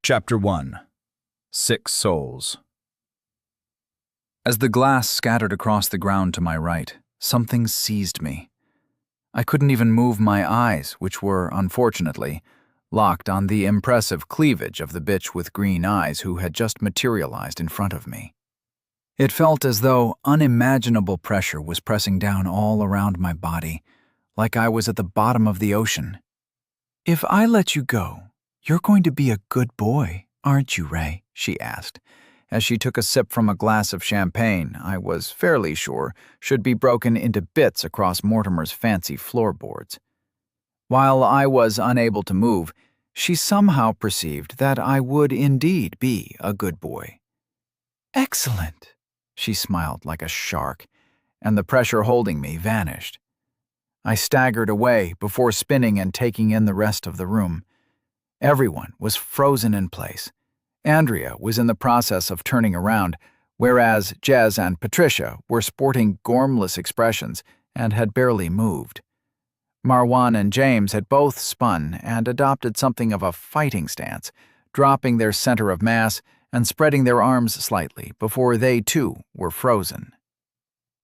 Chapter 1. 6 Souls. As the glass scattered across the ground to my right, something seized me. I couldn't even move my eyes, which were, unfortunately, locked on the impressive cleavage of the bitch with green eyes who had just materialized in front of me. It felt as though unimaginable pressure was pressing down all around my body, like I was at the bottom of the ocean. "If I let you go, you're going to be a good boy, aren't you, Ray?" she asked, as she took a sip from a glass of champagne I was fairly sure should be broken into bits across Mortimer's fancy floorboards. While I was unable to move, she somehow perceived that I would indeed be a good boy. "Excellent," she smiled like a shark, and the pressure holding me vanished. I staggered away before spinning and taking in the rest of the room. Everyone was frozen in place. Andrea was in the process of turning around, whereas Jez and Patricia were sporting gormless expressions and had barely moved. Marwan and James had both spun and adopted something of a fighting stance, dropping their center of mass and spreading their arms slightly before they, too, were frozen.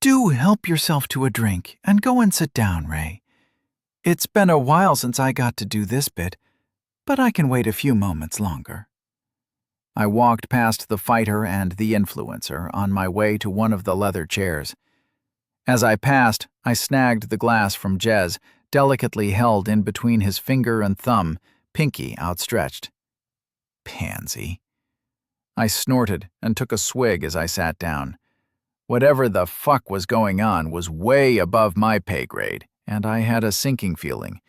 "Do help yourself to a drink and go and sit down, Ray. It's been a while since I got to do this bit, but I can wait a few moments longer." I walked past the fighter and the influencer on my way to one of the leather chairs. As I passed, I snagged the glass from Jez, delicately held in between his finger and thumb, pinky outstretched. Pansy. I snorted and took a swig as I sat down. Whatever the fuck was going on was way above my pay grade, and I had a sinking feeling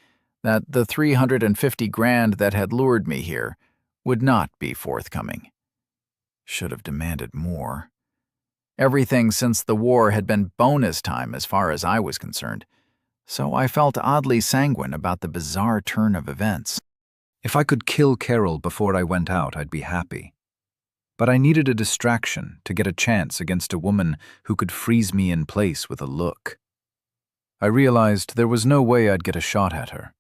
that the $350,000 that had lured me here would not be forthcoming. Should have demanded more. Everything since the war had been bonus time as far as I was concerned, so I felt oddly sanguine about the bizarre turn of events. If I could kill Carol before I went out, I'd be happy. But I needed a distraction to get a chance against a woman who could freeze me in place with a look. I realized there was no way I'd get a shot at her.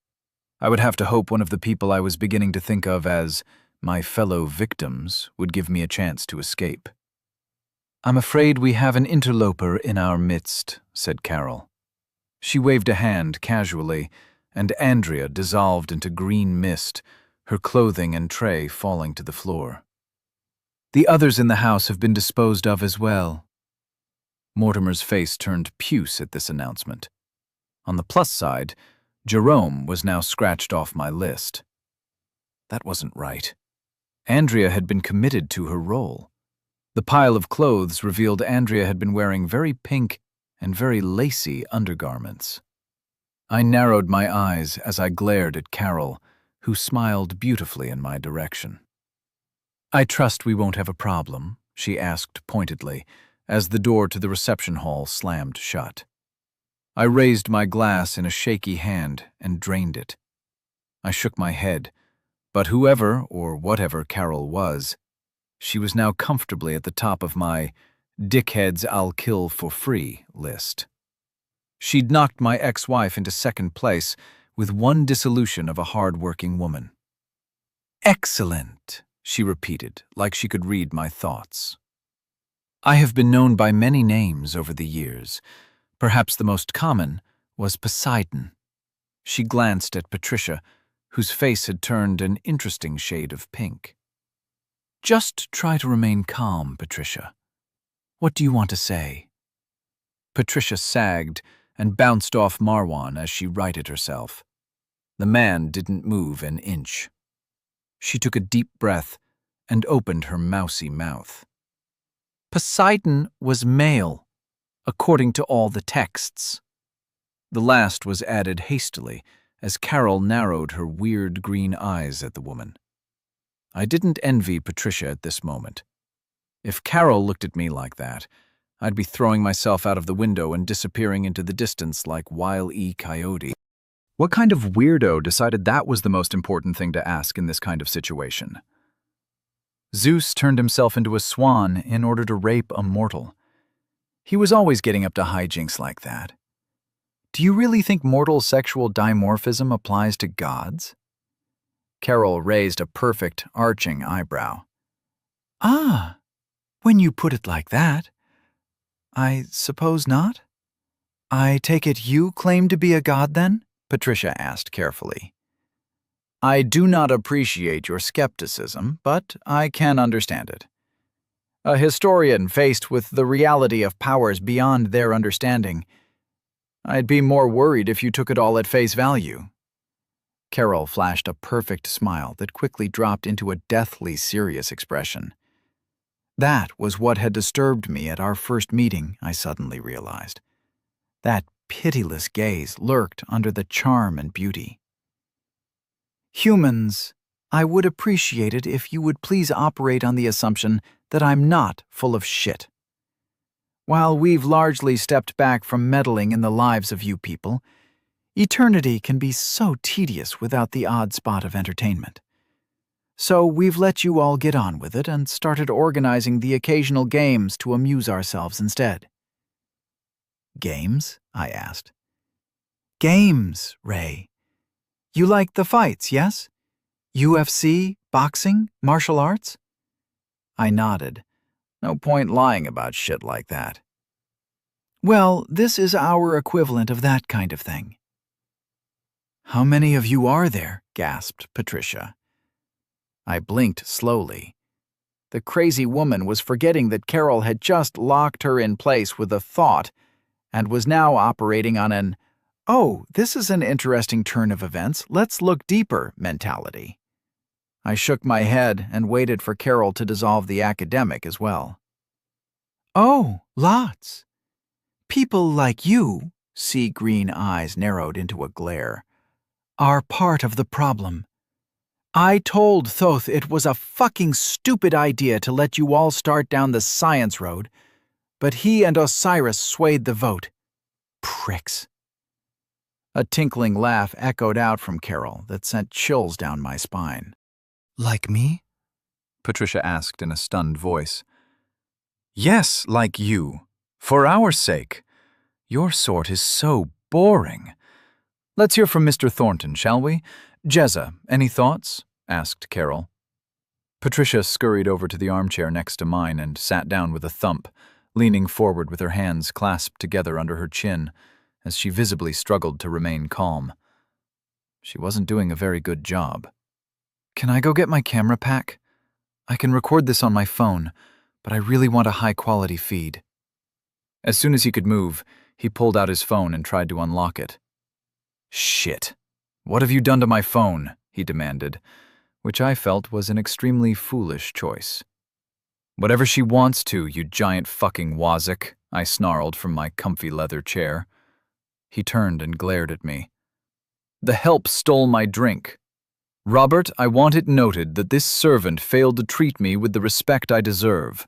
I would have to hope one of the people I was beginning to think of as my fellow victims would give me a chance to escape. "I'm afraid we have an interloper in our midst," said Carol. She waved a hand casually, and Andrea dissolved into green mist, her clothing and tray falling to the floor. "The others in the house have been disposed of as well." Mortimer's face turned puce at this announcement. On the plus side, Jerome was now scratched off my list. That wasn't right. Andrea had been committed to her role. The pile of clothes revealed Andrea had been wearing very pink and very lacy undergarments. I narrowed my eyes as I glared at Carol, who smiled beautifully in my direction. "I trust we won't have a problem," she asked pointedly, as the door to the reception hall slammed shut. I raised my glass in a shaky hand and drained it. I shook my head, but whoever or whatever Carol was, she was now comfortably at the top of my "dickheads I'll kill for free" list. She'd knocked my ex-wife into second place with one dissolution of a hard-working woman. "Excellent," she repeated, like she could read my thoughts. I have been known by many names over the years. Perhaps the most common was Poseidon. She glanced at Patricia, whose face had turned an interesting shade of pink. "Just try to remain calm, Patricia. What do you want to say?" Patricia sagged and bounced off Marwan as she righted herself. The man didn't move an inch. She took a deep breath and opened her mousy mouth. "Poseidon was male, according to all the texts." The last was added hastily, as Carol narrowed her weird green eyes at the woman. I didn't envy Patricia at this moment. If Carol looked at me like that, I'd be throwing myself out of the window and disappearing into the distance like Wile E. Coyote. What kind of weirdo decided that was the most important thing to ask in this kind of situation? Zeus turned himself into a swan in order to rape a mortal. He was always getting up to hijinks like that. Do you really think mortal sexual dimorphism applies to gods? Carol raised a perfect, arching eyebrow. Ah, when you put it like that, I suppose not. I take it you claim to be a god, then? Patricia asked carefully. I do not appreciate your skepticism, but I can understand it. A historian faced with the reality of powers beyond their understanding. I'd be more worried if you took it all at face value. Carol flashed a perfect smile that quickly dropped into a deathly serious expression. That was what had disturbed me at our first meeting, I suddenly realized. That pitiless gaze lurked under the charm and beauty. Humans, I would appreciate it if you would please operate on the assumption that I'm not full of shit. While we've largely stepped back from meddling in the lives of you people, eternity can be so tedious without the odd spot of entertainment. So we've let you all get on with it and started organizing the occasional games to amuse ourselves instead. Games? I asked. Games, Ray. You like the fights, yes? UFC, boxing, martial arts? I nodded. No point lying about shit like that. Well, this is our equivalent of that kind of thing. How many of you are there? Gasped Patricia. I blinked slowly. The crazy woman was forgetting that Carol had just locked her in place with a thought and was now operating on an, oh, this is an interesting turn of events, let's look deeper mentality. I shook my head and waited for Carol to dissolve the academic as well. Oh, lots. People like you, sea green eyes narrowed into a glare, are part of the problem. I told Thoth it was a fucking stupid idea to let you all start down the science road, but he and Osiris swayed the vote. Pricks. A tinkling laugh echoed out from Carol that sent chills down my spine. Like me? Patricia asked in a stunned voice. Yes, like you. For our sake. Your sort is so boring. Let's hear from Mr. Thornton, shall we? Jezza, any thoughts? Asked Carol. Patricia scurried over to the armchair next to mine and sat down with a thump, leaning forward with her hands clasped together under her chin, as she visibly struggled to remain calm. She wasn't doing a very good job. Can I go get my camera pack? I can record this on my phone, but I really want a high-quality feed. As soon as he could move, he pulled out his phone and tried to unlock it. Shit. What have you done to my phone? He demanded, which I felt was an extremely foolish choice. Whatever she wants to, you giant fucking wazik, I snarled from my comfy leather chair. He turned and glared at me. The help stole my drink. Robert, I want it noted that this servant failed to treat me with the respect I deserve.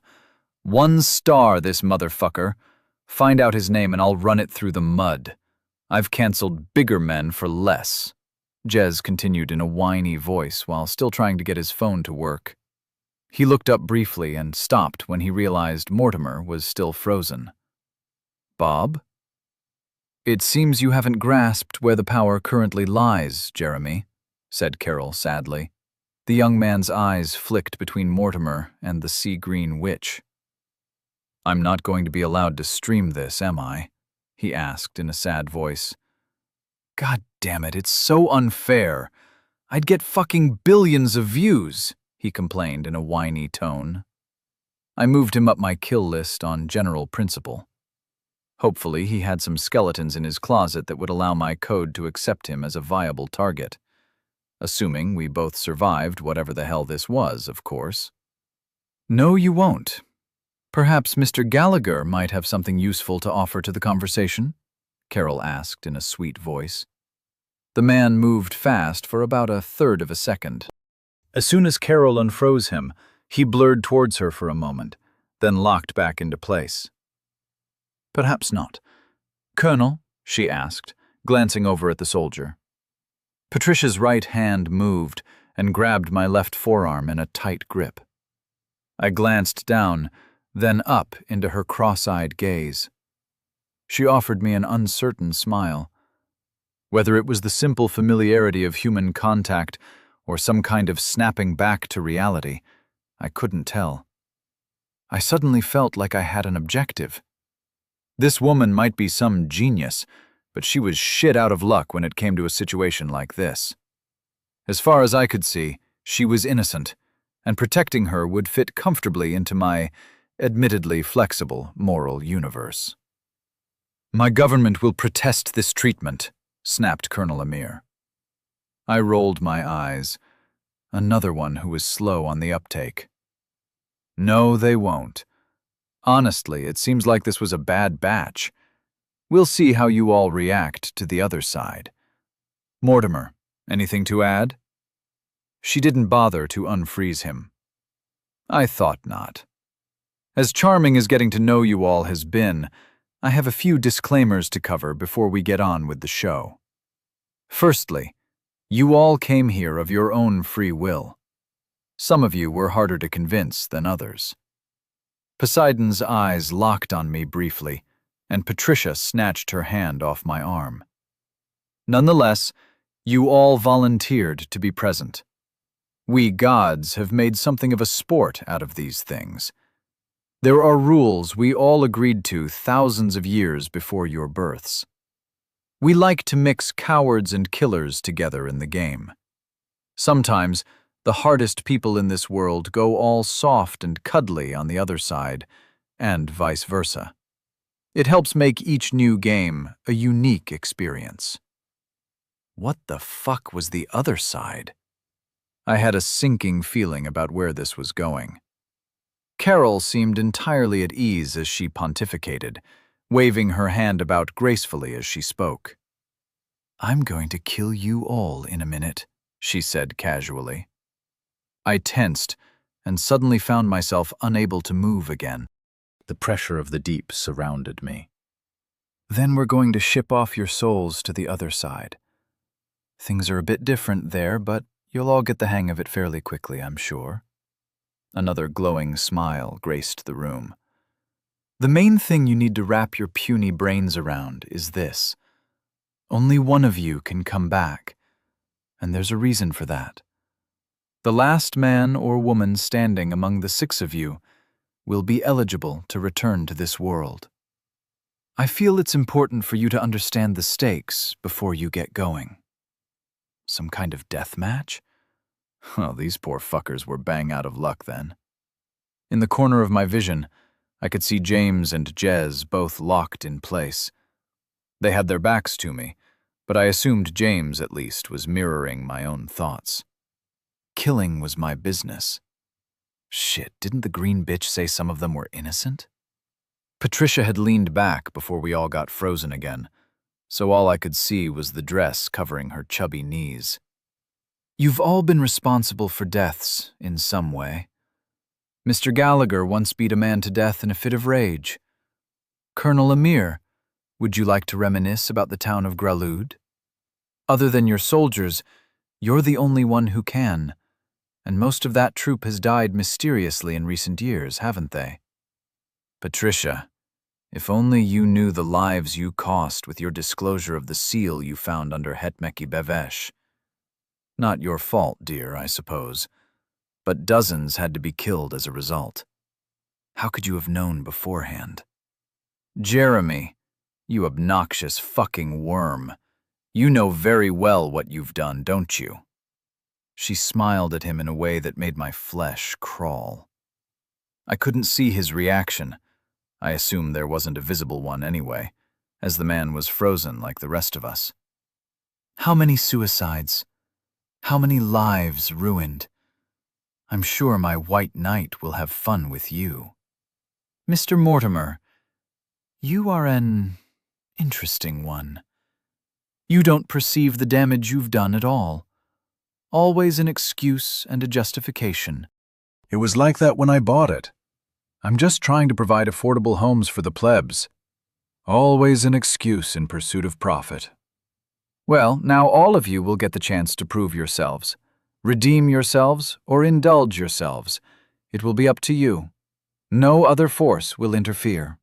1 star, this motherfucker. Find out his name and I'll run it through the mud. I've canceled bigger men for less. Jez continued in a whiny voice while still trying to get his phone to work. He looked up briefly and stopped when he realized Mortimer was still frozen. Bob? It seems you haven't grasped where the power currently lies, Jeremy, said Carol sadly. The young man's eyes flicked between Mortimer and the sea-green witch. I'm not going to be allowed to stream this, am I? He asked in a sad voice. God damn it, it's so unfair. I'd get fucking billions of views, he complained in a whiny tone. I moved him up my kill list on general principle. Hopefully he had some skeletons in his closet that would allow my code to accept him as a viable target. Assuming we both survived whatever the hell this was, of course. No, you won't. Perhaps Mr. Gallagher might have something useful to offer to the conversation, Carol asked in a sweet voice. The man moved fast for about 1/3 of a second. As soon as Carol unfroze him, he blurred towards her for a moment, then locked back into place. Perhaps not. Colonel, she asked, glancing over at the soldier. Patricia's right hand moved and grabbed my left forearm in a tight grip. I glanced down, then up into her cross-eyed gaze. She offered me an uncertain smile. Whether it was the simple familiarity of human contact or some kind of snapping back to reality. I couldn't tell. I suddenly felt like I had an objective. This woman might be some genius, but she was shit out of luck when it came to a situation like this. As far as I could see, she was innocent, and protecting her would fit comfortably into my, admittedly flexible, moral universe. "My government will protest this treatment," snapped Colonel Amir. I rolled my eyes. Another one who was slow on the uptake. "No, they won't. Honestly, it seems like this was a bad batch. We'll see how you all react to the other side. Mortimer, anything to add?" She didn't bother to unfreeze him. I thought not. As charming as getting to know you all has been, I have a few disclaimers to cover before we get on with the show. Firstly, you all came here of your own free will. Some of you were harder to convince than others. Poseidon's eyes locked on me briefly, and Patricia snatched her hand off my arm. Nonetheless, you all volunteered to be present. We gods have made something of a sport out of these things. There are rules we all agreed to thousands of years before your births. We like to mix cowards and killers together in the game. Sometimes, the hardest people in this world go all soft and cuddly on the other side, and vice versa. It helps make each new game a unique experience. What the fuck was the other side? I had a sinking feeling about where this was going. Carol seemed entirely at ease as she pontificated, waving her hand about gracefully as she spoke. "I'm going to kill you all in a minute," she said casually. I tensed and suddenly found myself unable to move again. The pressure of the deep surrounded me. "Then we're going to ship off your souls to the other side. Things are a bit different there, but you'll all get the hang of it fairly quickly, I'm sure." Another glowing smile graced the room. "The main thing you need to wrap your puny brains around is this. Only one of you can come back, and there's a reason for that. The last man or woman standing among the 6 of you will be eligible to return to this world. I feel it's important for you to understand the stakes before you get going." Some kind of death match? Well, these poor fuckers were bang out of luck then. In the corner of my vision, I could see James and Jez both locked in place. They had their backs to me, but I assumed James, at least, was mirroring my own thoughts. Killing was my business. Shit, didn't the green bitch say some of them were innocent? Patricia had leaned back before we all got frozen again, so all I could see was the dress covering her chubby knees. "You've all been responsible for deaths in some way. Mr. Gallagher once beat a man to death in a fit of rage. Colonel Amir, would you like to reminisce about the town of Gralud? Other than your soldiers, you're the only one who can, and most of that troop has died mysteriously in recent years, haven't they? Patricia, if only you knew the lives you cost with your disclosure of the seal you found under Hetmeki Bevesh. Not your fault, dear, I suppose, but dozens had to be killed as a result. How could you have known beforehand? Jeremy, you obnoxious fucking worm. You know very well what you've done, don't you?" She smiled at him in a way that made my flesh crawl. I couldn't see his reaction. I assumed there wasn't a visible one anyway, as the man was frozen like the rest of us. "How many suicides? How many lives ruined? I'm sure my white knight will have fun with you. Mr. Mortimer, you are an interesting one. You don't perceive the damage you've done at all. Always an excuse and a justification." It was like that when I bought it. I'm just trying to provide affordable homes for the plebs. Always an excuse in pursuit of profit. Well, now all of you will get the chance to prove yourselves. Redeem yourselves or indulge yourselves. It will be up to you. No other force will interfere.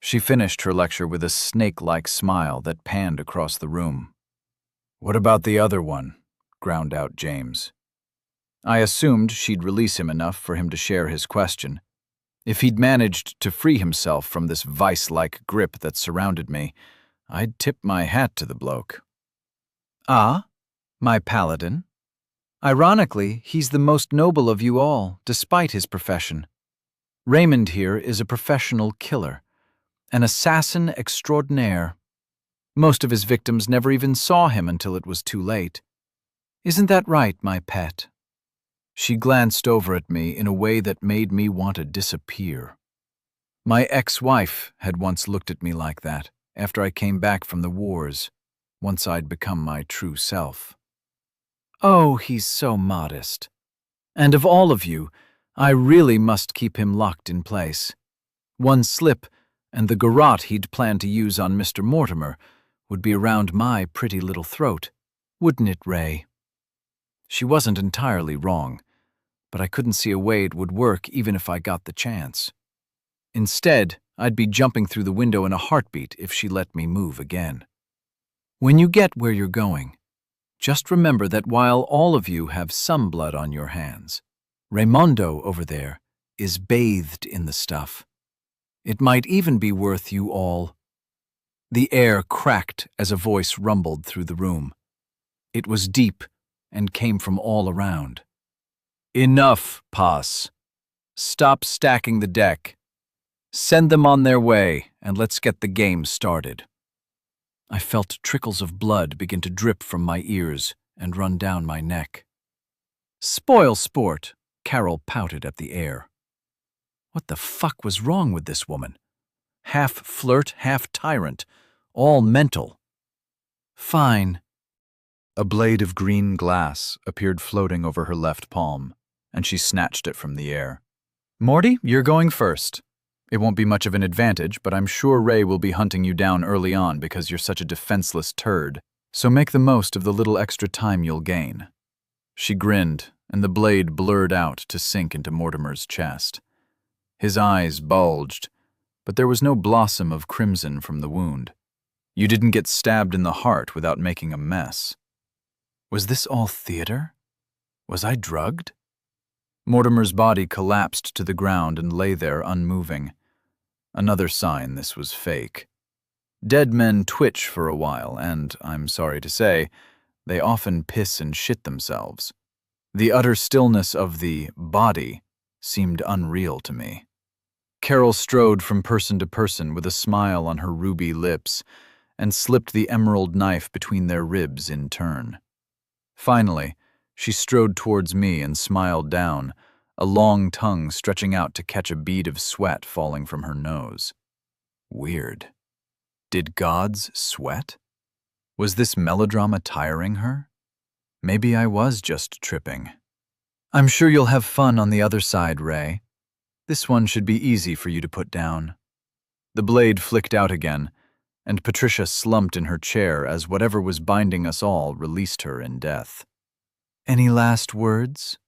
She finished her lecture with a snake-like smile that panned across the room. "What about the other one?" ground out James. I assumed she'd release him enough for him to share his question. If he'd managed to free himself from this vice-like grip that surrounded me, I'd tip my hat to the bloke. Ah, my paladin. Ironically, he's the most noble of you all, despite his profession. Raymond here is a professional killer, an assassin extraordinaire. Most of his victims never even saw him until it was too late. Isn't that right, my pet? She glanced over at me in a way that made me want to disappear. My ex-wife had once looked at me like that after I came back from the wars, once I'd become my true self. Oh, he's so modest. And of all of you, I really must keep him locked in place. One slip, and the garrote he'd planned to use on Mr. Mortimer would be around my pretty little throat, wouldn't it, Ray? She wasn't entirely wrong, but I couldn't see a way it would work even if I got the chance. Instead, I'd be jumping through the window in a heartbeat if she let me move again. When you get where you're going, just remember that while all of you have some blood on your hands, Raimondo over there is bathed in the stuff. It might even be worth you all. The air cracked as a voice rumbled through the room. It was deep and came from all around. Enough, Pass. Stop stacking the deck. Send them on their way, and let's get the game started. I felt trickles of blood begin to drip from my ears and run down my neck. Spoil sport, Carol pouted at the air. What the fuck was wrong with this woman? Half flirt, half tyrant, all mental. Fine. A blade of green glass appeared floating over her left palm, and she snatched it from the air. Morty, you're going first. It won't be much of an advantage, but I'm sure Ray will be hunting you down early on because you're such a defenseless turd, so make the most of the little extra time you'll gain. She grinned, and the blade blurred out to sink into Mortimer's chest. His eyes bulged, but there was no blossom of crimson from the wound. You didn't get stabbed in the heart without making a mess. Was this all theater? Was I drugged? Mortimer's body collapsed to the ground and lay there unmoving. Another sign this was fake. Dead men twitch for a while, and, I'm sorry to say, they often piss and shit themselves. The utter stillness of the body seemed unreal to me. Carol strode from person to person with a smile on her ruby lips and slipped the emerald knife between their ribs in turn. Finally, she strode towards me and smiled down, a long tongue stretching out to catch a bead of sweat falling from her nose. Weird. Did gods sweat? Was this melodrama tiring her? Maybe I was just tripping. I'm sure you'll have fun on the other side, Ray. This one should be easy for you to put down. The blade flicked out again, and Patricia slumped in her chair as whatever was binding us all released her in death. Any last words?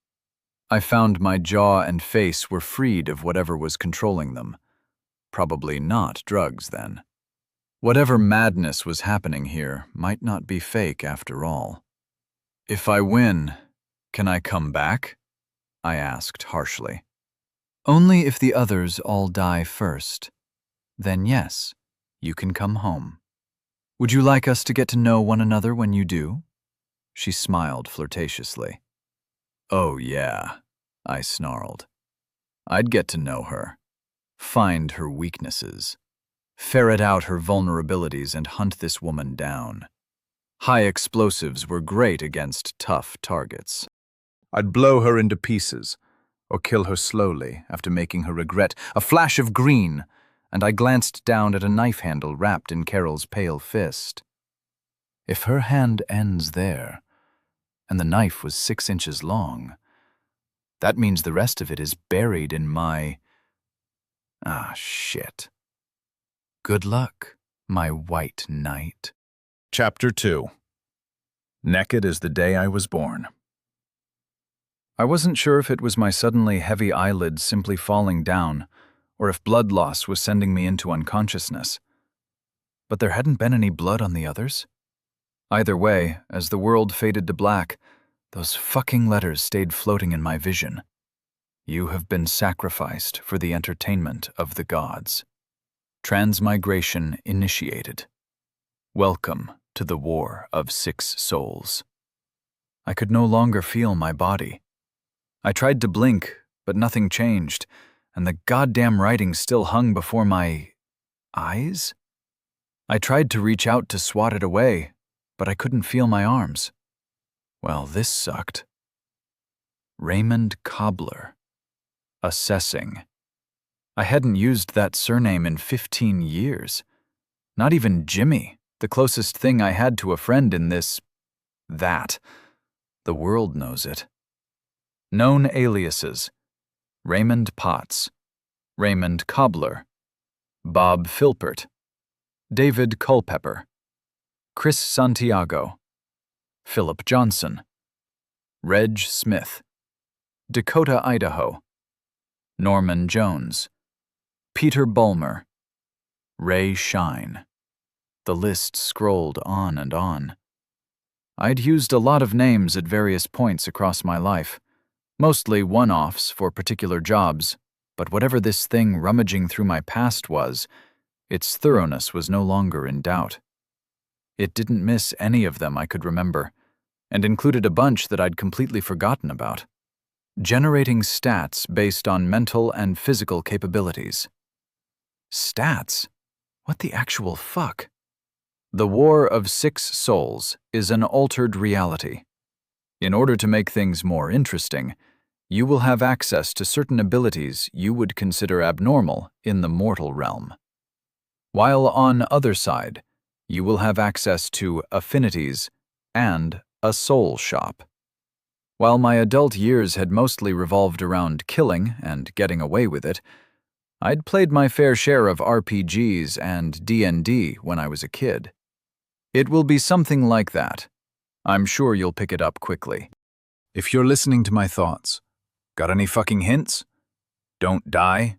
I found my jaw and face were freed of whatever was controlling them. Probably not drugs, then. Whatever madness was happening here might not be fake after all. If I win, can I come back? I asked harshly. Only if the others all die first. Then yes, you can come home. Would you like us to get to know one another when you do? She smiled flirtatiously. Oh yeah, I snarled. I'd get to know her, find her weaknesses, ferret out her vulnerabilities and hunt this woman down. High explosives were great against tough targets. I'd blow her into pieces, or kill her slowly after making her regret a flash of green, and I glanced down at a knife handle wrapped in Carol's pale fist. If her hand ends there, and the knife was 6 inches long, that means the rest of it is buried in my... Ah, shit. Good luck, my white knight. Chapter 2. Naked as the day I was born. I wasn't sure if it was my suddenly heavy eyelids simply falling down, or if blood loss was sending me into unconsciousness. But there hadn't been any blood on the others. Either way, as the world faded to black, Those fucking letters stayed floating in my vision. You have been sacrificed for the entertainment of the gods. Transmigration initiated. Welcome to the War of 6 Souls. I could no longer feel my body. I tried to blink, but nothing changed, and the goddamn writing still hung before my eyes? I tried to reach out to swat it away, but I couldn't feel my arms. Well, this sucked. Raymond Cobbler. Assessing. I hadn't used that surname in 15 years. Not even Jimmy, the closest thing I had to a friend in this... that. The world knows it. Known aliases: Raymond Potts, Raymond Cobbler, Bob Philpert, David Culpepper, Chris Santiago, Philip Johnson, Reg Smith, Dakota, Idaho, Norman Jones, Peter Bulmer, Ray Shine. The list scrolled on and on. I'd used a lot of names at various points across my life, mostly one-offs for particular jobs, but whatever this thing rummaging through my past was, its thoroughness was no longer in doubt. It didn't miss any of them I could remember, and included a bunch that I'd completely forgotten about. Generating stats based on mental and physical capabilities. Stats? What the actual fuck? The War of 6 Souls is an altered reality. In order to make things more interesting, you will have access to certain abilities you would consider abnormal in the mortal realm. While on other side, you will have access to affinities and a soul shop. While my adult years had mostly revolved around killing and getting away with it, I'd played my fair share of RPGs and D&D when I was a kid. It will be something like that. I'm sure you'll pick it up quickly. If you're listening to my thoughts, got any fucking hints? Don't die.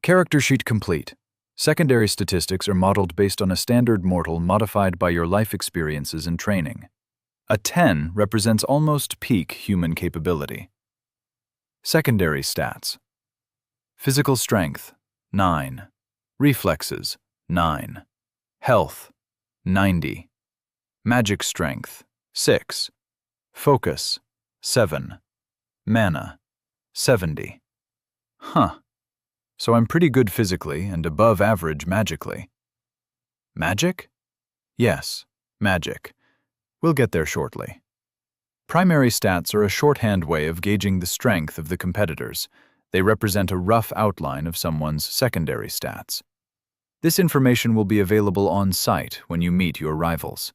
Character sheet complete. Secondary statistics are modeled based on a standard mortal modified by your life experiences and training. A 10 represents almost peak human capability. Secondary stats. Physical strength, 9. Reflexes, 9. Health, 90. Magic strength, 6. Focus, 7. Mana, 70. Huh. So I'm pretty good physically and above average magically. Magic? Yes, magic. We'll get there shortly. Primary stats are a shorthand way of gauging the strength of the competitors. They represent a rough outline of someone's secondary stats. This information will be available on site when you meet your rivals.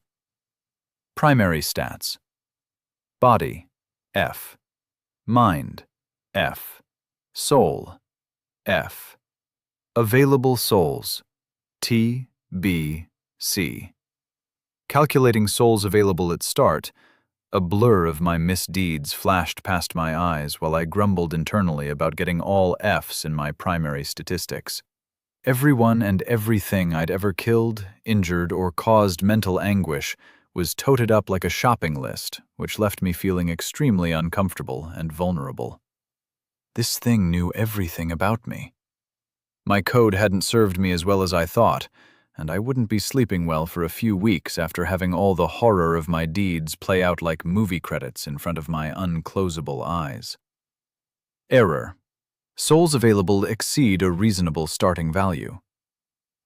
Primary stats. Body, F. Mind, F. Soul, F. Available souls, T, B, C. Calculating souls available at start, a blur of my misdeeds flashed past my eyes while I grumbled internally about getting all Fs in my primary statistics. Everyone and everything I'd ever killed, injured, or caused mental anguish was toted up like a shopping list, which left me feeling extremely uncomfortable and vulnerable. This thing knew everything about me. My code hadn't served me as well as I thought, and I wouldn't be sleeping well for a few weeks after having all the horror of my deeds play out like movie credits in front of my unclosable eyes. Error. Souls available exceed a reasonable starting value.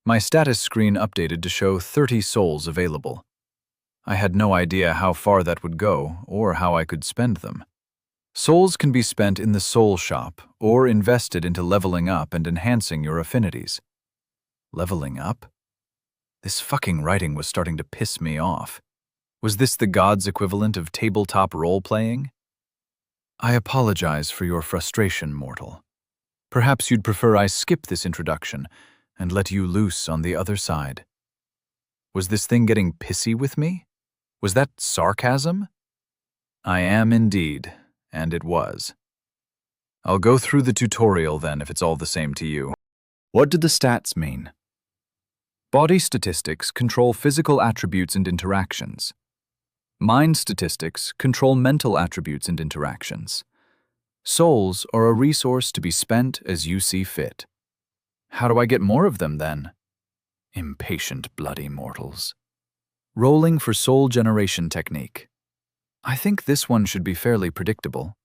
My status screen updated to show 30 souls available. I had no idea how far that would go or how I could spend them. Souls can be spent in the soul shop or invested into leveling up and enhancing your affinities. Leveling up? This fucking writing was starting to piss me off. Was this the gods' equivalent of tabletop role-playing? I apologize for your frustration, mortal. Perhaps you'd prefer I skip this introduction and let you loose on the other side. Was this thing getting pissy with me? Was that sarcasm? I am indeed, and it was. I'll go through the tutorial then if it's all the same to you. What do the stats mean? Body statistics control physical attributes and interactions. Mind statistics control mental attributes and interactions. Souls are a resource to be spent as you see fit. How do I get more of them, then? Impatient bloody mortals. Rolling for soul generation technique. I think this one should be fairly predictable.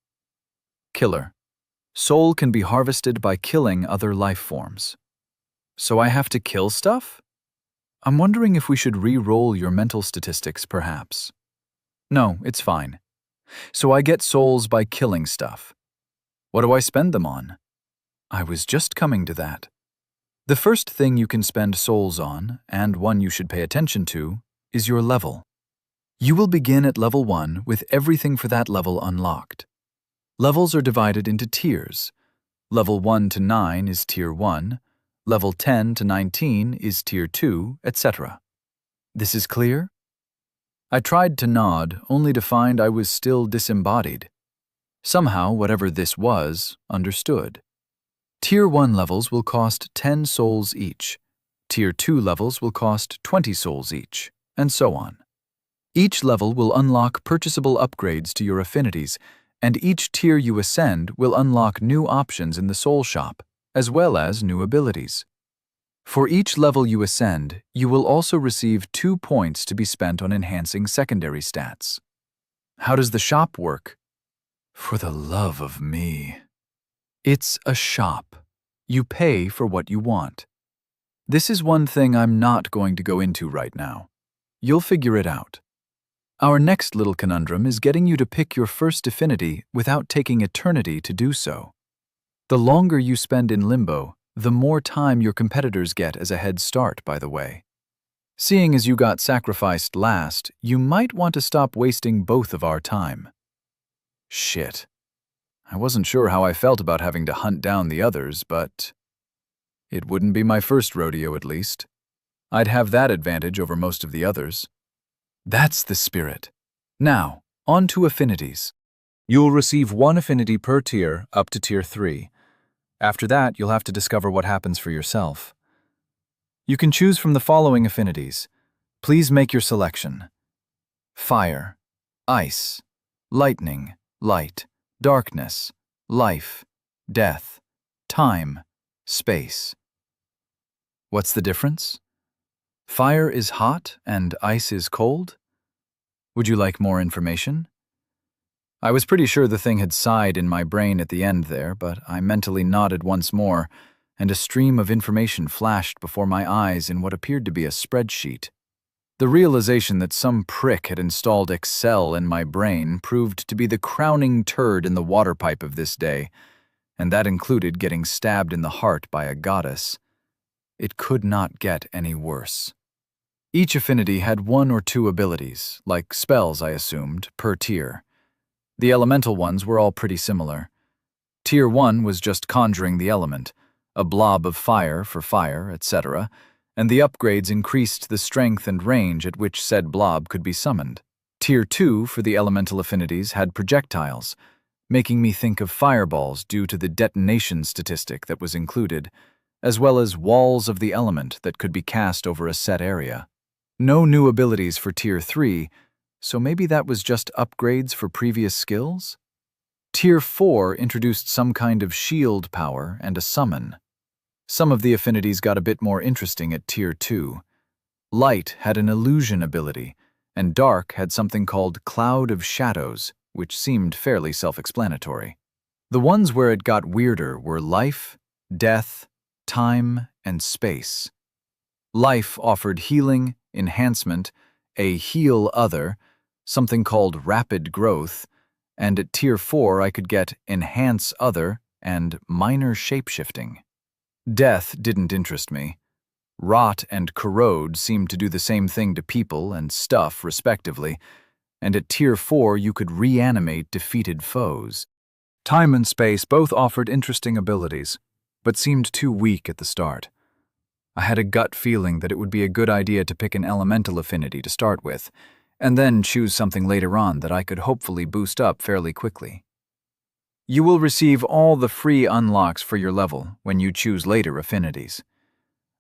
Killer. Soul can be harvested by killing other life forms. So I have to kill stuff? I'm wondering if we should re-roll your mental statistics, perhaps. No, it's fine. So I get souls by killing stuff. What do I spend them on? I was just coming to that. The first thing you can spend souls on, and one you should pay attention to, is your level. You will begin at level 1 with everything for that level unlocked. Levels are divided into tiers. Level 1 to 9 is Tier 1, level 10 to 19 is Tier 2, etc. This is clear? I tried to nod, only to find I was still disembodied. Somehow, whatever this was, understood. Tier 1 levels will cost 10 souls each. Tier 2 levels will cost 20 souls each, and so on. Each level will unlock purchasable upgrades to your affinities, and each tier you ascend will unlock new options in the soul shop, as well as new abilities. For each level you ascend, you will also receive 2 points to be spent on enhancing secondary stats. How does the shop work? For the love of me. It's a shop. You pay for what you want. This is one thing I'm not going to go into right now. You'll figure it out. Our next little conundrum is getting you to pick your first affinity without taking eternity to do so. The longer you spend in limbo, the more time your competitors get as a head start, by the way. Seeing as you got sacrificed last, you might want to stop wasting both of our time. Shit. I wasn't sure how I felt about having to hunt down the others, but it wouldn't be my first rodeo, at least. I'd have that advantage over most of the others. That's the spirit. Now, on to affinities. You'll receive 1 affinity per tier up to Tier 3. After that, you'll have to discover what happens for yourself. You can choose from the following affinities. Please make your selection. Fire, ice, lightning, light, darkness, life, death, time, space. What's the difference? Fire is hot and ice is cold? Would you like more information? I was pretty sure the thing had sighed in my brain at the end there, but I mentally nodded once more, and a stream of information flashed before my eyes in what appeared to be a spreadsheet. The realization that some prick had installed Excel in my brain proved to be the crowning turd in the water pipe of this day, and that included getting stabbed in the heart by a goddess. It could not get any worse. Each affinity had 1 or 2 abilities, like spells I assumed, per tier. The elemental ones were all pretty similar. Tier 1 was just conjuring the element, a blob of fire for fire, etc., and the upgrades increased the strength and range at which said blob could be summoned. Tier 2 for the elemental affinities had projectiles, making me think of fireballs due to the detonation statistic that was included, as well as walls of the element that could be cast over a set area. No new abilities for Tier 3, so maybe that was just upgrades for previous skills? Tier 4 introduced some kind of shield power and a summon. Some of the affinities got a bit more interesting at Tier 2. Light had an illusion ability, and Dark had something called Cloud of Shadows, which seemed fairly self-explanatory. The ones where it got weirder were Life, Death, Time, and Space. Life offered healing, enhancement, a heal other, something called Rapid Growth, and at Tier 4 I could get Enhance Other and Minor Shapeshifting. Death didn't interest me. Rot and Corrode seemed to do the same thing to people and stuff, respectively, and at Tier 4 you could reanimate defeated foes. Time and Space both offered interesting abilities, but seemed too weak at the start. I had a gut feeling that it would be a good idea to pick an elemental affinity to start with, and then choose something later on that I could hopefully boost up fairly quickly. You will receive all the free unlocks for your level when you choose later affinities.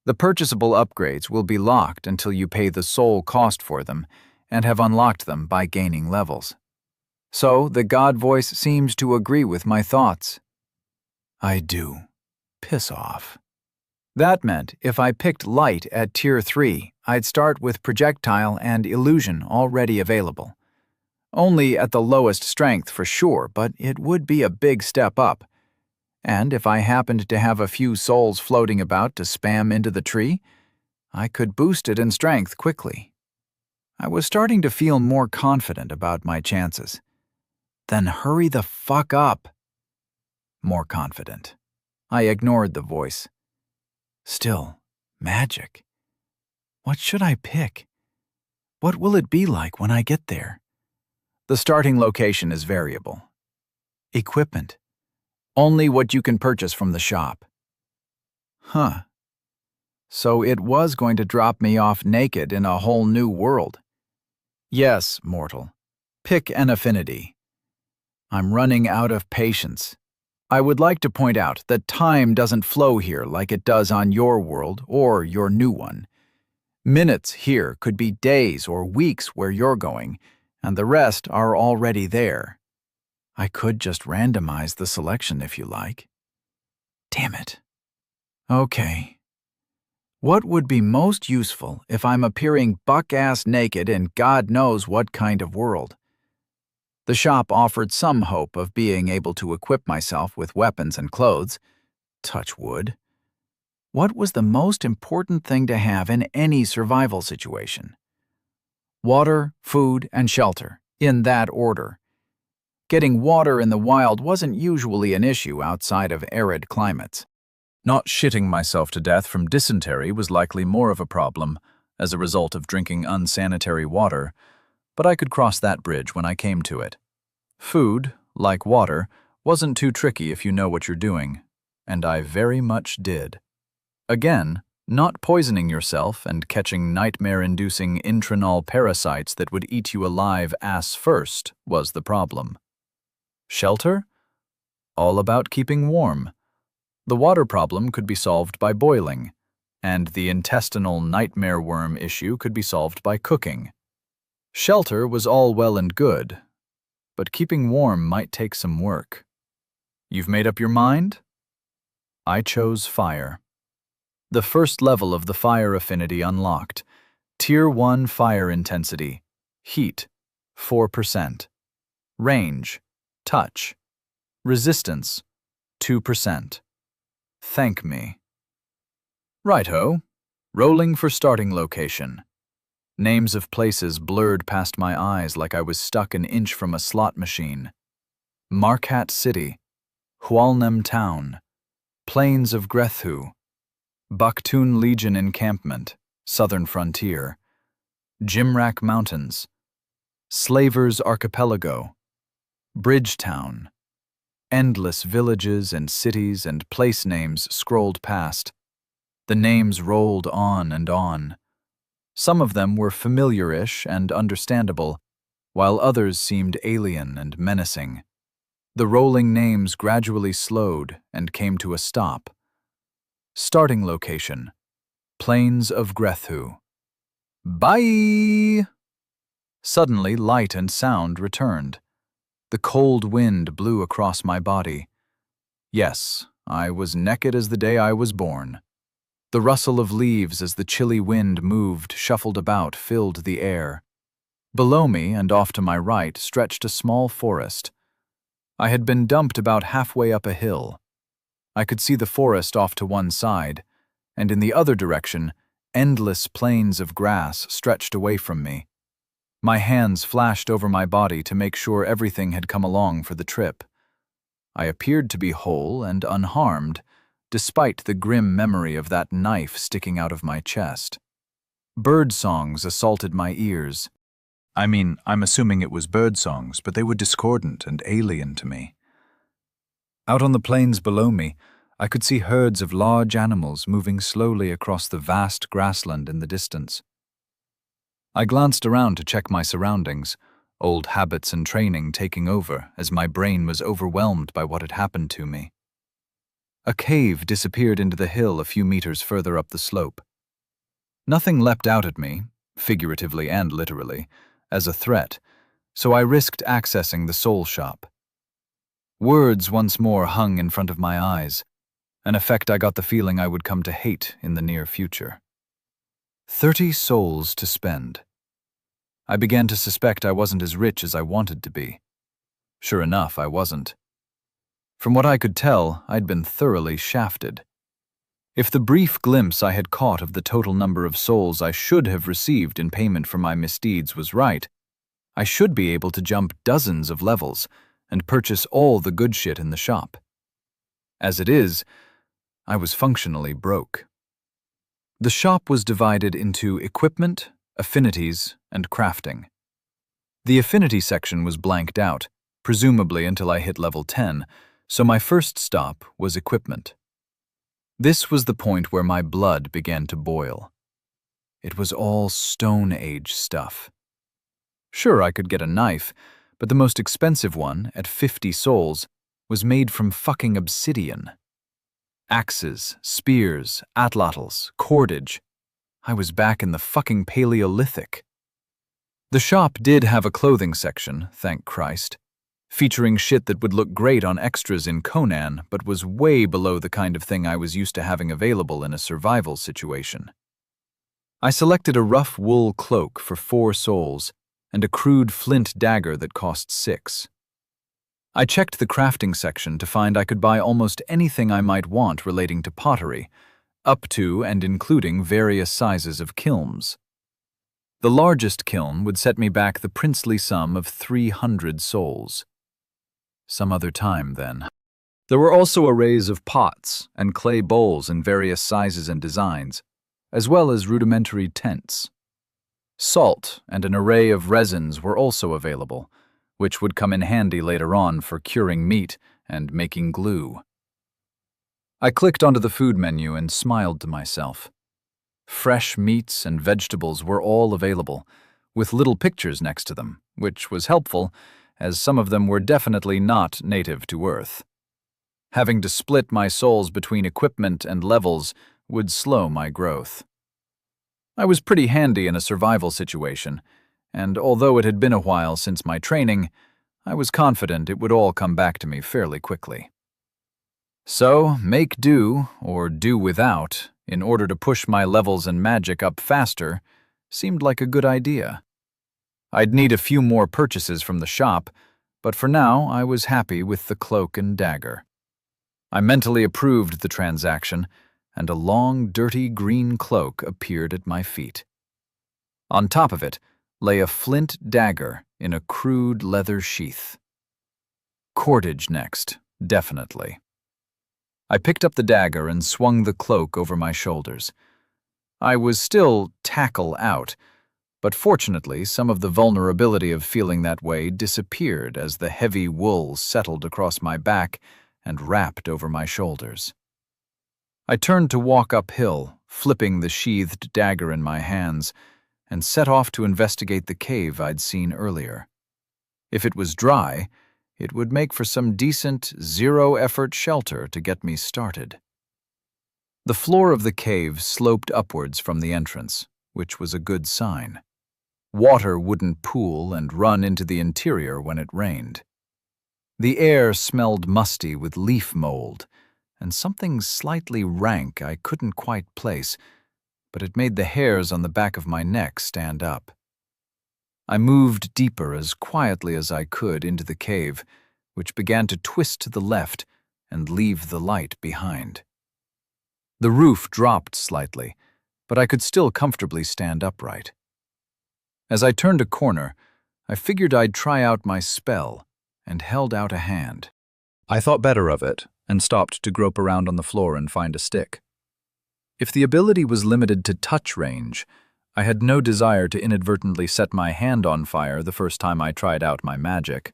The purchasable upgrades will be locked until you pay the soul cost for them, and have unlocked them by gaining levels. So the God voice seems to agree with my thoughts. I do. Piss off. That meant if I picked light at Tier 3, I'd start with projectile and illusion already available. Only at the lowest strength for sure, but it would be a big step up. And if I happened to have a few souls floating about to spam into the tree, I could boost it in strength quickly. I was starting to feel more confident about my chances. Then hurry the fuck up. More confident. I ignored the voice. Still, magic. What should I pick? What will it be like when I get there? The starting location is variable. Equipment. Only what you can purchase from the shop. Huh. So it was going to drop me off naked in a whole new world. Yes, mortal. Pick an affinity. I'm running out of patience. I would like to point out that time doesn't flow here like it does on your world or your new one. Minutes here could be days or weeks where you're going, and the rest are already there. I could just randomize the selection if you like. Damn it. Okay. What would be most useful if I'm appearing buck-ass naked in God knows what kind of world? The shop offered some hope of being able to equip myself with weapons and clothes. Touch wood. What was the most important thing to have in any survival situation? Water, food, and shelter, in that order. Getting water in the wild wasn't usually an issue outside of arid climates. Not shitting myself to death from dysentery was likely more of a problem as a result of drinking unsanitary water, but I could cross that bridge when I came to it. Food, like water, wasn't too tricky if you know what you're doing, and I very much did. Again, not poisoning yourself and catching nightmare-inducing intranal parasites that would eat you alive ass first was the problem. Shelter? All about keeping warm. The water problem could be solved by boiling, and the intestinal nightmare worm issue could be solved by cooking. Shelter was all well and good, but keeping warm might take some work. You've made up your mind? I chose fire. The first level of the fire affinity unlocked. Tier 1 fire intensity. Heat, 4%. Range, touch. Resistance, 2%. Thank me. Righto. Rolling for starting location. Names of places blurred past my eyes like I was stuck an inch from a slot machine. Marquette City, Hualnem Town, Plains of Grethu, Bucktoon Legion Encampment, Southern Frontier, Jimrak Mountains, Slavers Archipelago, Bridgetown. Endless villages and cities and place names scrolled past. The names rolled on and on. Some of them were familiar-ish and understandable, while others seemed alien and menacing. The rolling names gradually slowed and came to a stop. Starting location, Plains of Grethu. Bye! Suddenly, light and sound returned. The cold wind blew across my body. Yes, I was naked as the day I was born. The rustle of leaves as the chilly wind moved, shuffled about, filled the air. Below me and off to my right stretched a small forest. I had been dumped about halfway up a hill. I could see the forest off to one side, and in the other direction, endless plains of grass stretched away from me. My hands flashed over my body to make sure everything had come along for the trip. I appeared to be whole and unharmed, despite the grim memory of that knife sticking out of my chest. Bird songs assaulted my ears. I'm assuming it was bird songs, but they were discordant and alien to me. Out on the plains below me, I could see herds of large animals moving slowly across the vast grassland in the distance. I glanced around to check my surroundings, old habits and training taking over as my brain was overwhelmed by what had happened to me. A cave disappeared into the hill a few meters further up the slope. Nothing leapt out at me, figuratively and literally, as a threat, so I risked accessing the soul shop. Words once more hung in front of my eyes, an effect I got the feeling I would come to hate in the near future. 30 souls to spend. I began to suspect I wasn't as rich as I wanted to be. Sure enough, I wasn't. From what I could tell, I'd been thoroughly shafted. If the brief glimpse I had caught of the total number of souls I should have received in payment for my misdeeds was right, I should be able to jump dozens of levels and purchase all the good shit in the shop. As it is, I was functionally broke. The shop was divided into equipment, affinities, and crafting. The affinity section was blanked out, presumably until I hit level 10, so my first stop was equipment. This was the point where my blood began to boil. It was all Stone Age stuff. Sure, I could get a knife, but the most expensive one, at 50 souls, was made from fucking obsidian. Axes, spears, atlatls, cordage. I was back in the fucking Paleolithic. The shop did have a clothing section, thank Christ, featuring shit that would look great on extras in Conan, but was way below the kind of thing I was used to having available in a survival situation. I selected a rough wool cloak for 4 souls and a crude flint dagger that cost 6. I checked the crafting section to find I could buy almost anything I might want relating to pottery, up to and including various sizes of kilns. The largest kiln would set me back the princely sum of 300 souls. Some other time, then. There were also arrays of pots and clay bowls in various sizes and designs, as well as rudimentary tents. Salt and an array of resins were also available, which would come in handy later on for curing meat and making glue. I clicked onto the food menu and smiled to myself. Fresh meats and vegetables were all available, with little pictures next to them, which was helpful, as some of them were definitely not native to Earth. Having to split my souls between equipment and levels would slow my growth. I was pretty handy in a survival situation, and although it had been a while since my training, I was confident it would all come back to me fairly quickly. So, make do, or do without, in order to push my levels and magic up faster, seemed like a good idea. I'd need a few more purchases from the shop, but for now I was happy with the cloak and dagger. I mentally approved the transaction, and a long, dirty green cloak appeared at my feet. On top of it lay a flint dagger in a crude leather sheath. Cordage next, definitely. I picked up the dagger and swung the cloak over my shoulders. I was still tackle out, but fortunately some of the vulnerability of feeling that way disappeared as the heavy wool settled across my back and wrapped over my shoulders. I turned to walk uphill, flipping the sheathed dagger in my hands, and set off to investigate the cave I'd seen earlier. If it was dry, it would make for some decent, zero-effort shelter to get me started. The floor of the cave sloped upwards from the entrance, which was a good sign. Water wouldn't pool and run into the interior when it rained. The air smelled musty with leaf mold, and something slightly rank I couldn't quite place, but it made the hairs on the back of my neck stand up. I moved deeper as quietly as I could into the cave, which began to twist to the left and leave the light behind. The roof dropped slightly, but I could still comfortably stand upright. As I turned a corner, I figured I'd try out my spell and held out a hand. I thought better of it and stopped to grope around on the floor and find a stick. If the ability was limited to touch range, I had no desire to inadvertently set my hand on fire the first time I tried out my magic.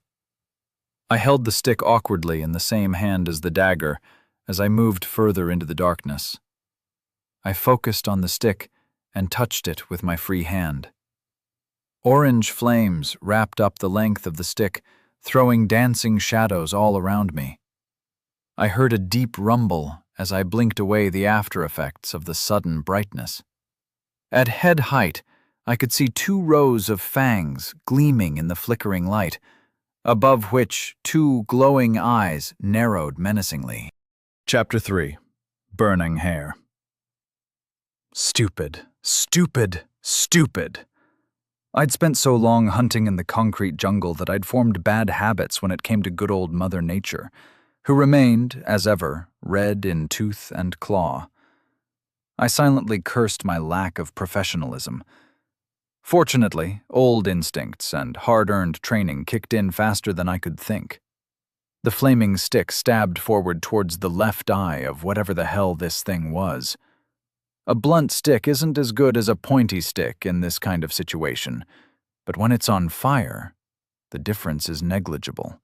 I held the stick awkwardly in the same hand as the dagger as I moved further into the darkness. I focused on the stick and touched it with my free hand. Orange flames wrapped up the length of the stick, throwing dancing shadows all around me. I heard a deep rumble as I blinked away the after effects of the sudden brightness. At head height, I could see 2 rows of fangs gleaming in the flickering light, above which 2 glowing eyes narrowed menacingly. Chapter 3. Burning Hair. Stupid, stupid, stupid. I'd spent so long hunting in the concrete jungle that I'd formed bad habits when it came to good old Mother Nature, who remained, as ever, red in tooth and claw. I silently cursed my lack of professionalism. Fortunately, old instincts and hard-earned training kicked in faster than I could think. The flaming stick stabbed forward towards the left eye of whatever the hell this thing was. A blunt stick isn't as good as a pointy stick in this kind of situation, but when it's on fire, the difference is negligible.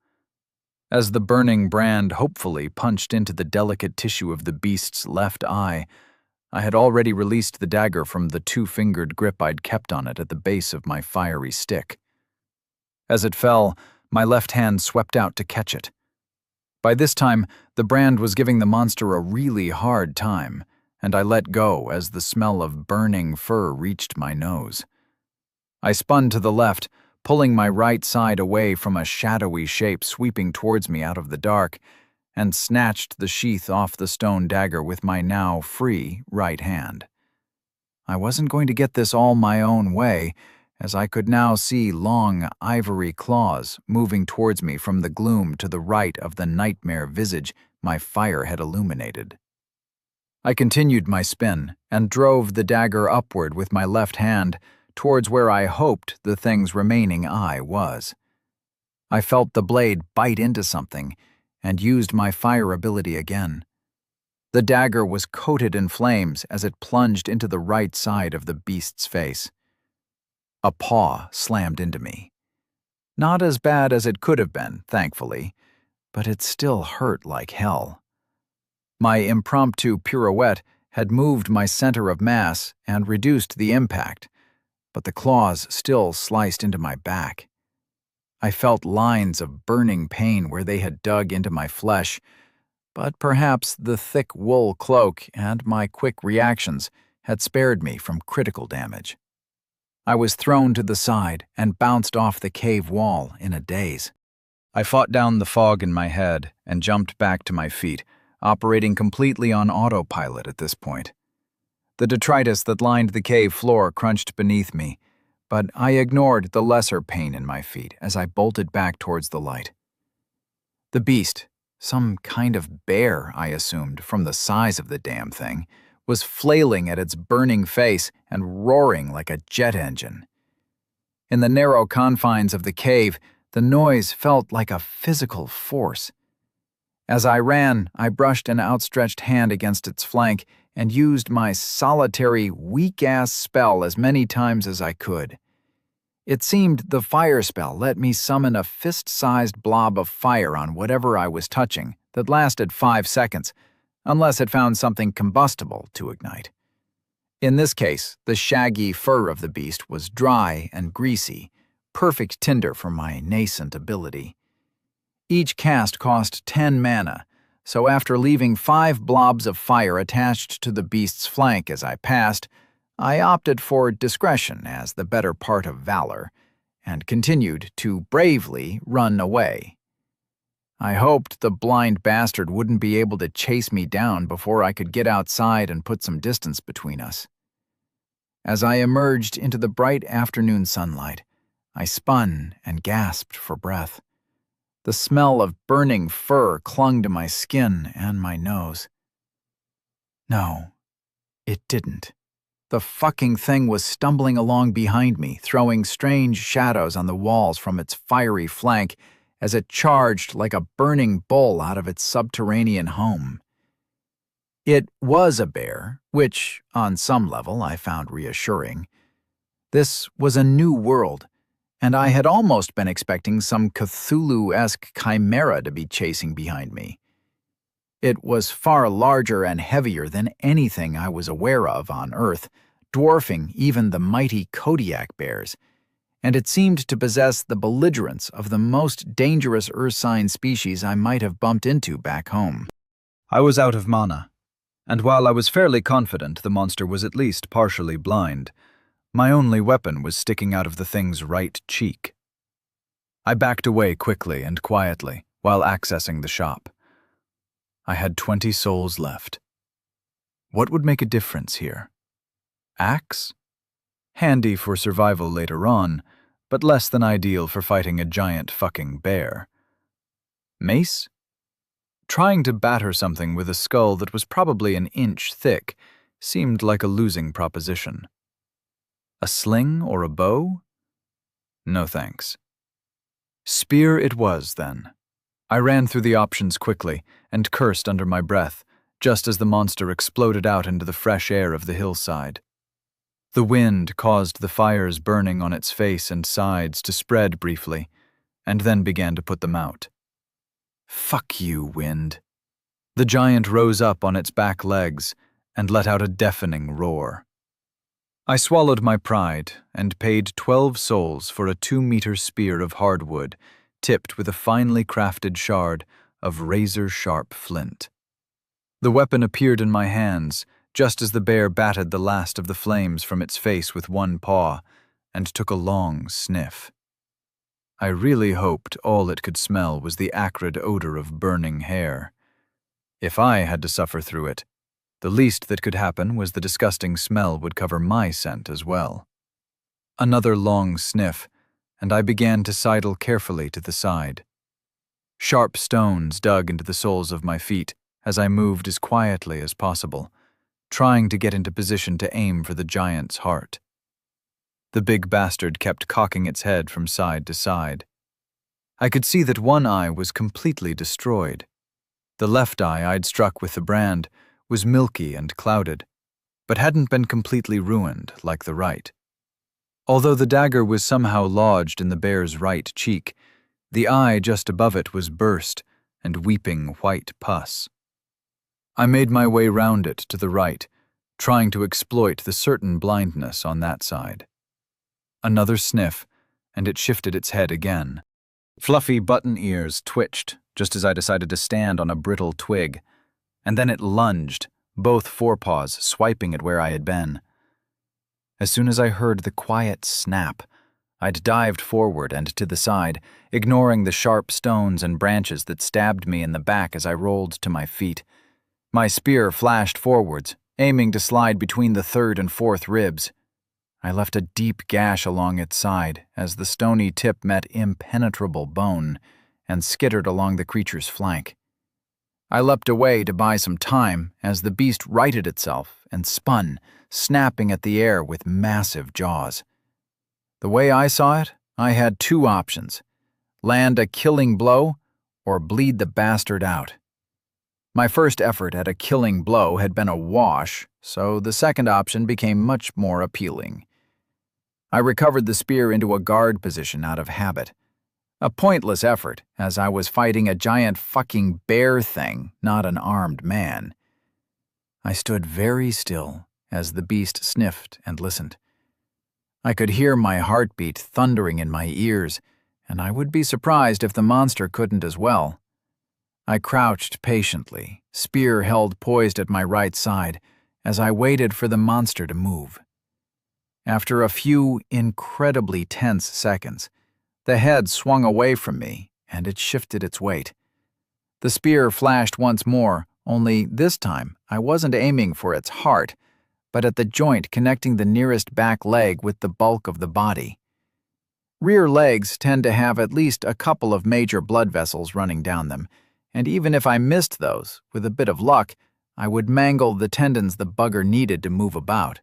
As the burning brand hopefully punched into the delicate tissue of the beast's left eye, I had already released the dagger from the 2-fingered grip I'd kept on it at the base of my fiery stick. As it fell, my left hand swept out to catch it. By this time, the brand was giving the monster a really hard time, and I let go as the smell of burning fur reached my nose. I spun to the left, pulling my right side away from a shadowy shape sweeping towards me out of the dark, and snatched the sheath off the stone dagger with my now free right hand. I wasn't going to get this all my own way, as I could now see long ivory claws moving towards me from the gloom to the right of the nightmare visage my fire had illuminated. I continued my spin and drove the dagger upward with my left hand towards where I hoped the thing's remaining eye was. I felt the blade bite into something and used my fire ability again. The dagger was coated in flames as it plunged into the right side of the beast's face. A paw slammed into me. Not as bad as it could have been, thankfully, but it still hurt like hell. My impromptu pirouette had moved my center of mass and reduced the impact, but the claws still sliced into my back. I felt lines of burning pain where they had dug into my flesh, but perhaps the thick wool cloak and my quick reactions had spared me from critical damage. I was thrown to the side and bounced off the cave wall in a daze. I fought down the fog in my head and jumped back to my feet, operating completely on autopilot at this point. The detritus that lined the cave floor crunched beneath me, but I ignored the lesser pain in my feet as I bolted back towards the light. The beast, some kind of bear, I assumed from the size of the damn thing, was flailing at its burning face and roaring like a jet engine. In the narrow confines of the cave, the noise felt like a physical force. As I ran, I brushed an outstretched hand against its flank and used my solitary, weak-ass spell as many times as I could. It seemed the fire spell let me summon a fist-sized blob of fire on whatever I was touching that lasted 5 seconds, unless it found something combustible to ignite. In this case, the shaggy fur of the beast was dry and greasy, perfect tinder for my nascent ability. Each cast cost 10 mana, so after leaving 5 blobs of fire attached to the beast's flank as I passed, I opted for discretion as the better part of valor, and continued to bravely run away. I hoped the blind bastard wouldn't be able to chase me down before I could get outside and put some distance between us. As I emerged into the bright afternoon sunlight, I spun and gasped for breath. The smell of burning fur clung to my skin and my nose. No, it didn't. The fucking thing was stumbling along behind me, throwing strange shadows on the walls from its fiery flank as it charged like a burning bull out of its subterranean home. It was a bear, which, on some level, I found reassuring. This was a new world, and I had almost been expecting some Cthulhu-esque chimera to be chasing behind me. It was far larger and heavier than anything I was aware of on Earth, dwarfing even the mighty Kodiak bears, and it seemed to possess the belligerence of the most dangerous ursine species I might have bumped into back home. I was out of mana, and while I was fairly confident the monster was at least partially blind, My only weapon was sticking out of the thing's right cheek. I backed away quickly and quietly while accessing the shop. I had 20 souls left. What would make a difference here? Axe? Handy for survival later on, but less than ideal for fighting a giant fucking bear. Mace? Trying to batter something with a skull that was probably an inch thick seemed like a losing proposition. A sling or a bow? No thanks. Spear it was, then. I ran through the options quickly and cursed under my breath, just as the monster exploded out into the fresh air of the hillside. The wind caused the fires burning on its face and sides to spread briefly, and then began to put them out. Fuck you, wind. The giant rose up on its back legs and let out a deafening roar. I swallowed my pride and paid 12 souls for a 2-meter spear of hardwood, tipped with a finely crafted shard of razor-sharp flint. The weapon appeared in my hands just as the bear batted the last of the flames from its face with one paw and took a long sniff. I really hoped all it could smell was the acrid odor of burning hair. If I had to suffer through it, the least that could happen was the disgusting smell would cover my scent as well. Another long sniff, and I began to sidle carefully to the side. Sharp stones dug into the soles of my feet as I moved as quietly as possible, trying to get into position to aim for the giant's heart. The big bastard kept cocking its head from side to side. I could see that one eye was completely destroyed. The left eye I'd struck with the brand was milky and clouded, but hadn't been completely ruined like the right. Although the dagger was somehow lodged in the bear's right cheek, the eye just above it was burst and weeping white pus. I made my way round it to the right, trying to exploit the certain blindness on that side. Another sniff, and it shifted its head again. Fluffy button ears twitched just as I decided to stand on a brittle twig, and then it lunged, both forepaws swiping at where I had been. As soon as I heard the quiet snap, I'd dived forward and to the side, ignoring the sharp stones and branches that stabbed me in the back as I rolled to my feet. My spear flashed forwards, aiming to slide between the third and fourth ribs. I left a deep gash along its side as the stony tip met impenetrable bone and skittered along the creature's flank. I leapt away to buy some time as the beast righted itself and spun, snapping at the air with massive jaws. The way I saw it, I had 2 options: land a killing blow or bleed the bastard out. My first effort at a killing blow had been a wash, so the second option became much more appealing. I recovered the spear into a guard position out of habit. A pointless effort, as I was fighting a giant fucking bear thing, not an armed man. I stood very still as the beast sniffed and listened. I could hear my heartbeat thundering in my ears, and I would be surprised if the monster couldn't as well. I crouched patiently, spear held poised at my right side, as I waited for the monster to move. After a few incredibly tense seconds, the head swung away from me, and it shifted its weight. The spear flashed once more, only this time I wasn't aiming for its heart, but at the joint connecting the nearest back leg with the bulk of the body. Rear legs tend to have at least a couple of major blood vessels running down them, and even if I missed those, with a bit of luck, I would mangle the tendons the bugger needed to move about.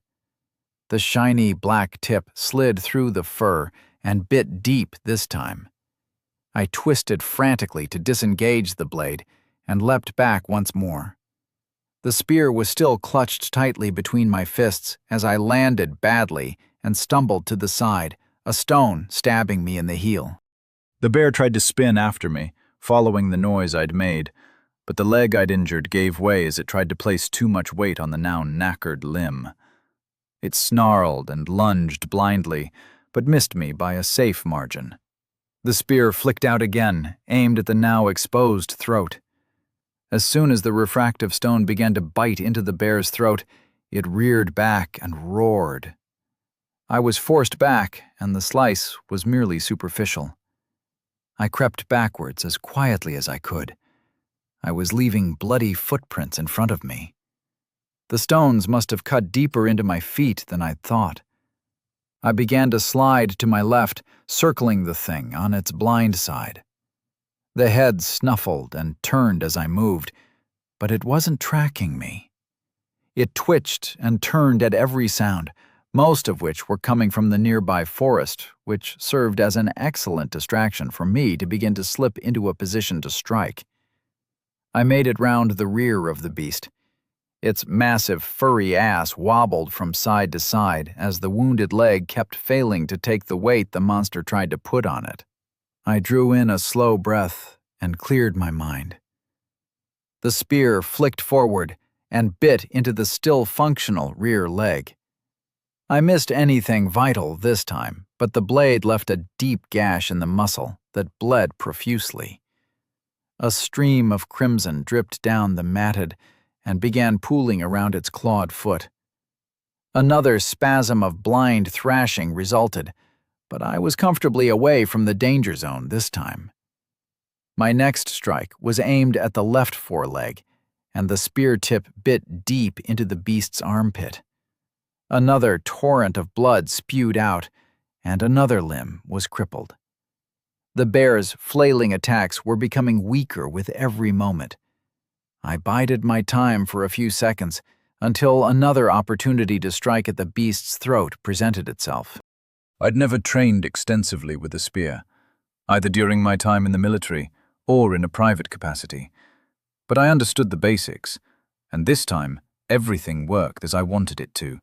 The shiny black tip slid through the fur and bit deep this time. I twisted frantically to disengage the blade and leapt back once more. The spear was still clutched tightly between my fists as I landed badly and stumbled to the side, a stone stabbing me in the heel. The bear tried to spin after me, following the noise I'd made, but the leg I'd injured gave way as it tried to place too much weight on the now knackered limb. It snarled and lunged blindly, but missed me by a safe margin. The spear flicked out again, aimed at the now exposed throat. As soon as the refractive stone began to bite into the bear's throat, it reared back and roared. I was forced back, and the slice was merely superficial. I crept backwards as quietly as I could. I was leaving bloody footprints in front of me. The stones must have cut deeper into my feet than I'd thought. I began to slide to my left, circling the thing on its blind side. The head snuffled and turned as I moved, but it wasn't tracking me. It twitched and turned at every sound, most of which were coming from the nearby forest, which served as an excellent distraction for me to begin to slip into a position to strike. I made it round the rear of the beast. Its massive, furry ass wobbled from side to side as the wounded leg kept failing to take the weight the monster tried to put on it. I drew in a slow breath and cleared my mind. The spear flicked forward and bit into the still functional rear leg. I missed anything vital this time, but the blade left a deep gash in the muscle that bled profusely. A stream of crimson dripped down the matted and began pooling around its clawed foot. Another spasm of blind thrashing resulted, but I was comfortably away from the danger zone this time. My next strike was aimed at the left foreleg, and the spear tip bit deep into the beast's armpit. Another torrent of blood spewed out, and another limb was crippled. The bear's flailing attacks were becoming weaker with every moment. I bided my time for a few seconds until another opportunity to strike at the beast's throat presented itself. I'd never trained extensively with a spear, either during my time in the military or in a private capacity, but I understood the basics, and this time everything worked as I wanted it to.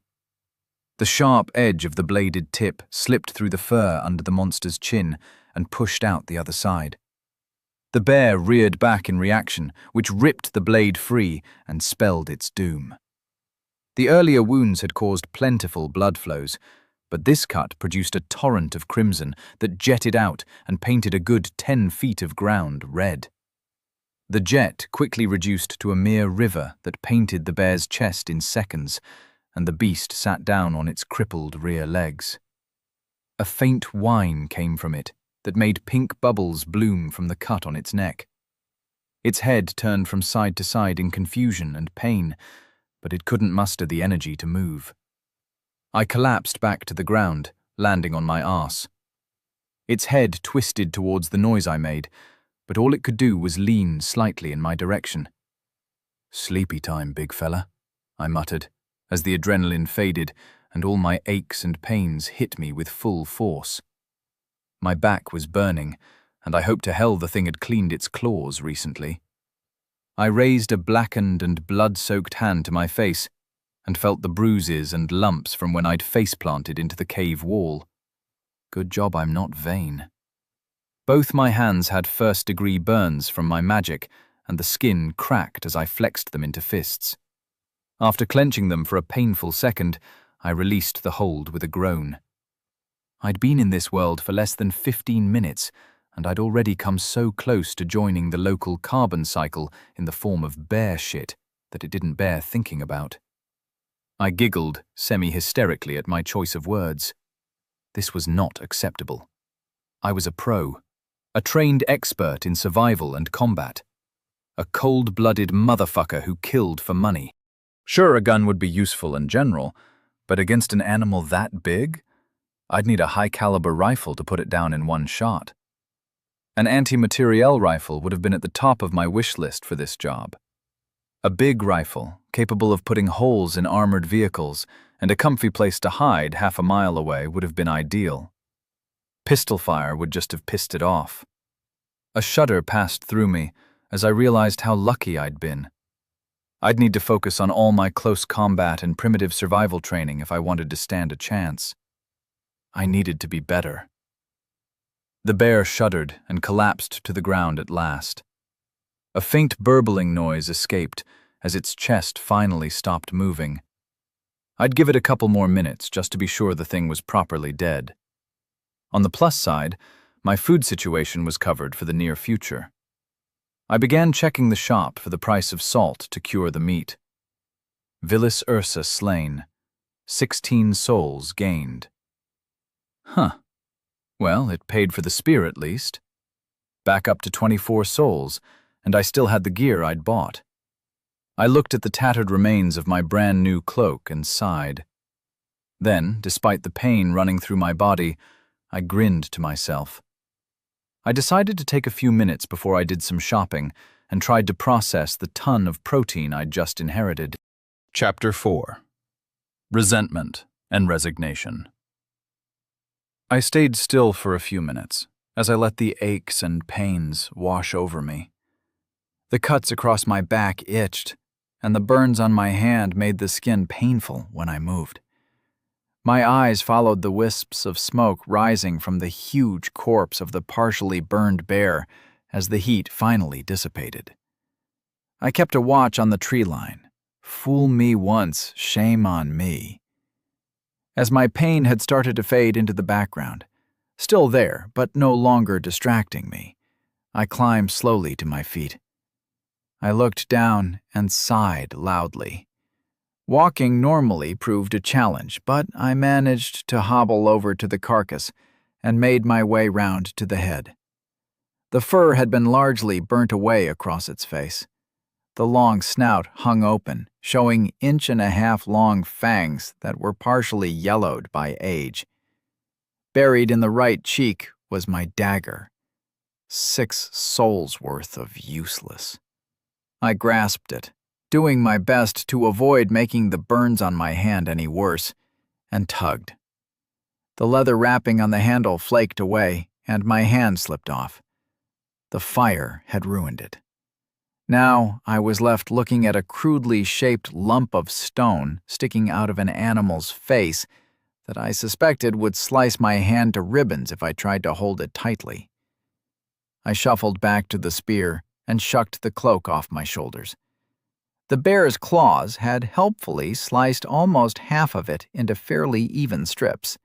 The sharp edge of the bladed tip slipped through the fur under the monster's chin and pushed out the other side. The bear reared back in reaction, which ripped the blade free and spelled its doom. The earlier wounds had caused plentiful blood flows, but this cut produced a torrent of crimson that jetted out and painted a good 10 feet of ground red. The jet quickly reduced to a mere river that painted the bear's chest in seconds, and the beast sat down on its crippled rear legs. A faint whine came from it that made pink bubbles bloom from the cut on its neck. Its head turned from side to side in confusion and pain, but it couldn't muster the energy to move. I collapsed back to the ground, landing on my arse. Its head twisted towards the noise I made, but all it could do was lean slightly in my direction. "Sleepy time, big fella," I muttered, as the adrenaline faded and all my aches and pains hit me with full force. My back was burning, and I hoped to hell the thing had cleaned its claws recently. I raised a blackened and blood-soaked hand to my face and felt the bruises and lumps from when I'd face-planted into the cave wall. Good job I'm not vain. Both my hands had first-degree burns from my magic, and the skin cracked as I flexed them into fists. After clenching them for a painful second, I released the hold with a groan. I'd been in this world for less than 15 minutes, and I'd already come so close to joining the local carbon cycle in the form of bear shit that it didn't bear thinking about. I giggled semi-hysterically at my choice of words. This was not acceptable. I was a pro, a trained expert in survival and combat, a cold-blooded motherfucker who killed for money. Sure, a gun would be useful in general, but against an animal that big? I'd need a high-caliber rifle to put it down in one shot. An anti-materiel rifle would have been at the top of my wish list for this job. A big rifle, capable of putting holes in armored vehicles, and a comfy place to hide half a mile away would have been ideal. Pistol fire would just have pissed it off. A shudder passed through me as I realized how lucky I'd been. I'd need to focus on all my close combat and primitive survival training if I wanted to stand a chance. I needed to be better. The bear shuddered and collapsed to the ground at last. A faint burbling noise escaped as its chest finally stopped moving. I'd give it a couple more minutes just to be sure the thing was properly dead. On the plus side, my food situation was covered for the near future. I began checking the shop for the price of salt to cure the meat. Vilis Ursa slain. 16 souls gained. Huh. Well, it paid for the spear at least. Back up to 24 souls, and I still had the gear I'd bought. I looked at the tattered remains of my brand new cloak and sighed. Then, despite the pain running through my body, I grinned to myself. I decided to take a few minutes before I did some shopping and tried to process the ton of protein I'd just inherited. Chapter 4. Resentment and Resignation. I stayed still for a few minutes as I let the aches and pains wash over me. The cuts across my back itched, and the burns on my hand made the skin painful when I moved. My eyes followed the wisps of smoke rising from the huge corpse of the partially burned bear as the heat finally dissipated. I kept a watch on the tree line. Fool me once, shame on me. As my pain had started to fade into the background, still there but no longer distracting me, I climbed slowly to my feet. I looked down and sighed loudly. Walking normally proved a challenge, but I managed to hobble over to the carcass and made my way round to the head. The fur had been largely burnt away across its face. The long snout hung open, showing 1.5-inch long fangs that were partially yellowed by age. Buried in the right cheek was my dagger. 6 souls worth of useless. I grasped it, doing my best to avoid making the burns on my hand any worse, and tugged. The leather wrapping on the handle flaked away, and my hand slipped off. The fire had ruined it. Now I was left looking at a crudely shaped lump of stone sticking out of an animal's face that I suspected would slice my hand to ribbons if I tried to hold it tightly. I shuffled back to the spear and shucked the cloak off my shoulders. The bear's claws had helpfully sliced almost half of it into fairly even strips.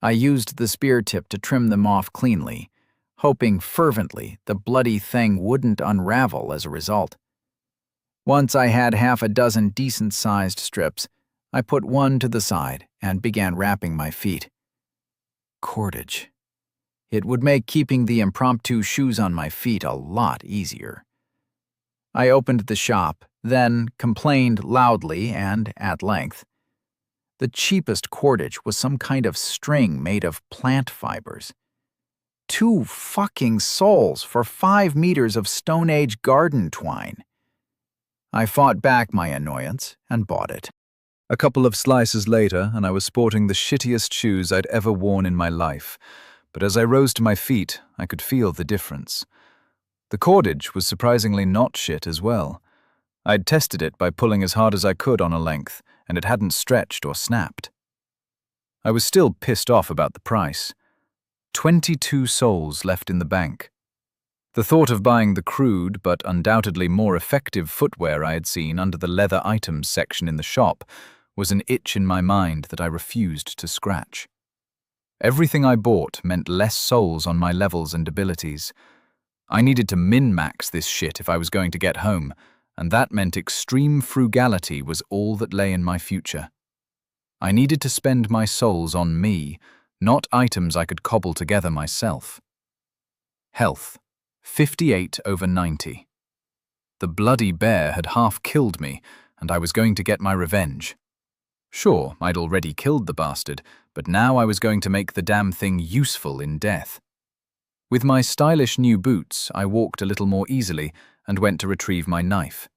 I used the spear tip to trim them off cleanly, hoping fervently the bloody thing wouldn't unravel as a result. Once I had 6 decent-sized strips, I put one to the side and began wrapping my feet. Cordage. It would make keeping the impromptu shoes on my feet a lot easier. I opened the shop, then complained loudly and at length. The cheapest cordage was some kind of string made of plant fibers. 2 fucking souls for 5 meters of Stone Age garden twine. I fought back my annoyance and bought it. A couple of slices later, and I was sporting the shittiest shoes I'd ever worn in my life. But as I rose to my feet, I could feel the difference. The cordage was surprisingly not shit as well. I'd tested it by pulling as hard as I could on a length, and it hadn't stretched or snapped. I was still pissed off about the price. 22 souls left in the bank. The thought of buying the crude but undoubtedly more effective footwear I had seen under the leather items section in the shop was an itch in my mind that I refused to scratch. Everything I bought meant less souls on my levels and abilities. I needed to min-max this shit if I was going to get home, and that meant extreme frugality was all that lay in my future. I needed to spend my souls on me, not items I could cobble together myself. Health, 58/90. The bloody bear had half killed me, and I was going to get my revenge. Sure, I'd already killed the bastard, but now I was going to make the damn thing useful in death. With my stylish new boots, I walked a little more easily and went to retrieve my knife.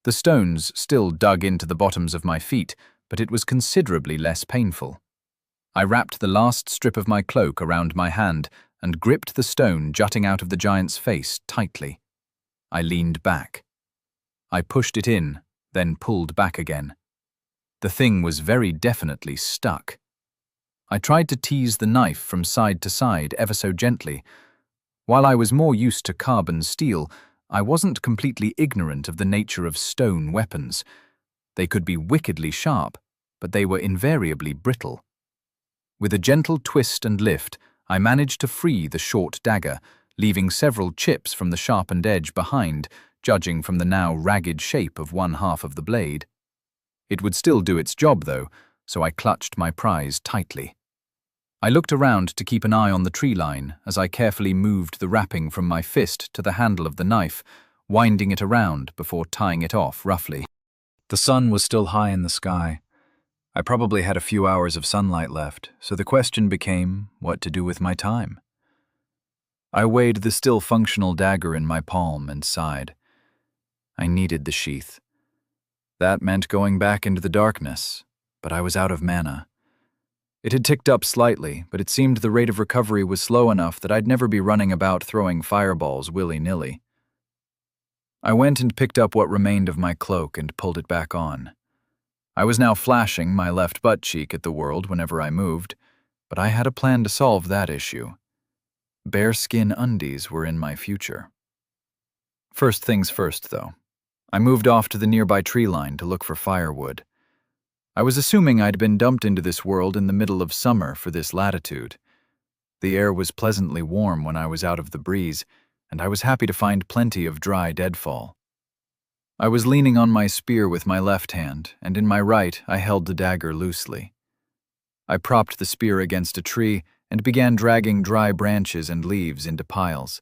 The stones still dug into the bottoms of my feet, but it was considerably less painful. I wrapped the last strip of my cloak around my hand and gripped the stone jutting out of the giant's face tightly. I leaned back. I pushed it in, then pulled back again. The thing was very definitely stuck. I tried to tease the knife from side to side ever so gently. While I was more used to carbon steel, I wasn't completely ignorant of the nature of stone weapons. They could be wickedly sharp, but they were invariably brittle. With a gentle twist and lift, I managed to free the short dagger, leaving several chips from the sharpened edge behind, judging from the now ragged shape of one half of the blade. It would still do its job, though, so I clutched my prize tightly. I looked around to keep an eye on the tree line as I carefully moved the wrapping from my fist to the handle of the knife, winding it around before tying it off roughly. The sun was still high in the sky. I probably had a few hours of sunlight left, so the question became what to do with my time. I weighed the still functional dagger in my palm and sighed. I needed the sheath. That meant going back into the darkness, but I was out of mana. It had ticked up slightly, but it seemed the rate of recovery was slow enough that I'd never be running about throwing fireballs willy-nilly. I went and picked up what remained of my cloak and pulled it back on. I was now flashing my left butt cheek at the world whenever I moved, but I had a plan to solve that issue. Bearskin undies were in my future. First things first, though. I moved off to the nearby tree line to look for firewood. I was assuming I'd been dumped into this world in the middle of summer for this latitude. The air was pleasantly warm when I was out of the breeze, and I was happy to find plenty of dry deadfall. I was leaning on my spear with my left hand, and in my right I held the dagger loosely. I propped the spear against a tree and began dragging dry branches and leaves into piles.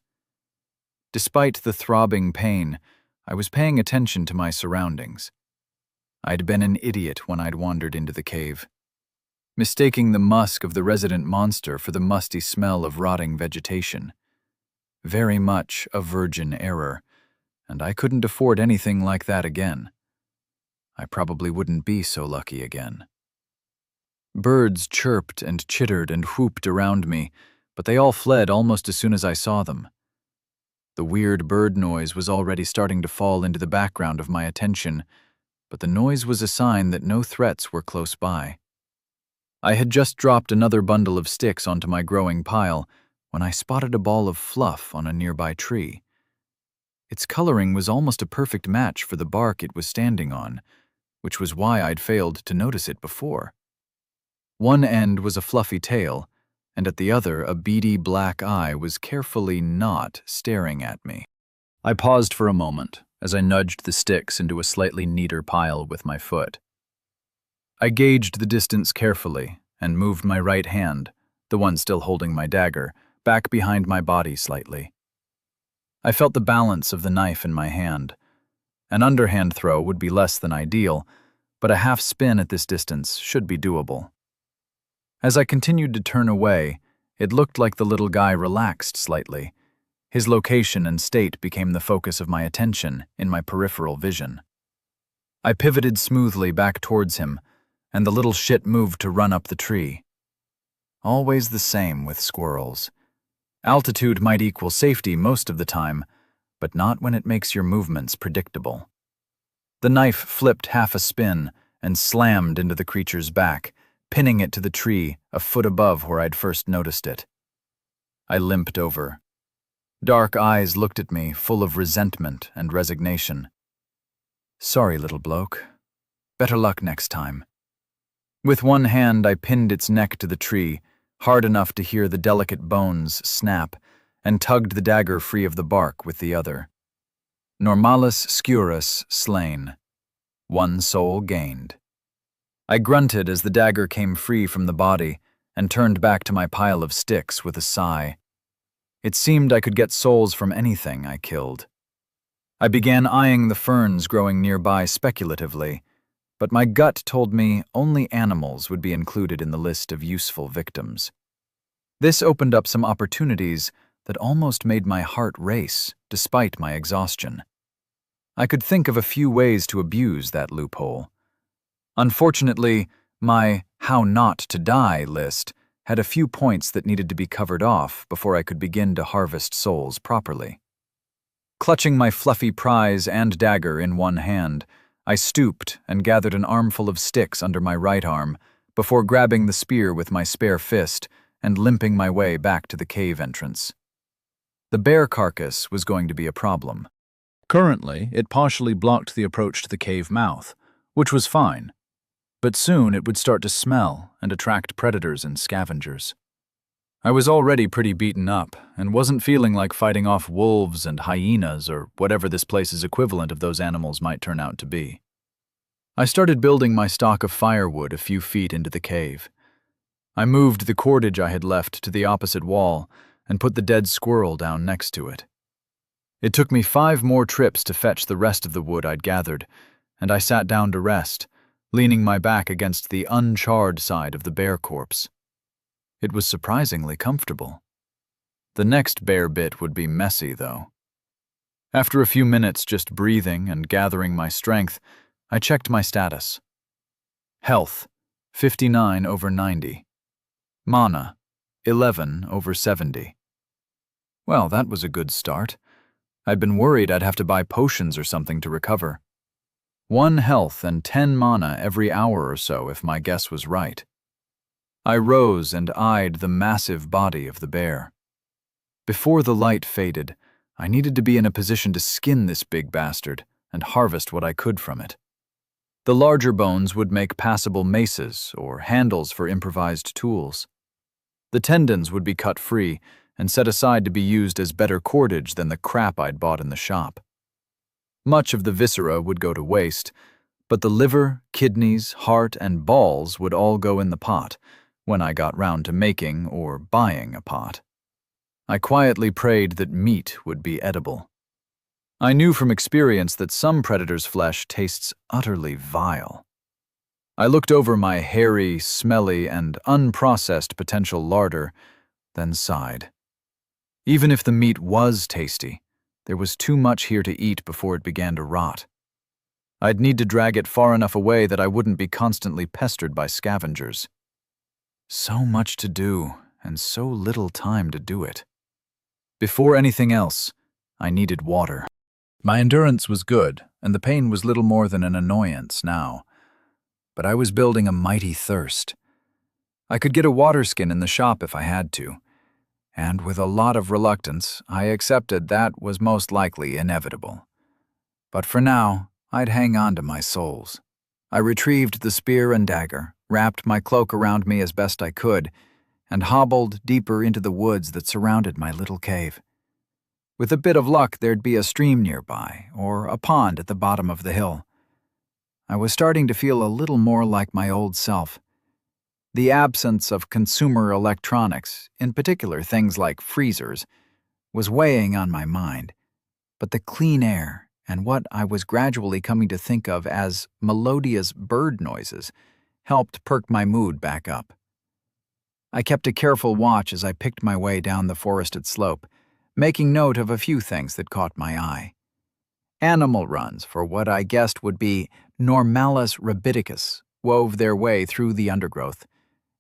Despite the throbbing pain, I was paying attention to my surroundings. I'd been an idiot when I'd wandered into the cave, mistaking the musk of the resident monster for the musty smell of rotting vegetation. Very much a virgin error, and I couldn't afford anything like that again. I probably wouldn't be so lucky again. Birds chirped and chittered and whooped around me, but they all fled almost as soon as I saw them. The weird bird noise was already starting to fall into the background of my attention, but the noise was a sign that no threats were close by. I had just dropped another bundle of sticks onto my growing pile when I spotted a ball of fluff on a nearby tree. Its coloring was almost a perfect match for the bark it was standing on, which was why I'd failed to notice it before. One end was a fluffy tail, and at the other a beady black eye was carefully not staring at me. I paused for a moment as I nudged the sticks into a slightly neater pile with my foot. I gauged the distance carefully and moved my right hand, the one still holding my dagger, back behind my body slightly. I felt the balance of the knife in my hand. An underhand throw would be less than ideal, but a half spin at this distance should be doable. As I continued to turn away, it looked like the little guy relaxed slightly. His location and state became the focus of my attention in my peripheral vision. I pivoted smoothly back towards him, and the little shit moved to run up the tree. Always the same with squirrels. Altitude might equal safety most of the time, but not when it makes your movements predictable. The knife flipped half a spin and slammed into the creature's back, pinning it to the tree a foot above where I'd first noticed it. I limped over. Dark eyes looked at me, full of resentment and resignation. Sorry, little bloke. Better luck next time. With one hand, I pinned its neck to the tree, hard enough to hear the delicate bones snap, and tugged the dagger free of the bark with the other. Normalis scurus slain. One soul gained. I grunted as the dagger came free from the body and turned back to my pile of sticks with a sigh. It seemed I could get souls from anything I killed. I began eyeing the ferns growing nearby speculatively, but my gut told me only animals would be included in the list of useful victims. This opened up some opportunities that almost made my heart race, despite my exhaustion. I could think of a few ways to abuse that loophole. Unfortunately, my how not to die list had a few points that needed to be covered off before I could begin to harvest souls properly. Clutching my fluffy prize and dagger in one hand, I stooped and gathered an armful of sticks under my right arm before grabbing the spear with my spare fist and limping my way back to the cave entrance. The bear carcass was going to be a problem. Currently, it partially blocked the approach to the cave mouth, which was fine. But soon it would start to smell and attract predators and scavengers. I was already pretty beaten up and wasn't feeling like fighting off wolves and hyenas or whatever this place's equivalent of those animals might turn out to be. I started building my stock of firewood a few feet into the cave. I moved the cordage I had left to the opposite wall and put the dead squirrel down next to it. It took me 5 more trips to fetch the rest of the wood I'd gathered, and I sat down to rest, leaning my back against the uncharred side of the bear corpse. It was surprisingly comfortable. The next bear bit would be messy, though. After a few minutes just breathing and gathering my strength, I checked my status. Health, 59/90. Mana, 11/70. Well, that was a good start. I'd been worried I'd have to buy potions or something to recover. 1 health and 10 mana every hour or so if my guess was right. I rose and eyed the massive body of the bear. Before the light faded, I needed to be in a position to skin this big bastard and harvest what I could from it. The larger bones would make passable maces or handles for improvised tools. The tendons would be cut free and set aside to be used as better cordage than the crap I'd bought in the shop. Much of the viscera would go to waste, but the liver, kidneys, heart, and balls would all go in the pot when I got round to making or buying a pot. I quietly prayed that meat would be edible. I knew from experience that some predators' flesh tastes utterly vile. I looked over my hairy, smelly, and unprocessed potential larder, then sighed. Even if the meat was tasty, there was too much here to eat before it began to rot. I'd need to drag it far enough away that I wouldn't be constantly pestered by scavengers. So much to do, and so little time to do it. Before anything else, I needed water. My endurance was good, and the pain was little more than an annoyance now. But I was building a mighty thirst. I could get a water skin in the shop if I had to, and with a lot of reluctance, I accepted that was most likely inevitable. But for now, I'd hang on to my souls. I retrieved the spear and dagger, wrapped my cloak around me as best I could, and hobbled deeper into the woods that surrounded my little cave. With a bit of luck, there'd be a stream nearby, or a pond at the bottom of the hill. I was starting to feel a little more like my old self. The absence of consumer electronics, in particular things like freezers, was weighing on my mind, but the clean air and what I was gradually coming to think of as melodious bird noises helped perk my mood back up. I kept a careful watch as I picked my way down the forested slope, making note of a few things that caught my eye. Animal runs for what I guessed would be Normalus rabiticus wove their way through the undergrowth,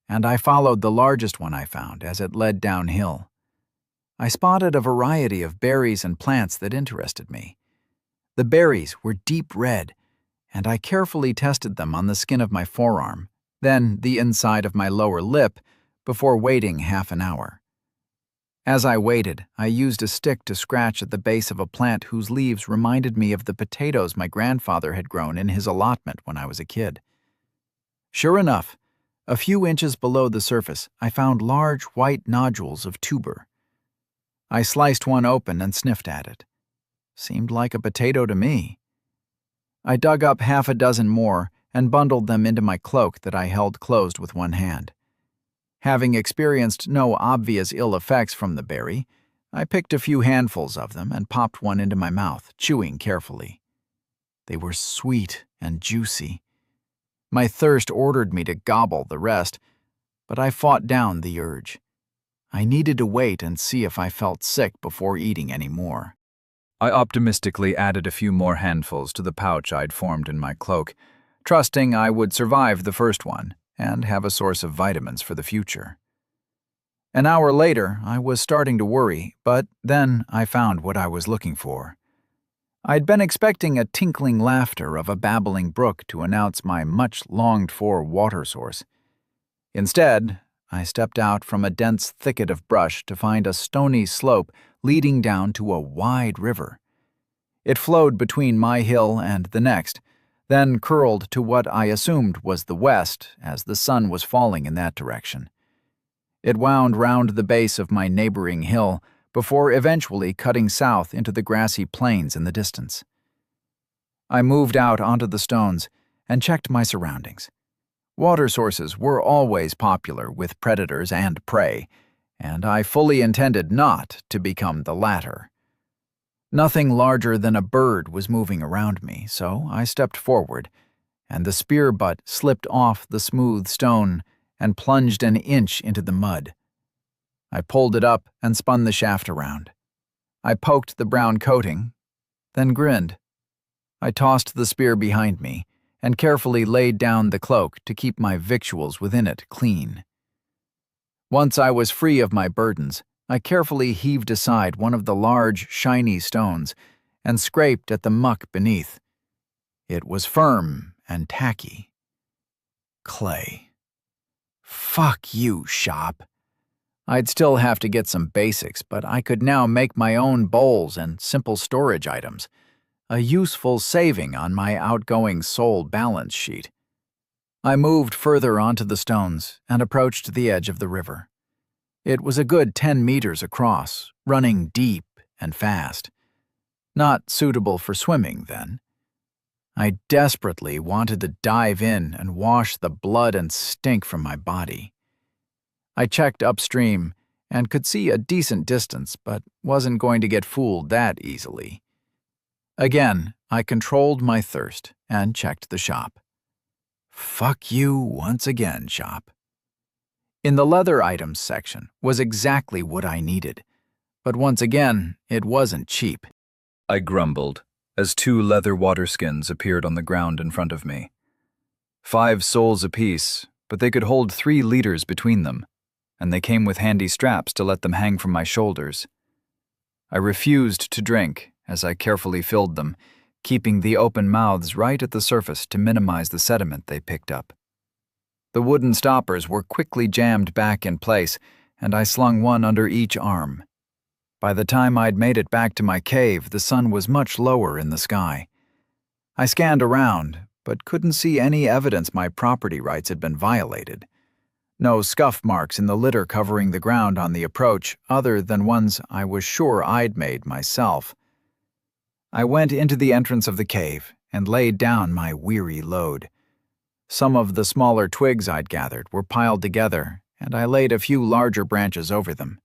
and I followed the largest one I found as it led downhill. I spotted a variety of berries and plants that interested me. The berries were deep red, and I carefully tested them on the skin of my forearm, then the inside of my lower lip, before waiting half an hour. As I waited, I used a stick to scratch at the base of a plant whose leaves reminded me of the potatoes my grandfather had grown in his allotment when I was a kid. Sure enough, a few inches below the surface, I found large white nodules of tuber. I sliced one open and sniffed at it. Seemed like a potato to me. I dug up half a dozen more and bundled them into my cloak that I held closed with one hand. Having experienced no obvious ill effects from the berry, I picked a few handfuls of them and popped one into my mouth, chewing carefully. They were sweet and juicy. My thirst ordered me to gobble the rest, but I fought down the urge. I needed to wait and see if I felt sick before eating any more. I optimistically added a few more handfuls to the pouch I'd formed in my cloak, trusting I would survive the first one and have a source of vitamins for the future. An hour later, I was starting to worry, but then I found what I was looking for. I'd been expecting a tinkling laughter of a babbling brook to announce my much-longed-for water source. Instead, I stepped out from a dense thicket of brush to find a stony slope leading down to a wide river. It flowed between my hill and the next, then curled to what I assumed was the west as the sun was falling in that direction. It wound round the base of my neighboring hill before eventually cutting south into the grassy plains in the distance. I moved out onto the stones and checked my surroundings. Water sources were always popular with predators and prey, and I fully intended not to become the latter. Nothing larger than a bird was moving around me, so I stepped forward, and the spear butt slipped off the smooth stone and plunged an inch into the mud. I pulled it up and spun the shaft around. I poked the brown coating, then grinned. I tossed the spear behind me and carefully laid down the cloak to keep my victuals within it clean. Once I was free of my burdens, I carefully heaved aside one of the large, shiny stones and scraped at the muck beneath. It was firm and tacky. Clay. Fuck you, shop. I'd still have to get some basics, but I could now make my own bowls and simple storage items, a useful saving on my outgoing soul balance sheet. I moved further onto the stones and approached the edge of the river. It was a good 10 meters across, running deep and fast. Not suitable for swimming, then. I desperately wanted to dive in and wash the blood and stink from my body. I checked upstream and could see a decent distance, but wasn't going to get fooled that easily. Again, I controlled my thirst and checked the shop. Fuck you once again, shop. In the leather items section was exactly what I needed, but once again, it wasn't cheap. I grumbled as 2 leather water skins appeared on the ground in front of me. 5 souls apiece, but they could hold 3 liters between them, and they came with handy straps to let them hang from my shoulders. I refused to drink as I carefully filled them, keeping the open mouths right at the surface to minimize the sediment they picked up. The wooden stoppers were quickly jammed back in place, and I slung one under each arm. By the time I'd made it back to my cave, the sun was much lower in the sky. I scanned around, but couldn't see any evidence my property rights had been violated. No scuff marks in the litter covering the ground on the approach, other than ones I was sure I'd made myself. I went into the entrance of the cave and laid down my weary load. Some of the smaller twigs I'd gathered were piled together, and I laid a few larger branches over them.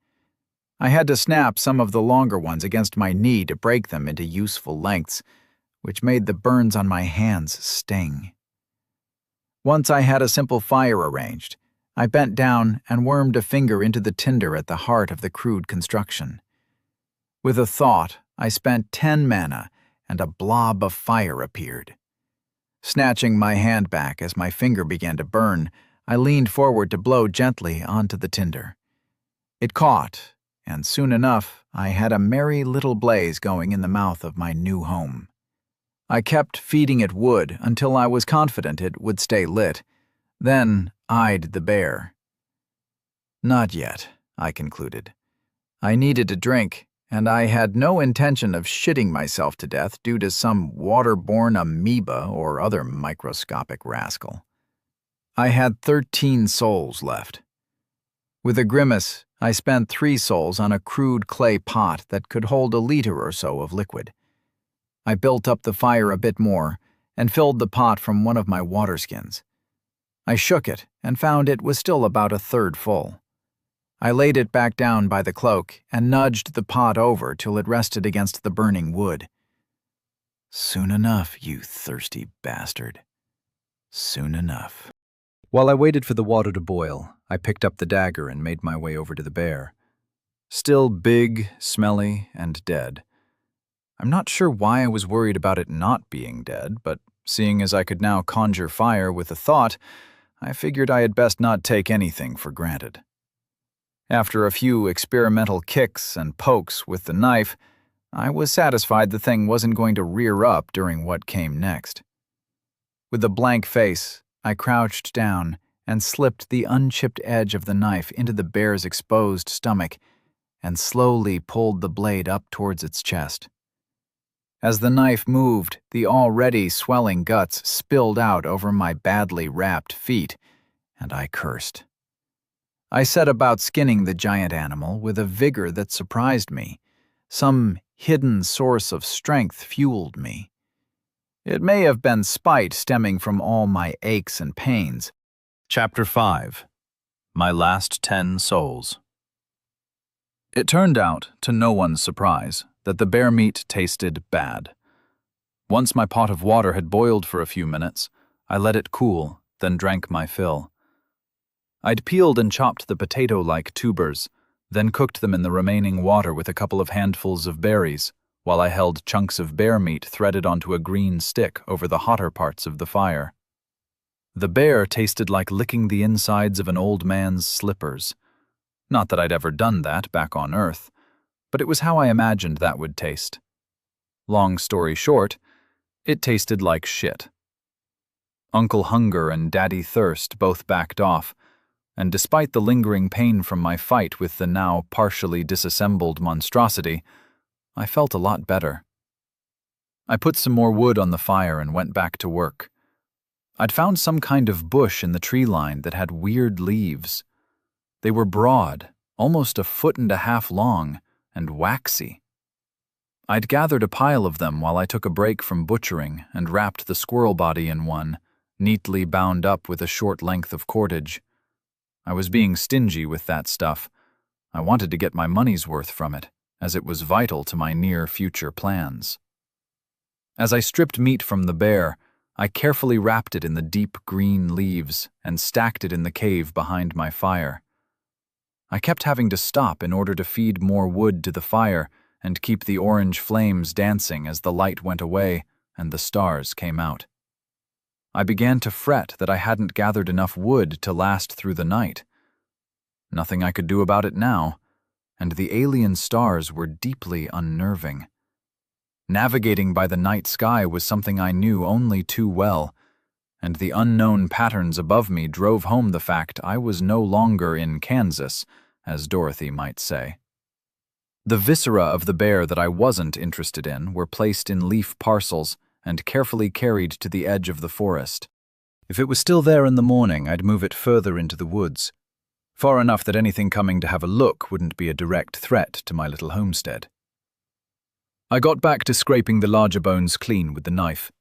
I had to snap some of the longer ones against my knee to break them into useful lengths, which made the burns on my hands sting. Once I had a simple fire arranged, I bent down and wormed a finger into the tinder at the heart of the crude construction. With a thought, I spent 10 mana, and a blob of fire appeared. Snatching my hand back as my finger began to burn, I leaned forward to blow gently onto the tinder. It caught, and soon enough I had a merry little blaze going in the mouth of my new home. I kept feeding it wood until I was confident it would stay lit, then eyed the bear. Not yet, I concluded. I needed a drink, and I had no intention of shitting myself to death due to some waterborne amoeba or other microscopic rascal. I had 13 souls left. With a grimace, I spent 3 souls on a crude clay pot that could hold a liter or so of liquid. I built up the fire a bit more and filled the pot from one of my water skins. I shook it and found it was still about 1/3 full. I laid it back down by the cloak and nudged the pot over till it rested against the burning wood. Soon enough, you thirsty bastard. Soon enough. While I waited for the water to boil, I picked up the dagger and made my way over to the bear. Still big, smelly, and dead. I'm not sure why I was worried about it not being dead, but seeing as I could now conjure fire with a thought, I figured I had best not take anything for granted. After a few experimental kicks and pokes with the knife, I was satisfied the thing wasn't going to rear up during what came next. With a blank face, I crouched down and slipped the unchipped edge of the knife into the bear's exposed stomach and slowly pulled the blade up towards its chest. As the knife moved, the already swelling guts spilled out over my badly wrapped feet, and I cursed. I set about skinning the giant animal with a vigor that surprised me. Some hidden source of strength fueled me. It may have been spite stemming from all my aches and pains, Chapter 5. My Last 10 Souls. It turned out, to no one's surprise, that the bear meat tasted bad. Once my pot of water had boiled for a few minutes, I let it cool, then drank my fill. I'd peeled and chopped the potato-like tubers, then cooked them in the remaining water with a couple of handfuls of berries, while I held chunks of bear meat threaded onto a green stick over the hotter parts of the fire. The bear tasted like licking the insides of an old man's slippers. Not that I'd ever done that back on Earth, but it was how I imagined that would taste. Long story short, it tasted like shit. Uncle Hunger and Daddy Thirst both backed off, and despite the lingering pain from my fight with the now partially disassembled monstrosity, I felt a lot better. I put some more wood on the fire and went back to work. I'd found some kind of bush in the tree line that had weird leaves. They were broad, almost 1.5 feet long, and waxy. I'd gathered a pile of them while I took a break from butchering and wrapped the squirrel body in one, neatly bound up with a short length of cordage. I was being stingy with that stuff. I wanted to get my money's worth from it, as it was vital to my near-future plans. As I stripped meat from the bear, I carefully wrapped it in the deep green leaves and stacked it in the cave behind my fire. I kept having to stop in order to feed more wood to the fire and keep the orange flames dancing as the light went away and the stars came out. I began to fret that I hadn't gathered enough wood to last through the night. Nothing I could do about it now, and the alien stars were deeply unnerving. Navigating by the night sky was something I knew only too well, and the unknown patterns above me drove home the fact I was no longer in Kansas, as Dorothy might say. The viscera of the bear that I wasn't interested in were placed in leaf parcels and carefully carried to the edge of the forest. If it was still there in the morning, I'd move it further into the woods, far enough that anything coming to have a look wouldn't be a direct threat to my little homestead. I got back to scraping the larger bones clean with the knife.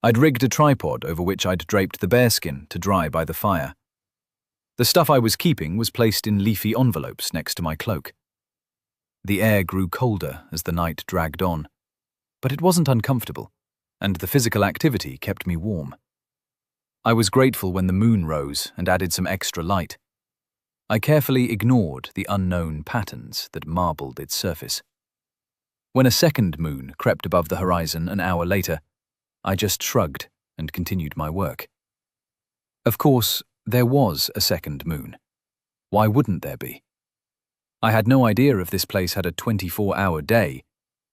I'd rigged a tripod over which I'd draped the bearskin to dry by the fire. The stuff I was keeping was placed in leafy envelopes next to my cloak. The air grew colder as the night dragged on, but it wasn't uncomfortable, and the physical activity kept me warm. I was grateful when the moon rose and added some extra light. I carefully ignored the unknown patterns that marbled its surface. When a second moon crept above the horizon an hour later, I just shrugged and continued my work. Of course, there was a second moon. Why wouldn't there be? I had no idea if this place had a 24-hour day,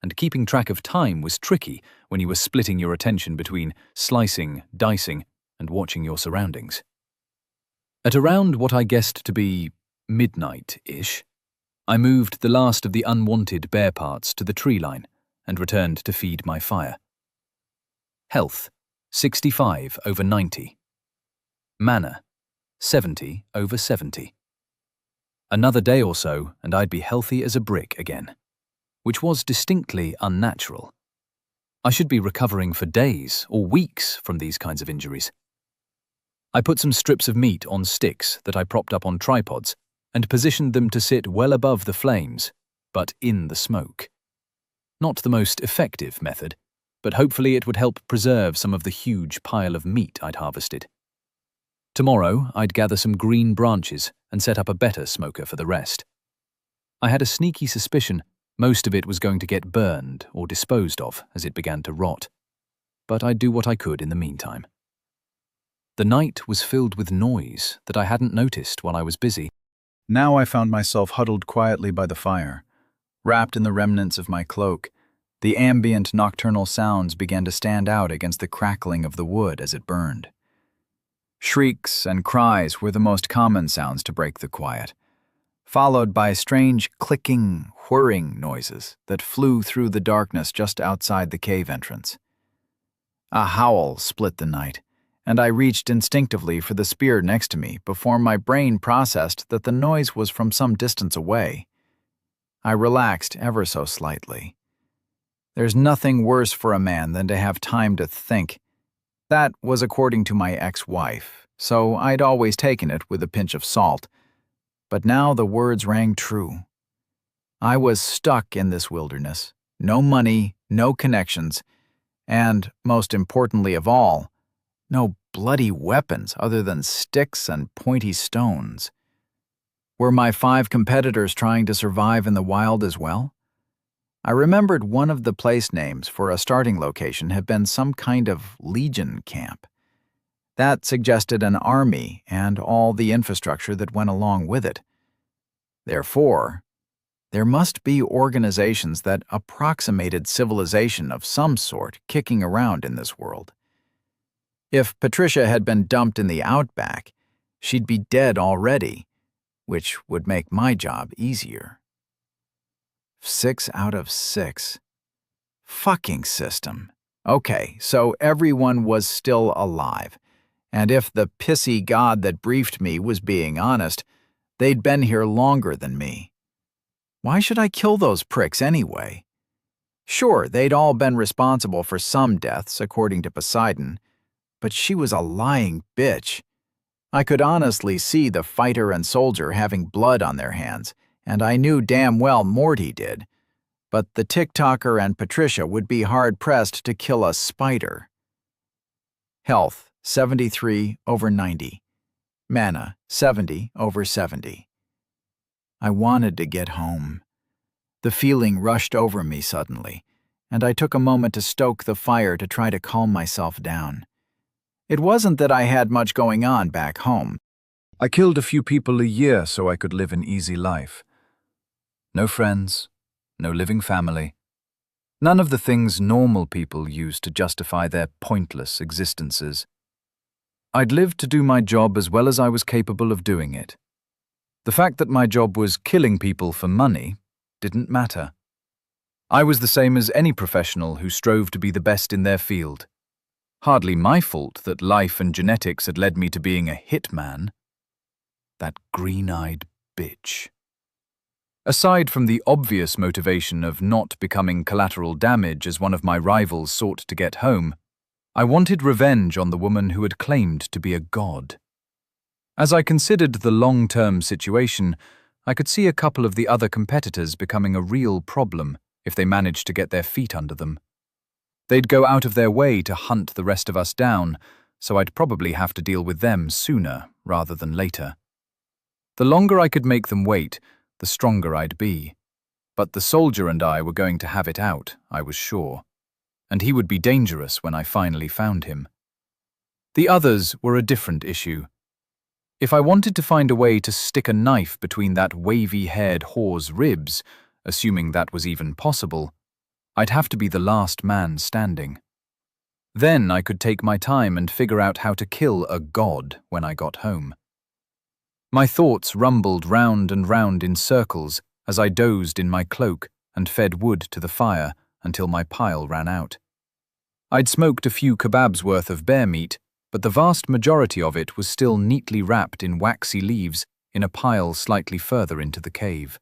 and keeping track of time was tricky when you were splitting your attention between slicing, dicing, and watching your surroundings. At around what I guessed to be midnight-ish, I moved the last of the unwanted bear parts to the tree line and returned to feed my fire. Health, 65/90. Mana, 70/70. Another day or so and I'd be healthy as a brick again, which was distinctly unnatural. I should be recovering for days or weeks from these kinds of injuries. I put some strips of meat on sticks that I propped up on tripods and positioned them to sit well above the flames, but in the smoke. Not the most effective method, but hopefully it would help preserve some of the huge pile of meat I'd harvested. Tomorrow, I'd gather some green branches and set up a better smoker for the rest. I had a sneaky suspicion most of it was going to get burned or disposed of as it began to rot, but I'd do what I could in the meantime. The night was filled with noise that I hadn't noticed while I was busy. Now I found myself huddled quietly by the fire. Wrapped in the remnants of my cloak, the ambient nocturnal sounds began to stand out against the crackling of the wood as it burned. Shrieks and cries were the most common sounds to break the quiet, followed by strange clicking, whirring noises that flew through the darkness just outside the cave entrance. A howl split the night, and I reached instinctively for the spear next to me before my brain processed that the noise was from some distance away. I relaxed ever so slightly. There's nothing worse for a man than to have time to think. That was according to my ex-wife, so I'd always taken it with a pinch of salt. But now the words rang true. I was stuck in this wilderness. No money, no connections, and, most importantly of all, no bloody weapons other than sticks and pointy stones. Were my 5 competitors trying to survive in the wild as well? I remembered one of the place names for a starting location had been some kind of Legion camp. That suggested an army and all the infrastructure that went along with it. Therefore, there must be organizations that approximated civilization of some sort kicking around in this world. If Patricia had been dumped in the outback, she'd be dead already, which would make my job easier. 6 out of 6. Fucking system. Okay, so everyone was still alive, and if the pissy god that briefed me was being honest, they'd been here longer than me. Why should I kill those pricks anyway? Sure, they'd all been responsible for some deaths, according to Poseidon, but she was a lying bitch. I could honestly see the fighter and soldier having blood on their hands, and I knew damn well Morty did. But the TikToker and Patricia would be hard-pressed to kill a spider. Health, 73/90. Mana, 70/70. I wanted to get home. The feeling rushed over me suddenly, and I took a moment to stoke the fire to try to calm myself down. It wasn't that I had much going on back home. I killed a few people a year so I could live an easy life. No friends, no living family. None of the things normal people use to justify their pointless existences. I'd lived to do my job as well as I was capable of doing it. The fact that my job was killing people for money didn't matter. I was the same as any professional who strove to be the best in their field. Hardly my fault that life and genetics had led me to being a hitman. That green-eyed bitch. Aside from the obvious motivation of not becoming collateral damage as one of my rivals sought to get home, I wanted revenge on the woman who had claimed to be a god. As I considered the long-term situation, I could see a couple of the other competitors becoming a real problem if they managed to get their feet under them. They'd go out of their way to hunt the rest of us down, so I'd probably have to deal with them sooner rather than later. The longer I could make them wait, the stronger I'd be. But the soldier and I were going to have it out, I was sure. And he would be dangerous when I finally found him. The others were a different issue. If I wanted to find a way to stick a knife between that wavy-haired whore's ribs, assuming that was even possible, I'd have to be the last man standing. Then I could take my time and figure out how to kill a god when I got home. My thoughts rumbled round and round in circles as I dozed in my cloak and fed wood to the fire until my pile ran out. I'd smoked a few kebabs worth of bear meat, but the vast majority of it was still neatly wrapped in waxy leaves in a pile slightly further into the cave.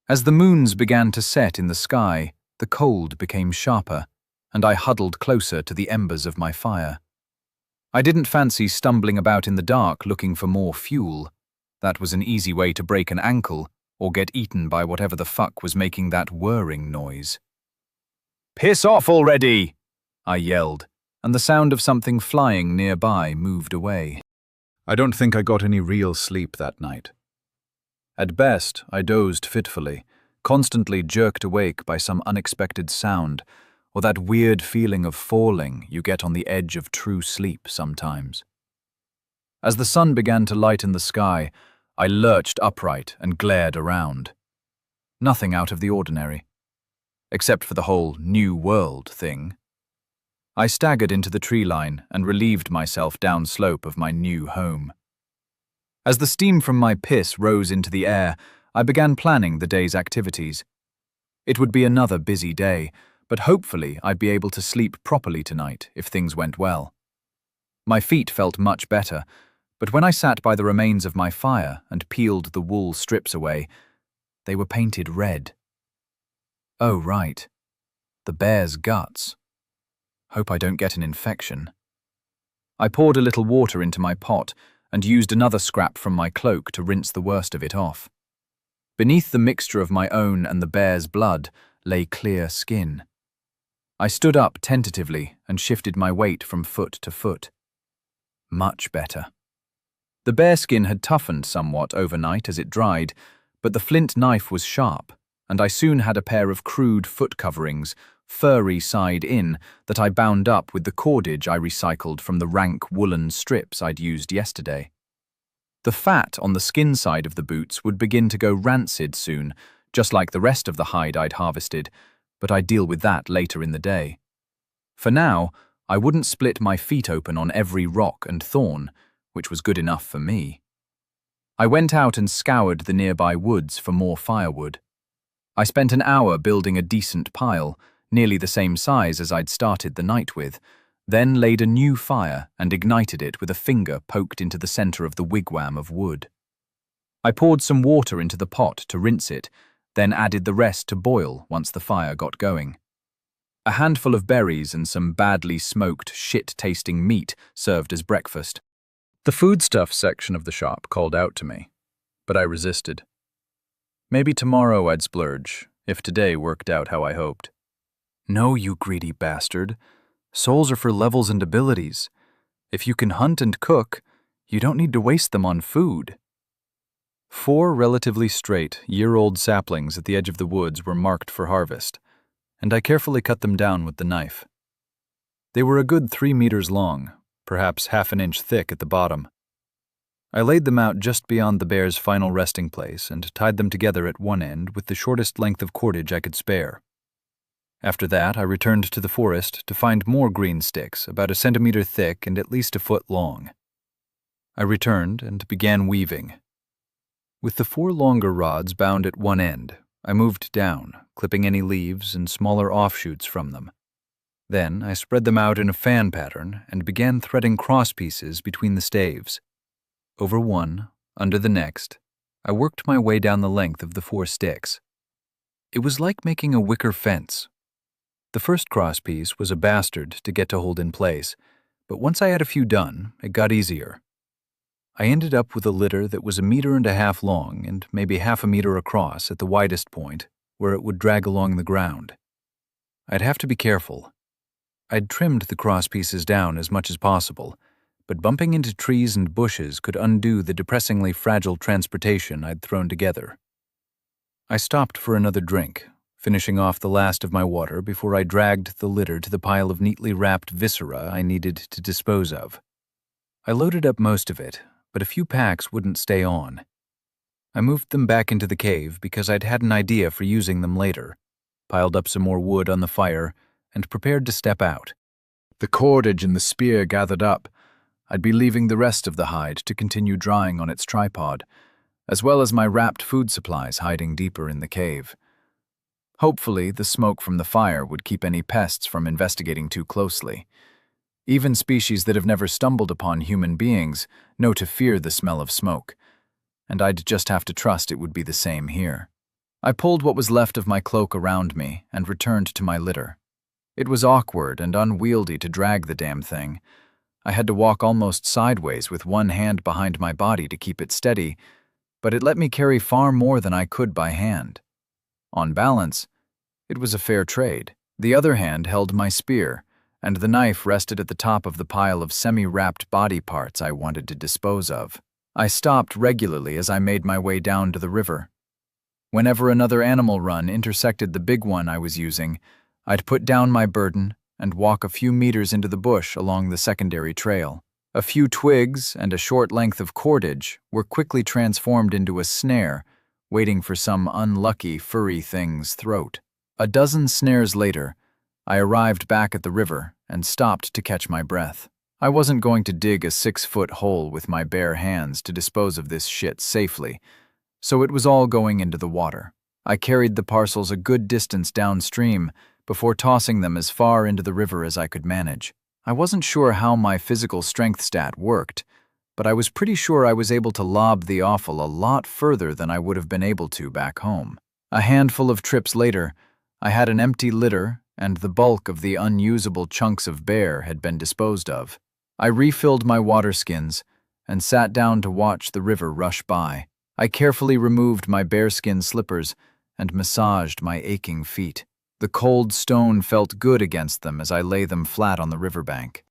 As the moons began to set in the sky, the cold became sharper, and I huddled closer to the embers of my fire. I didn't fancy stumbling about in the dark looking for more fuel. That was an easy way to break an ankle or get eaten by whatever the fuck was making that whirring noise. "Piss off already!" I yelled, and the sound of something flying nearby moved away. I don't think I got any real sleep that night. At best, I dozed fitfully, constantly jerked awake by some unexpected sound or that weird feeling of falling you get on the edge of true sleep sometimes. As the sun began to lighten the sky, I lurched upright and glared around. Nothing out of the ordinary, except for the whole New World thing. I staggered into the tree line and relieved myself downslope of my new home. As the steam from my piss rose into the air, I began planning the day's activities. It would be another busy day, but hopefully I'd be able to sleep properly tonight if things went well. My feet felt much better, but when I sat by the remains of my fire and peeled the wool strips away, they were painted red. Oh, right. The bear's guts. Hope I don't get an infection. I poured a little water into my pot and used another scrap from my cloak to rinse the worst of it off. Beneath the mixture of my own and the bear's blood lay clear skin. I stood up tentatively and shifted my weight from foot to foot. Much better. The bear skin had toughened somewhat overnight as it dried, but the flint knife was sharp, and I soon had a pair of crude foot coverings, furry side in, that I bound up with the cordage I recycled from the rank woolen strips I'd used yesterday. The fat on the skin side of the boots would begin to go rancid soon, just like the rest of the hide I'd harvested, but I'd deal with that later in the day. For now, I wouldn't split my feet open on every rock and thorn, which was good enough for me. I went out and scoured the nearby woods for more firewood. I spent an hour building a decent pile, nearly the same size as I'd started the night with, then laid a new fire and ignited it with a finger poked into the center of the wigwam of wood. I poured some water into the pot to rinse it, then added the rest to boil once the fire got going. A handful of berries and some badly smoked, shit-tasting meat served as breakfast. The foodstuffs section of the shop called out to me, but I resisted. Maybe tomorrow I'd splurge, if today worked out how I hoped. No, you greedy bastard. Souls are for levels and abilities. If you can hunt and cook, you don't need to waste them on food. 4 relatively straight, year-old saplings at the edge of the woods were marked for harvest, and I carefully cut them down with the knife. They were a good 3 meters long, perhaps half an inch thick at the bottom. I laid them out just beyond the bear's final resting place and tied them together at one end with the shortest length of cordage I could spare. After that, I returned to the forest to find more green sticks, about a centimeter thick and at least a foot long. I returned and began weaving. With the 4 longer rods bound at one end, I moved down, clipping any leaves and smaller offshoots from them. Then I spread them out in a fan pattern and began threading cross pieces between the staves. Over one, under the next, I worked my way down the length of the 4 sticks. It was like making a wicker fence. The first cross piece was a bastard to get to hold in place, but once I had a few done, it got easier. I ended up with a litter that was 1.5 meters long and maybe half a meter across at the widest point, where it would drag along the ground. I'd have to be careful. I'd trimmed the cross pieces down as much as possible, but bumping into trees and bushes could undo the depressingly fragile transportation I'd thrown together. I stopped for another drink, finishing off the last of my water before I dragged the litter to the pile of neatly wrapped viscera I needed to dispose of. I loaded up most of it, but a few packs wouldn't stay on. I moved them back into the cave because I'd had an idea for using them later, piled up some more wood on the fire, and prepared to step out. The cordage and the spear gathered up, I'd be leaving the rest of the hide to continue drying on its tripod, as well as my wrapped food supplies hiding deeper in the cave. Hopefully, the smoke from the fire would keep any pests from investigating too closely. Even species that have never stumbled upon human beings know to fear the smell of smoke, and I'd just have to trust it would be the same here. I pulled what was left of my cloak around me and returned to my litter. It was awkward and unwieldy to drag the damn thing. I had to walk almost sideways with one hand behind my body to keep it steady, but it let me carry far more than I could by hand. On balance, it was a fair trade. The other hand held my spear, and the knife rested at the top of the pile of semi-wrapped body parts I wanted to dispose of. I stopped regularly as I made my way down to the river. Whenever another animal run intersected the big one I was using, I'd put down my burden and walk a few meters into the bush along the secondary trail. A few twigs and a short length of cordage were quickly transformed into a snare, waiting for some unlucky furry thing's throat. A dozen snares later, I arrived back at the river and stopped to catch my breath. I wasn't going to dig a 6-foot hole with my bare hands to dispose of this shit safely, so it was all going into the water. I carried the parcels a good distance downstream before tossing them as far into the river as I could manage. I wasn't sure how my physical strength stat worked, but I was pretty sure I was able to lob the offal a lot further than I would have been able to back home. A handful of trips later, I had an empty litter and the bulk of the unusable chunks of bear had been disposed of. I refilled my water skins and sat down to watch the river rush by. I carefully removed my bearskin slippers and massaged my aching feet. The cold stone felt good against them as I lay them flat on the riverbank.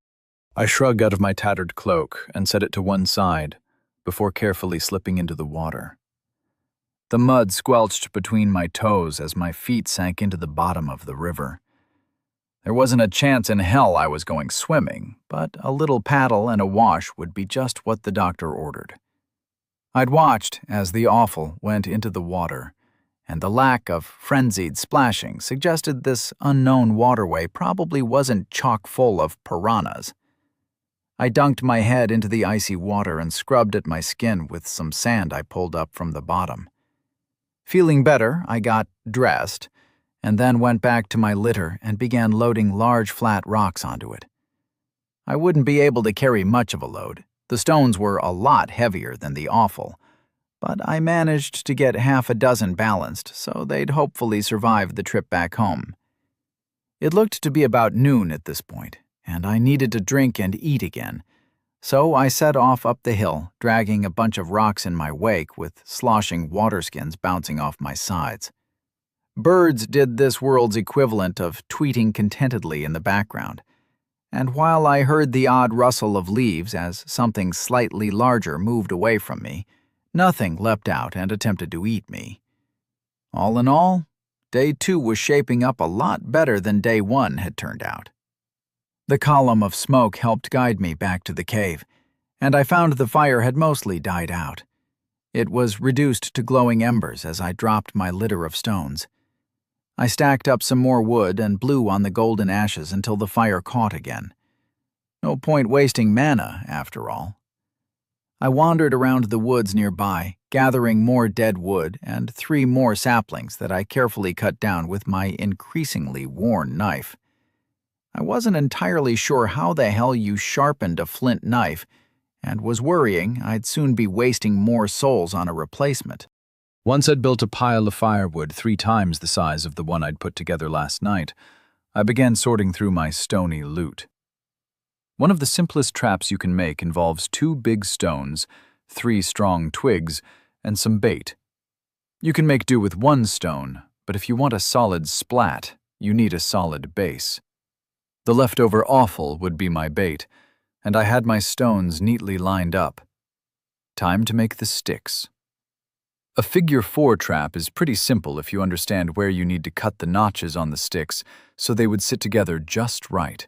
I shrugged out of my tattered cloak and set it to one side before carefully slipping into the water. The mud squelched between my toes as my feet sank into the bottom of the river. There wasn't a chance in hell I was going swimming, but a little paddle and a wash would be just what the doctor ordered. I'd watched as the offal went into the water, and the lack of frenzied splashing suggested this unknown waterway probably wasn't chock full of piranhas. I dunked my head into the icy water and scrubbed at my skin with some sand I pulled up from the bottom. Feeling better, I got dressed, and then went back to my litter and began loading large flat rocks onto it. I wouldn't be able to carry much of a load. The stones were a lot heavier than the offal, but I managed to get half a dozen balanced, so they'd hopefully survive the trip back home. It looked to be about noon at this point, and I needed to drink and eat again, so I set off up the hill, dragging a bunch of rocks in my wake with sloshing waterskins bouncing off my sides. Birds did this world's equivalent of tweeting contentedly in the background, and while I heard the odd rustle of leaves as something slightly larger moved away from me, nothing leapt out and attempted to eat me. All in all, day 2 was shaping up a lot better than day 1 had turned out. The column of smoke helped guide me back to the cave, and I found the fire had mostly died out. It was reduced to glowing embers as I dropped my litter of stones. I stacked up some more wood and blew on the golden ashes until the fire caught again. No point wasting mana, after all. I wandered around the woods nearby, gathering more dead wood and 3 more saplings that I carefully cut down with my increasingly worn knife. I wasn't entirely sure how the hell you sharpened a flint knife, and was worrying I'd soon be wasting more souls on a replacement. Once I'd built a pile of firewood 3 times the size of the one I'd put together last night, I began sorting through my stony loot. One of the simplest traps you can make involves 2 big stones, 3 strong twigs, and some bait. You can make do with 1 stone, but if you want a solid splat, you need a solid base. The leftover offal would be my bait, and I had my stones neatly lined up. Time to make the sticks. A figure 4 trap is pretty simple if you understand where you need to cut the notches on the sticks so they would sit together just right.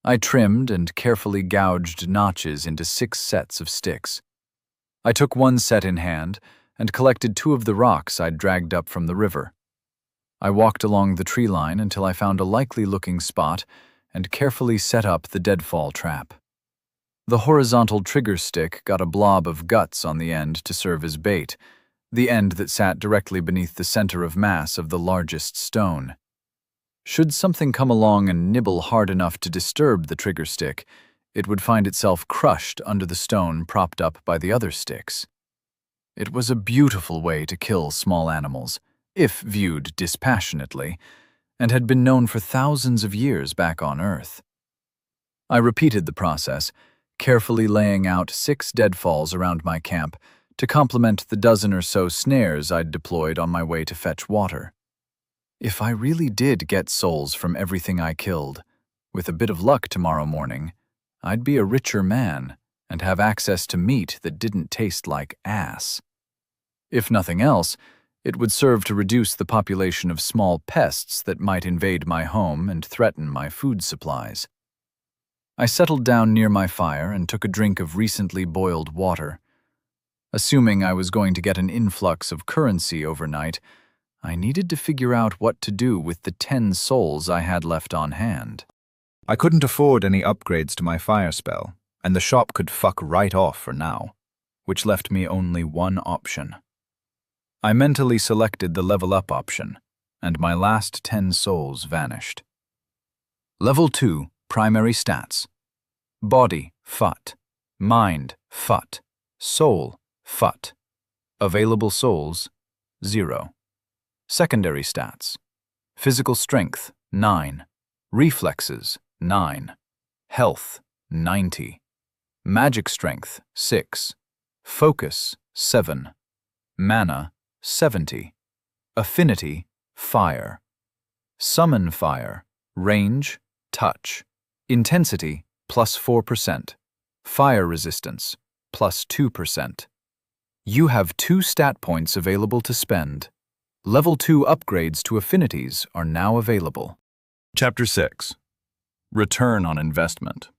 I trimmed and carefully gouged notches into 6 sets of sticks. I took 1 set in hand and collected 2 of the rocks I'd dragged up from the river. I walked along the tree line until I found a likely-looking spot and carefully set up the deadfall trap. The horizontal trigger stick got a blob of guts on the end to serve as bait, the end that sat directly beneath the center of mass of the largest stone. Should something come along and nibble hard enough to disturb the trigger stick, it would find itself crushed under the stone propped up by the other sticks. It was a beautiful way to kill small animals, if viewed dispassionately, and had been known for thousands of years back on Earth. I repeated the process, carefully laying out 6 deadfalls around my camp to complement the dozen or so snares I'd deployed on my way to fetch water. If I really did get souls from everything I killed, with a bit of luck tomorrow morning, I'd be a richer man and have access to meat that didn't taste like ass. If nothing else, it would serve to reduce the population of small pests that might invade my home and threaten my food supplies. I settled down near my fire and took a drink of recently boiled water. Assuming I was going to get an influx of currency overnight, I needed to figure out what to do with the 10 souls I had left on hand. I couldn't afford any upgrades to my fire spell, and the shop could fuck right off for now, which left me only one option. I mentally selected the level up option, and my last 10 souls vanished. Level 2, primary stats. Body, Fut. Mind, Fut. Soul, Fut. Available souls, 0. Secondary stats. Physical strength, 9. Reflexes, 9. Health, 90. Magic strength, 6. Focus, 7. Mana, 70. Affinity, fire. Summon fire. Range, touch. Intensity, plus 4%. Fire resistance, plus 2%. You have 2 stat points available to spend. Level 2 upgrades to affinities are now available. Chapter 6. Return on Investment.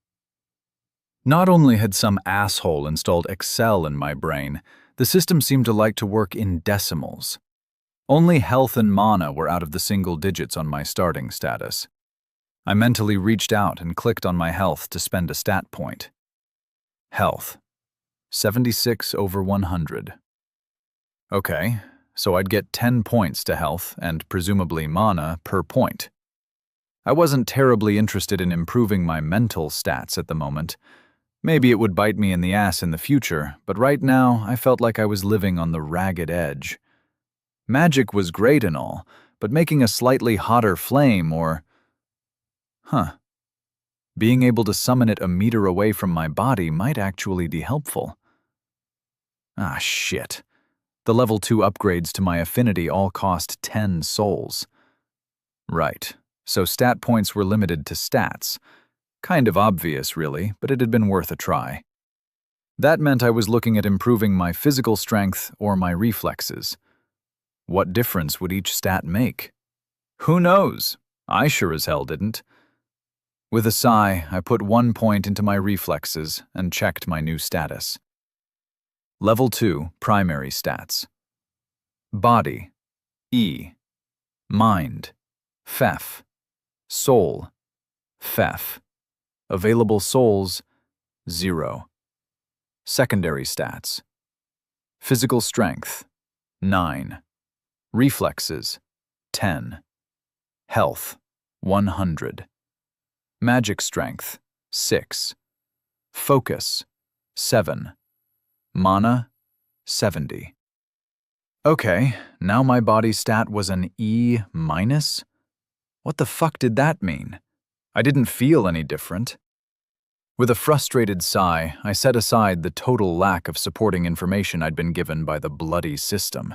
Not only had some asshole installed Excel in my brain, the system seemed to like to work in decimals. Only health and mana were out of the single digits on my starting status. I mentally reached out and clicked on my health to spend a stat point. Health. 76 over 100. Okay, so I'd get 10 points to health and presumably mana per point. I wasn't terribly interested in improving my mental stats at the moment. Maybe it would bite me in the ass in the future, but right now I felt like I was living on the ragged edge. Magic was great and all, but making a slightly hotter flame or... being able to summon it a meter away from my body might actually be helpful. Ah, shit. The level 2 upgrades to my affinity all cost 10 souls. Right, so stat points were limited to stats. Kind of obvious, really, but it had been worth a try. That meant I was looking at improving my physical strength or my reflexes. What difference would each stat make? Who knows? I sure as hell didn't. With a sigh, I put 1 point into my reflexes and checked my new status. Level 2 primary stats. Body, E. Mind, Fef. Soul, Fef. Available souls, 0. Secondary stats. Physical strength, 9. Reflexes, 10. Health, 100. Magic strength, 6. Focus, 7. Mana, 70. Okay, now my body stat was an E-. What the fuck did that mean? I didn't feel any different. With a frustrated sigh, I set aside the total lack of supporting information I'd been given by the bloody system.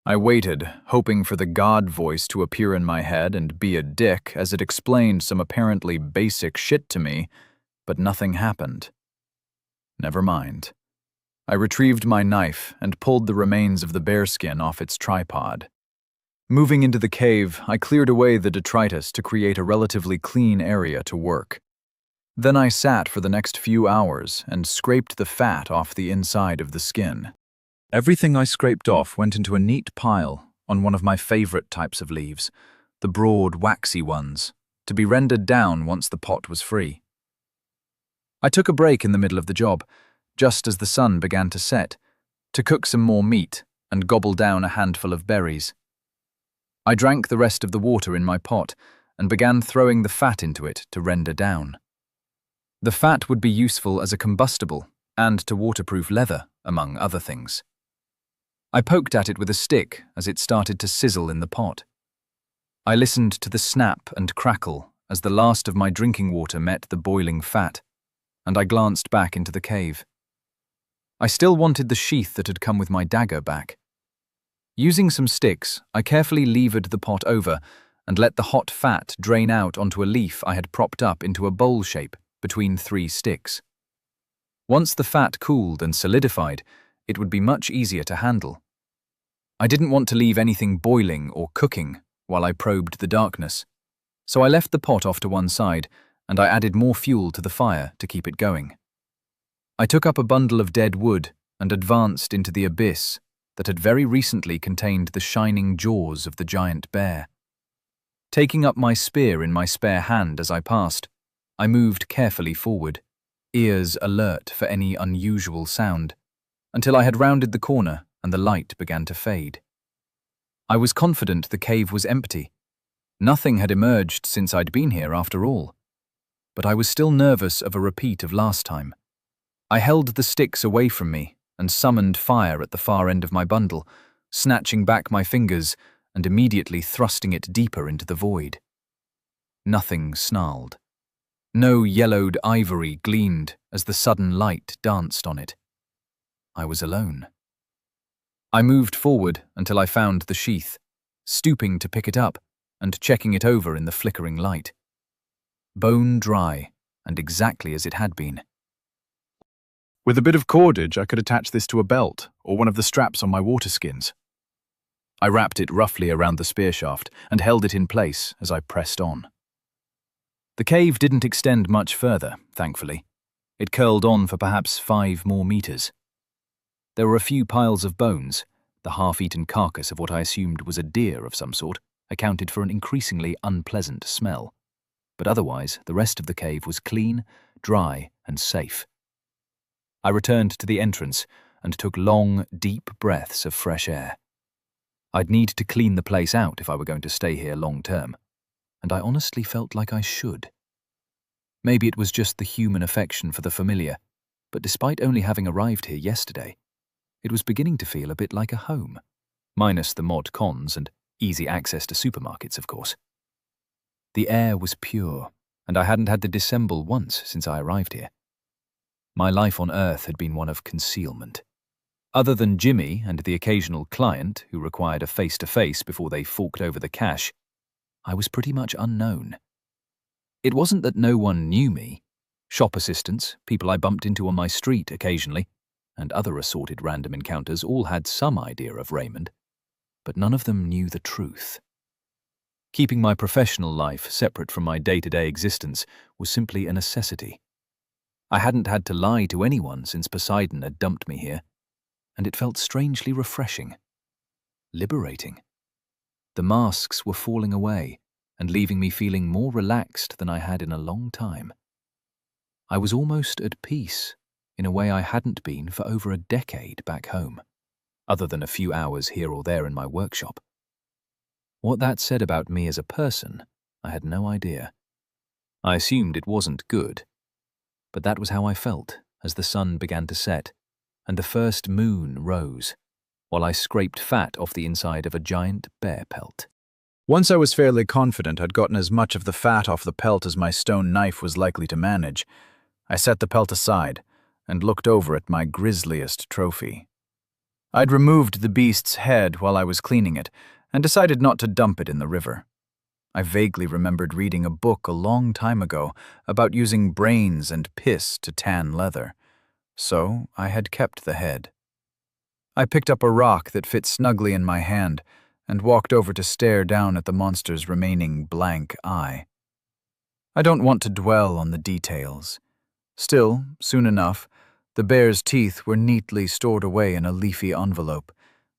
I waited, hoping for the God voice to appear in my head and be a dick as it explained some apparently basic shit to me, but nothing happened. Never mind. I retrieved my knife and pulled the remains of the bearskin off its tripod. Moving into the cave, I cleared away the detritus to create a relatively clean area to work. Then I sat for the next few hours and scraped the fat off the inside of the skin. Everything I scraped off went into a neat pile on one of my favorite types of leaves, the broad, waxy ones, to be rendered down once the pot was free. I took a break in the middle of the job, just as the sun began to set, to cook some more meat and gobble down a handful of berries. I drank the rest of the water in my pot and began throwing the fat into it to render down. The fat would be useful as a combustible and to waterproof leather, among other things. I poked at it with a stick as it started to sizzle in the pot. I listened to the snap and crackle as the last of my drinking water met the boiling fat, and I glanced back into the cave. I still wanted the sheath that had come with my dagger back. Using some sticks, I carefully levered the pot over and let the hot fat drain out onto a leaf I had propped up into a bowl shape between 3 sticks. Once the fat cooled and solidified, it would be much easier to handle. I didn't want to leave anything boiling or cooking while I probed the darkness, so I left the pot off to one side and I added more fuel to the fire to keep it going. I took up a bundle of dead wood and advanced into the abyss that had very recently contained the shining jaws of the giant bear. Taking up my spear in my spare hand as I passed, I moved carefully forward, ears alert for any unusual sound, until I had rounded the corner and the light began to fade. I was confident the cave was empty. Nothing had emerged since I'd been here after all. But I was still nervous of a repeat of last time. I held the sticks away from me and summoned fire at the far end of my bundle, snatching back my fingers and immediately thrusting it deeper into the void. Nothing snarled. No yellowed ivory gleamed as the sudden light danced on it. I was alone. I moved forward until I found the sheath, stooping to pick it up and checking it over in the flickering light. Bone dry and exactly as it had been. With a bit of cordage, I could attach this to a belt or one of the straps on my water skins. I wrapped it roughly around the spear shaft and held it in place as I pressed on. The cave didn't extend much further, thankfully. It curled on for perhaps 5 more meters. There were a few piles of bones. The half-eaten carcass of what I assumed was a deer of some sort accounted for an increasingly unpleasant smell. But otherwise, the rest of the cave was clean, dry, and safe. I returned to the entrance and took long, deep breaths of fresh air. I'd need to clean the place out if I were going to stay here long term, and I honestly felt like I should. Maybe it was just the human affection for the familiar, but despite only having arrived here yesterday, it was beginning to feel a bit like a home, minus the mod cons and easy access to supermarkets, of course. The air was pure, and I hadn't had to dissemble once since I arrived here. My life on Earth had been one of concealment. Other than Jimmy and the occasional client who required a face-to-face before they forked over the cash, I was pretty much unknown. It wasn't that no one knew me. Shop assistants, people I bumped into on my street occasionally, and other assorted random encounters all had some idea of Raymond, but none of them knew the truth. Keeping my professional life separate from my day-to-day existence was simply a necessity. I hadn't had to lie to anyone since Poseidon had dumped me here, and it felt strangely refreshing. Liberating. The masks were falling away and leaving me feeling more relaxed than I had in a long time. I was almost at peace in a way I hadn't been for over a decade back home, other than a few hours here or there in my workshop. What that said about me as a person, I had no idea. I assumed it wasn't good, but that was how I felt as the sun began to set and the first moon rose, while I scraped fat off the inside of a giant bear pelt. Once I was fairly confident I'd gotten as much of the fat off the pelt as my stone knife was likely to manage, I set the pelt aside and looked over at my grisliest trophy. I'd removed the beast's head while I was cleaning it and decided not to dump it in the river. I vaguely remembered reading a book a long time ago about using brains and piss to tan leather, so I had kept the head. I picked up a rock that fit snugly in my hand and walked over to stare down at the monster's remaining blank eye. I don't want to dwell on the details. Still, soon enough, the bear's teeth were neatly stored away in a leafy envelope,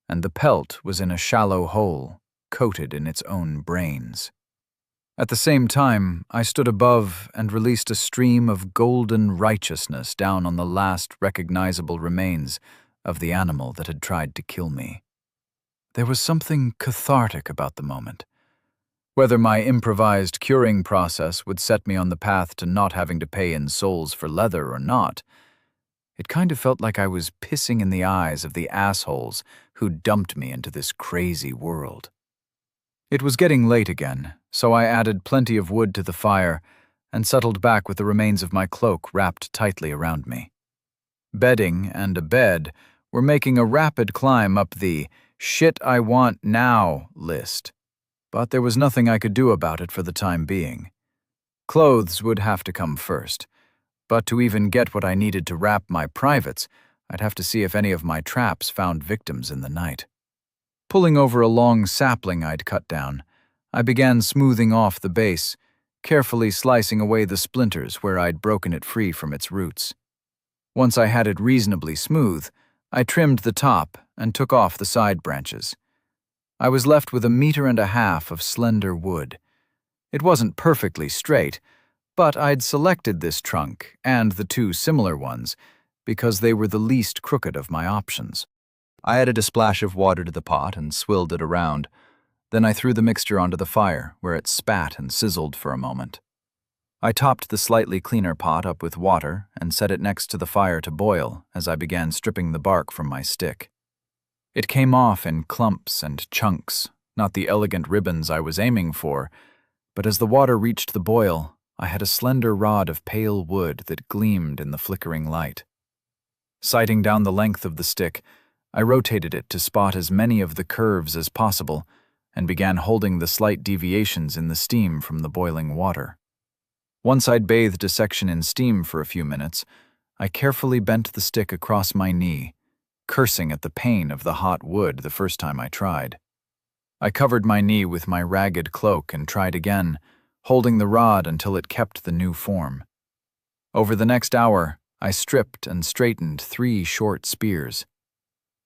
and the pelt was in a shallow hole, coated in its own brains. At the same time, I stood above and released a stream of golden righteousness down on the last recognizable remains of the animal that had tried to kill me. There was something cathartic about the moment. Whether my improvised curing process would set me on the path to not having to pay in souls for leather or not, it kind of felt like I was pissing in the eyes of the assholes who dumped me into this crazy world. It was getting late again, so I added plenty of wood to the fire and settled back with the remains of my cloak wrapped tightly around me. Bedding and a bed were making a rapid climb up the "shit I want now" list, but there was nothing I could do about it for the time being. Clothes would have to come first, but to even get what I needed to wrap my privates, I'd have to see if any of my traps found victims in the night. Pulling over a long sapling I'd cut down, I began smoothing off the base, carefully slicing away the splinters where I'd broken it free from its roots. Once I had it reasonably smooth, I trimmed the top and took off the side branches. I was left with 1.5 meters of slender wood. It wasn't perfectly straight, but I'd selected this trunk and the 2 similar ones because they were the least crooked of my options. I added a splash of water to the pot and swilled it around. Then I threw the mixture onto the fire, where it spat and sizzled for a moment. I topped the slightly cleaner pot up with water and set it next to the fire to boil as I began stripping the bark from my stick. It came off in clumps and chunks, not the elegant ribbons I was aiming for, but as the water reached the boil, I had a slender rod of pale wood that gleamed in the flickering light. Sighting down the length of the stick, I rotated it to spot as many of the curves as possible and began holding the slight deviations in the steam from the boiling water. Once I'd bathed a section in steam for a few minutes, I carefully bent the stick across my knee, cursing at the pain of the hot wood the first time I tried. I covered my knee with my ragged cloak and tried again, holding the rod until it kept the new form. Over the next hour, I stripped and straightened 3 short spears.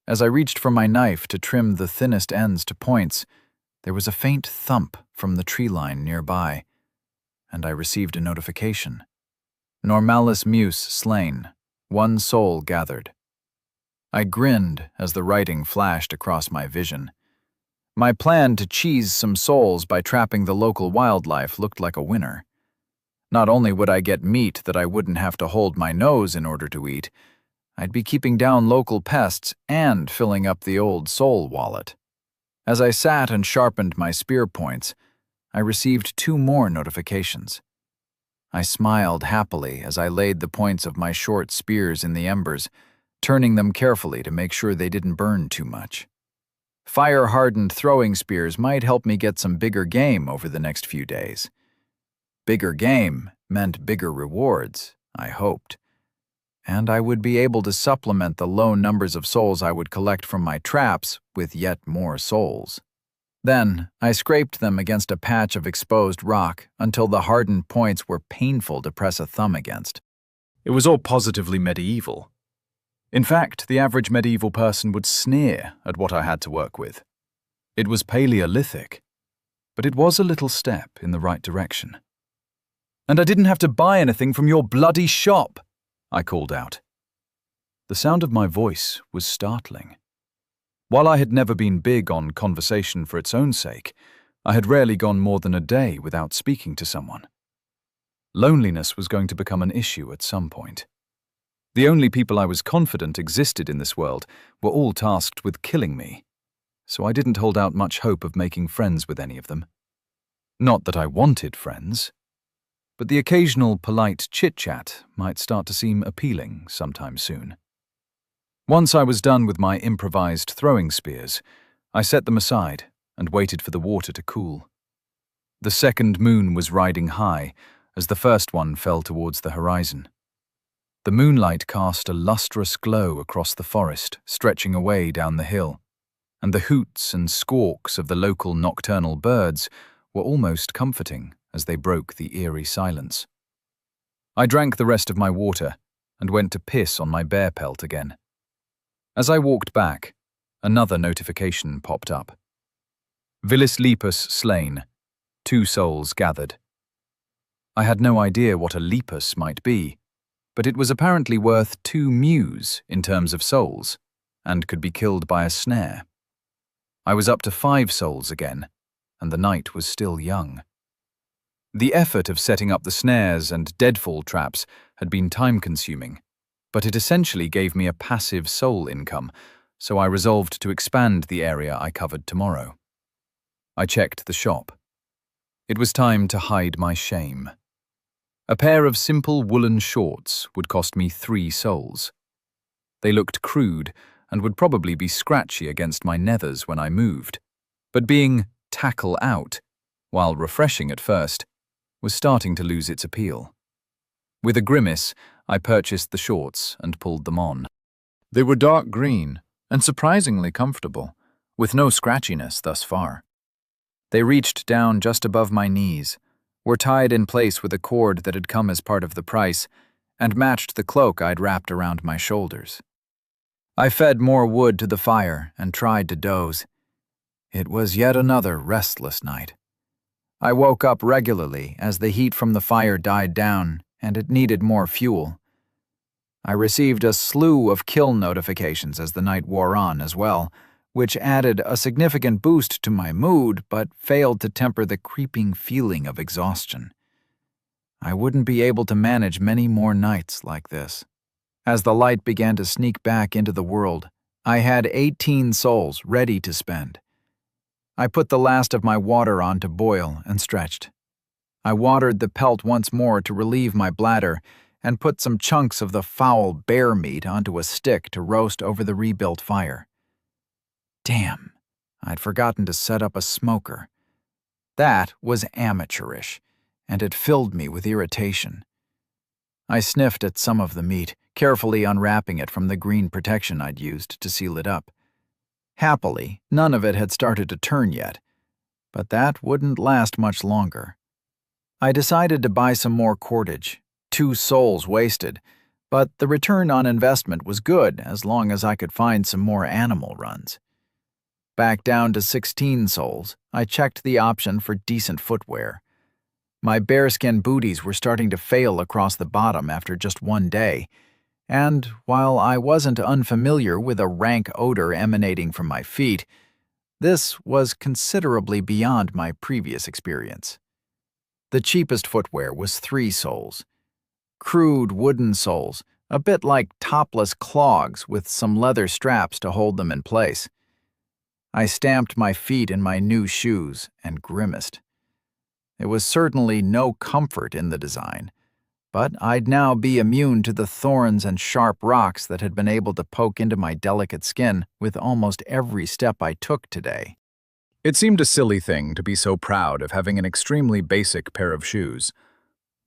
As I reached for my knife to trim the thinnest ends to points, there was a faint thump from the tree line nearby, and I received a notification. Normalis Muse slain, 1 soul gathered. I grinned as the writing flashed across my vision. My plan to cheese some souls by trapping the local wildlife looked like a winner. Not only would I get meat that I wouldn't have to hold my nose in order to eat, I'd be keeping down local pests and filling up the old soul wallet. As I sat and sharpened my spear points, I received 2 more notifications. I smiled happily as I laid the points of my short spears in the embers, turning them carefully to make sure they didn't burn too much. Fire-hardened throwing spears might help me get some bigger game over the next few days. Bigger game meant bigger rewards, I hoped. And I would be able to supplement the low numbers of souls I would collect from my traps with yet more souls. Then, I scraped them against a patch of exposed rock until the hardened points were painful to press a thumb against. It was all positively medieval. In fact, the average medieval person would sneer at what I had to work with. It was Paleolithic, but it was a little step in the right direction. "And I didn't have to buy anything from your bloody shop," I called out. The sound of my voice was startling. While I had never been big on conversation for its own sake, I had rarely gone more than a day without speaking to someone. Loneliness was going to become an issue at some point. The only people I was confident existed in this world were all tasked with killing me, so I didn't hold out much hope of making friends with any of them. Not that I wanted friends, but the occasional polite chit-chat might start to seem appealing sometime soon. Once I was done with my improvised throwing spears, I set them aside and waited for the water to cool. The second moon was riding high as the first one fell towards the horizon. The moonlight cast a lustrous glow across the forest, stretching away down the hill, and the hoots and squawks of the local nocturnal birds were almost comforting as they broke the eerie silence. I drank the rest of my water and went to piss on my bear pelt again. As I walked back, another notification popped up. Vilis lepus slain, 2 souls gathered. I had no idea what a lepus might be, but it was apparently worth 2 muse in terms of souls, and could be killed by a snare. I was up to 5 souls again, and the night was still young. The effort of setting up the snares and deadfall traps had been time-consuming, but it essentially gave me a passive soul income, so I resolved to expand the area I covered tomorrow. I checked the shop. It was time to hide my shame. A pair of simple woolen shorts would cost me 3 souls. They looked crude and would probably be scratchy against my nethers when I moved, but being tackle out, while refreshing at first, was starting to lose its appeal. With a grimace, I purchased the shorts and pulled them on. They were dark green and surprisingly comfortable, with no scratchiness thus far. They reached down just above my knees, were tied in place with a cord that had come as part of the price, and matched the cloak I'd wrapped around my shoulders. I fed more wood to the fire and tried to doze. It was yet another restless night. I woke up regularly as the heat from the fire died down and it needed more fuel. I received a slew of kill notifications as the night wore on as well, which added a significant boost to my mood but failed to temper the creeping feeling of exhaustion. I wouldn't be able to manage many more nights like this. As the light began to sneak back into the world, I had 18 souls ready to spend. I put the last of my water on to boil and stretched. I watered the pelt once more to relieve my bladder and put some chunks of the foul bear meat onto a stick to roast over the rebuilt fire. Damn, I'd forgotten to set up a smoker. That was amateurish, and it filled me with irritation. I sniffed at some of the meat, carefully unwrapping it from the green protection I'd used to seal it up. Happily, none of it had started to turn yet, but that wouldn't last much longer. I decided to buy some more cordage, 2 souls wasted, but the return on investment was good as long as I could find some more animal runs. Back down to 16 souls, I checked the option for decent footwear. My bearskin booties were starting to fail across the bottom after just one day, and while I wasn't unfamiliar with a rank odor emanating from my feet, this was considerably beyond my previous experience. The cheapest footwear was 3 soles. Crude wooden soles, a bit like topless clogs with some leather straps to hold them in place. I stamped my feet in my new shoes and grimaced. There was certainly no comfort in the design, but I'd now be immune to the thorns and sharp rocks that had been able to poke into my delicate skin with almost every step I took today. It seemed a silly thing to be so proud of having an extremely basic pair of shoes,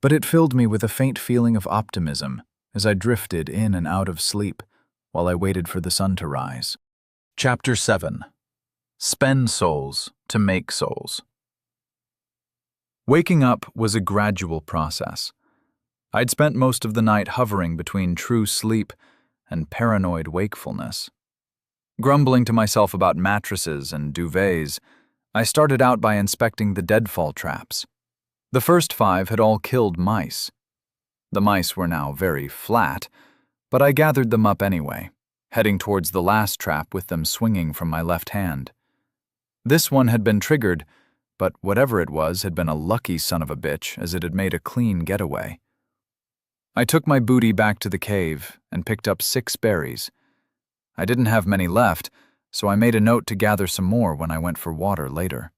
but it filled me with a faint feeling of optimism as I drifted in and out of sleep while I waited for the sun to rise. Chapter 7. Spend souls to make souls. Waking up was a gradual process. I'd spent most of the night hovering between true sleep and paranoid wakefulness. Grumbling to myself about mattresses and duvets, I started out by inspecting the deadfall traps. The first 5 had all killed mice. The mice were now very flat, but I gathered them up anyway, heading towards the last trap with them swinging from my left hand. This one had been triggered, but whatever it was had been a lucky son of a bitch as it had made a clean getaway. I took my booty back to the cave and picked up 6 berries. I didn't have many left, so I made a note to gather some more when I went for water later.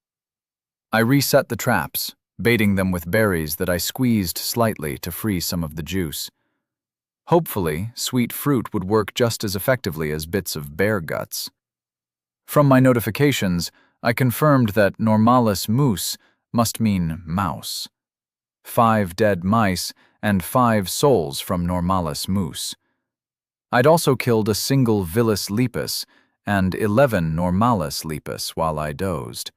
I reset the traps, baiting them with berries that I squeezed slightly to free some of the juice. Hopefully, sweet fruit would work just as effectively as bits of bear guts. From my notifications, I confirmed that normalis mus must mean mouse. 5 dead mice and 5 souls from normalis mus. I'd also killed a single Villus lepus and 11 normalis lepus while I dozed.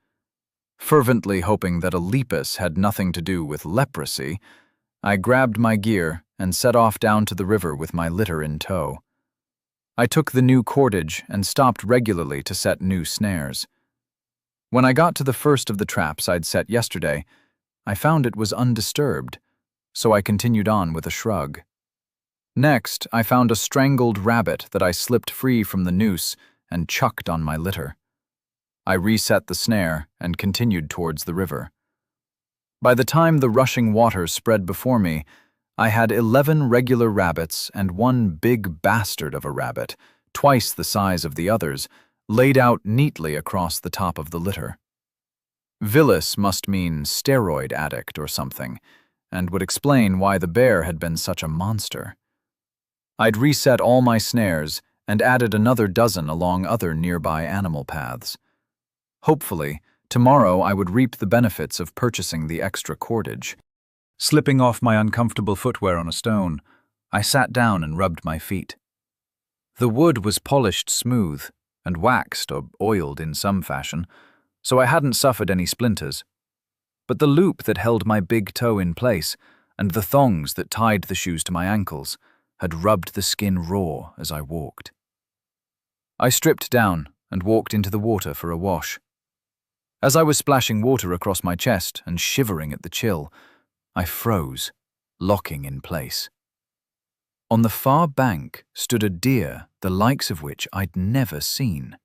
Fervently hoping that a lepus had nothing to do with leprosy, I grabbed my gear and set off down to the river with my litter in tow. I took the new cordage and stopped regularly to set new snares. When I got to the first of the traps I'd set yesterday, I found it was undisturbed, so I continued on with a shrug. Next, I found a strangled rabbit that I slipped free from the noose and chucked on my litter. I reset the snare and continued towards the river. By the time the rushing water spread before me, I had 11 regular rabbits and 1 big bastard of a rabbit, twice the size of the others, laid out neatly across the top of the litter. Villus must mean steroid addict or something, and would explain why the bear had been such a monster. I'd reset all my snares and added another dozen along other nearby animal paths. Hopefully, tomorrow I would reap the benefits of purchasing the extra cordage. Slipping off my uncomfortable footwear on a stone, I sat down and rubbed my feet. The wood was polished smooth and waxed or oiled in some fashion, so I hadn't suffered any splinters. But the loop that held my big toe in place and the thongs that tied the shoes to my ankles had rubbed the skin raw as I walked. I stripped down and walked into the water for a wash. As I was splashing water across my chest and shivering at the chill, I froze, locking in place. On the far bank stood a deer the likes of which I'd never seen.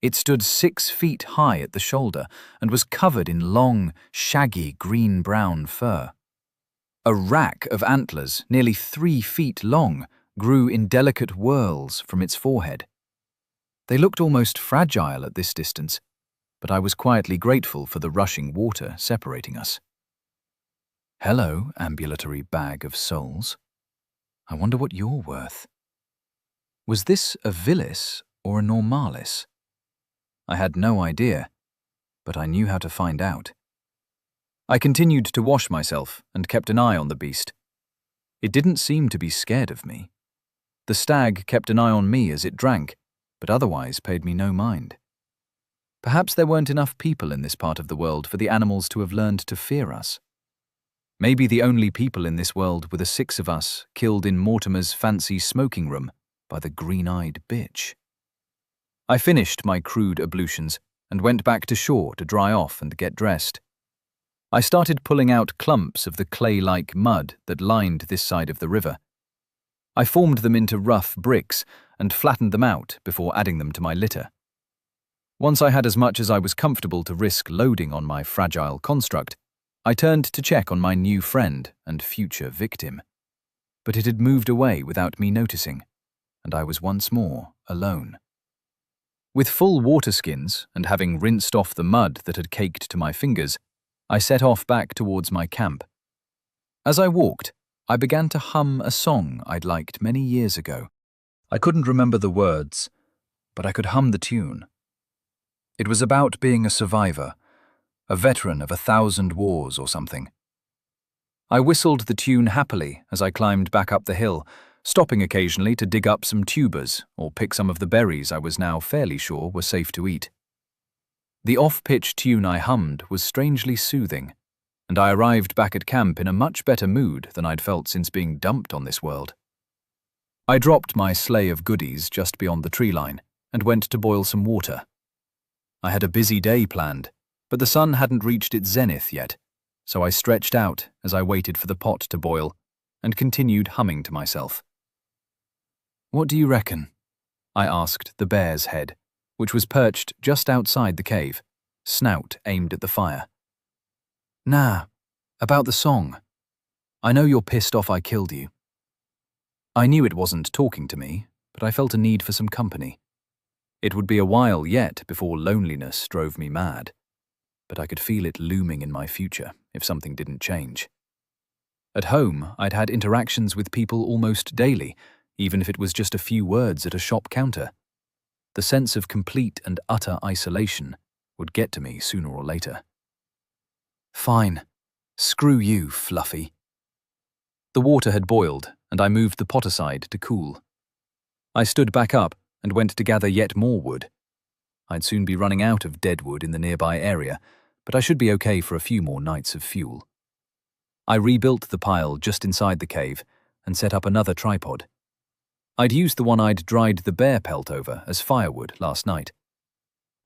It stood 6 feet high at the shoulder and was covered in long, shaggy green-brown fur. A rack of antlers, nearly 3 feet long, grew in delicate whorls from its forehead. They looked almost fragile at this distance, but I was quietly grateful for the rushing water separating us. Hello, ambulatory bag of souls. I wonder what you're worth. Was this a vilis or a normalis? I had no idea, but I knew how to find out. I continued to wash myself and kept an eye on the beast. It didn't seem to be scared of me. The stag kept an eye on me as it drank, but otherwise paid me no mind. Perhaps there weren't enough people in this part of the world for the animals to have learned to fear us. Maybe the only people in this world were the 6 of us killed in Mortimer's fancy smoking room by the green-eyed bitch. I finished my crude ablutions and went back to shore to dry off and get dressed. I started pulling out clumps of the clay-like mud that lined this side of the river. I formed them into rough bricks and flattened them out before adding them to my litter. Once I had as much as I was comfortable to risk loading on my fragile construct, I turned to check on my new friend and future victim. But it had moved away without me noticing, and I was once more alone. With full water skins and having rinsed off the mud that had caked to my fingers, I set off back towards my camp. As I walked, I began to hum a song I'd liked many years ago. I couldn't remember the words, but I could hum the tune. It was about being a survivor, a veteran of 1,000 wars or something. I whistled the tune happily as I climbed back up the hill, stopping occasionally to dig up some tubers or pick some of the berries I was now fairly sure were safe to eat. The off-pitch tune I hummed was strangely soothing, and I arrived back at camp in a much better mood than I'd felt since being dumped on this world. I dropped my sleigh of goodies just beyond the tree line and went to boil some water. I had a busy day planned, but the sun hadn't reached its zenith yet, so I stretched out as I waited for the pot to boil and continued humming to myself. "What do you reckon?" I asked the bear's head, which was perched just outside the cave, snout aimed at the fire. "Nah, about the song. I know you're pissed off I killed you." I knew it wasn't talking to me, but I felt a need for some company. It would be a while yet before loneliness drove me mad, but I could feel it looming in my future if something didn't change. At home, I'd had interactions with people almost daily, even if it was just a few words at a shop counter. The sense of complete and utter isolation would get to me sooner or later. "Fine. Screw you, Fluffy." The water had boiled, and I moved the pot aside to cool. I stood back up and went to gather yet more wood. I'd soon be running out of dead wood in the nearby area, but I should be okay for a few more nights of fuel. I rebuilt the pile just inside the cave and set up another tripod. I'd used the one I'd dried the bear pelt over as firewood last night.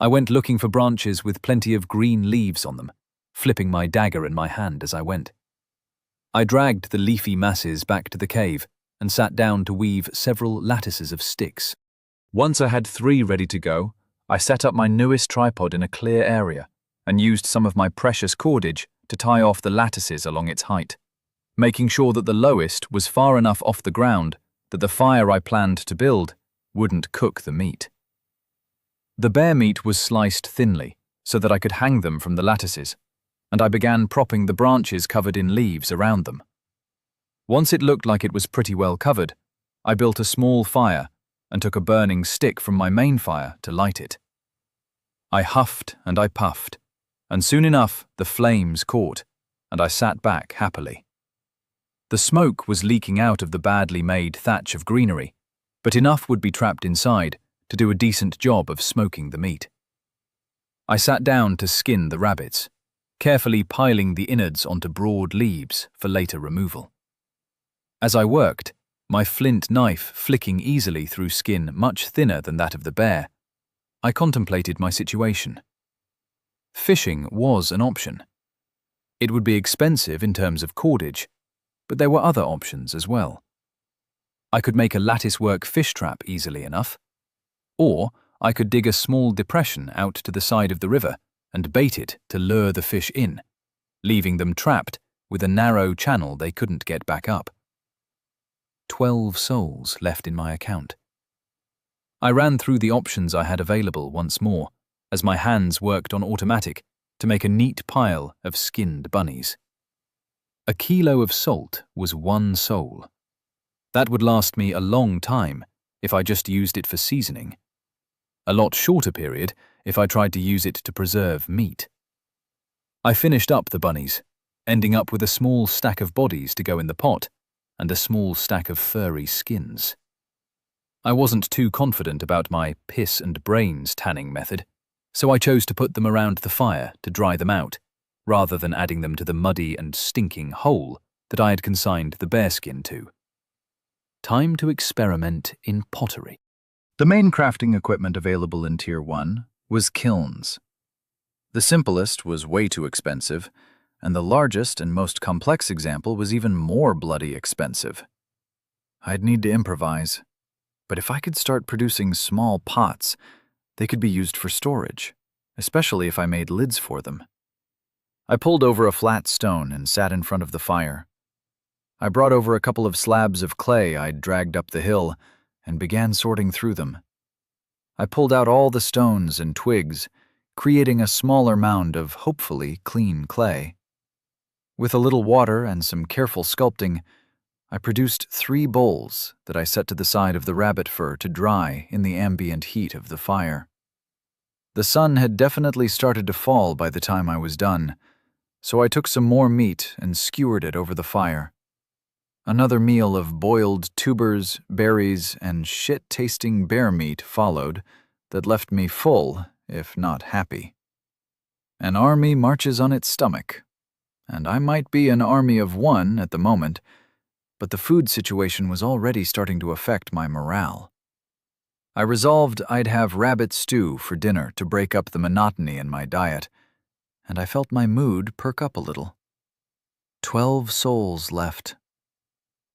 I went looking for branches with plenty of green leaves on them, flipping my dagger in my hand as I went. I dragged the leafy masses back to the cave and sat down to weave several lattices of sticks. Once I had 3 ready to go, I set up my newest tripod in a clear area and used some of my precious cordage to tie off the lattices along its height, making sure that the lowest was far enough off the ground that the fire I planned to build wouldn't cook the meat. The bear meat was sliced thinly so that I could hang them from the lattices, and I began propping the branches covered in leaves around them. Once it looked like it was pretty well covered, I built a small fire and took a burning stick from my main fire to light it. I huffed and I puffed, and soon enough the flames caught, and I sat back happily. The smoke was leaking out of the badly made thatch of greenery, but enough would be trapped inside to do a decent job of smoking the meat. I sat down to skin the rabbits, carefully piling the innards onto broad leaves for later removal. As I worked, my flint knife flicking easily through skin much thinner than that of the bear, I contemplated my situation. Fishing was an option. It would be expensive in terms of cordage, but there were other options as well. I could make a lattice-work fish trap easily enough, or I could dig a small depression out to the side of the river and bait it to lure the fish in, leaving them trapped with a narrow channel they couldn't get back up. 12 souls left in my account. I ran through the options I had available once more, as my hands worked on automatic to make a neat pile of skinned bunnies. A kilo of salt was 1 soul. That would last me a long time if I just used it for seasoning. A lot shorter period if I tried to use it to preserve meat. I finished up the bunnies, ending up with a small stack of bodies to go in the pot and a small stack of furry skins. I wasn't too confident about my piss and brains tanning method, so I chose to put them around the fire to dry them out, rather than adding them to the muddy and stinking hole that I had consigned the bearskin to. Time to experiment in pottery. The main crafting equipment available in Tier 1 was kilns. The simplest was way too expensive, and the largest and most complex example was even more bloody expensive. I'd need to improvise, but if I could start producing small pots, they could be used for storage, especially if I made lids for them. I pulled over a flat stone and sat in front of the fire. I brought over a couple of slabs of clay I'd dragged up the hill and began sorting through them. I pulled out all the stones and twigs, creating a smaller mound of hopefully clean clay. With a little water and some careful sculpting, I produced 3 bowls that I set to the side of the rabbit fur to dry in the ambient heat of the fire. The sun had definitely started to fall by the time I was done, so I took some more meat and skewered it over the fire. Another meal of boiled tubers, berries, and shit-tasting bear meat followed that left me full, if not happy. An army marches on its stomach, and I might be an army of 1 at the moment, but the food situation was already starting to affect my morale. I resolved I'd have rabbit stew for dinner to break up the monotony in my diet, and I felt my mood perk up a little. 12 souls left.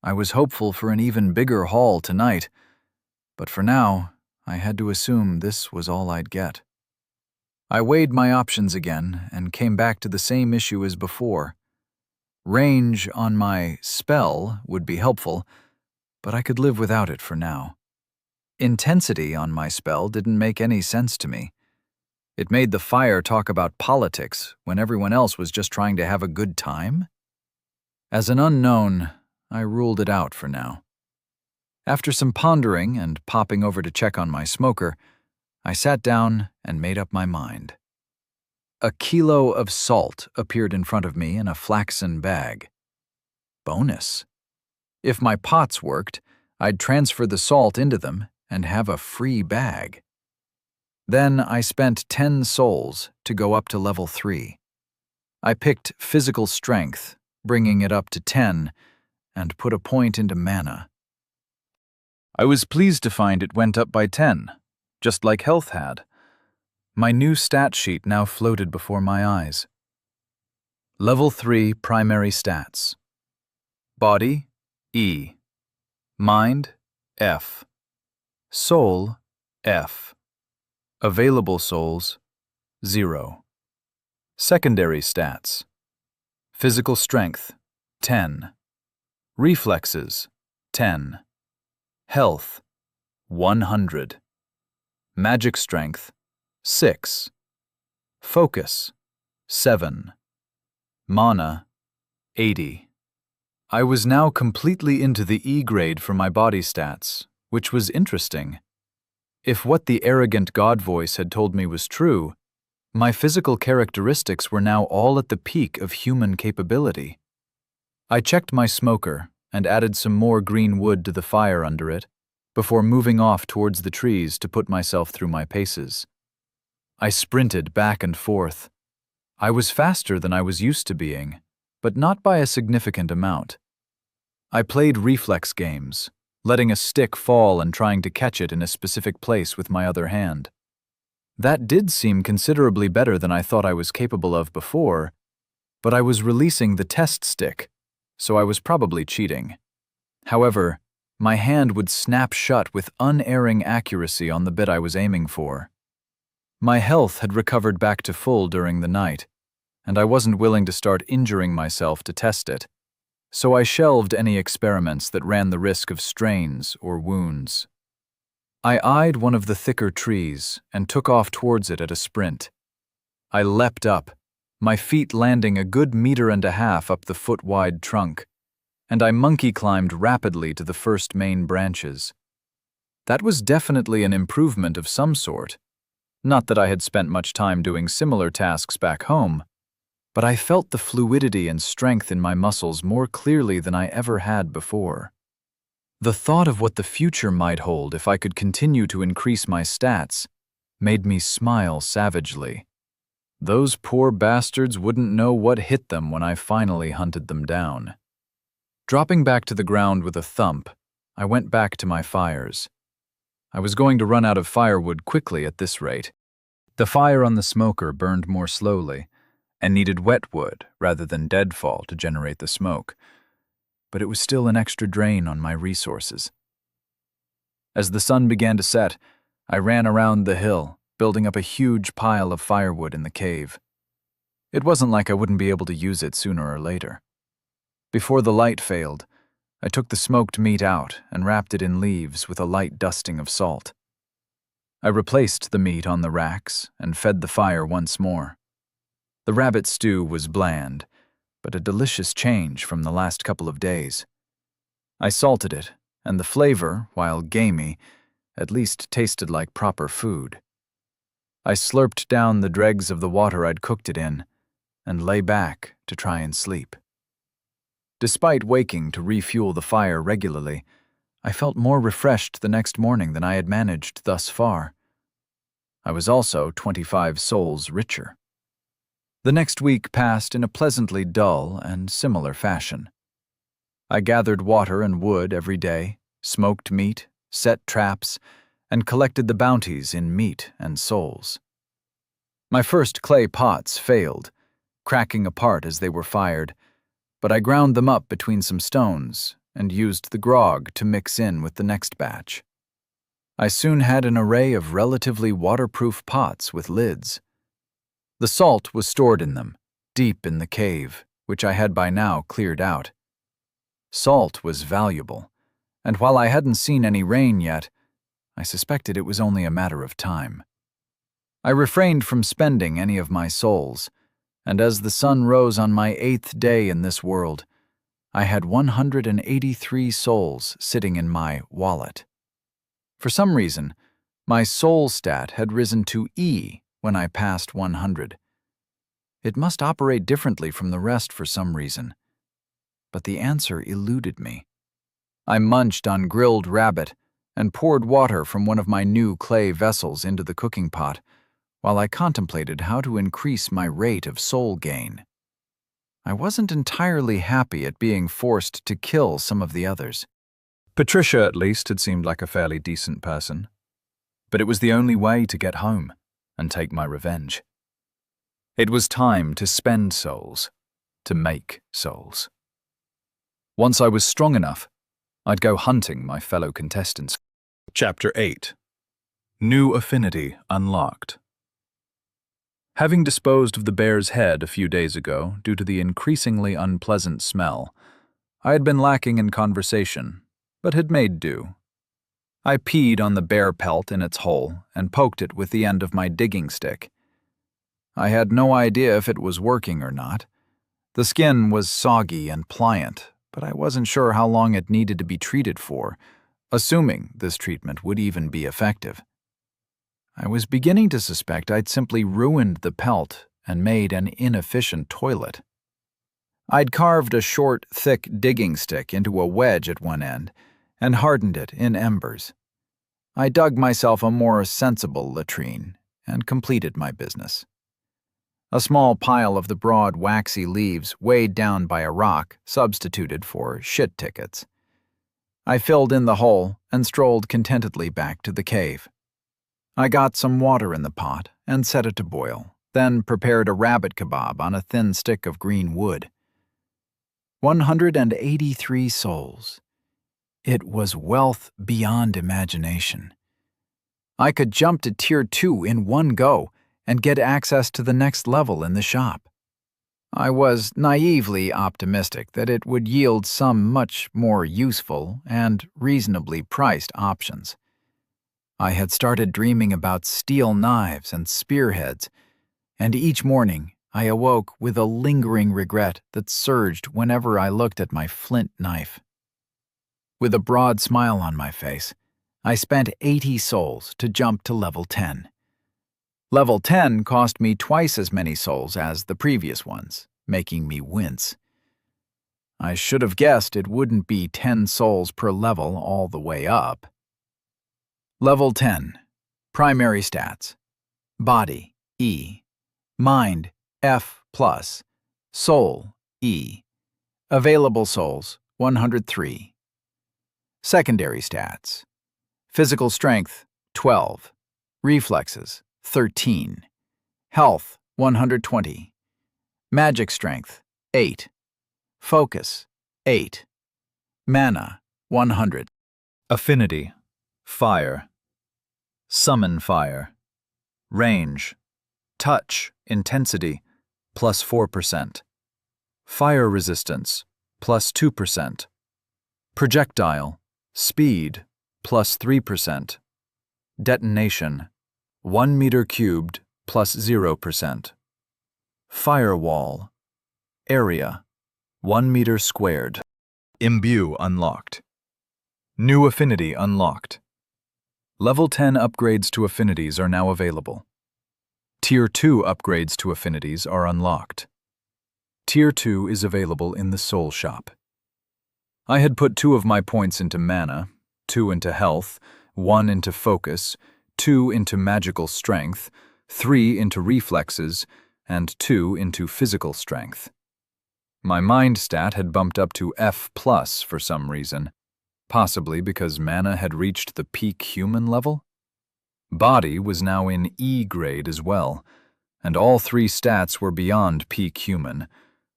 I was hopeful for an even bigger haul tonight, but for now, I had to assume this was all I'd get. I weighed my options again and came back to the same issue as before. Range on my spell would be helpful, but I could live without it for now. Intensity on my spell didn't make any sense to me. It made the fire talk about politics when everyone else was just trying to have a good time. As an unknown, I ruled it out for now. After some pondering and popping over to check on my smoker, I sat down and made up my mind. A kilo of salt appeared in front of me in a flaxen bag. Bonus. If my pots worked, I'd transfer the salt into them and have a free bag. Then I spent 10 souls to go up to level 3. I picked physical strength, bringing it up to 10, and put a point into mana. I was pleased to find it went up by 10, just like health had. My new stat sheet now floated before my eyes. Level 3 primary stats. Body, E. Mind, F. Soul, F. Available souls, 0. Secondary stats. Physical strength, 10. Reflexes, 10. Health, 100. Magic strength, 6. Focus, 7. Mana, 80. I was now completely into the E grade for my body stats, which was interesting. If what the arrogant God voice had told me was true, my physical characteristics were now all at the peak of human capability. I checked my smoker and added some more green wood to the fire under it before moving off towards the trees to put myself through my paces. I sprinted back and forth. I was faster than I was used to being, but not by a significant amount. I played reflex games, letting a stick fall and trying to catch it in a specific place with my other hand. That did seem considerably better than I thought I was capable of before, but I was releasing the test stick, so I was probably cheating. However, my hand would snap shut with unerring accuracy on the bit I was aiming for. My health had recovered back to full during the night, and I wasn't willing to start injuring myself to test it, so I shelved any experiments that ran the risk of strains or wounds. I eyed one of the thicker trees and took off towards it at a sprint. I leapt up, my feet landing a good 1.5 meters up the foot-wide trunk, and I monkey-climbed rapidly to the first main branches. That was definitely an improvement of some sort. Not that I had spent much time doing similar tasks back home, but I felt the fluidity and strength in my muscles more clearly than I ever had before. The thought of what the future might hold if I could continue to increase my stats made me smile savagely. Those poor bastards wouldn't know what hit them when I finally hunted them down. Dropping back to the ground with a thump, I went back to my fires. I was going to run out of firewood quickly at this rate. The fire on the smoker burned more slowly and needed wet wood rather than deadfall to generate the smoke, but it was still an extra drain on my resources. As the sun began to set, I ran around the hill, building up a huge pile of firewood in the cave. It wasn't like I wouldn't be able to use it sooner or later. Before the light failed, I took the smoked meat out and wrapped it in leaves with a light dusting of salt. I replaced the meat on the racks and fed the fire once more. The rabbit stew was bland, but a delicious change from the last couple of days. I salted it, and the flavor, while gamey, at least tasted like proper food. I slurped down the dregs of the water I'd cooked it in and lay back to try and sleep. Despite waking to refuel the fire regularly, I felt more refreshed the next morning than I had managed thus far. I was also 25 souls richer. The next week passed in a pleasantly dull and similar fashion. I gathered water and wood every day, smoked meat, set traps, and collected the bounties in meat and souls. My first clay pots failed, cracking apart as they were fired, but I ground them up between some stones and used the grog to mix in with the next batch. I soon had an array of relatively waterproof pots with lids. The salt was stored in them, deep in the cave, which I had by now cleared out. Salt was valuable, and while I hadn't seen any rain yet, I suspected it was only a matter of time. I refrained from spending any of my souls, and as the sun rose on my 8th day in this world, I had 183 souls sitting in my wallet. For some reason, my soul stat had risen to E when I passed 100. It must operate differently from the rest for some reason, but the answer eluded me. I munched on grilled rabbit and poured water from one of my new clay vessels into the cooking pot, while I contemplated how to increase my rate of soul gain. I wasn't entirely happy at being forced to kill some of the others. Patricia, at least, had seemed like a fairly decent person, but it was the only way to get home and take my revenge. It was time to spend souls, to make souls. Once I was strong enough, I'd go hunting my fellow contestants. Chapter 8. New Affinity Unlocked. Having disposed of the bear's head a few days ago due to the increasingly unpleasant smell, I had been lacking in conversation, but had made do. I peed on the bear pelt in its hole and poked it with the end of my digging stick. I had no idea if it was working or not. The skin was soggy and pliant, but I wasn't sure how long it needed to be treated for, assuming this treatment would even be effective. I was beginning to suspect I'd simply ruined the pelt and made an inefficient toilet. I'd carved a short, thick digging stick into a wedge at one end and hardened it in embers. I dug myself a more sensible latrine and completed my business. A small pile of the broad, waxy leaves weighed down by a rock substituted for shit tickets. I filled in the hole and strolled contentedly back to the cave. I got some water in the pot and set it to boil, then prepared a rabbit kebab on a thin stick of green wood. 183 souls. It was wealth beyond imagination. I could jump to Tier 2 in one go and get access to the next level in the shop. I was naively optimistic that it would yield some much more useful and reasonably priced options. I had started dreaming about steel knives and spearheads, and each morning I awoke with a lingering regret that surged whenever I looked at my flint knife. With a broad smile on my face, I spent 80 souls to jump to level 10. Level 10 cost me twice as many souls as the previous ones, making me wince. I should have guessed it wouldn't be 10 souls per level all the way up. Level 10. Primary stats. Body, E. Mind, F+. Soul, E. Available souls, 103. Secondary stats. Physical strength, 12. Reflexes, 13. Health, 120. Magic strength, 8. Focus, 8. Mana, 100. Affinity, fire. Summon fire. Range, touch, intensity, plus 4%. Fire resistance, plus 2%. Projectile, speed, plus 3%. Detonation, 1 meter cubed, plus 0%. Firewall, area, 1 meter squared. Imbue unlocked. New affinity unlocked. Level 10 upgrades to affinities are now available. Tier 2 upgrades to affinities are unlocked. Tier 2 is available in the Soul Shop. I had put 2 of my points into mana, 2 into health, 1 into focus, 2 into magical strength, 3 into reflexes, and 2 into physical strength. My mind stat had bumped up to F+ for some reason, possibly because mana had reached the peak human level. Body was now in E grade as well, and all 3 stats were beyond peak human,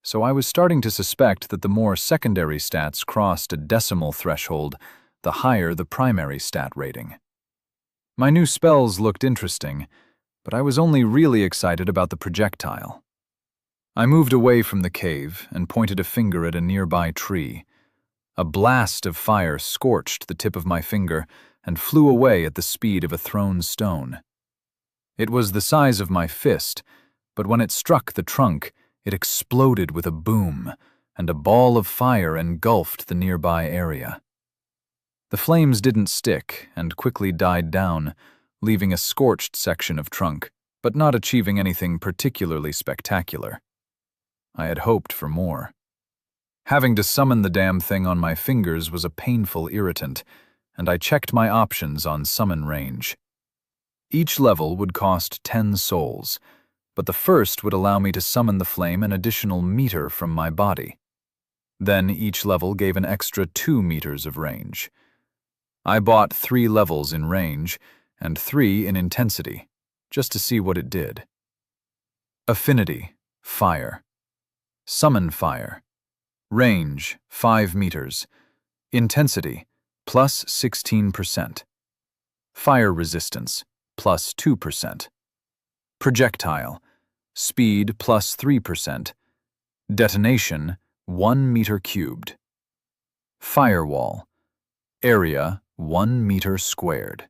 so I was starting to suspect that the more secondary stats crossed a decimal threshold, the higher the primary stat rating. My new spells looked interesting, but I was only really excited about the projectile. I moved away from the cave and pointed a finger at a nearby tree. A blast of fire scorched the tip of my finger and flew away at the speed of a thrown stone. It was the size of my fist, but when it struck the trunk, it exploded with a boom, and a ball of fire engulfed the nearby area. The flames didn't stick and quickly died down, leaving a scorched section of trunk, but not achieving anything particularly spectacular. I had hoped for more. Having to summon the damn thing on my fingers was a painful irritant, and I checked my options on summon range. Each level would cost 10 souls, but the first would allow me to summon the flame an additional meter from my body. Then each level gave an extra 2 meters of range. I bought 3 levels in range and 3 in intensity, just to see what it did. Affinity, fire. Summon fire. Range, 5 meters. Intensity, plus 16%. Fire resistance, plus 2%. Projectile, speed plus 3%. Detonation, 1 meter cubed. Firewall, area 1 meter squared.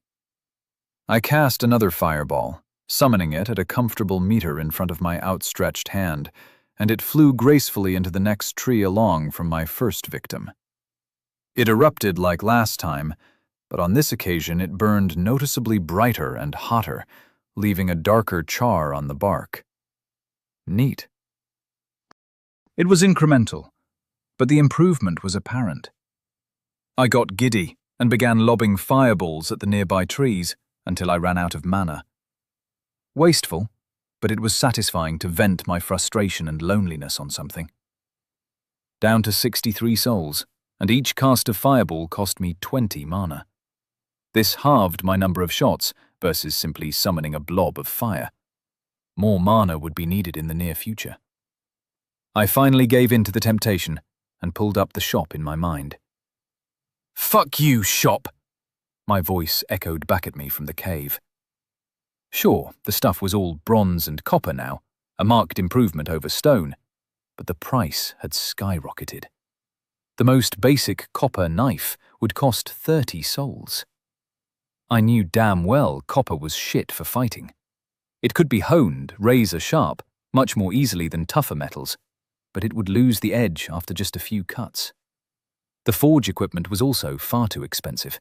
I cast another fireball, summoning it at a comfortable meter in front of my outstretched hand, and it flew gracefully into the next tree along from my first victim. It erupted like last time, but on this occasion it burned noticeably brighter and hotter, leaving a darker char on the bark. Neat. It was incremental, but the improvement was apparent. I got giddy and began lobbing fireballs at the nearby trees until I ran out of mana. Wasteful, but it was satisfying to vent my frustration and loneliness on something. Down to 63 souls, and each cast of fireball cost me 20 mana. This halved my number of shots versus simply summoning a blob of fire. More mana would be needed in the near future. I finally gave in to the temptation and pulled up the shop in my mind. "Fuck you, shop!" My voice echoed back at me from the cave. Sure, the stuff was all bronze and copper now, a marked improvement over stone, but the price had skyrocketed. The most basic copper knife would cost 30 souls. I knew damn well copper was shit for fighting. It could be honed razor sharp, much more easily than tougher metals, but it would lose the edge after just a few cuts. The forge equipment was also far too expensive.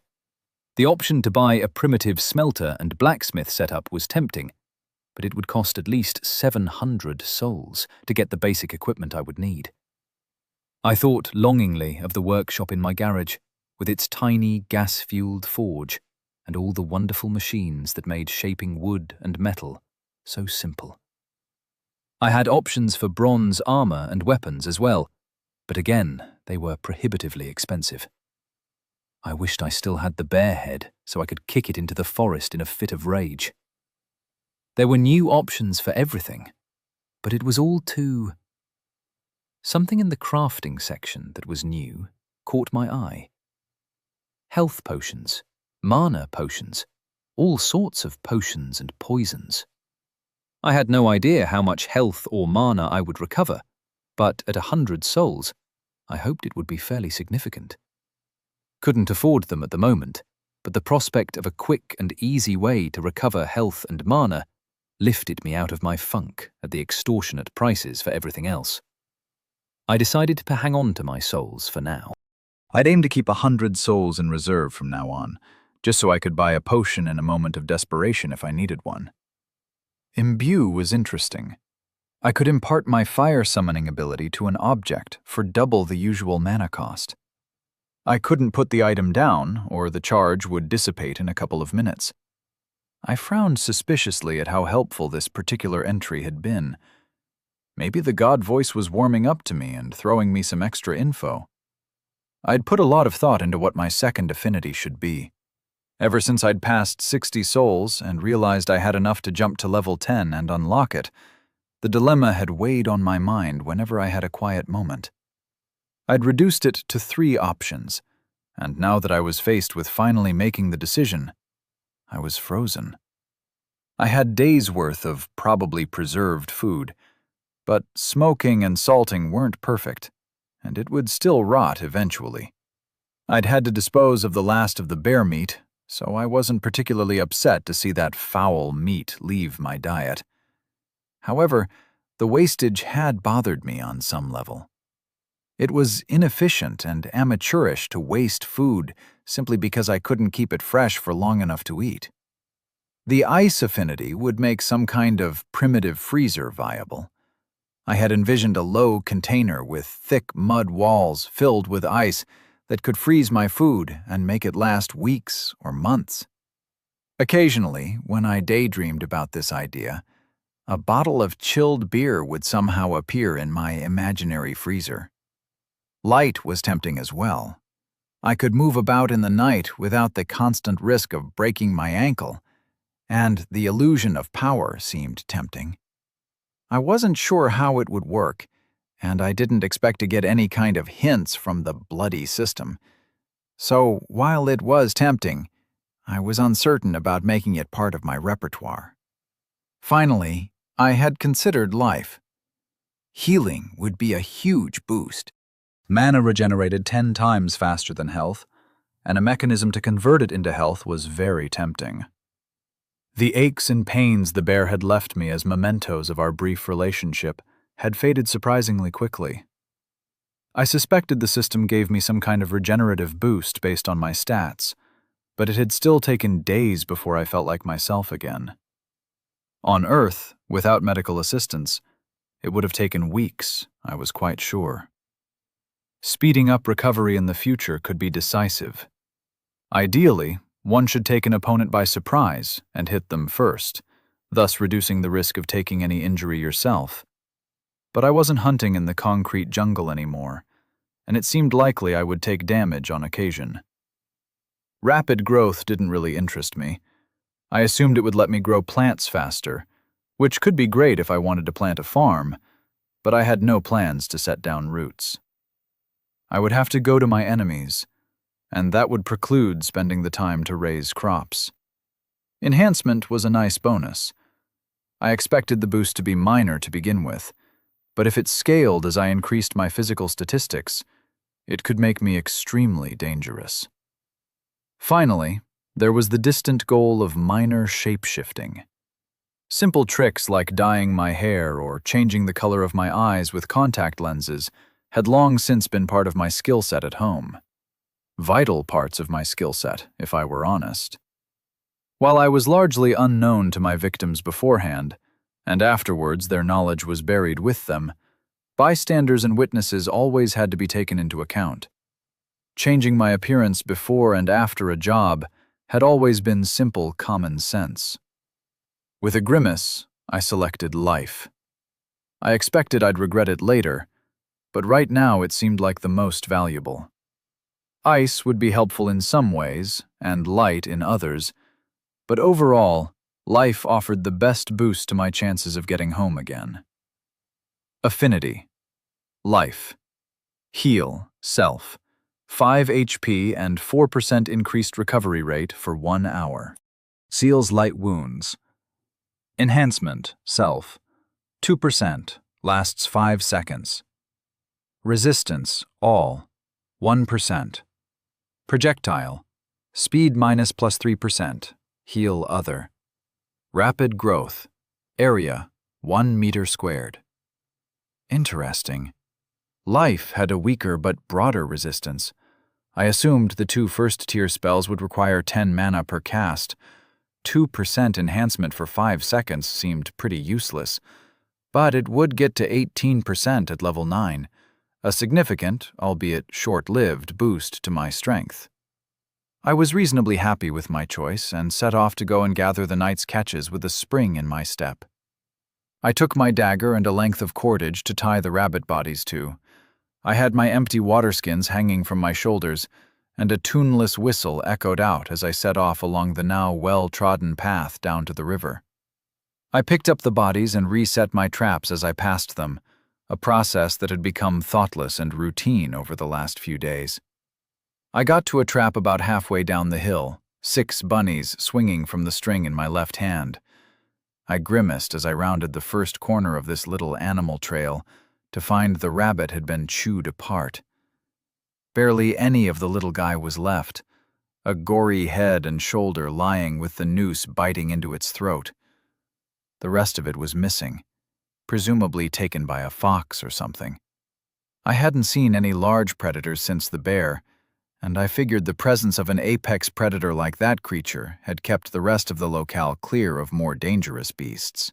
The option to buy a primitive smelter and blacksmith setup was tempting, but it would cost at least 700 souls to get the basic equipment I would need. I thought longingly of the workshop in my garage, with its tiny gas-fueled forge and all the wonderful machines that made shaping wood and metal so simple. I had options for bronze armor and weapons as well, but again, they were prohibitively expensive. I wished I still had the bear head so I could kick it into the forest in a fit of rage. There were new options for everything, but it was all too... Something in the crafting section that was new caught my eye. Health potions, mana potions, all sorts of potions and poisons. I had no idea how much health or mana I would recover, but at 100 souls, I hoped it would be fairly significant. Couldn't afford them at the moment, but the prospect of a quick and easy way to recover health and mana lifted me out of my funk at the extortionate prices for everything else. I decided to hang on to my souls for now. I'd aim to keep 100 souls in reserve from now on, just so I could buy a potion in a moment of desperation if I needed one. Imbue was interesting. I could impart my fire summoning ability to an object for double the usual mana cost. I couldn't put the item down, or the charge would dissipate in a couple of minutes. I frowned suspiciously at how helpful this particular entry had been. Maybe the god voice was warming up to me and throwing me some extra info. I'd put a lot of thought into what my second affinity should be. Ever since I'd passed 60 souls and realized I had enough to jump to level 10 and unlock it, the dilemma had weighed on my mind whenever I had a quiet moment. I'd reduced it to 3 options, and now that I was faced with finally making the decision, I was frozen. I had days' worth of probably preserved food, but smoking and salting weren't perfect, and it would still rot eventually. I'd had to dispose of the last of the bear meat, so I wasn't particularly upset to see that foul meat leave my diet. However, the wastage had bothered me on some level. It was inefficient and amateurish to waste food simply because I couldn't keep it fresh for long enough to eat. The ice affinity would make some kind of primitive freezer viable. I had envisioned a low container with thick mud walls filled with ice that could freeze my food and make it last weeks or months. Occasionally, when I daydreamed about this idea, a bottle of chilled beer would somehow appear in my imaginary freezer. Light was tempting as well. I could move about in the night without the constant risk of breaking my ankle, and the illusion of power seemed tempting. I wasn't sure how it would work, and I didn't expect to get any kind of hints from the bloody system. So, while it was tempting, I was uncertain about making it part of my repertoire. Finally, I had considered life. Healing would be a huge boost. Mana regenerated 10 times faster than health, and a mechanism to convert it into health was very tempting. The aches and pains the bear had left me as mementos of our brief relationship had faded surprisingly quickly. I suspected the system gave me some kind of regenerative boost based on my stats, but it had still taken days before I felt like myself again. On Earth, without medical assistance, it would have taken weeks, I was quite sure. Speeding up recovery in the future could be decisive. Ideally, one should take an opponent by surprise and hit them first, thus reducing the risk of taking any injury yourself. But I wasn't hunting in the concrete jungle anymore, and it seemed likely I would take damage on occasion. Rapid growth didn't really interest me. I assumed it would let me grow plants faster, which could be great if I wanted to plant a farm, but I had no plans to set down roots. I would have to go to my enemies, and that would preclude spending the time to raise crops. Enhancement was a nice bonus. I expected the boost to be minor to begin with, but if it scaled as I increased my physical statistics, it could make me extremely dangerous. Finally, there was the distant goal of minor shape-shifting. Simple tricks like dyeing my hair or changing the color of my eyes with contact lenses had long since been part of my skill set at home. Vital parts of my skill set, if I were honest. While I was largely unknown to my victims beforehand, and afterwards their knowledge was buried with them, bystanders and witnesses always had to be taken into account. Changing my appearance before and after a job had always been simple common sense. With a grimace, I selected life. I expected I'd regret it later, but right now it seemed like the most valuable. Ice would be helpful in some ways, and light in others, but overall, life offered the best boost to my chances of getting home again. Affinity. Life. Heal, self. 5 HP and 4% increased recovery rate for 1 hour. Seals light wounds. Enhancement, self. 2%, lasts 5 seconds. Resistance, all. 1%. Projectile. Speed minus plus 3%. Heal other. Rapid growth. Area, 1 meter squared. Interesting. Life had a weaker but broader resistance. I assumed the 2 first-tier spells would require 10 mana per cast. 2% enhancement for 5 seconds seemed pretty useless, but it would get to 18% at level 9, a significant, albeit short-lived, boost to my strength. I was reasonably happy with my choice and set off to go and gather the night's catches with a spring in my step. I took my dagger and a length of cordage to tie the rabbit bodies to. I had my empty water skins hanging from my shoulders, and a tuneless whistle echoed out as I set off along the now well-trodden path down to the river. I picked up the bodies and reset my traps as I passed them, a process that had become thoughtless and routine over the last few days. I got to a trap about halfway down the hill, 6 bunnies swinging from the string in my left hand. I grimaced as I rounded the first corner of this little animal trail to find the rabbit had been chewed apart. Barely any of the little guy was left, a gory head and shoulder lying with the noose biting into its throat. The rest of it was missing, presumably taken by a fox or something. I hadn't seen any large predators since the bear, and I figured the presence of an apex predator like that creature had kept the rest of the locale clear of more dangerous beasts.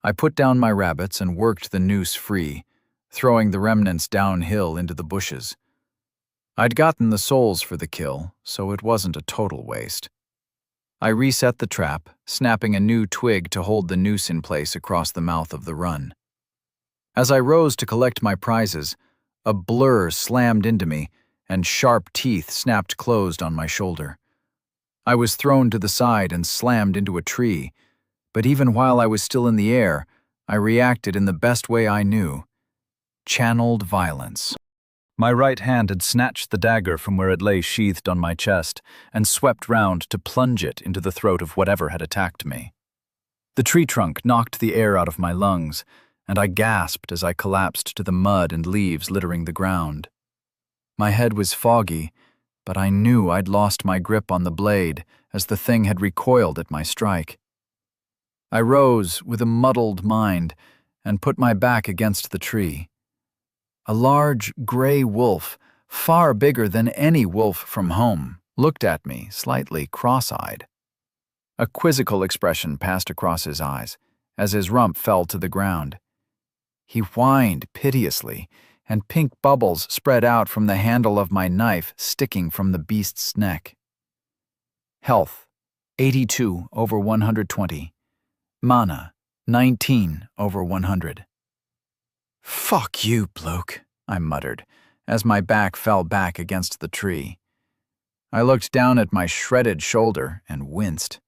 I put down my rabbits and worked the noose free, throwing the remnants downhill into the bushes. I'd gotten the souls for the kill, so it wasn't a total waste. I reset the trap, snapping a new twig to hold the noose in place across the mouth of the run. As I rose to collect my prizes, a blur slammed into me, and sharp teeth snapped closed on my shoulder. I was thrown to the side and slammed into a tree, but even while I was still in the air, I reacted in the best way I knew. Channeled violence. My right hand had snatched the dagger from where it lay sheathed on my chest and swept round to plunge it into the throat of whatever had attacked me. The tree trunk knocked the air out of my lungs, and I gasped as I collapsed to the mud and leaves littering the ground. My head was foggy, but I knew I'd lost my grip on the blade as the thing had recoiled at my strike. I rose with a muddled mind and put my back against the tree. A large, gray wolf, far bigger than any wolf from home, looked at me, slightly cross-eyed. A quizzical expression passed across his eyes as his rump fell to the ground. He whined piteously, and pink bubbles spread out from the handle of my knife sticking from the beast's neck. Health, 82 over 120. Mana, 19 over 100. "Fuck you, bloke," I muttered, as my back fell back against the tree. I looked down at my shredded shoulder and winced.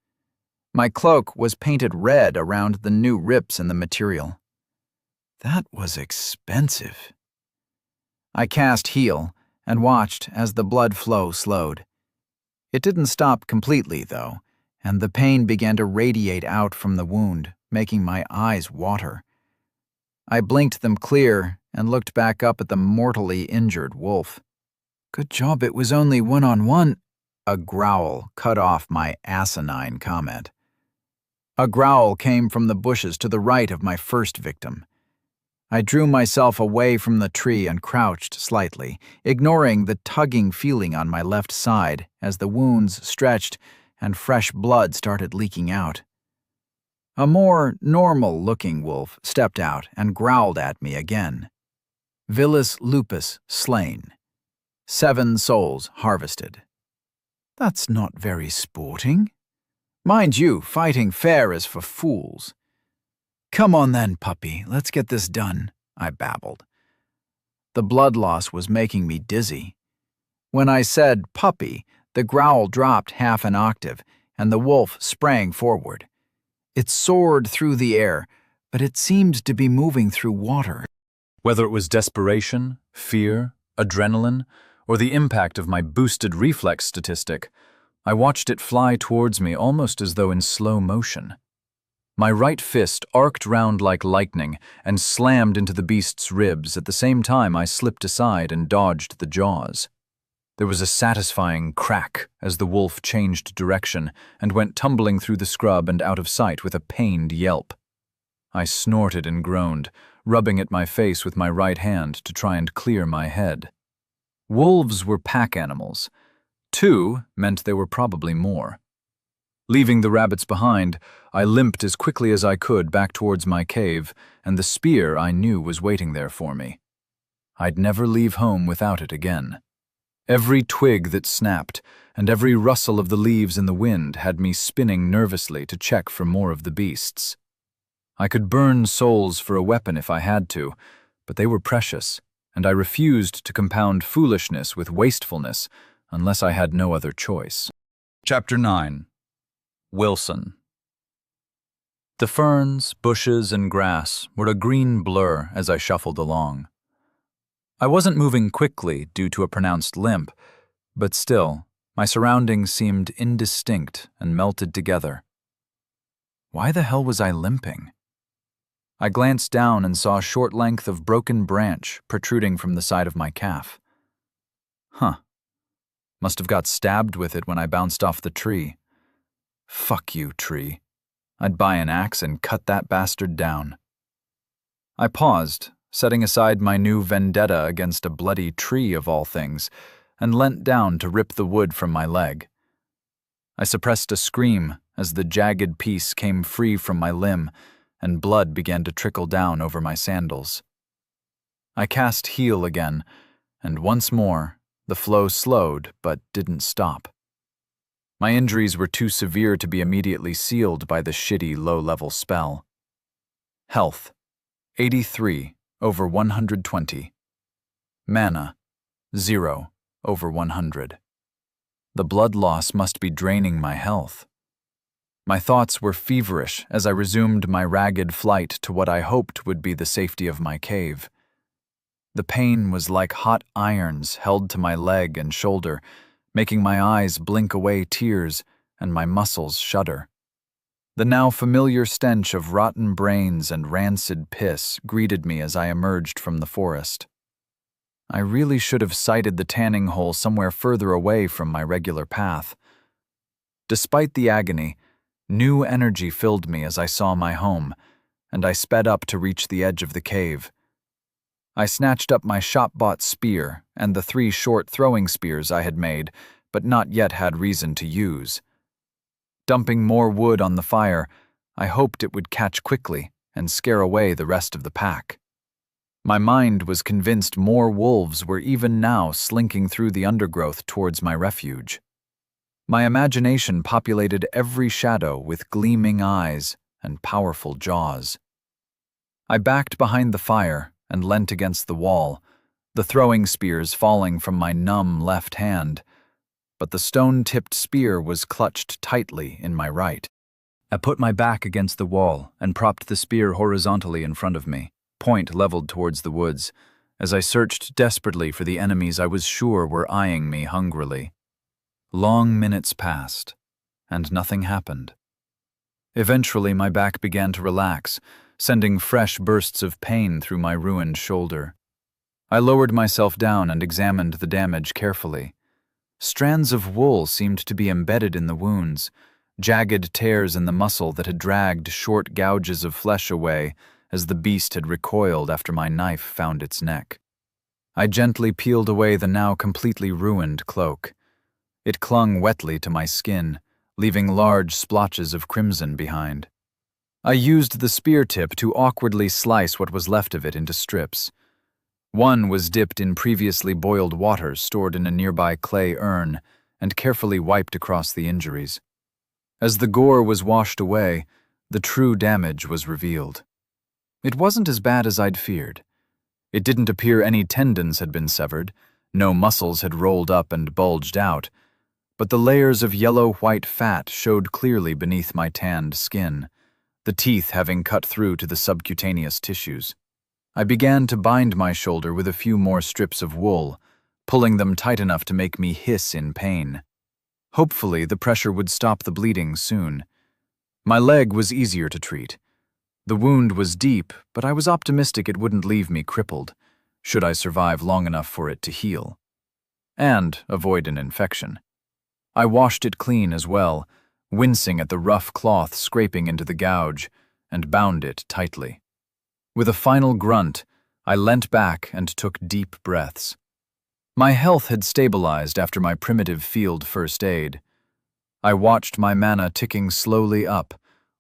My cloak was painted red around the new rips in the material. That was expensive. I cast heal and watched as the blood flow slowed. It didn't stop completely, though, and the pain began to radiate out from the wound, making my eyes water. I blinked them clear and looked back up at the mortally injured wolf. "Good job it was only one-on-one," a growl cut off my asinine comment. A growl came from the bushes to the right of my first victim. I drew myself away from the tree and crouched slightly, ignoring the tugging feeling on my left side as the wounds stretched and fresh blood started leaking out. A more normal-looking wolf stepped out and growled at me again. Vilis lupus slain. 7 souls harvested. That's not very sporting. Mind you, fighting fair is for fools. Come on then, puppy, let's get this done, I babbled. The blood loss was making me dizzy. When I said puppy, the growl dropped half an octave, and the wolf sprang forward. It soared through the air, but it seemed to be moving through water. Whether it was desperation, fear, adrenaline, or the impact of my boosted reflex statistic, I watched it fly towards me almost as though in slow motion. My right fist arced round like lightning and slammed into the beast's ribs at the same time I slipped aside and dodged the jaws. There was a satisfying crack as the wolf changed direction and went tumbling through the scrub and out of sight with a pained yelp. I snorted and groaned, rubbing at my face with my right hand to try and clear my head. Wolves were pack animals. 2 meant there were probably more. Leaving the rabbits behind, I limped as quickly as I could back towards my cave, and the spear I knew was waiting there for me. I'd never leave home without it again. Every twig that snapped, and every rustle of the leaves in the wind had me spinning nervously to check for more of the beasts. I could burn souls for a weapon if I had to, but they were precious, and I refused to compound foolishness with wastefulness unless I had no other choice. Chapter 9. Wilson. The ferns, bushes, and grass were a green blur as I shuffled along. I wasn't moving quickly due to a pronounced limp, but still, my surroundings seemed indistinct and melted together. Why the hell was I limping? I glanced down and saw a short length of broken branch protruding from the side of my calf. Must have got stabbed with it when I bounced off the tree. Fuck you, tree. I'd buy an axe and cut that bastard down. I paused, setting aside my new vendetta against a bloody tree of all things, and leant down to rip the wood from my leg. I suppressed a scream as the jagged piece came free from my limb, and blood began to trickle down over my sandals. I cast heal again, and once more, the flow slowed but didn't stop. My injuries were too severe to be immediately sealed by the shitty low-level spell. Health, 83 over 120. Mana, 0 over 100. The blood loss must be draining my health. My thoughts were feverish as I resumed my ragged flight to what I hoped would be the safety of my cave. The pain was like hot irons held to my leg and shoulder, making my eyes blink away tears and my muscles shudder. The now familiar stench of rotten brains and rancid piss greeted me as I emerged from the forest. I really should have sighted the tanning hole somewhere further away from my regular path. Despite the agony, new energy filled me as I saw my home, and I sped up to reach the edge of the cave. I snatched up my shop-bought spear and the 3 short throwing spears I had made, but not yet had reason to use. Dumping more wood on the fire, I hoped it would catch quickly and scare away the rest of the pack. My mind was convinced more wolves were even now slinking through the undergrowth towards my refuge. My imagination populated every shadow with gleaming eyes and powerful jaws. I backed behind the fire and leant against the wall, the throwing spears falling from my numb left hand, but the stone-tipped spear was clutched tightly in my right. I put my back against the wall and propped the spear horizontally in front of me, point leveled towards the woods, as I searched desperately for the enemies I was sure were eyeing me hungrily. Long minutes passed, and nothing happened. Eventually, my back began to relax, sending fresh bursts of pain through my ruined shoulder. I lowered myself down and examined the damage carefully. Strands of wool seemed to be embedded in the wounds, jagged tears in the muscle that had dragged short gouges of flesh away as the beast had recoiled after my knife found its neck. I gently peeled away the now completely ruined cloak. It clung wetly to my skin, leaving large splotches of crimson behind. I used the spear tip to awkwardly slice what was left of it into strips. One was dipped in previously boiled water stored in a nearby clay urn and carefully wiped across the injuries. As the gore was washed away, the true damage was revealed. It wasn't as bad as I'd feared. It didn't appear any tendons had been severed, no muscles had rolled up and bulged out, but the layers of yellow-white fat showed clearly beneath my tanned skin, the teeth having cut through to the subcutaneous tissues. I began to bind my shoulder with a few more strips of wool, pulling them tight enough to make me hiss in pain. Hopefully, the pressure would stop the bleeding soon. My leg was easier to treat. The wound was deep, but I was optimistic it wouldn't leave me crippled, should I survive long enough for it to heal. And avoid an infection. I washed it clean as well, wincing at the rough cloth scraping into the gouge, and bound it tightly. With a final grunt, I leant back and took deep breaths. My health had stabilized after my primitive field first aid. I watched my mana ticking slowly up,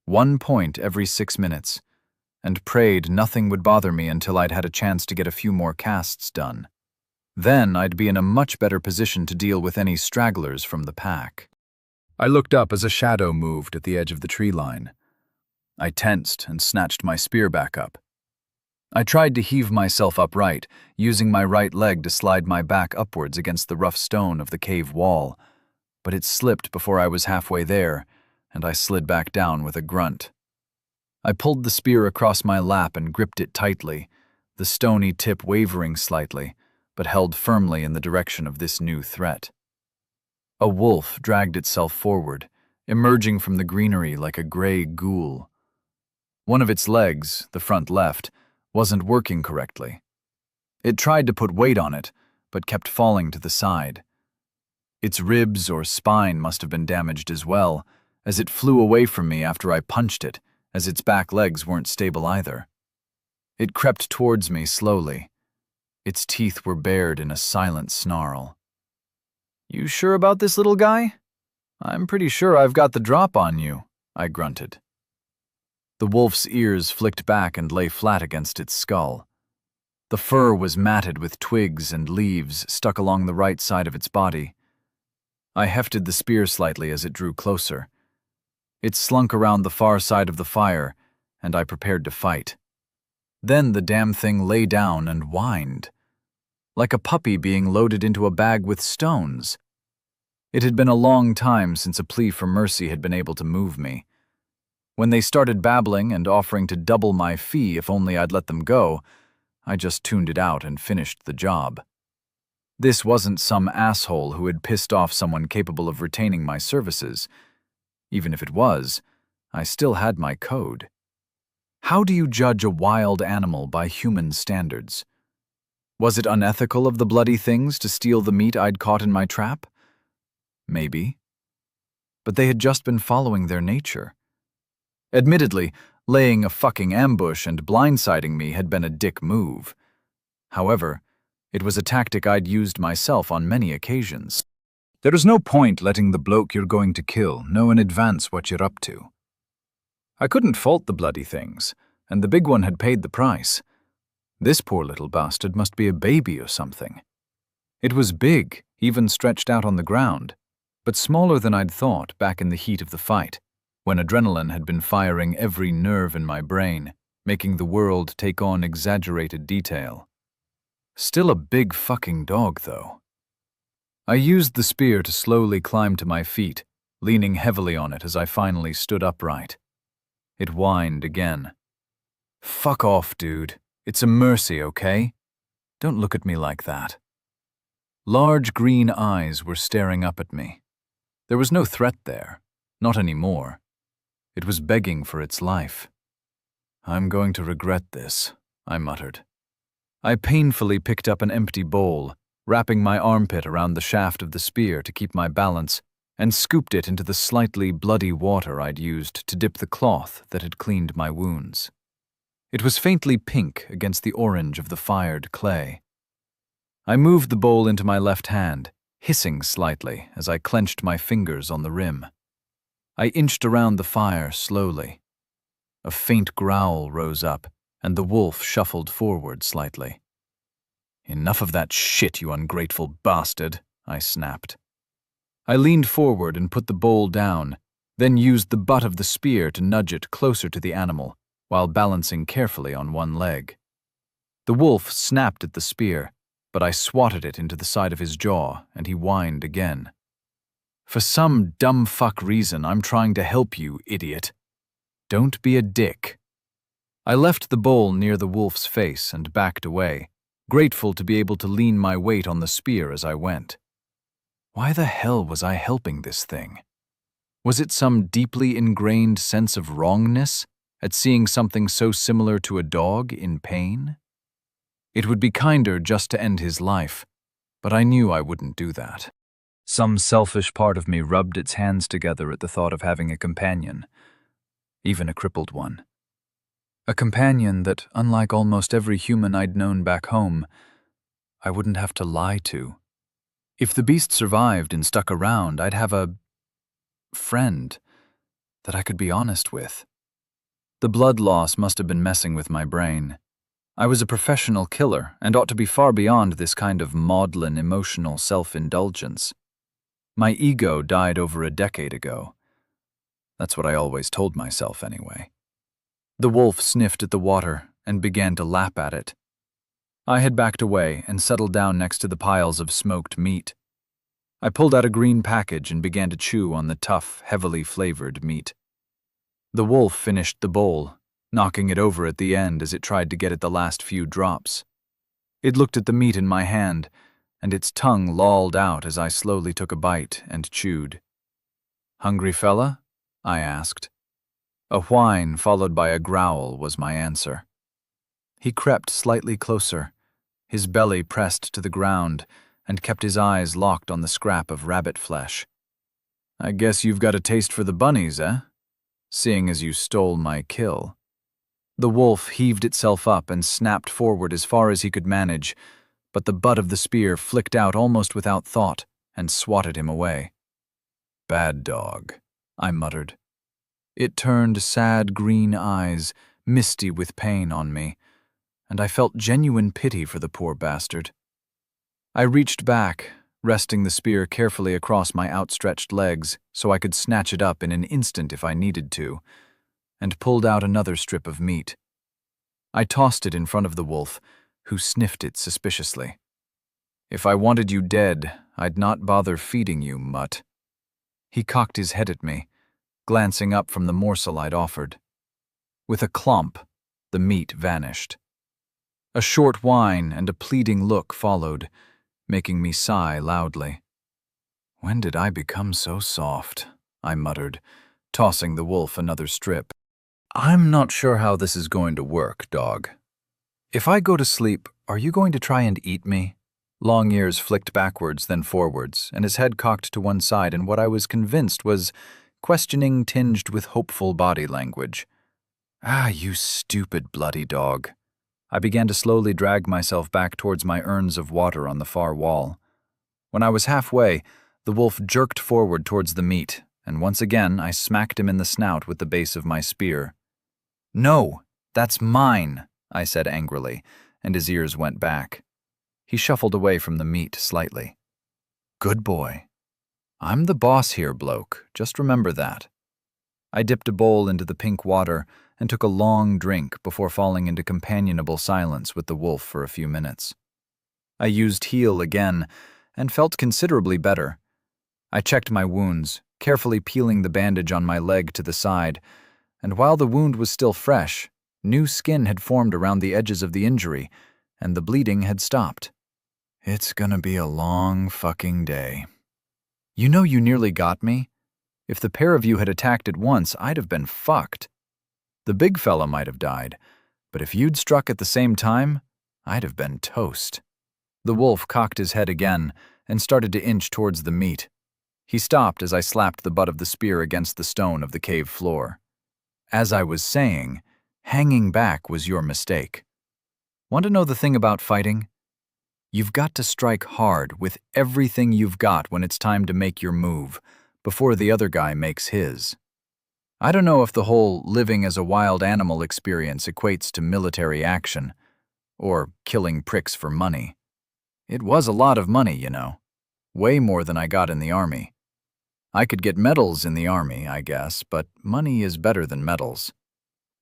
1 point every 6 minutes, and prayed nothing would bother me until I'd had a chance to get a few more casts done. Then I'd be in a much better position to deal with any stragglers from the pack. I looked up as a shadow moved at the edge of the tree line. I tensed and snatched my spear back up. I tried to heave myself upright, using my right leg to slide my back upwards against the rough stone of the cave wall, but it slipped before I was halfway there, and I slid back down with a grunt. I pulled the spear across my lap and gripped it tightly, the stony tip wavering slightly, but held firmly in the direction of this new threat. A wolf dragged itself forward, emerging from the greenery like a gray ghoul. One of its legs, the front left, wasn't working correctly. It tried to put weight on it, but kept falling to the side. Its ribs or spine must have been damaged as well, as it flew away from me after I punched it, as its back legs weren't stable either. It crept towards me slowly. Its teeth were bared in a silent snarl. "You sure about this, little guy? I'm pretty sure I've got the drop on you," I grunted. The wolf's ears flicked back and lay flat against its skull. The fur was matted with twigs and leaves stuck along the right side of its body. I hefted the spear slightly as it drew closer. It slunk around the far side of the fire, and I prepared to fight. Then the damn thing lay down and whined, like a puppy being loaded into a bag with stones. It had been a long time since a plea for mercy had been able to move me. When they started babbling and offering to double my fee if only I'd let them go, I just tuned it out and finished the job. This wasn't some asshole who had pissed off someone capable of retaining my services. Even if it was, I still had my code. How do you judge a wild animal by human standards? Was it unethical of the bloody things to steal the meat I'd caught in my trap? Maybe. But they had just been following their nature. Admittedly, laying a fucking ambush and blindsiding me had been a dick move. However, it was a tactic I'd used myself on many occasions. There is no point letting the bloke you're going to kill know in advance what you're up to. I couldn't fault the bloody things, and the big one had paid the price. This poor little bastard must be a baby or something. It was big, even stretched out on the ground, but smaller than I'd thought back in the heat of the fight, when adrenaline had been firing every nerve in my brain, making the world take on exaggerated detail. Still a big fucking dog, though. I used the spear to slowly climb to my feet, leaning heavily on it as I finally stood upright. It whined again. "Fuck off, dude. It's a mercy, okay? Don't look at me like that." Large green eyes were staring up at me. There was no threat there, not anymore. It was begging for its life. "I'm going to regret this," I muttered. I painfully picked up an empty bowl, wrapping my armpit around the shaft of the spear to keep my balance, and scooped it into the slightly bloody water I'd used to dip the cloth that had cleaned my wounds. It was faintly pink against the orange of the fired clay. I moved the bowl into my left hand, hissing slightly as I clenched my fingers on the rim. I inched around the fire slowly. A faint growl rose up, and the wolf shuffled forward slightly. "Enough of that shit, you ungrateful bastard," I snapped. I leaned forward and put the bowl down, then used the butt of the spear to nudge it closer to the animal, while balancing carefully on one leg. The wolf snapped at the spear, but I swatted it into the side of his jaw, and he whined again. "For some dumb fuck reason, I'm trying to help you, idiot. Don't be a dick." I left the bowl near the wolf's face and backed away, grateful to be able to lean my weight on the spear as I went. Why the hell was I helping this thing? Was it some deeply ingrained sense of wrongness at seeing something so similar to a dog in pain? It would be kinder just to end his life, but I knew I wouldn't do that. Some selfish part of me rubbed its hands together at the thought of having a companion, even a crippled one. A companion that, unlike almost every human I'd known back home, I wouldn't have to lie to. If the beast survived and stuck around, I'd have a friend that I could be honest with. The blood loss must have been messing with my brain. I was a professional killer and ought to be far beyond this kind of maudlin emotional self-indulgence. My ego died over a decade ago. That's what I always told myself anyway. The wolf sniffed at the water and began to lap at it. I had backed away and settled down next to the piles of smoked meat. I pulled out a green package and began to chew on the tough, heavily flavored meat. The wolf finished the bowl, knocking it over at the end as it tried to get at the last few drops. It looked at the meat in my hand, and its tongue lolled out as I slowly took a bite and chewed. "Hungry fella?" I asked. A whine followed by a growl was my answer. He crept slightly closer, his belly pressed to the ground, and kept his eyes locked on the scrap of rabbit flesh. "I guess you've got a taste for the bunnies, eh? Seeing as you stole my kill." The wolf heaved itself up and snapped forward as far as he could manage, but the butt of the spear flicked out almost without thought and swatted him away. "Bad dog," I muttered. It turned sad green eyes, misty with pain, on me, and I felt genuine pity for the poor bastard. I reached back, resting the spear carefully across my outstretched legs so I could snatch it up in an instant if I needed to, and pulled out another strip of meat. I tossed it in front of the wolf, who sniffed it suspiciously. "If I wanted you dead, I'd not bother feeding you, mutt." He cocked his head at me, glancing up from the morsel I'd offered. With a clomp, the meat vanished. A short whine and a pleading look followed, making me sigh loudly. "When did I become so soft?" I muttered, tossing the wolf another strip. "I'm not sure how this is going to work, dog. If I go to sleep, are you going to try and eat me?" Long ears flicked backwards, then forwards, and his head cocked to one side in what I was convinced was questioning tinged with hopeful body language. "Ah, you stupid bloody dog." I began to slowly drag myself back towards my urns of water on the far wall. When I was halfway, the wolf jerked forward towards the meat, and once again I smacked him in the snout with the base of my spear. "No, that's mine," I said angrily, and his ears went back. He shuffled away from the meat slightly. "Good boy. I'm the boss here, bloke. Just remember that." I dipped a bowl into the pink water and took a long drink before falling into companionable silence with the wolf for a few minutes. I used heal again and felt considerably better. I checked my wounds, carefully peeling the bandage on my leg to the side, and while the wound was still fresh, new skin had formed around the edges of the injury, and the bleeding had stopped. "It's gonna be a long fucking day. You know you nearly got me? If the pair of you had attacked at once, I'd have been fucked. The big fella might have died, but if you'd struck at the same time, I'd have been toast." The wolf cocked his head again and started to inch towards the meat. He stopped as I slapped the butt of the spear against the stone of the cave floor. As I was saying, hanging back was your mistake. Want to know the thing about fighting? You've got to strike hard with everything you've got when it's time to make your move, before the other guy makes his. I don't know if the whole living as a wild animal experience equates to military action, or killing pricks for money. It was a lot of money, you know. Way more than I got in the army. I could get medals in the army, I guess, but money is better than medals.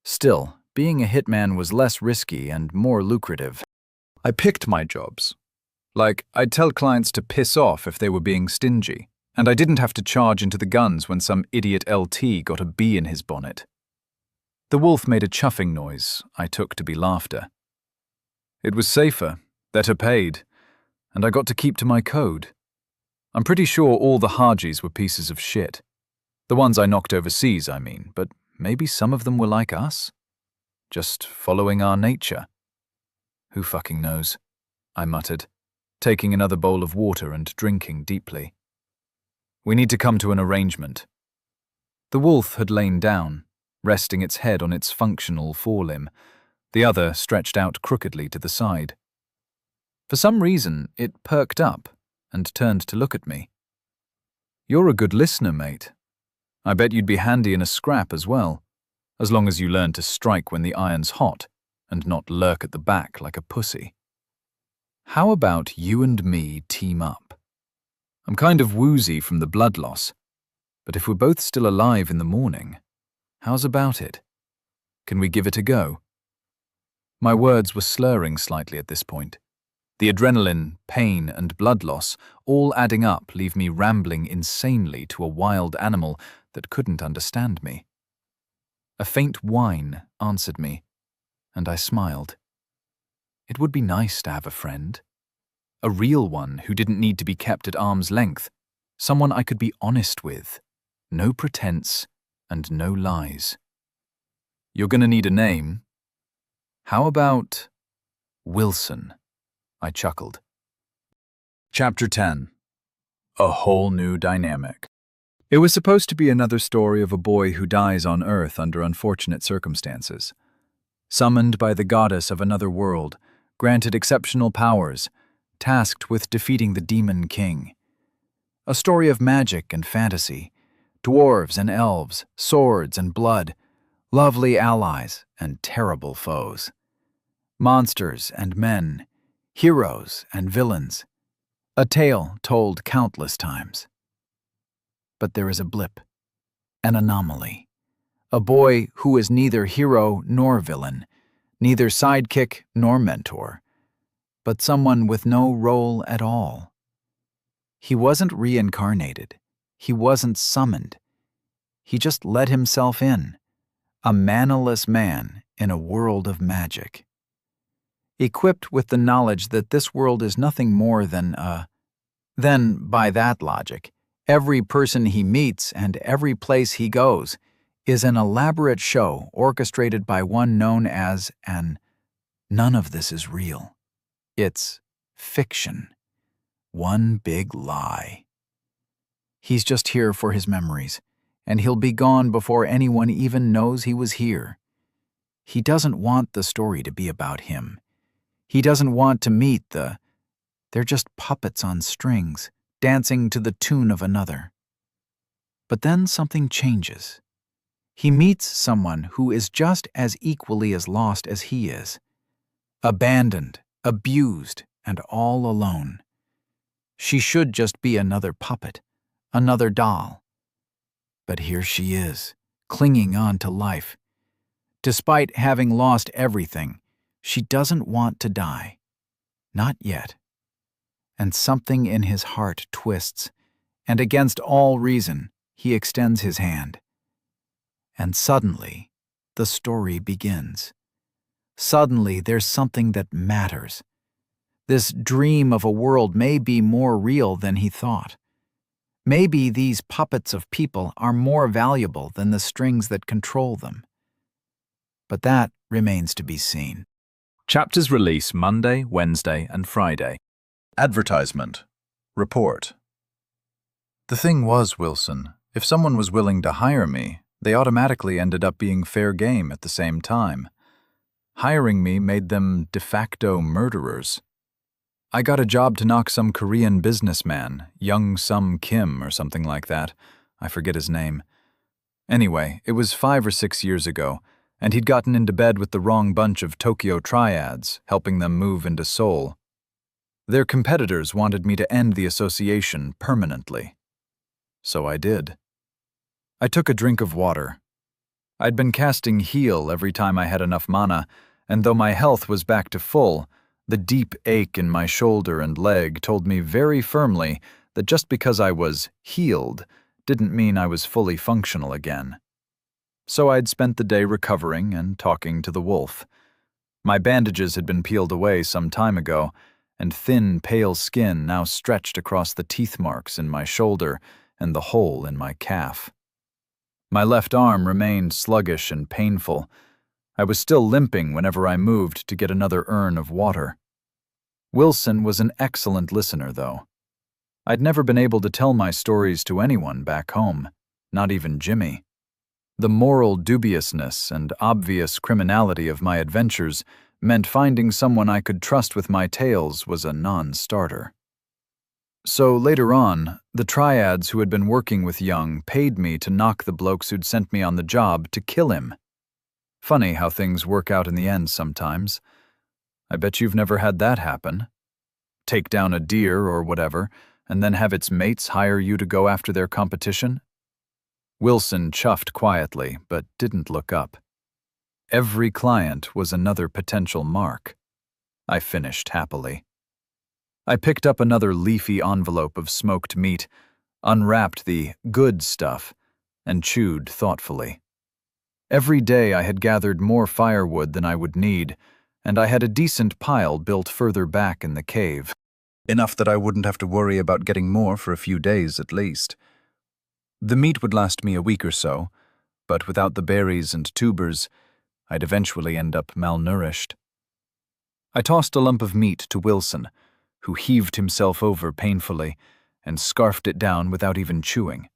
Still, being a hitman was less risky and more lucrative. I picked my jobs. Like, I'd tell clients to piss off if they were being stingy, and I didn't have to charge into the guns when some idiot LT got a bee in his bonnet. The wolf made a chuffing noise I took to be laughter. It was safer, better paid, and I got to keep to my code. I'm pretty sure all the Hajis were pieces of shit. The ones I knocked overseas, I mean, but maybe some of them were like us? Just following our nature. Who fucking knows? I muttered, taking another bowl of water and drinking deeply. We need to come to an arrangement. The wolf had lain down, resting its head on its functional forelimb, the other stretched out crookedly to the side. For some reason, it perked up and turned to look at me. You're a good listener, mate. I bet you'd be handy in a scrap as well, as long as you learn to strike when the iron's hot and not lurk at the back like a pussy. How about you and me team up? I'm kind of woozy from the blood loss, but if we're both still alive in the morning, how's about it? Can we give it a go? My words were slurring slightly at this point. The adrenaline, pain, and blood loss, all adding up, leave me rambling insanely to a wild animal that couldn't understand me. A faint whine answered me, and I smiled. It would be nice to have a friend. A real one who didn't need to be kept at arm's length. Someone I could be honest with. No pretense and no lies. You're gonna need a name. How about Wilson? I chuckled. Chapter 10. A whole new dynamic. It was supposed to be another story of a boy who dies on Earth under unfortunate circumstances. Summoned by the goddess of another world, granted exceptional powers, tasked with defeating the demon king. A story of magic and fantasy, dwarves and elves, swords and blood, lovely allies and terrible foes. Monsters and men, heroes and villains, a tale told countless times. But there is a blip, an anomaly, a boy who is neither hero nor villain, neither sidekick nor mentor, but someone with no role at all. He wasn't reincarnated, he wasn't summoned, he just let himself in, a mannerless man in a world of magic. Equipped with the knowledge that this world is nothing more than then, by that logic, every person he meets and every place he goes is an elaborate show orchestrated by one known as none of this is real. It's fiction. One big lie. He's just here for his memories, and he'll be gone before anyone even knows he was here. He doesn't want the story to be about him. He doesn't want to meet they're just puppets on strings, dancing to the tune of another. But then something changes. He meets someone who is just as equally as lost as he is. Abandoned, abused, and all alone. She should just be another puppet, another doll. But here she is, clinging on to life. Despite having lost everything, she doesn't want to die. Not yet. And something in his heart twists, and against all reason, he extends his hand. And suddenly, the story begins. Suddenly, there's something that matters. This dream of a world may be more real than he thought. Maybe these puppets of people are more valuable than the strings that control them. But that remains to be seen. Chapters release Monday, Wednesday, and Friday. Advertisement. Report. The thing was, Wilson, if someone was willing to hire me, they automatically ended up being fair game at the same time. Hiring me made them de facto murderers. I got a job to knock some Korean businessman, Young Sum Kim or something like that. I forget his name. Anyway, it was 5 or 6 years ago, and he'd gotten into bed with the wrong bunch of Tokyo triads, helping them move into Seoul. Their competitors wanted me to end the association permanently. So I did. I took a drink of water. I'd been casting heal every time I had enough mana, and though my health was back to full, the deep ache in my shoulder and leg told me very firmly that just because I was healed didn't mean I was fully functional again. So I'd spent the day recovering and talking to the wolf. My bandages had been peeled away some time ago, and thin, pale skin now stretched across the teeth marks in my shoulder and the hole in my calf. My left arm remained sluggish and painful. I was still limping whenever I moved to get another urn of water. Wilson was an excellent listener, though. I'd never been able to tell my stories to anyone back home, not even Jimmy. The moral dubiousness and obvious criminality of my adventures meant finding someone I could trust with my tales was a non-starter. So later on, the triads who had been working with Young paid me to knock the blokes who'd sent me on the job to kill him. Funny how things work out in the end sometimes. I bet you've never had that happen. Take down a deer or whatever, and then have its mates hire you to go after their competition? Wilson chuffed quietly, but didn't look up. Every client was another potential mark. I finished happily. I picked up another leafy envelope of smoked meat, unwrapped the good stuff, and chewed thoughtfully. Every day I had gathered more firewood than I would need, and I had a decent pile built further back in the cave. Enough that I wouldn't have to worry about getting more for a few days at least. The meat would last me a week or so, but without the berries and tubers, I'd eventually end up malnourished. I tossed a lump of meat to Wilson, who heaved himself over painfully and scarfed it down without even chewing.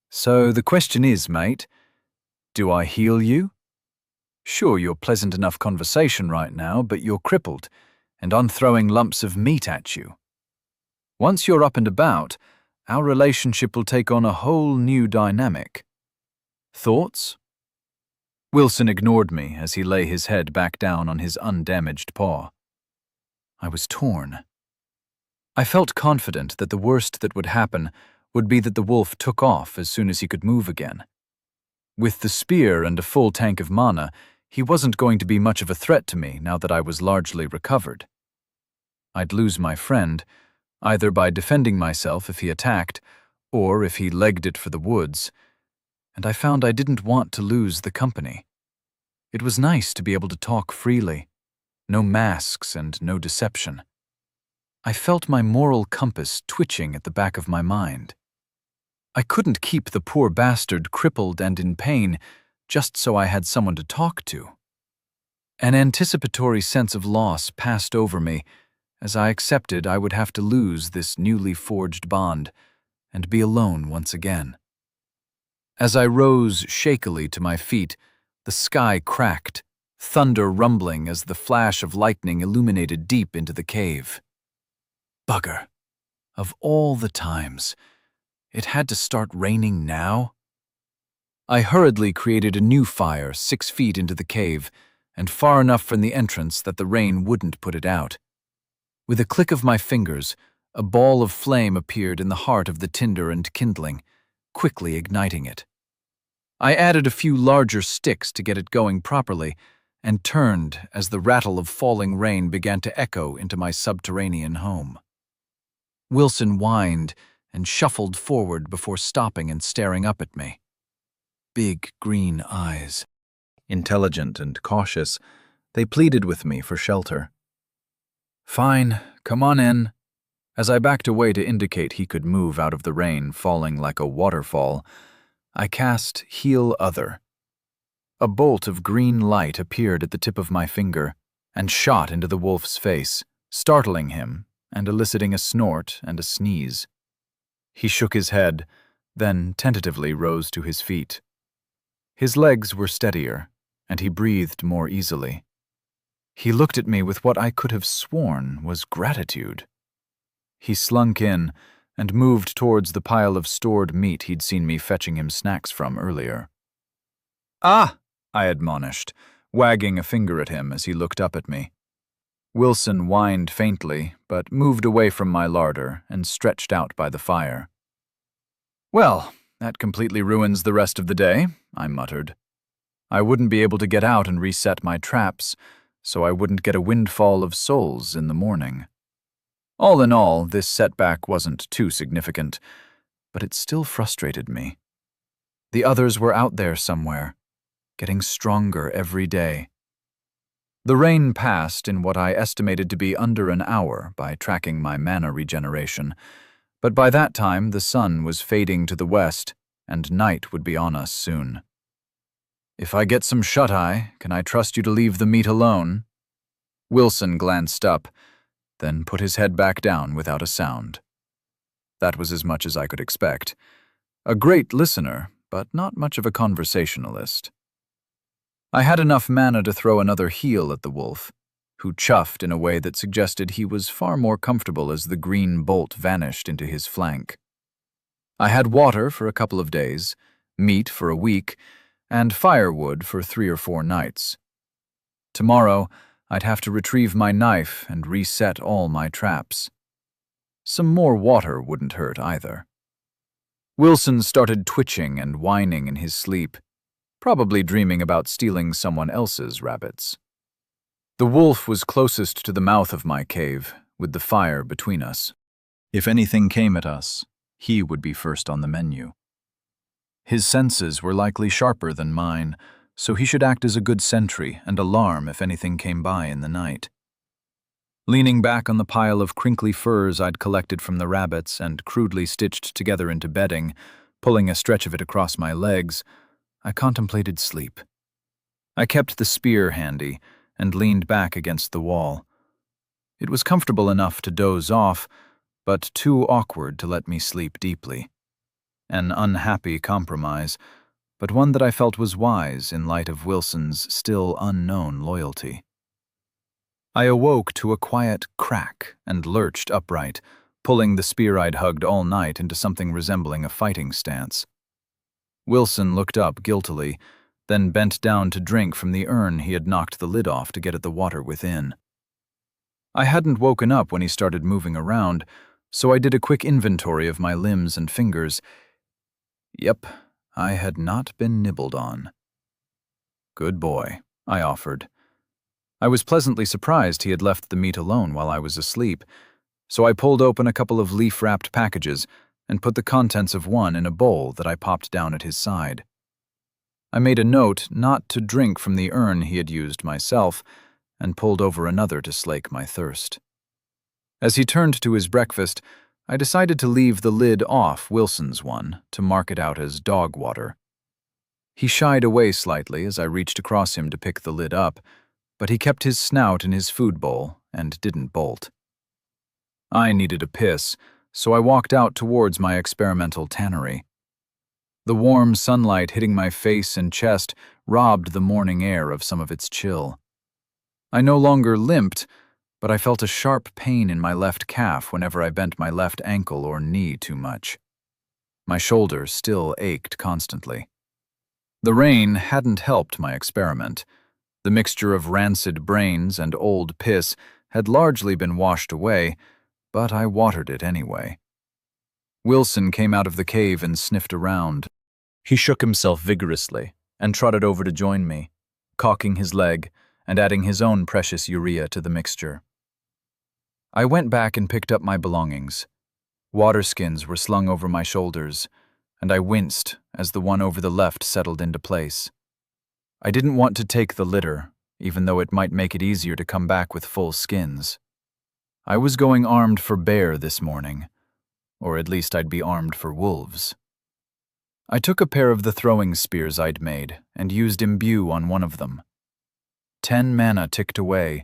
So the question is, mate, do I heal you? Sure, you're pleasant enough conversation right now, but you're crippled, and I'm throwing lumps of meat at you. Once you're up and about, our relationship will take on a whole new dynamic. Thoughts? Wilson ignored me as he lay his head back down on his undamaged paw. I was torn. I felt confident that the worst that would happen would be that the wolf took off as soon as he could move again. With the spear and a full tank of mana, he wasn't going to be much of a threat to me now that I was largely recovered. I'd lose my friend, either by defending myself if he attacked, or if he legged it for the woods, and I found I didn't want to lose the company. It was nice to be able to talk freely, no masks and no deception. I felt my moral compass twitching at the back of my mind. I couldn't keep the poor bastard crippled and in pain just so I had someone to talk to. An anticipatory sense of loss passed over me as I accepted I would have to lose this newly forged bond and be alone once again. As I rose shakily to my feet, the sky cracked, thunder rumbling as the flash of lightning illuminated deep into the cave. Bugger. Of all the times, it had to start raining now? I hurriedly created a new fire 6 feet into the cave and far enough from the entrance that the rain wouldn't put it out. With a click of my fingers, a ball of flame appeared in the heart of the tinder and kindling, quickly igniting it. I added a few larger sticks to get it going properly and turned as the rattle of falling rain began to echo into my subterranean home. Wilson whined and shuffled forward before stopping and staring up at me. Big green eyes. Intelligent and cautious, they pleaded with me for shelter. Fine, come on in. As I backed away to indicate he could move out of the rain falling like a waterfall, I cast Heal Other. A bolt of green light appeared at the tip of my finger and shot into the wolf's face, startling him and eliciting a snort and a sneeze. He shook his head, then tentatively rose to his feet. His legs were steadier, and he breathed more easily. He looked at me with what I could have sworn was gratitude. He slunk in and moved towards the pile of stored meat he'd seen me fetching him snacks from earlier. "Ah!" I admonished, wagging a finger at him as he looked up at me. Wilson whined faintly, but moved away from my larder and stretched out by the fire. "Well, that completely ruins the rest of the day," I muttered. "I wouldn't be able to get out and reset my traps, so I wouldn't get a windfall of souls in the morning." All in all, this setback wasn't too significant, but it still frustrated me. The others were out there somewhere, getting stronger every day. The rain passed in what I estimated to be under an hour by tracking my mana regeneration, but by that time the sun was fading to the west, and night would be on us soon. "If I get some shut-eye, can I trust you to leave the meat alone?" Wilson glanced up, then put his head back down without a sound. That was as much as I could expect. A great listener, but not much of a conversationalist. I had enough mana to throw another heel at the wolf, who chuffed in a way that suggested he was far more comfortable as the green bolt vanished into his flank. I had water for a couple of days, meat for a week, and firewood for 3 or 4 nights. Tomorrow, I'd have to retrieve my knife and reset all my traps. Some more water wouldn't hurt either. Wilson started twitching and whining in his sleep, probably dreaming about stealing someone else's rabbits. The wolf was closest to the mouth of my cave, with the fire between us. If anything came at us, he would be first on the menu. His senses were likely sharper than mine, so he should act as a good sentry and alarm if anything came by in the night. Leaning back on the pile of crinkly furs I'd collected from the rabbits and crudely stitched together into bedding, pulling a stretch of it across my legs, I contemplated sleep. I kept the spear handy and leaned back against the wall. It was comfortable enough to doze off, but too awkward to let me sleep deeply. An unhappy compromise, but one that I felt was wise in light of Wilson's still unknown loyalty. I awoke to a quiet crack and lurched upright, pulling the spear I'd hugged all night into something resembling a fighting stance. Wilson looked up guiltily, then bent down to drink from the urn he had knocked the lid off to get at the water within. I hadn't woken up when he started moving around, so I did a quick inventory of my limbs and fingers. Yep, I had not been nibbled on. "Good boy," I offered. I was pleasantly surprised he had left the meat alone while I was asleep, so I pulled open a couple of leaf-wrapped packages and put the contents of one in a bowl that I popped down at his side. I made a note not to drink from the urn he had used myself, and pulled over another to slake my thirst. As he turned to his breakfast, I decided to leave the lid off Wilson's one to mark it out as dog water. He shied away slightly as I reached across him to pick the lid up, but he kept his snout in his food bowl and didn't bolt. I needed a piss, so I walked out towards my experimental tannery. The warm sunlight hitting my face and chest robbed the morning air of some of its chill. I no longer limped, but I felt a sharp pain in my left calf whenever I bent my left ankle or knee too much. My shoulder still ached constantly. The rain hadn't helped my experiment. The mixture of rancid brains and old piss had largely been washed away, but I watered it anyway. Wilson came out of the cave and sniffed around. He shook himself vigorously and trotted over to join me, cocking his leg and adding his own precious urea to the mixture. I went back and picked up my belongings. Water skins were slung over my shoulders, and I winced as the one over the left settled into place. I didn't want to take the litter, even though it might make it easier to come back with full skins. I was going armed for bear this morning, or at least I'd be armed for wolves. I took a pair of the throwing spears I'd made and used imbue on one of them. 10 mana ticked away,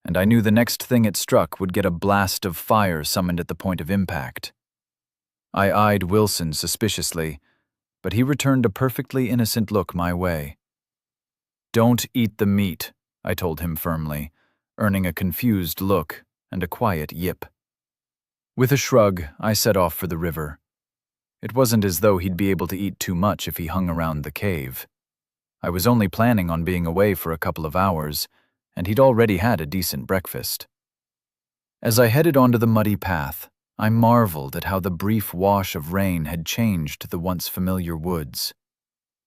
and I knew the next thing it struck would get a blast of fire summoned at the point of impact. I eyed Wilson suspiciously, but he returned a perfectly innocent look my way. "Don't eat the meat," I told him firmly, earning a confused look and a quiet yip. With a shrug, I set off for the river. It wasn't as though he'd be able to eat too much if he hung around the cave. I was only planning on being away for a couple of hours, and he'd already had a decent breakfast. As I headed onto the muddy path, I marveled at how the brief wash of rain had changed the once familiar woods.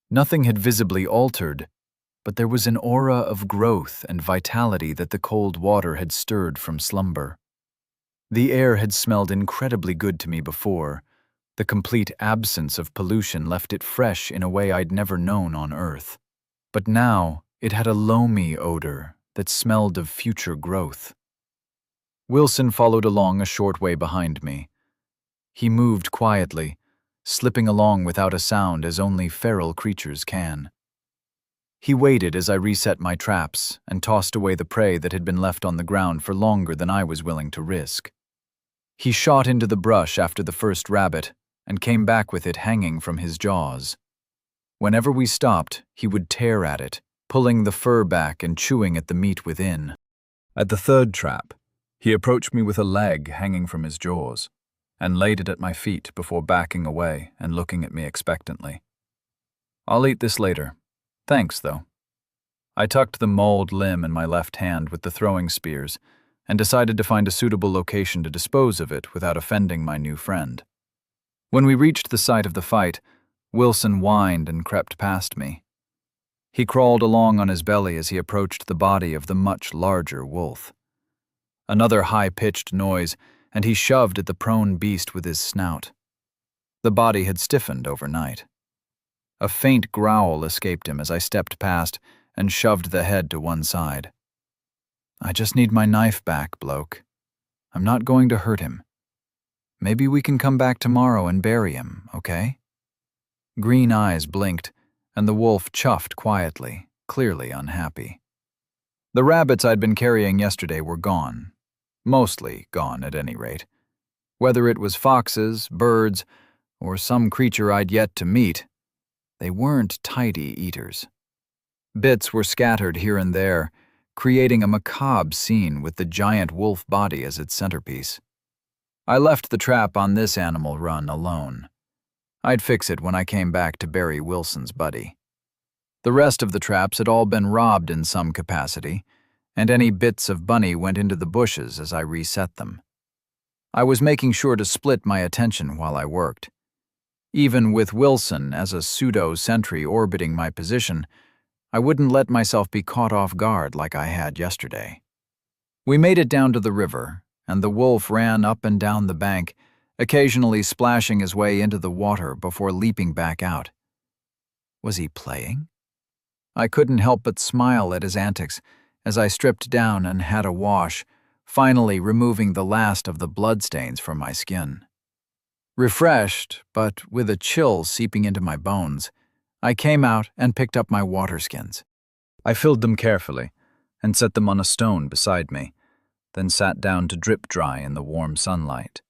Nothing had visibly altered, but there was an aura of growth and vitality that the cold water had stirred from slumber. The air had smelled incredibly good to me before. The complete absence of pollution left it fresh in a way I'd never known on Earth. But now it had a loamy odor that smelled of future growth. Wilson followed along a short way behind me. He moved quietly, slipping along without a sound as only feral creatures can. He waited as I reset my traps and tossed away the prey that had been left on the ground for longer than I was willing to risk. He shot into the brush after the first rabbit and came back with it hanging from his jaws. Whenever we stopped, he would tear at it, pulling the fur back and chewing at the meat within. At the third trap, he approached me with a leg hanging from his jaws and laid it at my feet before backing away and looking at me expectantly. "I'll eat this later. Thanks, though." I tucked the mauled limb in my left hand with the throwing spears and decided to find a suitable location to dispose of it without offending my new friend. When we reached the site of the fight, Wilson whined and crept past me. He crawled along on his belly as he approached the body of the much larger wolf. Another high-pitched noise, and he shoved at the prone beast with his snout. The body had stiffened overnight. A faint growl escaped him as I stepped past and shoved the head to one side. "I just need my knife back, bloke. I'm not going to hurt him. Maybe we can come back tomorrow and bury him, okay?" Green eyes blinked, and the wolf chuffed quietly, clearly unhappy. The rabbits I'd been carrying yesterday were gone. Mostly gone, at any rate. Whether it was foxes, birds, or some creature I'd yet to meet, they weren't tidy eaters. Bits were scattered here and there, creating a macabre scene with the giant wolf body as its centerpiece. I left the trap on this animal run alone. I'd fix it when I came back to bury Wilson's buddy. The rest of the traps had all been robbed in some capacity, and any bits of bunny went into the bushes as I reset them. I was making sure to split my attention while I worked. Even with Wilson as a pseudo-sentry orbiting my position, I wouldn't let myself be caught off guard like I had yesterday. We made it down to the river, and the wolf ran up and down the bank, occasionally splashing his way into the water before leaping back out. Was he playing? I couldn't help but smile at his antics as I stripped down and had a wash, finally removing the last of the bloodstains from my skin. Refreshed, but with a chill seeping into my bones, I came out and picked up my water skins. I filled them carefully and set them on a stone beside me, then sat down to drip dry in the warm sunlight.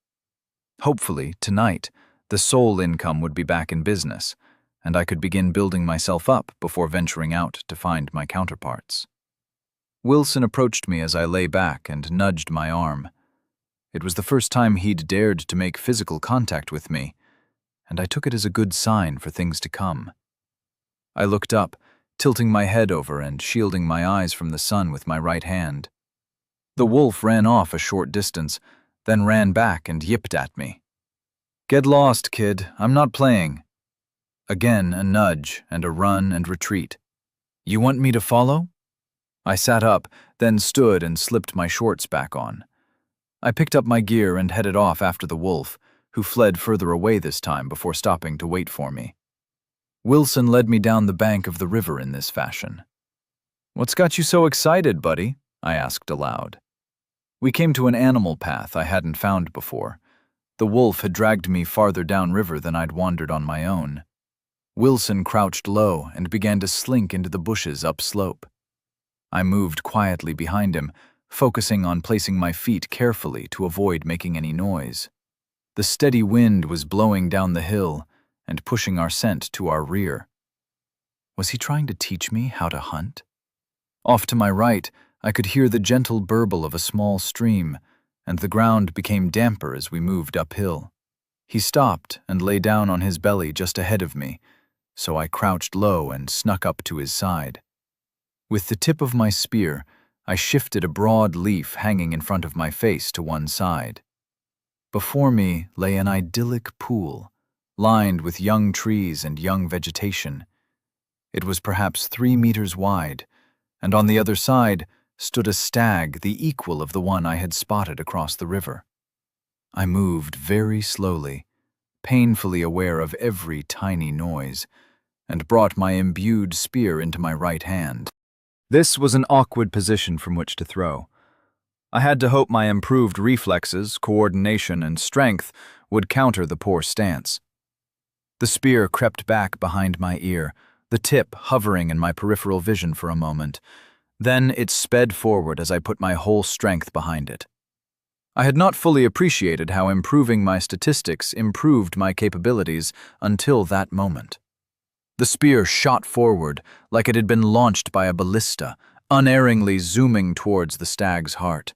Hopefully, tonight, the sole income would be back in business, and I could begin building myself up before venturing out to find my counterparts. Wilson approached me as I lay back and nudged my arm. It was the first time he'd dared to make physical contact with me, and I took it as a good sign for things to come. I looked up, tilting my head over and shielding my eyes from the sun with my right hand. The wolf ran off a short distance, then ran back and yipped at me. "Get lost, kid. I'm not playing." Again a nudge and a run and retreat. "You want me to follow?" I sat up, then stood and slipped my shorts back on. I picked up my gear and headed off after the wolf, who fled further away this time before stopping to wait for me. Wilson led me down the bank of the river in this fashion. "What's got you so excited, buddy?" I asked aloud. We came to an animal path I hadn't found before. The wolf had dragged me farther downriver than I'd wandered on my own. Wilson crouched low and began to slink into the bushes upslope. I moved quietly behind him, focusing on placing my feet carefully to avoid making any noise. The steady wind was blowing down the hill and pushing our scent to our rear. Was he trying to teach me how to hunt? Off to my right, I could hear the gentle burble of a small stream, and the ground became damper as we moved uphill. He stopped and lay down on his belly just ahead of me, so I crouched low and snuck up to his side. With the tip of my spear, I shifted a broad leaf hanging in front of my face to one side. Before me lay an idyllic pool, lined with young trees and young vegetation. It was perhaps 3 meters wide, and on the other side stood a stag the equal of the one I had spotted across the river. I moved very slowly, painfully aware of every tiny noise, and brought my imbued spear into my right hand. This was an awkward position from which to throw. I had to hope my improved reflexes, coordination, and strength would counter the poor stance. The spear crept back behind my ear, the tip hovering in my peripheral vision for a moment. Then it sped forward as I put my whole strength behind it. I had not fully appreciated how improving my statistics improved my capabilities until that moment. The spear shot forward like it had been launched by a ballista, unerringly zooming towards the stag's heart.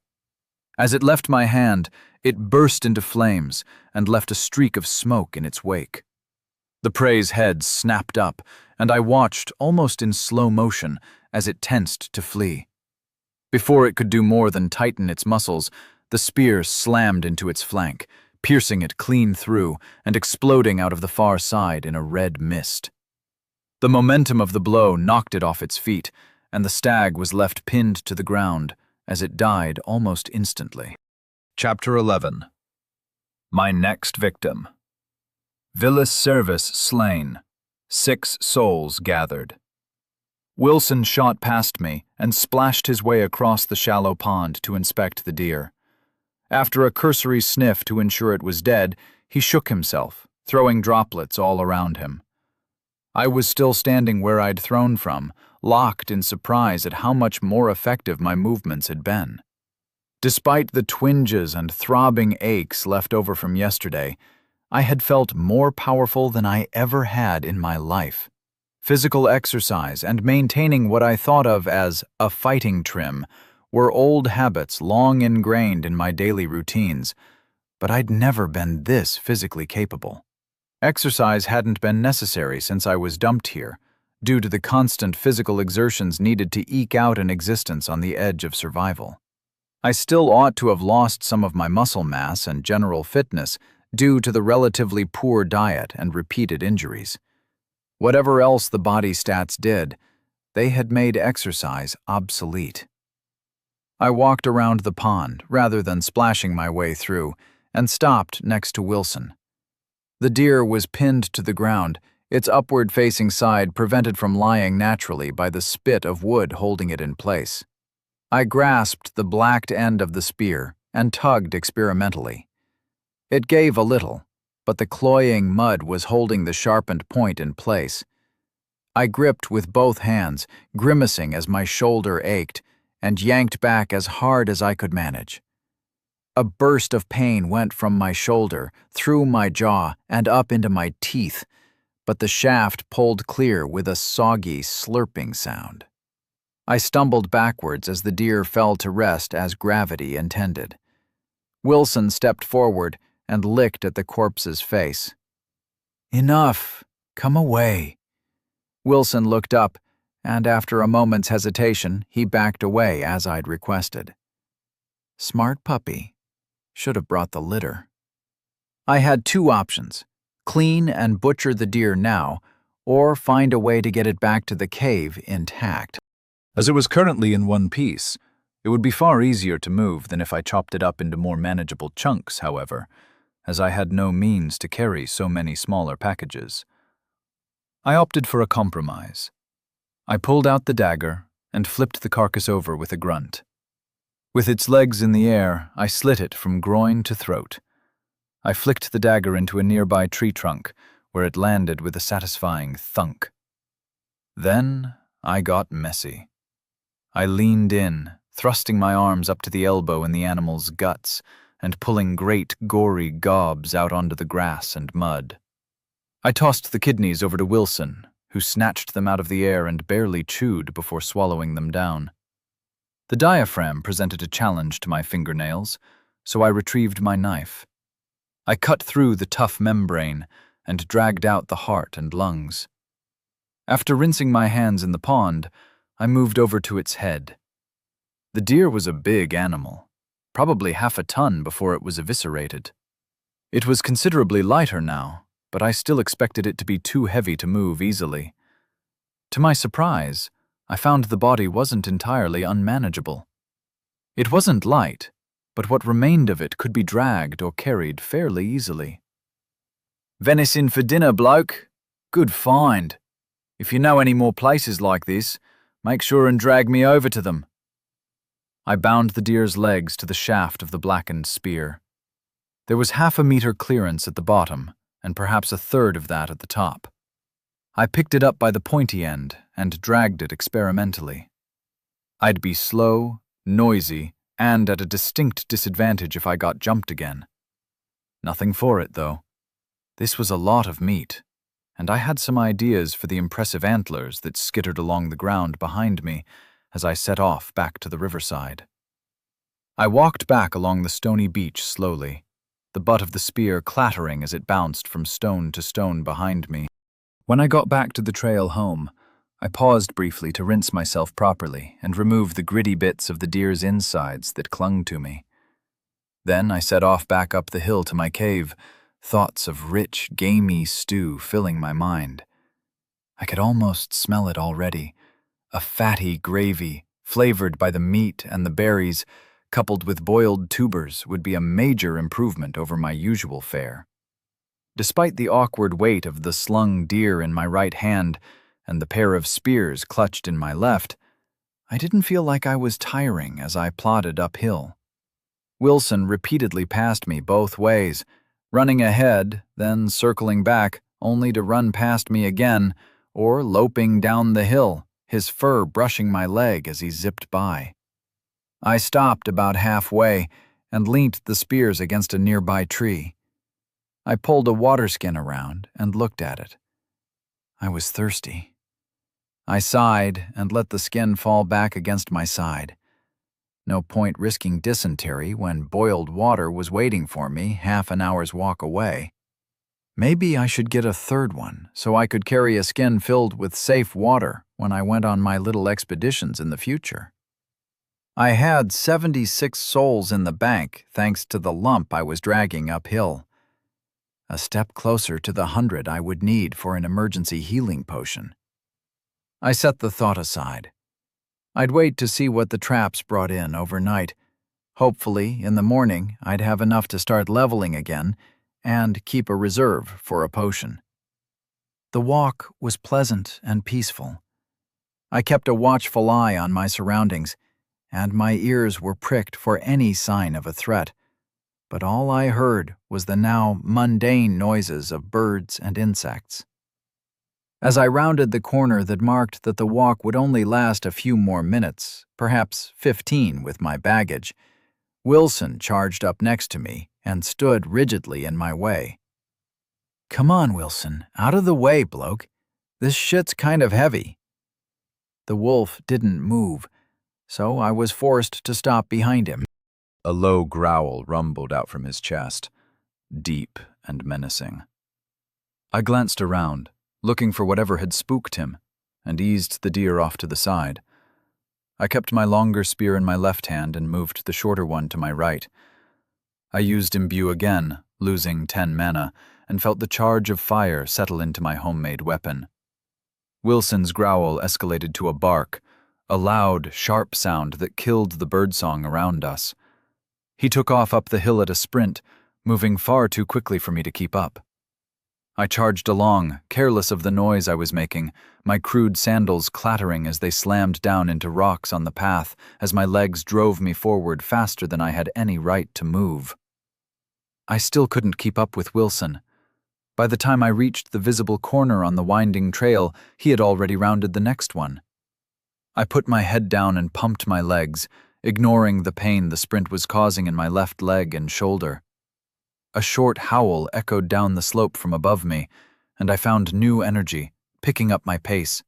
As it left my hand, it burst into flames and left a streak of smoke in its wake. The prey's head snapped up, and I watched almost in slow motion as it tensed to flee. Before it could do more than tighten its muscles, the spear slammed into its flank, piercing it clean through and exploding out of the far side in a red mist. The momentum of the blow knocked it off its feet, and the stag was left pinned to the ground as it died almost instantly. Chapter 11. My next victim. Villas Service slain. 6 souls gathered. Wilson shot past me and splashed his way across the shallow pond to inspect the deer. After a cursory sniff to ensure it was dead, he shook himself, throwing droplets all around him. I was still standing where I'd thrown from, locked in surprise at how much more effective my movements had been. Despite the twinges and throbbing aches left over from yesterday, I had felt more powerful than I ever had in my life. Physical exercise and maintaining what I thought of as a fighting trim were old habits long ingrained in my daily routines, but I'd never been this physically capable. Exercise hadn't been necessary since I was dumped here, due to the constant physical exertions needed to eke out an existence on the edge of survival. I still ought to have lost some of my muscle mass and general fitness due to the relatively poor diet and repeated injuries. Whatever else the body stats did, they had made exercise obsolete. I walked around the pond rather than splashing my way through and stopped next to Wilson. The deer was pinned to the ground, its upward-facing side prevented from lying naturally by the spit of wood holding it in place. I grasped the blacked end of the spear and tugged experimentally. It gave a little, but the cloying mud was holding the sharpened point in place. I gripped with both hands, grimacing as my shoulder ached, and yanked back as hard as I could manage. A burst of pain went from my shoulder, through my jaw, and up into my teeth, but the shaft pulled clear with a soggy, slurping sound. I stumbled backwards as the deer fell to rest as gravity intended. Wilson stepped forward and licked at the corpse's face. "Enough! Come away!" Wilson looked up, and after a moment's hesitation, he backed away as I'd requested. Smart puppy. Should have brought the litter. I had 2 options: clean and butcher the deer now, or find a way to get it back to the cave intact. As it was currently in one piece, it would be far easier to move than if I chopped it up into more manageable chunks, however, as I had no means to carry so many smaller packages. I opted for a compromise. I pulled out the dagger and flipped the carcass over with a grunt. With its legs in the air, I slit it from groin to throat. I flicked the dagger into a nearby tree trunk, where it landed with a satisfying thunk. Then I got messy. I leaned in, thrusting my arms up to the elbow in the animal's guts, and pulling great, gory gobs out onto the grass and mud. I tossed the kidneys over to Wilson, who snatched them out of the air and barely chewed before swallowing them down. The diaphragm presented a challenge to my fingernails, so I retrieved my knife. I cut through the tough membrane and dragged out the heart and lungs. After rinsing my hands in the pond, I moved over to its head. The deer was a big animal, probably half a ton before it was eviscerated. It was considerably lighter now, but I still expected it to be too heavy to move easily. To my surprise, I found the body wasn't entirely unmanageable. It wasn't light, but what remained of it could be dragged or carried fairly easily. "Venison for dinner, bloke. Good find. If you know any more places like this, make sure and drag me over to them." I bound the deer's legs to the shaft of the blackened spear. There was 1/2 meter clearance at the bottom, and perhaps 1/3 of that at the top. I picked it up by the pointy end and dragged it experimentally. I'd be slow, noisy, and at a distinct disadvantage if I got jumped again. Nothing for it, though. This was a lot of meat, and I had some ideas for the impressive antlers that skittered along the ground behind me as I set off back to the riverside. I walked back along the stony beach slowly, the butt of the spear clattering as it bounced from stone to stone behind me. When I got back to the trail home, I paused briefly to rinse myself properly and remove the gritty bits of the deer's insides that clung to me. Then I set off back up the hill to my cave, thoughts of rich, gamey stew filling my mind. I could almost smell it already, a fatty gravy, flavored by the meat and the berries, coupled with boiled tubers, would be a major improvement over my usual fare. Despite the awkward weight of the slung deer in my right hand and the pair of spears clutched in my left, I didn't feel like I was tiring as I plodded uphill. Wilson repeatedly passed me both ways, running ahead, then circling back, only to run past me again, or loping down the hill, his fur brushing my leg as he zipped by. I stopped about halfway and leant the spears against a nearby tree. I pulled a water skin around and looked at it. I was thirsty. I sighed and let the skin fall back against my side. No point risking dysentery when boiled water was waiting for me 1/2 hour's walk away. Maybe I should get a 3rd one so I could carry a skin filled with safe water when I went on my little expeditions in the future. I had 76 souls in the bank thanks to the lump I was dragging uphill. A step closer to the 100 I would need for an emergency healing potion. I set the thought aside. I'd wait to see what the traps brought in overnight. Hopefully, in the morning, I'd have enough to start leveling again and keep a reserve for a potion. The walk was pleasant and peaceful. I kept a watchful eye on my surroundings, and my ears were pricked for any sign of a threat. But all I heard was the now mundane noises of birds and insects. As I rounded the corner that marked that the walk would only last a few more minutes, perhaps 15 with my baggage, Wilson charged up next to me and stood rigidly in my way. "Come on, Wilson, out of the way, bloke. This shit's kind of heavy." The wolf didn't move, so I was forced to stop behind him. A low growl rumbled out from his chest, deep and menacing. I glanced around, looking for whatever had spooked him, and eased the deer off to the side. I kept my longer spear in my left hand and moved the shorter one to my right. I used Imbue again, losing 10 mana, and felt the charge of fire settle into my homemade weapon. Wilson's growl escalated to a bark, a loud, sharp sound that killed the birdsong around us. He took off up the hill at a sprint, moving far too quickly for me to keep up. I charged along, careless of the noise I was making, my crude sandals clattering as they slammed down into rocks on the path as my legs drove me forward faster than I had any right to move. I still couldn't keep up with Wilson. By the time I reached the visible corner on the winding trail, he had already rounded the next one. I put my head down and pumped my legs, ignoring the pain the sprint was causing in my left leg and shoulder. A short howl echoed down the slope from above me, and I found new energy, picking up my pace.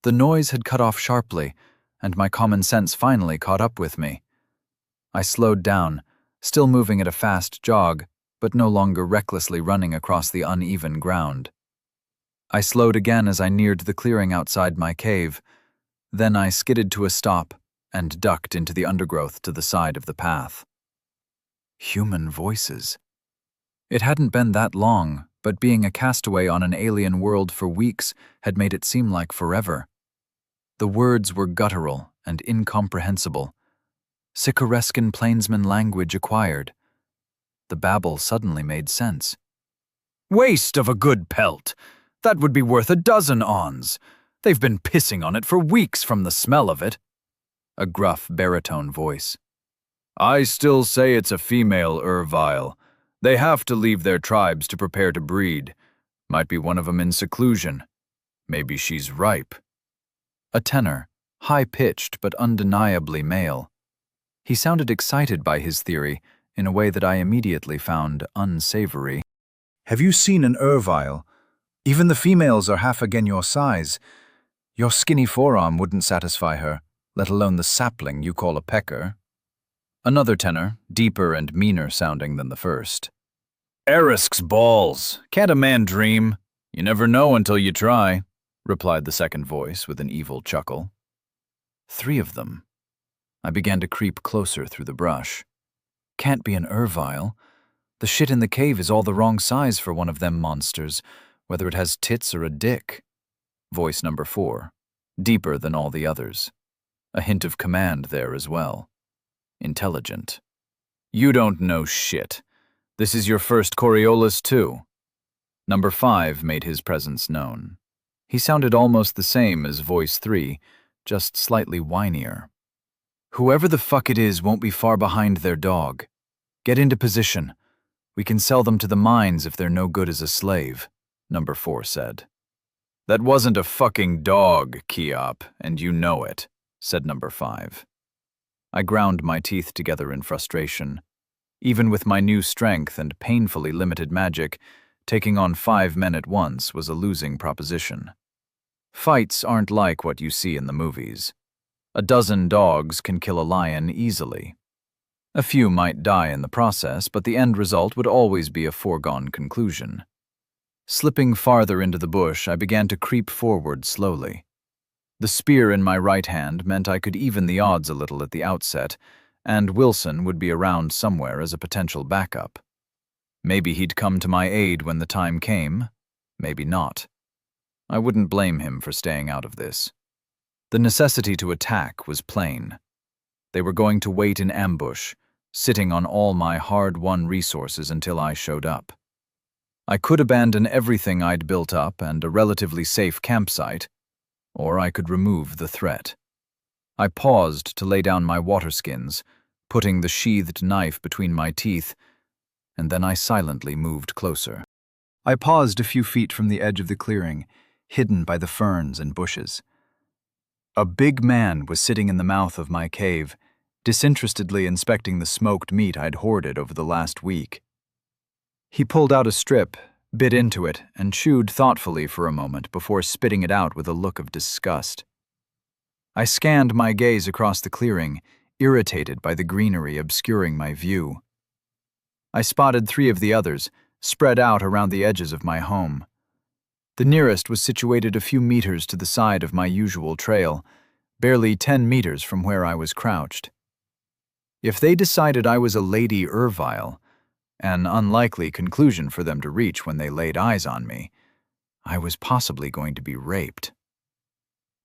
The noise had cut off sharply, and my common sense finally caught up with me. I slowed down, still moving at a fast jog, but no longer recklessly running across the uneven ground. I slowed again as I neared the clearing outside my cave. Then I skidded to a stop and ducked into the undergrowth to the side of the path. Human voices. It hadn't been that long, but being a castaway on an alien world for weeks had made it seem like forever. The words were guttural and incomprehensible. Sicarescan plainsman language acquired. The babble suddenly made sense. "Waste of a good pelt! That would be worth a dozen ons. They've been pissing on it for weeks from the smell of it." A gruff baritone voice. "I still say it's a female Ervile. They have to leave their tribes to prepare to breed. Might be one of 'em in seclusion. Maybe she's ripe." A tenor, high-pitched but undeniably male. He sounded excited by his theory in a way that I immediately found unsavory. "Have you seen an Ervile? Even the females are half again your size. Your skinny forearm wouldn't satisfy her, let alone the sapling you call a pecker." Another tenor, deeper and meaner sounding than the first. "Erisk's balls. Can't a man dream? You never know until you try," replied the second voice with an evil chuckle. 3 of them. I began to creep closer through the brush. Can't be an Ervile. The shit in the cave is all the wrong size for one of them monsters, whether it has tits or a dick. Voice number 4, deeper than all the others. A hint of command there as well. Intelligent. "You don't know shit. This is your first Coriolis too." Number 5 made his presence known. He sounded almost the same as voice 3, just slightly whinier. "Whoever the fuck it is won't be far behind their dog. Get into position. We can sell them to the mines if they're no good as a slave," Number 4 said. "That wasn't a fucking dog, Keop, and you know it," said Number 5. I ground my teeth together in frustration. Even with my new strength and painfully limited magic, taking on 5 men at once was a losing proposition. Fights aren't like what you see in the movies. A dozen dogs can kill a lion easily. A few might die in the process, but the end result would always be a foregone conclusion. Slipping farther into the bush, I began to creep forward slowly. The spear in my right hand meant I could even the odds a little at the outset, and Wilson would be around somewhere as a potential backup. Maybe he'd come to my aid when the time came, maybe not. I wouldn't blame him for staying out of this. The necessity to attack was plain. They were going to wait in ambush, sitting on all my hard-won resources until I showed up. I could abandon everything I'd built up and a relatively safe campsite, or I could remove the threat. I paused to lay down my water skins, putting the sheathed knife between my teeth, and then I silently moved closer. I paused a few feet from the edge of the clearing, hidden by the ferns and bushes. A big man was sitting in the mouth of my cave, disinterestedly inspecting the smoked meat I'd hoarded over the last week. He pulled out a strip, bit into it, and chewed thoughtfully for a moment before spitting it out with a look of disgust. I scanned my gaze across the clearing, irritated by the greenery obscuring my view. I spotted 3 of the others, spread out around the edges of my home. The nearest was situated a few meters to the side of my usual trail, barely 10 meters from where I was crouched. If they decided I was a Lady Ervile, an unlikely conclusion for them to reach when they laid eyes on me, I was possibly going to be raped.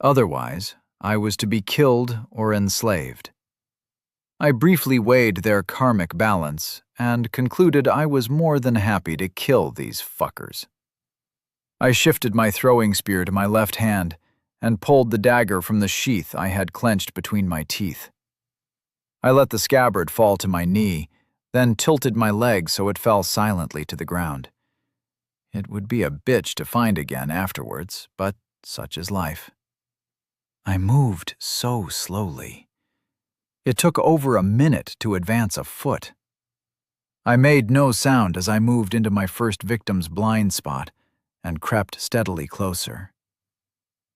Otherwise, I was to be killed or enslaved. I briefly weighed their karmic balance and concluded I was more than happy to kill these fuckers. I shifted my throwing spear to my left hand and pulled the dagger from the sheath I had clenched between my teeth. I let the scabbard fall to my knee, then tilted my leg so it fell silently to the ground. It would be a bitch to find again afterwards, but such is life. I moved so slowly. It took over a minute to advance a foot. I made no sound as I moved into my first victim's blind spot and crept steadily closer.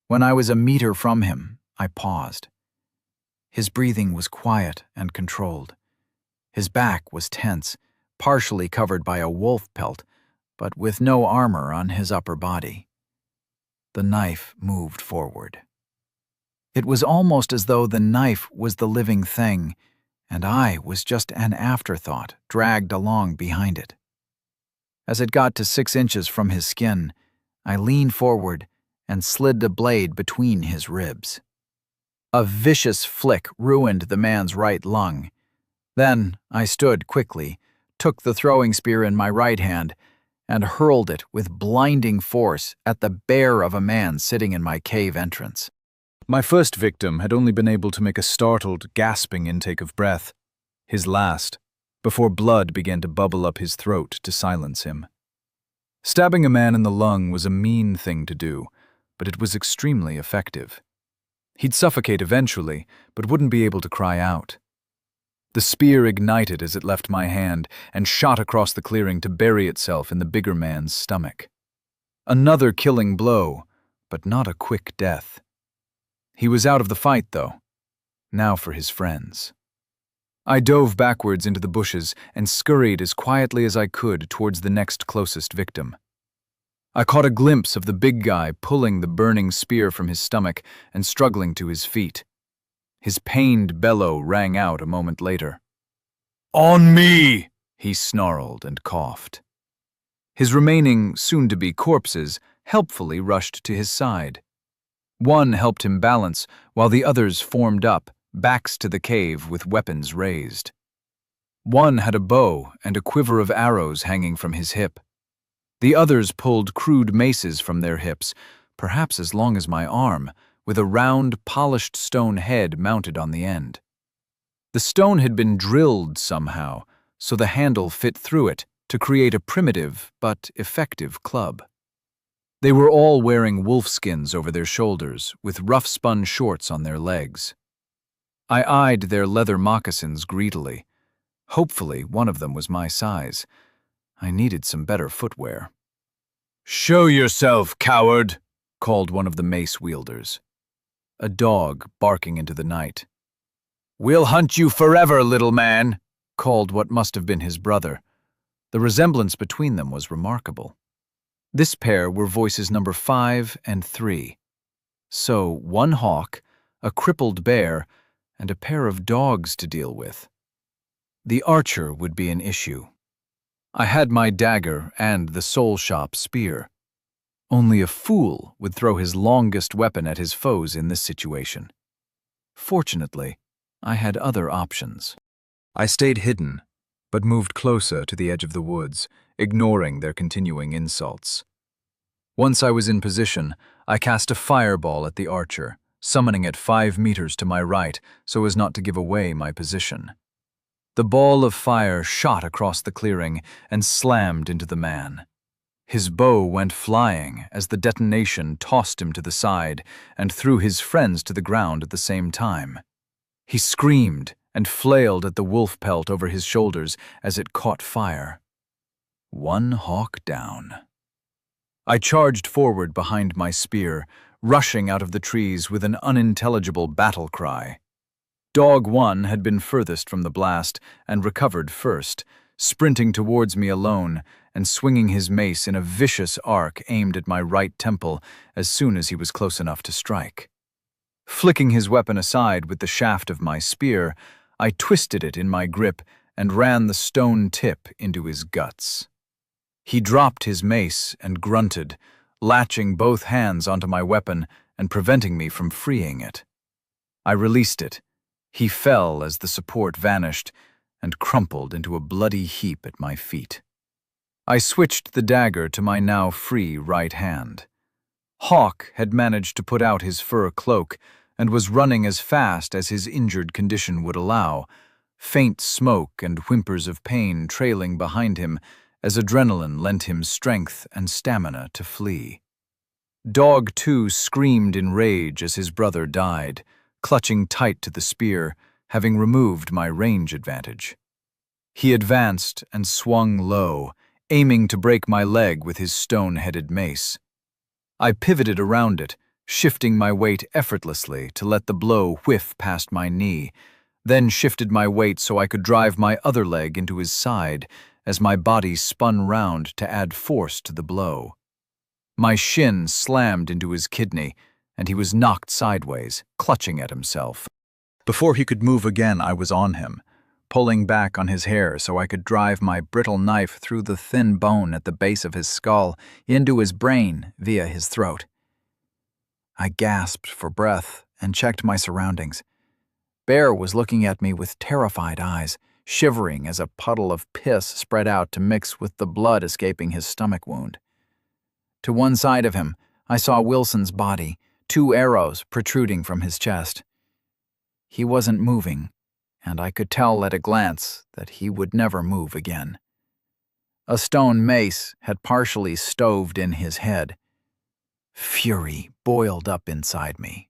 When I was a meter from him, I paused. His breathing was quiet and controlled. His back was tense, partially covered by a wolf pelt, but with no armor on his upper body. The knife moved forward. It was almost as though the knife was the living thing, and I was just an afterthought dragged along behind it. As it got to 6 inches from his skin, I leaned forward and slid the blade between his ribs. A vicious flick ruined the man's right lung. Then I stood quickly, took the throwing spear in my right hand, and hurled it with blinding force at the bear of a man sitting in my cave entrance. My first victim had only been able to make a startled, gasping intake of breath, his last, before blood began to bubble up his throat to silence him. Stabbing a man in the lung was a mean thing to do, but it was extremely effective. He'd suffocate eventually, but wouldn't be able to cry out. The spear ignited as it left my hand and shot across the clearing to bury itself in the bigger man's stomach. Another killing blow, but not a quick death. He was out of the fight, though. Now for his friends. I dove backwards into the bushes and scurried as quietly as I could towards the next closest victim. I caught a glimpse of the big guy pulling the burning spear from his stomach and struggling to his feet. His pained bellow rang out a moment later. "On me!" he snarled and coughed. His remaining, soon-to-be corpses helpfully rushed to his side. One helped him balance, while the others formed up, backs to the cave with weapons raised. One had a bow and a quiver of arrows hanging from his hip. The others pulled crude maces from their hips, perhaps as long as my arm, with a round, polished stone head mounted on the end. The stone had been drilled somehow, so the handle fit through it to create a primitive but effective club. They were all wearing wolfskins over their shoulders, with rough-spun shorts on their legs. I eyed their leather moccasins greedily. Hopefully, one of them was my size. I needed some better footwear. "Show yourself, coward!" called one of the mace-wielders. A dog barking into the night. "We'll hunt you forever, little man!" called what must have been his brother. The resemblance between them was remarkable. This pair were voices number 5 and 3. So, one hawk, a crippled bear, and a pair of dogs to deal with. The archer would be an issue. I had my dagger and the soul shop spear. Only a fool would throw his longest weapon at his foes in this situation. Fortunately, I had other options. I stayed hidden, but moved closer to the edge of the woods, ignoring their continuing insults. Once I was in position, I cast a fireball at the archer, summoning it 5 meters to my right so as not to give away my position. The ball of fire shot across the clearing and slammed into the man. His bow went flying as the detonation tossed him to the side and threw his friends to the ground at the same time. He screamed and flailed at the wolf pelt over his shoulders as it caught fire. One hawk down. I charged forward behind my spear, rushing out of the trees with an unintelligible battle cry. Dog 1 had been furthest from the blast and recovered first, sprinting towards me alone and swinging his mace in a vicious arc aimed at my right temple as soon as he was close enough to strike. Flicking his weapon aside with the shaft of my spear, I twisted it in my grip and ran the stone tip into his guts. He dropped his mace and grunted, latching both hands onto my weapon and preventing me from freeing it. I released it. He fell as the support vanished and crumpled into a bloody heap at my feet. I switched the dagger to my now free right hand. Hawk had managed to put out his fur cloak and was running as fast as his injured condition would allow, faint smoke and whimpers of pain trailing behind him as adrenaline lent him strength and stamina to flee. Dog 2 screamed in rage as his brother died, clutching tight to the spear, having removed my range advantage. He advanced and swung low, aiming to break my leg with his stone-headed mace. I pivoted around it, shifting my weight effortlessly to let the blow whiff past my knee, then shifted my weight so I could drive my other leg into his side as my body spun round to add force to the blow. My shin slammed into his kidney, and he was knocked sideways, clutching at himself. Before he could move again, I was on him, pulling back on his hair so I could drive my brittle knife through the thin bone at the base of his skull into his brain via his throat. I gasped for breath and checked my surroundings. Bear was looking at me with terrified eyes, shivering as a puddle of piss spread out to mix with the blood escaping his stomach wound. To one side of him, I saw Wilson's body, 2 arrows protruding from his chest. He wasn't moving, and I could tell at a glance that he would never move again. A stone mace had partially stoved in his head. Fury boiled up inside me.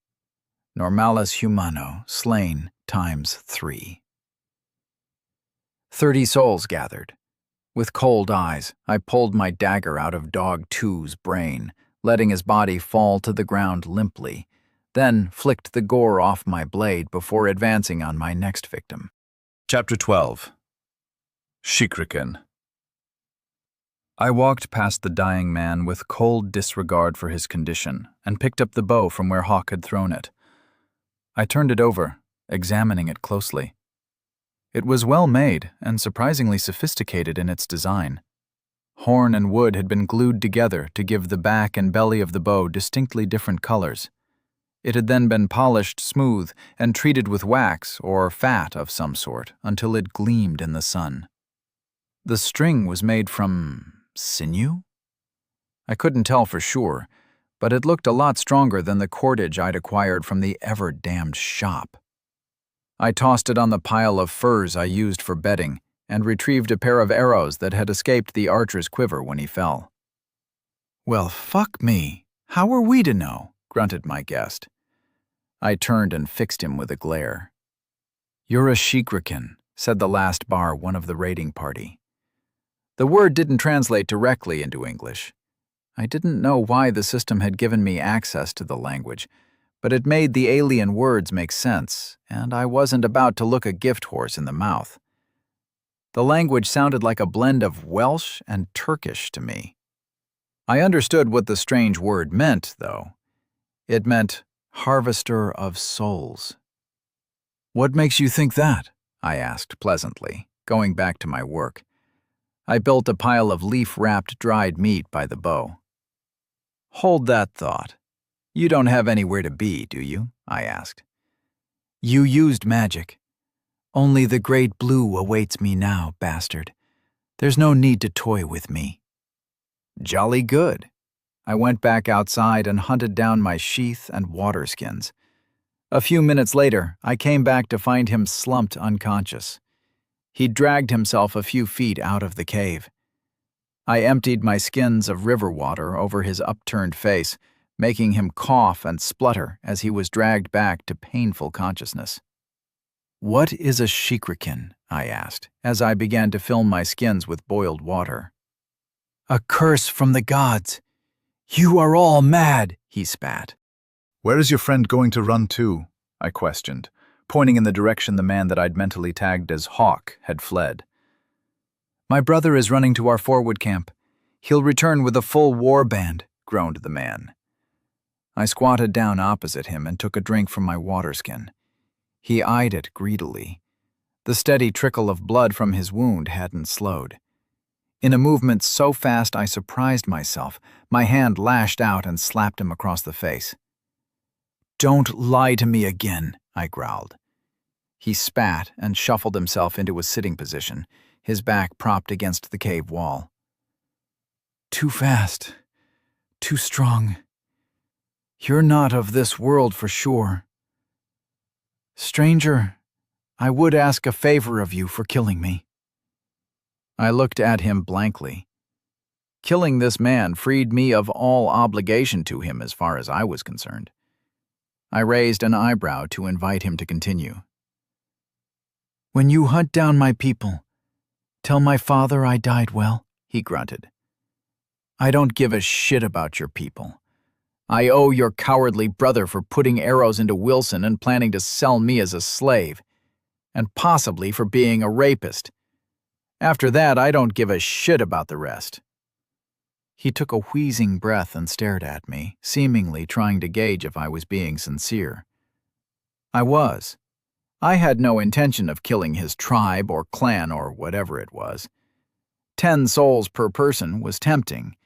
Normalis humano slain times 3. 30 souls gathered. With cold eyes, I pulled my dagger out of Dog 2's brain, letting his body fall to the ground limply, then flicked the gore off my blade before advancing on my next victim. Chapter 12. Shikriken. I walked past the dying man with cold disregard for his condition and picked up the bow from where Hawk had thrown it. I turned it over, examining it closely. It was well made and surprisingly sophisticated in its design. Horn and wood had been glued together to give the back and belly of the bow distinctly different colors. It had then been polished smooth and treated with wax or fat of some sort until it gleamed in the sun. The string was made from sinew? I couldn't tell for sure, but it looked a lot stronger than the cordage I'd acquired from the ever-damned shop. I tossed it on the pile of furs I used for bedding and retrieved a pair of arrows that had escaped the archer's quiver when he fell. "Well, fuck me. How were we to know?" grunted my guest. I turned and fixed him with a glare. "You're a Shikriken," said the last bar one of the raiding party. The word didn't translate directly into English. I didn't know why the system had given me access to the language, but it made the alien words make sense, and I wasn't about to look a gift horse in the mouth. The language sounded like a blend of Welsh and Turkish to me. I understood what the strange word meant, though. It meant harvester of souls. "What makes you think that?" I asked pleasantly, going back to my work. I built a pile of leaf-wrapped dried meat by the bow. "Hold that thought. You don't have anywhere to be, do you?" I asked. "You used magic. Only the great blue awaits me now, bastard. There's no need to toy with me." Jolly good. I went back outside and hunted down my sheath and water skins. A few minutes later, I came back to find him slumped unconscious. He'd dragged himself a few feet out of the cave. I emptied my skins of river water over his upturned face, making him cough and splutter as he was dragged back to painful consciousness. "What is a Shikriken?" I asked, as I began to fill my skins with boiled water. "A curse from the gods. You are all mad," he spat. "Where is your friend going to run to?" I questioned, pointing in the direction the man that I'd mentally tagged as Hawk had fled. "My brother is running to our forward camp. He'll return with a full war band," groaned the man. I squatted down opposite him and took a drink from my water skin. He eyed it greedily. The steady trickle of blood from his wound hadn't slowed. In a movement so fast I surprised myself, my hand lashed out and slapped him across the face. "Don't lie to me again," I growled. He spat and shuffled himself into a sitting position, his back propped against the cave wall. "Too fast. Too strong. You're not of this world for sure. Stranger, I would ask a favor of you for killing me." I looked at him blankly. Killing this man freed me of all obligation to him as far as I was concerned. I raised an eyebrow to invite him to continue. "When you hunt down my people, tell my father I died well," he grunted. "I don't give a shit about your people. I owe your cowardly brother for putting arrows into Wilson and planning to sell me as a slave, and possibly for being a rapist. After that, I don't give a shit about the rest." He took a wheezing breath and stared at me, seemingly trying to gauge if I was being sincere. I was. I had no intention of killing his tribe or clan or whatever it was. 10 souls per person was tempting,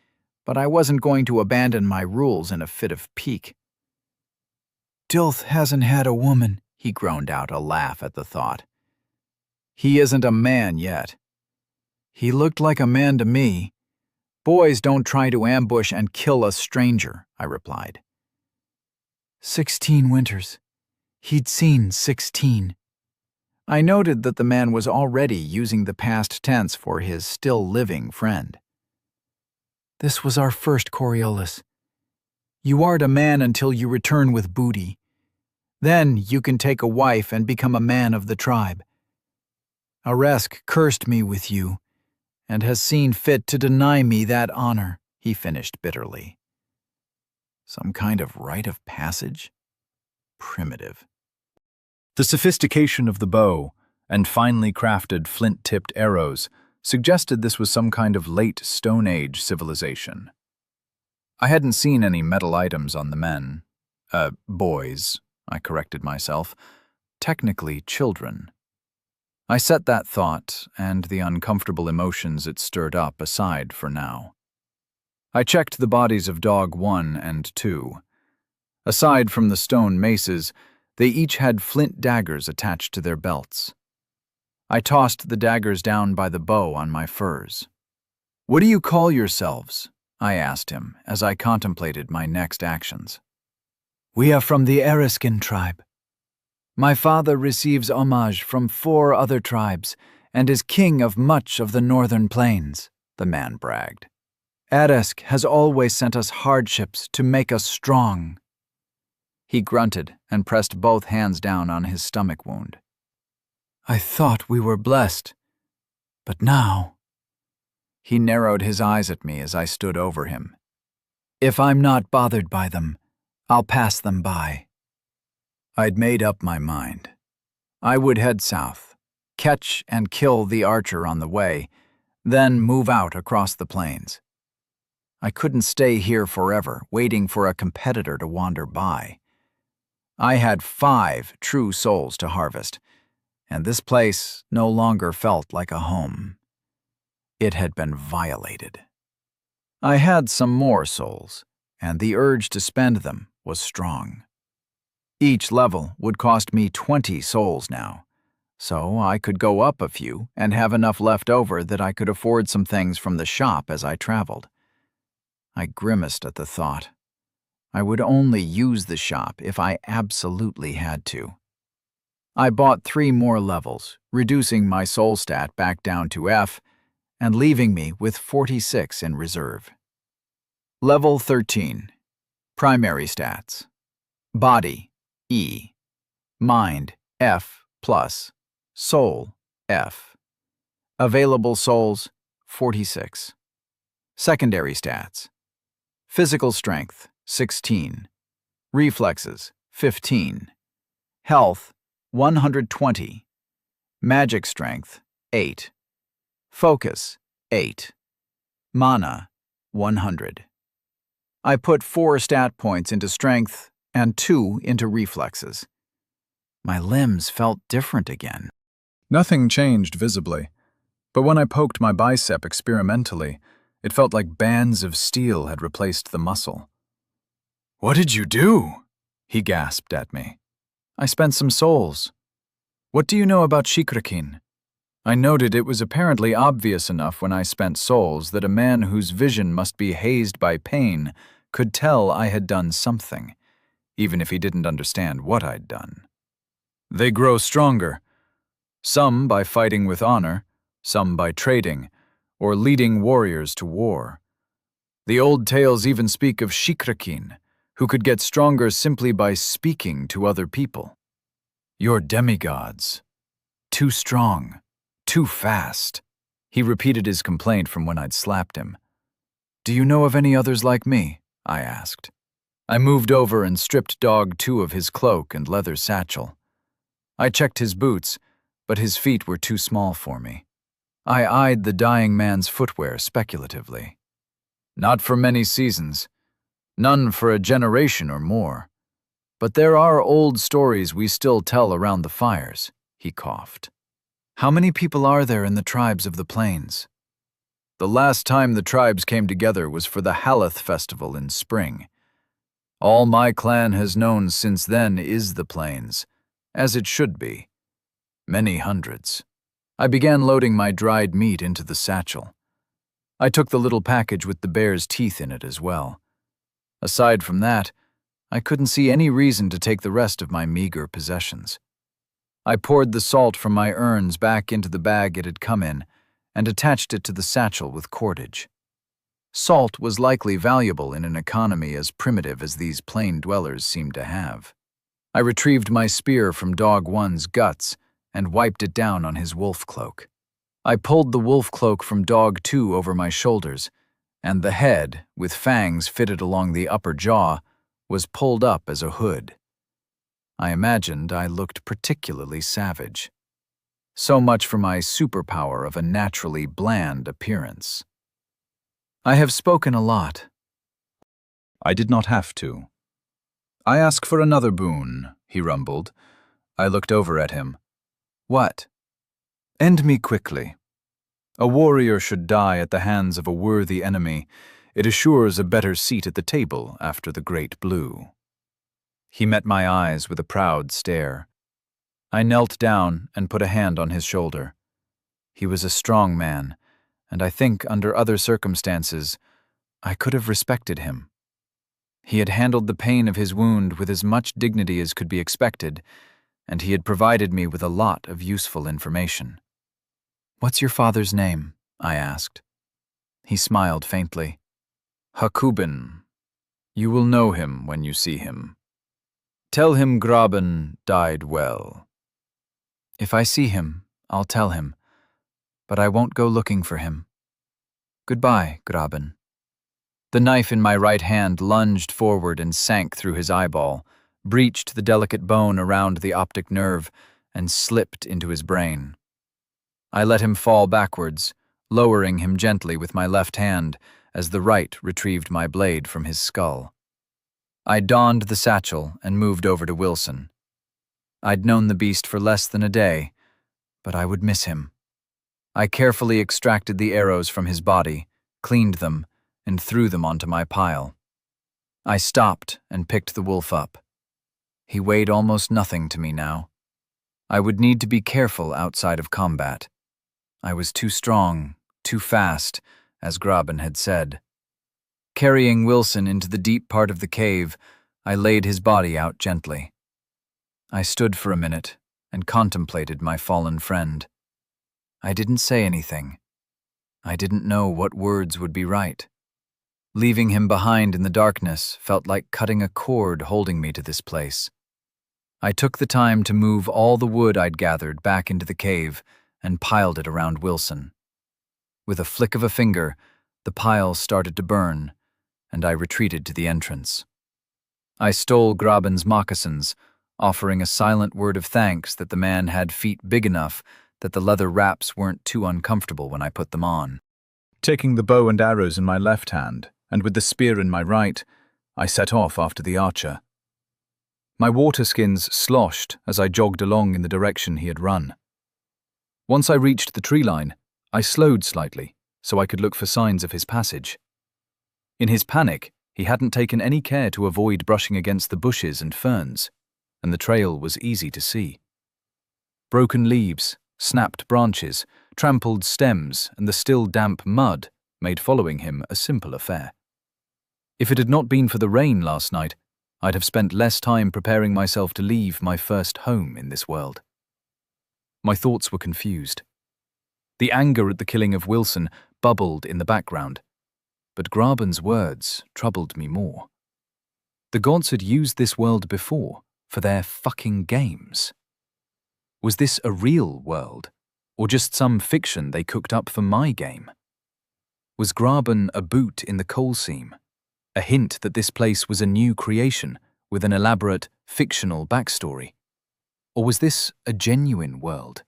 but I wasn't going to abandon my rules in a fit of pique. "Dilth hasn't had a woman," he groaned out, a laugh at the thought. "He isn't a man yet." "He looked like a man to me. Boys don't try to ambush and kill a stranger," I replied. 16 winters. He'd seen 16. I noted that the man was already using the past tense for his still-living friend. "This was our first Coriolis. You aren't a man until you return with booty. Then you can take a wife and become a man of the tribe. Aresk cursed me with you, and has seen fit to deny me that honor," he finished bitterly. Some kind of rite of passage? Primitive. The sophistication of the bow and finely crafted flint-tipped arrows suggested this was some kind of late Stone Age civilization. I hadn't seen any metal items on the men. Boys, I corrected myself. Technically children. I set that thought and the uncomfortable emotions it stirred up aside for now. I checked the bodies of Dog 1 and 2. Aside from the stone maces, they each had flint daggers attached to their belts. I tossed the daggers down by the bow on my furs. "What do you call yourselves?" I asked him as I contemplated my next actions. "We are from the Eriskin tribe. My father receives homage from 4 other tribes and is king of much of the northern plains," the man bragged. "Eresk has always sent us hardships to make us strong." He grunted and pressed both hands down on his stomach wound. "I thought we were blessed, but now—" He narrowed his eyes at me as I stood over him. "If I'm not bothered by them, I'll pass them by." I'd made up my mind. I would head south, catch and kill the archer on the way, then move out across the plains. I couldn't stay here forever, waiting for a competitor to wander by. I had 5 true souls to harvest, and this place no longer felt like a home. It had been violated. I had some more souls, and the urge to spend them was strong. Each level would cost me 20 souls now, so I could go up a few and have enough left over that I could afford some things from the shop as I traveled. I grimaced at the thought. I would only use the shop if I absolutely had to. I bought 3 more levels, reducing my soul stat back down to F and leaving me with 46 in reserve. Level 13. Primary stats. Body, E. Mind, F+. Soul, F. Available souls, 46. Secondary stats. Physical strength, 16. Reflexes, 15. Health, 120. Magic strength, 8. Focus, 8. Mana, 100. I put 4 stat points into strength and 2 into reflexes. My limbs felt different again. Nothing changed visibly, but when I poked my bicep experimentally, it felt like bands of steel had replaced the muscle. "What did you do?" he gasped at me. "I spent some souls." "What do you know about Shikrakin?" I noted it was apparently obvious enough when I spent souls that a man whose vision must be hazed by pain could tell I had done something, even if he didn't understand what I'd done. "They grow stronger. Some by fighting with honor, some by trading, or leading warriors to war. The old tales even speak of Shikrakin, who could get stronger simply by speaking to other people. Your demigods. too strong, too fast. He repeated his complaint from when I'd slapped him. Do you know of any others like me? I asked. I moved over and stripped Dog 2 of his cloak and leather satchel. I checked his boots, but his feet were too small for me. I eyed the dying man's footwear speculatively. Not for many seasons, none for a generation or more. But there are old stories we still tell around the fires, he coughed. How many people are there in the tribes of the plains? The last time the tribes came together was for the Haleth festival in spring. All my clan has known since then is the plains, as it should be. Many hundreds. I began loading my dried meat into the satchel. I took the little package with the bear's teeth in it as well. Aside from that, I couldn't see any reason to take the rest of my meager possessions. I poured the salt from my urns back into the bag it had come in and attached it to the satchel with cordage. Salt was likely valuable in an economy as primitive as these plain dwellers seemed to have. I retrieved my spear from Dog 1's guts and wiped it down on his wolf cloak. I pulled the wolf cloak from Dog 2 over my shoulders, and the head, with fangs fitted along the upper jaw, was pulled up as a hood. I imagined I looked particularly savage. So much for my superpower of a naturally bland appearance. I have spoken a lot. I did not have to. I ask for another boon, he rumbled. I looked over at him. What? End me quickly. A warrior should die at the hands of a worthy enemy. It assures a better seat at the table after the Great Blue. He met my eyes with a proud stare. I knelt down and put a hand on his shoulder. He was a strong man, and I think under other circumstances, I could have respected him. He had handled the pain of his wound with as much dignity as could be expected, and he had provided me with a lot of useful information. What's your father's name? I asked. He smiled faintly. Hakubin. You will know him when you see him. Tell him Graben died well. If I see him, I'll tell him, but I won't go looking for him. Goodbye, Graben. The knife in my right hand lunged forward and sank through his eyeball, breached the delicate bone around the optic nerve, and slipped into his brain. I let him fall backwards, lowering him gently with my left hand as the right retrieved my blade from his skull. I donned the satchel and moved over to Wilson. I'd known the beast for less than a day, but I would miss him. I carefully extracted the arrows from his body, cleaned them, and threw them onto my pile. I stopped and picked the wolf up. He weighed almost nothing to me now. I would need to be careful outside of combat. I was too strong, too fast, as Graben had said. Carrying Wilson into the deep part of the cave, I laid his body out gently. I stood for a minute and contemplated my fallen friend. I didn't say anything. I didn't know what words would be right. Leaving him behind in the darkness felt like cutting a cord holding me to this place. I took the time to move all the wood I'd gathered back into the cave and piled it around Wilson. With a flick of a finger, the pile started to burn, and I retreated to the entrance. I stole Graben's moccasins, offering a silent word of thanks that the man had feet big enough that the leather wraps weren't too uncomfortable when I put them on. Taking the bow and arrows in my left hand, and with the spear in my right, I set off after the archer. My water-skins sloshed as I jogged along in the direction he had run. Once I reached the tree line, I slowed slightly so I could look for signs of his passage. In his panic, he hadn't taken any care to avoid brushing against the bushes and ferns, and the trail was easy to see. Broken leaves, snapped branches, trampled stems, and the still damp mud made following him a simple affair. If it had not been for the rain last night, I'd have spent less time preparing myself to leave my first home in this world. My thoughts were confused. The anger at the killing of Wilson bubbled in the background, but Graben's words troubled me more. The gods had used this world before for their fucking games. Was this a real world, or just some fiction they cooked up for my game? Was Graben a boot in the coal seam, a hint that this place was a new creation with an elaborate, fictional backstory? Or was this a genuine world,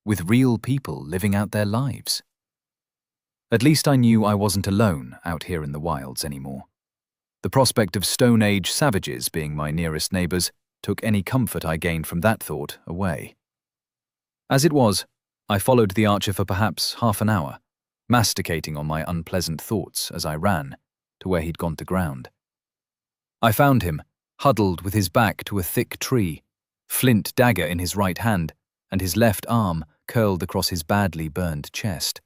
with real people living out their lives? At least I knew I wasn't alone out here in the wilds anymore. The prospect of Stone Age savages being my nearest neighbors took any comfort I gained from that thought away. As it was, I followed the archer for perhaps half an hour, masticating on my unpleasant thoughts as I ran to where he'd gone to ground. I found him, huddled with his back to a thick tree, flint dagger in his right hand, and his left arm curled across his badly burned chest.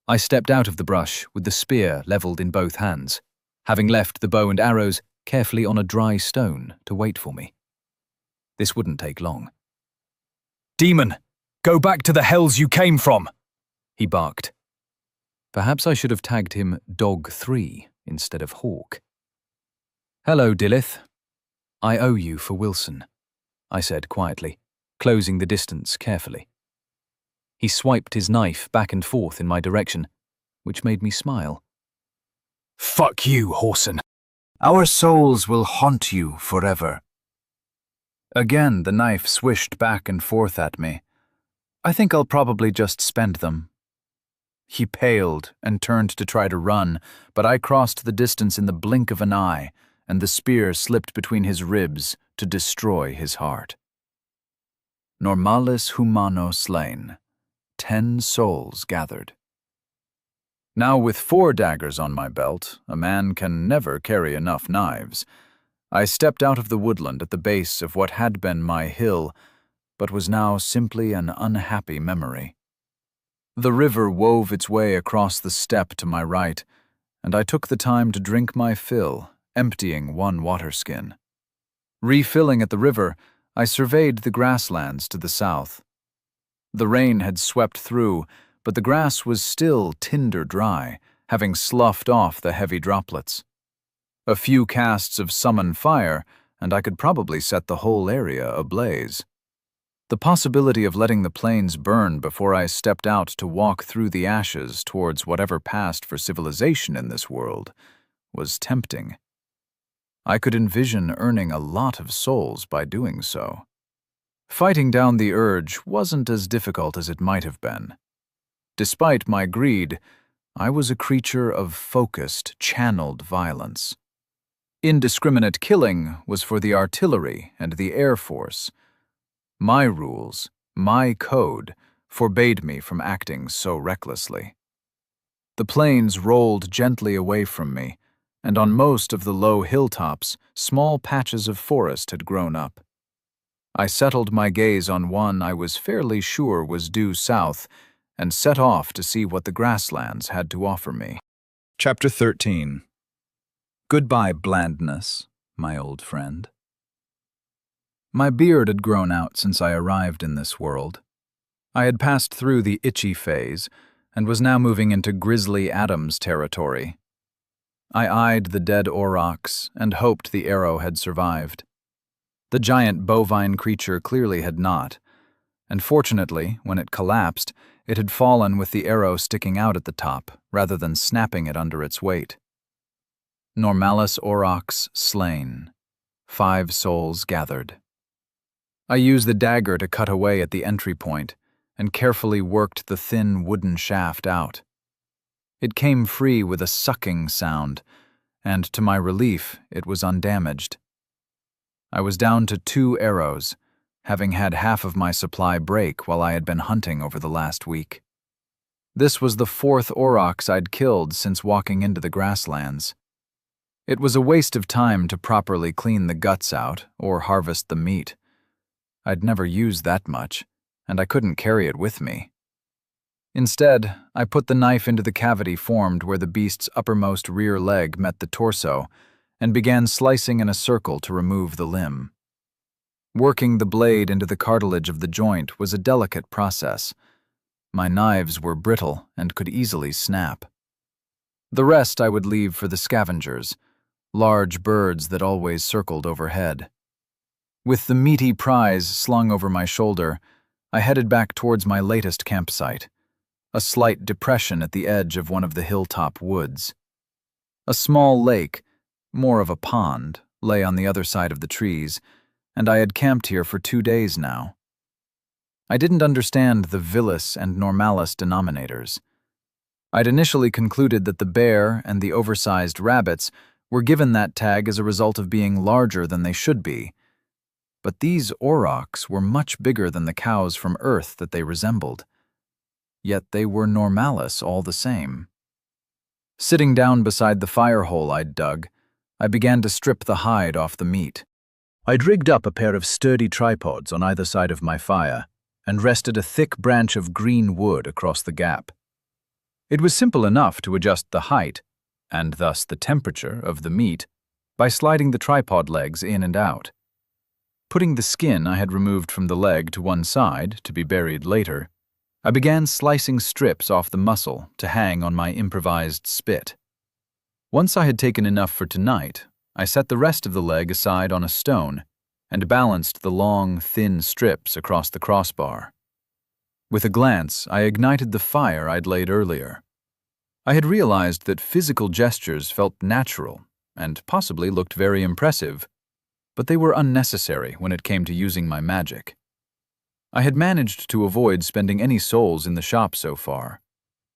I stepped out of the brush with the spear leveled in both hands, having left the bow and arrows carefully on a dry stone to wait for me. This wouldn't take long. "Demon, go back to the hells you came from!" he barked. Perhaps I should have tagged him Dog 3 instead of Hawk. "Hello, Dillith. I owe you for Wilson," I said quietly, closing the distance carefully. He swiped his knife back and forth in my direction, which made me smile. "Fuck you, Horson. Our souls will haunt you forever." Again, the knife swished back and forth at me. "I think I'll probably just spend them." He paled and turned to try to run, but I crossed the distance in the blink of an eye, and the spear slipped between his ribs to destroy his heart. Normalis humano slain. 10 souls gathered. Now with 4 daggers on my belt, a man can never carry enough knives. I stepped out of the woodland at the base of what had been my hill, but was now simply an unhappy memory. The river wove its way across the steppe to my right, and I took the time to drink my fill, emptying 1 water skin. Refilling at the river, I surveyed the grasslands to the south. The rain had swept through, but the grass was still tinder dry, having sloughed off the heavy droplets. A few casts of summon fire, and I could probably set the whole area ablaze. The possibility of letting the plains burn before I stepped out to walk through the ashes towards whatever passed for civilization in this world was tempting. I could envision earning a lot of souls by doing so. Fighting down the urge wasn't as difficult as it might have been. Despite my greed, I was a creature of focused, channeled violence. Indiscriminate killing was for the artillery and the Air Force. My rules, my code, forbade me from acting so recklessly. The plains rolled gently away from me, and on most of the low hilltops, small patches of forest had grown up. I settled my gaze on one I was fairly sure was due south and set off to see what the grasslands had to offer me. Chapter 13. Goodbye, blandness, my old friend. My beard had grown out since I arrived in this world. I had passed through the itchy phase and was now moving into Grizzly Adams territory. I eyed the dead aurochs and hoped the arrow had survived. The giant bovine creature clearly had not, and fortunately, when it collapsed, it had fallen with the arrow sticking out at the top rather than snapping it under its weight. Normalis aurochs slain. 5 souls gathered. I used the dagger to cut away at the entry point and carefully worked the thin wooden shaft out. It came free with a sucking sound, and to my relief, it was undamaged. I was down to 2 arrows, having had half of my supply break while I had been hunting over the last week. This was the 4th aurochs I'd killed since walking into the grasslands. It was a waste of time to properly clean the guts out or harvest the meat. I'd never used that much, and I couldn't carry it with me. Instead, I put the knife into the cavity formed where the beast's uppermost rear leg met the torso and began slicing in a circle to remove the limb. Working the blade into the cartilage of the joint was a delicate process. My knives were brittle and could easily snap. The rest I would leave for the scavengers, large birds that always circled overhead. With the meaty prize slung over my shoulder, I headed back towards my latest campsite, a slight depression at the edge of one of the hilltop woods. A small lake, more of a pond, lay on the other side of the trees, and I had camped here for 2 days now. I didn't understand the villus and normalis denominators. I'd initially concluded that the bear and the oversized rabbits were given that tag as a result of being larger than they should be, but these aurochs were much bigger than the cows from Earth that they resembled. Yet they were normalis all the same. Sitting down beside the fire hole I'd dug, I began to strip the hide off the meat. I'd rigged up a pair of sturdy tripods on either side of my fire and rested a thick branch of green wood across the gap. It was simple enough to adjust the height, and thus the temperature, of the meat by sliding the tripod legs in and out. Putting the skin I had removed from the leg to one side to be buried later, I began slicing strips off the muscle to hang on my improvised spit. Once I had taken enough for tonight, I set the rest of the leg aside on a stone and balanced the long, thin strips across the crossbar. With a glance, I ignited the fire I'd laid earlier. I had realized that physical gestures felt natural and possibly looked very impressive, but they were unnecessary when it came to using my magic. I had managed to avoid spending any souls in the shop so far.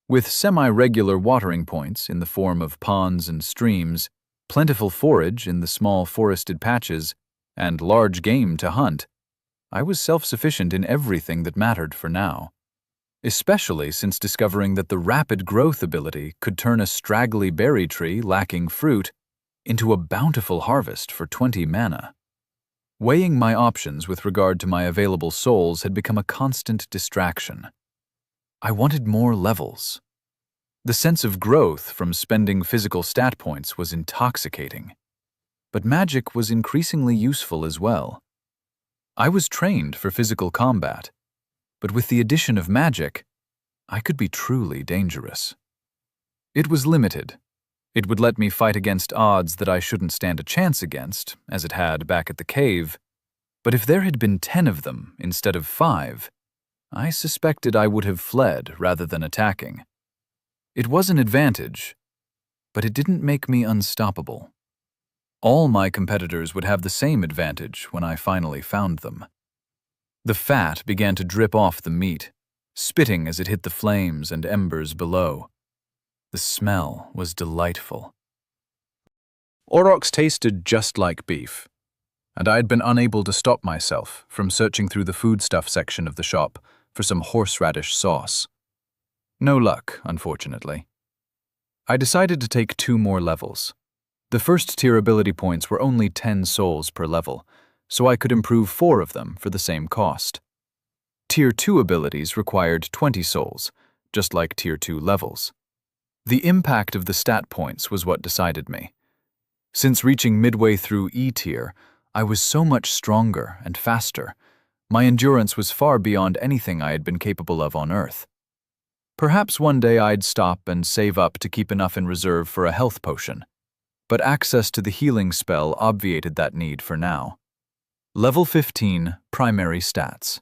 With semi-regular watering points in the form of ponds and streams, plentiful forage in the small forested patches, and large game to hunt, I was self-sufficient in everything that mattered for now, especially since discovering that the rapid growth ability could turn a straggly berry tree lacking fruit into a bountiful harvest for 20 mana. Weighing my options with regard to my available souls had become a constant distraction. I wanted more levels. The sense of growth from spending physical stat points was intoxicating, but magic was increasingly useful as well. I was trained for physical combat, but with the addition of magic, I could be truly dangerous. It was limited. It would let me fight against odds that I shouldn't stand a chance against, as it had back at the cave, but if there had been 10 of them instead of 5, I suspected I would have fled rather than attacking. It was an advantage, but it didn't make me unstoppable. All my competitors would have the same advantage when I finally found them. The fat began to drip off the meat, spitting as it hit the flames and embers below. The smell was delightful. Aurochs tasted just like beef, and I had been unable to stop myself from searching through the foodstuff section of the shop for some horseradish sauce. No luck, unfortunately. I decided to take 2 more levels. The first tier ability points were only 10 souls per level, so I could improve 4 of them for the same cost. Tier 2 abilities required 20 souls, just like Tier 2 levels. The impact of the stat points was what decided me. Since reaching midway through E tier, I was so much stronger and faster. My endurance was far beyond anything I had been capable of on Earth. Perhaps one day I'd stop and save up to keep enough in reserve for a health potion, but access to the healing spell obviated that need for now. Level 15 Primary Stats.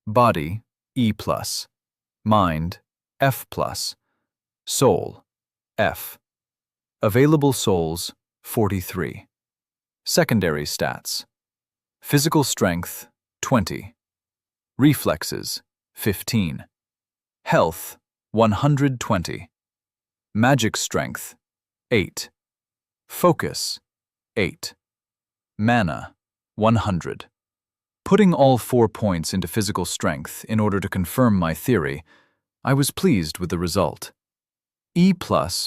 Body, E+. Mind, F+. Soul, F. Available souls, 43. Secondary stats. Physical strength, 20. Reflexes, 15. Health, 120. Magic strength, 8. Focus, 8. Mana, 100. Putting all 4 points into physical strength in order to confirm my theory, I was pleased with the result. E+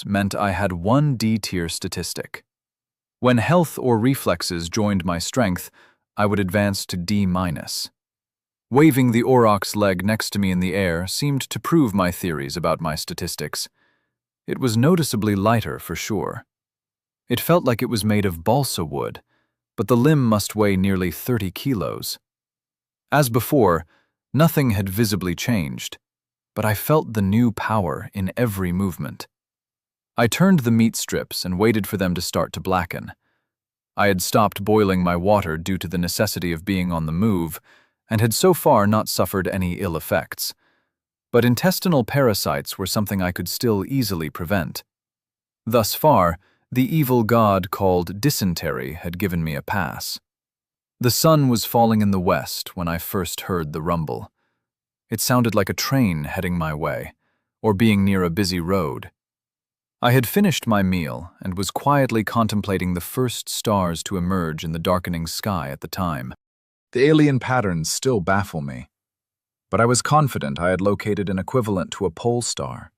meant I had 1 D-tier statistic. When health or reflexes joined my strength, I would advance to D-. Waving the auroch's leg next to me in the air seemed to prove my theories about my statistics. It was noticeably lighter for sure. It felt like it was made of balsa wood, but the limb must weigh nearly 30 kilos. As before, nothing had visibly changed, but I felt the new power in every movement. I turned the meat strips and waited for them to start to blacken. I had stopped boiling my water due to the necessity of being on the move, and had so far not suffered any ill effects. But intestinal parasites were something I could still easily prevent. Thus far, the evil god called dysentery had given me a pass. The sun was falling in the west when I first heard the rumble. It sounded like a train heading my way, or being near a busy road. I had finished my meal and was quietly contemplating the first stars to emerge in the darkening sky at the time. The alien patterns still baffle me, but I was confident I had located an equivalent to a pole star.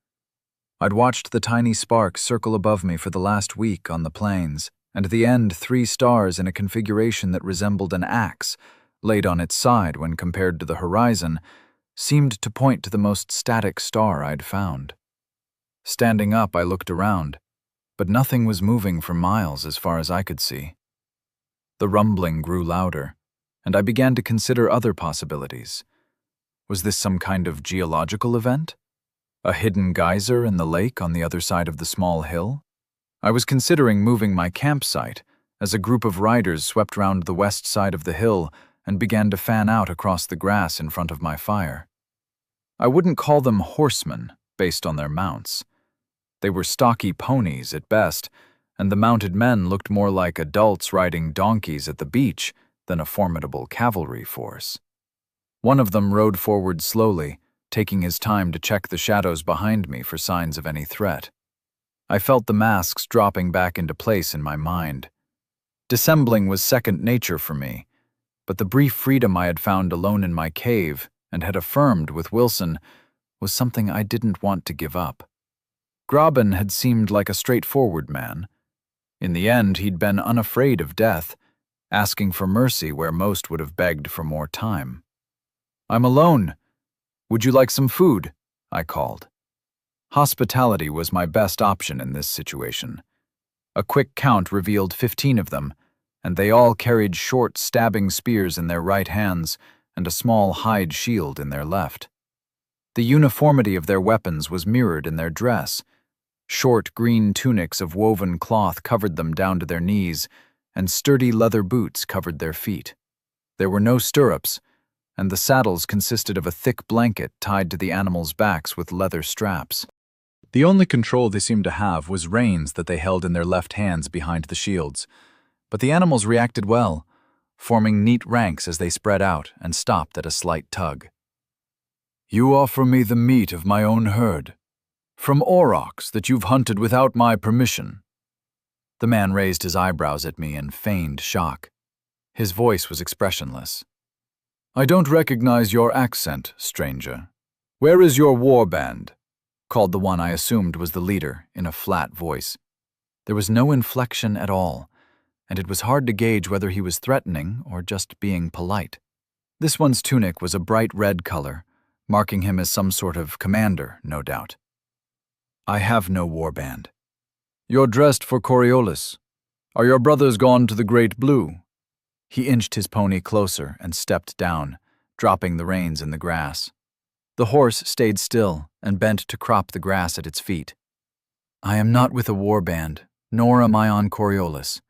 I'd watched the tiny spark circle above me for the last week on the plains, and at the end 3 stars in a configuration that resembled an axe, laid on its side when compared to the horizon, seemed to point to the most static star I'd found. Standing up, I looked around, but nothing was moving for miles as far as I could see. The rumbling grew louder, and I began to consider other possibilities. Was this some kind of geological event? A hidden geyser in the lake on the other side of the small hill? I was considering moving my campsite as a group of riders swept round the west side of the hill and began to fan out across the grass in front of my fire. I wouldn't call them horsemen based on their mounts. They were stocky ponies at best, and the mounted men looked more like adults riding donkeys at the beach than a formidable cavalry force. One of them rode forward slowly, taking his time to check the shadows behind me for signs of any threat. I felt the masks dropping back into place in my mind. Dissembling was second nature for me, but the brief freedom I had found alone in my cave and had affirmed with Wilson was something I didn't want to give up. Graben had seemed like a straightforward man. In the end, he'd been unafraid of death, asking for mercy where most would have begged for more time. "I'm alone. Would you like some food?" I called. Hospitality was my best option in this situation. A quick count revealed 15 of them, and they all carried short, stabbing spears in their right hands and a small hide shield in their left. The uniformity of their weapons was mirrored in their dress. Short green tunics of woven cloth covered them down to their knees, and sturdy leather boots covered their feet. There were no stirrups, and the saddles consisted of a thick blanket tied to the animals' backs with leather straps. The only control they seemed to have was reins that they held in their left hands behind the shields, but the animals reacted well, forming neat ranks as they spread out and stopped at a slight tug. "You offer me the meat of my own herd, from aurochs that you've hunted without my permission." The man raised his eyebrows at me in feigned shock. His voice was expressionless. "I don't recognize your accent, stranger. Where is your war band?" called the one I assumed was the leader in a flat voice. There was no inflection at all, and it was hard to gauge whether he was threatening or just being polite. This one's tunic was a bright red color, marking him as some sort of commander, no doubt. "I have no warband." "You're dressed for Coriolis. Are your brothers gone to the Great Blue?" He inched his pony closer and stepped down, dropping the reins in the grass. The horse stayed still and bent to crop the grass at its feet. "I am not with a warband, nor am I on Coriolis.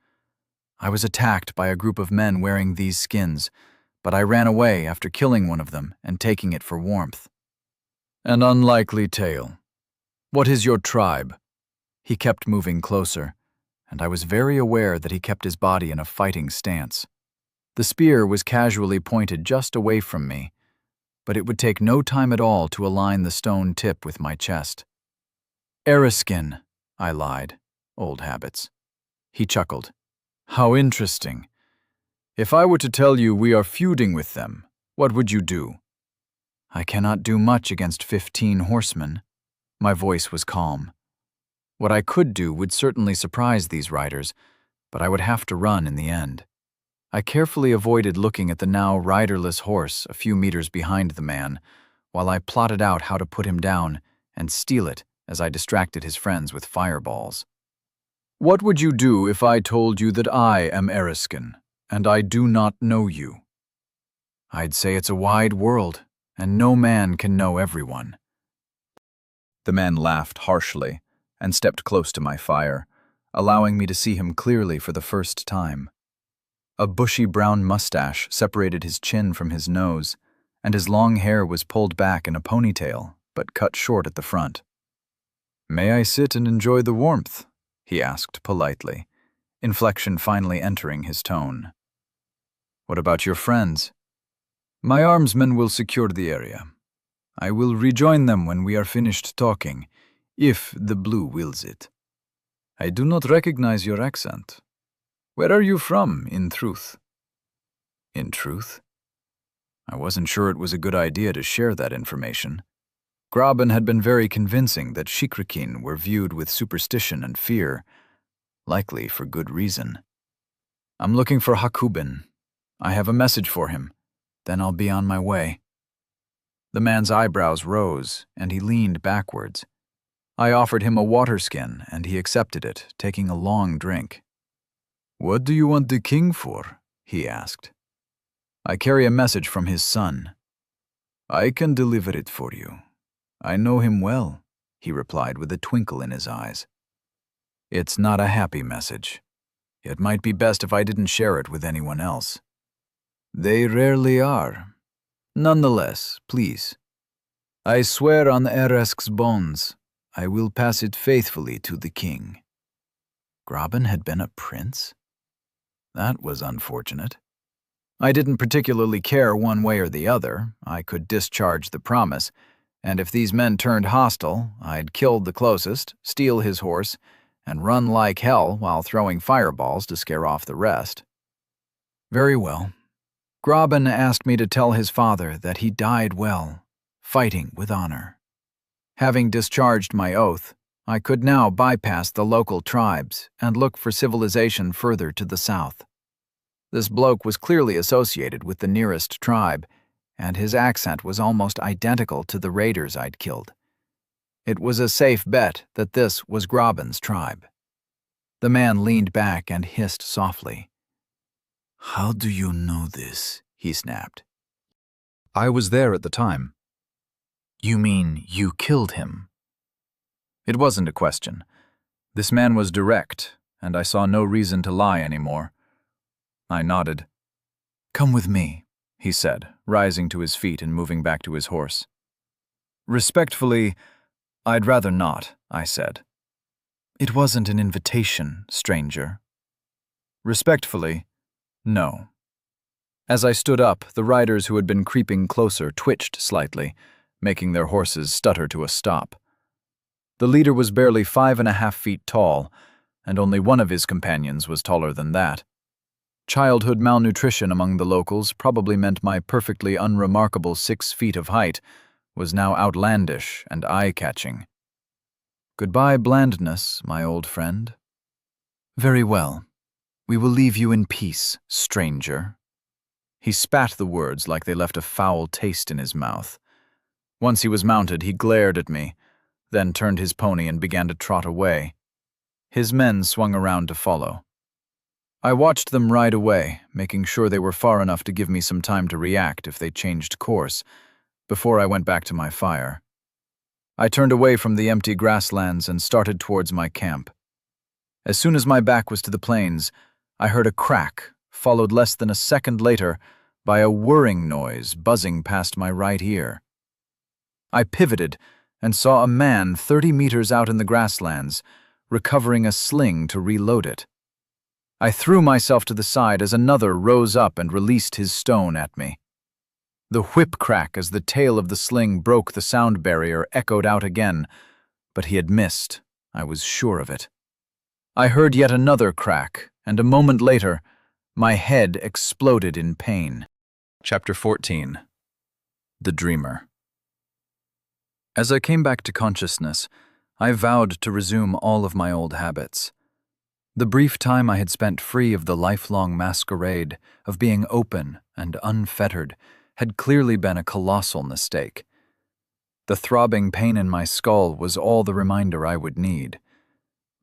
I was attacked by a group of men wearing these skins, but I ran away after killing one of them and taking it for warmth." "An unlikely tale. What is your tribe?" He kept moving closer, and I was very aware that he kept his body in a fighting stance. The spear was casually pointed just away from me, but it would take no time at all to align the stone tip with my chest. "Eriskin," I lied. Old habits. He chuckled. "How interesting. If I were to tell you we are feuding with them, what would you do?" "I cannot do much against 15 horsemen." My voice was calm. What I could do would certainly surprise these riders, but I would have to run in the end. I carefully avoided looking at the now riderless horse a few meters behind the man, while I plotted out how to put him down and steal it as I distracted his friends with fireballs. "What would you do if I told you that I am Eriskin, and I do not know you?" "I'd say it's a wide world, and no man can know everyone." The man laughed harshly and stepped close to my fire, allowing me to see him clearly for the first time. A bushy brown mustache separated his chin from his nose, and his long hair was pulled back in a ponytail, but cut short at the front. "May I sit and enjoy the warmth?" he asked politely, inflection finally entering his tone. "What about your friends?" "My armsmen will secure the area. I will rejoin them when we are finished talking, if the blue wills it. I do not recognize your accent. Where are you from, in truth?" In truth? I wasn't sure it was a good idea to share that information. Graben had been very convincing that Shikrikin were viewed with superstition and fear, likely for good reason. "I'm looking for Hakubin. I have a message for him. Then I'll be on my way." The man's eyebrows rose, and he leaned backwards. I offered him a water skin, and he accepted it, taking a long drink. "What do you want the king for?" he asked. "I carry a message from his son." "I can deliver it for you. I know him well," he replied with a twinkle in his eyes. "It's not a happy message. It might be best if I didn't share it with anyone else." "They rarely are. Nonetheless, please. I swear on Eresk's bones, I will pass it faithfully to the king." Graben had been a prince? That was unfortunate. I didn't particularly care one way or the other. I could discharge the promise, and if these men turned hostile, I'd kill the closest, steal his horse, and run like hell while throwing fireballs to scare off the rest. Very well. Graben asked me to tell his father that he died well, fighting with honor. Having discharged my oath, I could now bypass the local tribes and look for civilization further to the south. This bloke was clearly associated with the nearest tribe, and his accent was almost identical to the raiders I'd killed. It was a safe bet that this was Graben's tribe. The man leaned back and hissed softly. "How do you know this?" he snapped. I was there at the time. "You mean you killed him?" It wasn't a question. This man was direct, and I saw no reason to lie anymore. I nodded. "Come with me," he said, rising to his feet and moving back to his horse. "Respectfully, I'd rather not," I said. "It wasn't an invitation, stranger." "Respectfully, no." As I stood up, the riders who had been creeping closer twitched slightly, making their horses stutter to a stop. The leader was barely 5.5 feet tall, and only one of his companions was taller than that. Childhood malnutrition among the locals probably meant my perfectly unremarkable 6 feet of height was now outlandish and eye-catching. "Goodbye, blandness, my old friend." "Very well. We will leave you in peace, stranger." He spat the words like they left a foul taste in his mouth. Once he was mounted, he glared at me, then turned his pony and began to trot away. His men swung around to follow. I watched them ride away, making sure they were far enough to give me some time to react if they changed course, before I went back to my fire. I turned away from the empty grasslands and started towards my camp. As soon as my back was to the plains, I heard a crack, followed less than a second later by a whirring noise buzzing past my right ear. I pivoted and saw a man 30 meters out in the grasslands, recovering a sling to reload it. I threw myself to the side as another rose up and released his stone at me. The whip crack as the tail of the sling broke the sound barrier echoed out again, but he had missed. I was sure of it. I heard yet another crack, and a moment later, my head exploded in pain. Chapter 14. The Dreamer. As I came back to consciousness, I vowed to resume all of my old habits. The brief time I had spent free of the lifelong masquerade of being open and unfettered had clearly been a colossal mistake. The throbbing pain in my skull was all the reminder I would need.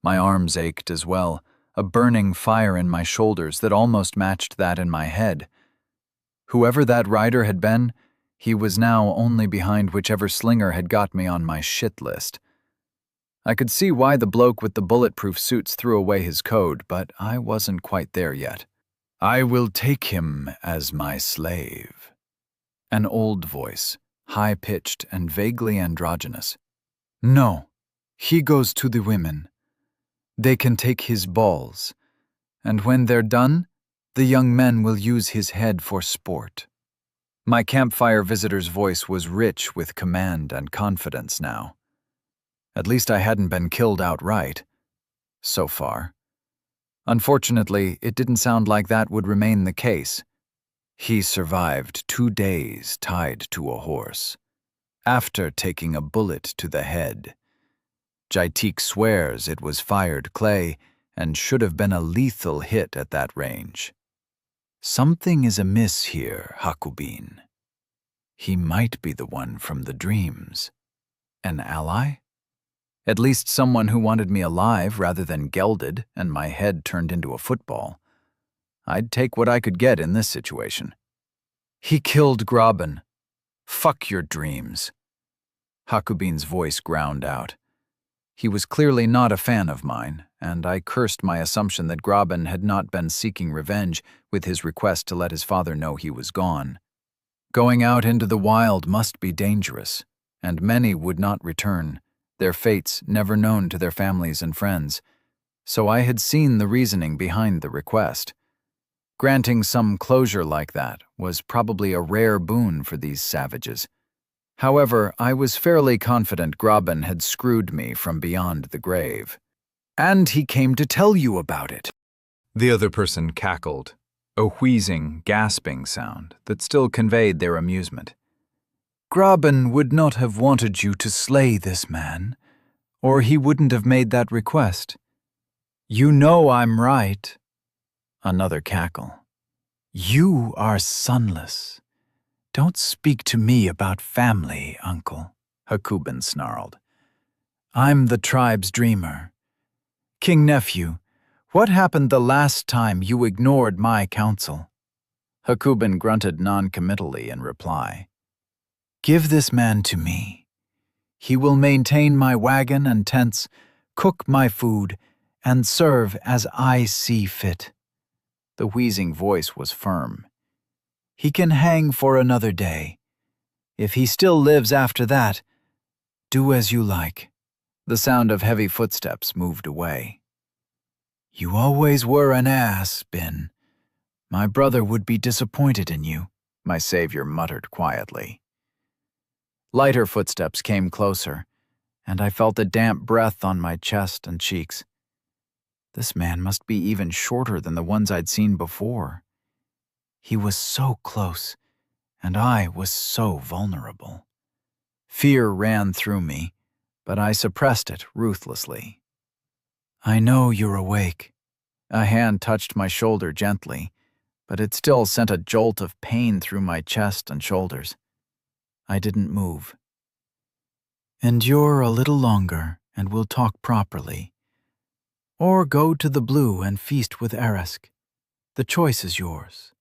My arms ached as well, a burning fire in my shoulders that almost matched that in my head. Whoever that rider had been, he was now only behind whichever slinger had got me on my shit list. I could see why the bloke with the bulletproof suits threw away his code, but I wasn't quite there yet. I will take him as my slave. An old voice, high-pitched and vaguely androgynous. No, he goes to the women. They can take his balls, and when they're done, the young men will use his head for sport. My campfire visitor's voice was rich with command and confidence now. At least I hadn't been killed outright. So far. Unfortunately, it didn't sound like that would remain the case. He survived 2 days tied to a horse, after taking a bullet to the head. Jaitik swears it was fired clay and should have been a lethal hit at that range. Something is amiss here, Hakubin. He might be the one from the dreams. An ally? At least someone who wanted me alive rather than gelded and my head turned into a football. I'd take what I could get in this situation. He killed Graben. Fuck your dreams. Hakubin's voice ground out. He was clearly not a fan of mine, and I cursed my assumption that Graben had not been seeking revenge with his request to let his father know he was gone. Going out into the wild must be dangerous, and many would not return, their fates never known to their families and friends, so I had seen the reasoning behind the request. Granting some closure like that was probably a rare boon for these savages. However, I was fairly confident Graben had screwed me from beyond the grave. And he came to tell you about it. The other person cackled, a wheezing, gasping sound that still conveyed their amusement. Graben would not have wanted you to slay this man, or he wouldn't have made that request. You know I'm right. Another cackle. You are sonless. Don't speak to me about family, uncle, Hakubin snarled. I'm the tribe's dreamer. King Nephew, what happened the last time you ignored my counsel? Hakubin grunted non-committally in reply. Give this man to me. He will maintain my wagon and tents, cook my food, and serve as I see fit. The wheezing voice was firm. He can hang for another day. If he still lives after that, do as you like. The sound of heavy footsteps moved away. You always were an ass, Bin. My brother would be disappointed in you, my savior muttered quietly. Lighter footsteps came closer, and I felt a damp breath on my chest and cheeks. This man must be even shorter than the ones I'd seen before. He was so close, and I was so vulnerable. Fear ran through me, but I suppressed it ruthlessly. I know you're awake. A hand touched my shoulder gently, but it still sent a jolt of pain through my chest and shoulders. I didn't move. Endure a little longer, and we'll talk properly. Or go to the blue and feast with Eresk. The choice is yours.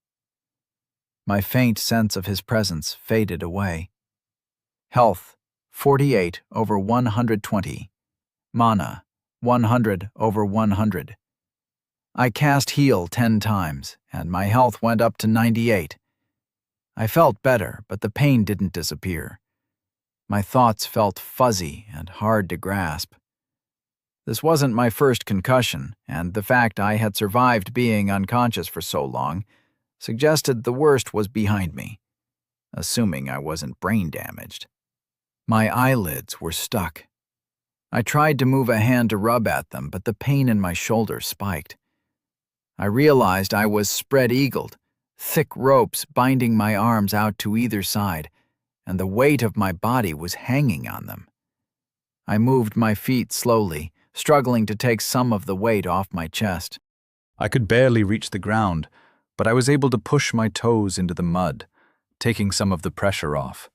My faint sense of his presence faded away. Health, 48/120. Mana, 100/100. I cast heal 10 times, and my health went up to 98. I felt better, but the pain didn't disappear. My thoughts felt fuzzy and hard to grasp. This wasn't my first concussion, and the fact I had survived being unconscious for so long suggested the worst was behind me, assuming I wasn't brain damaged. My eyelids were stuck. I tried to move a hand to rub at them, but the pain in my shoulder spiked. I realized I was spread-eagled, thick ropes binding my arms out to either side, and the weight of my body was hanging on them. I moved my feet slowly, struggling to take some of the weight off my chest. I could barely reach the ground, but I was able to push my toes into the mud, taking some of the pressure off.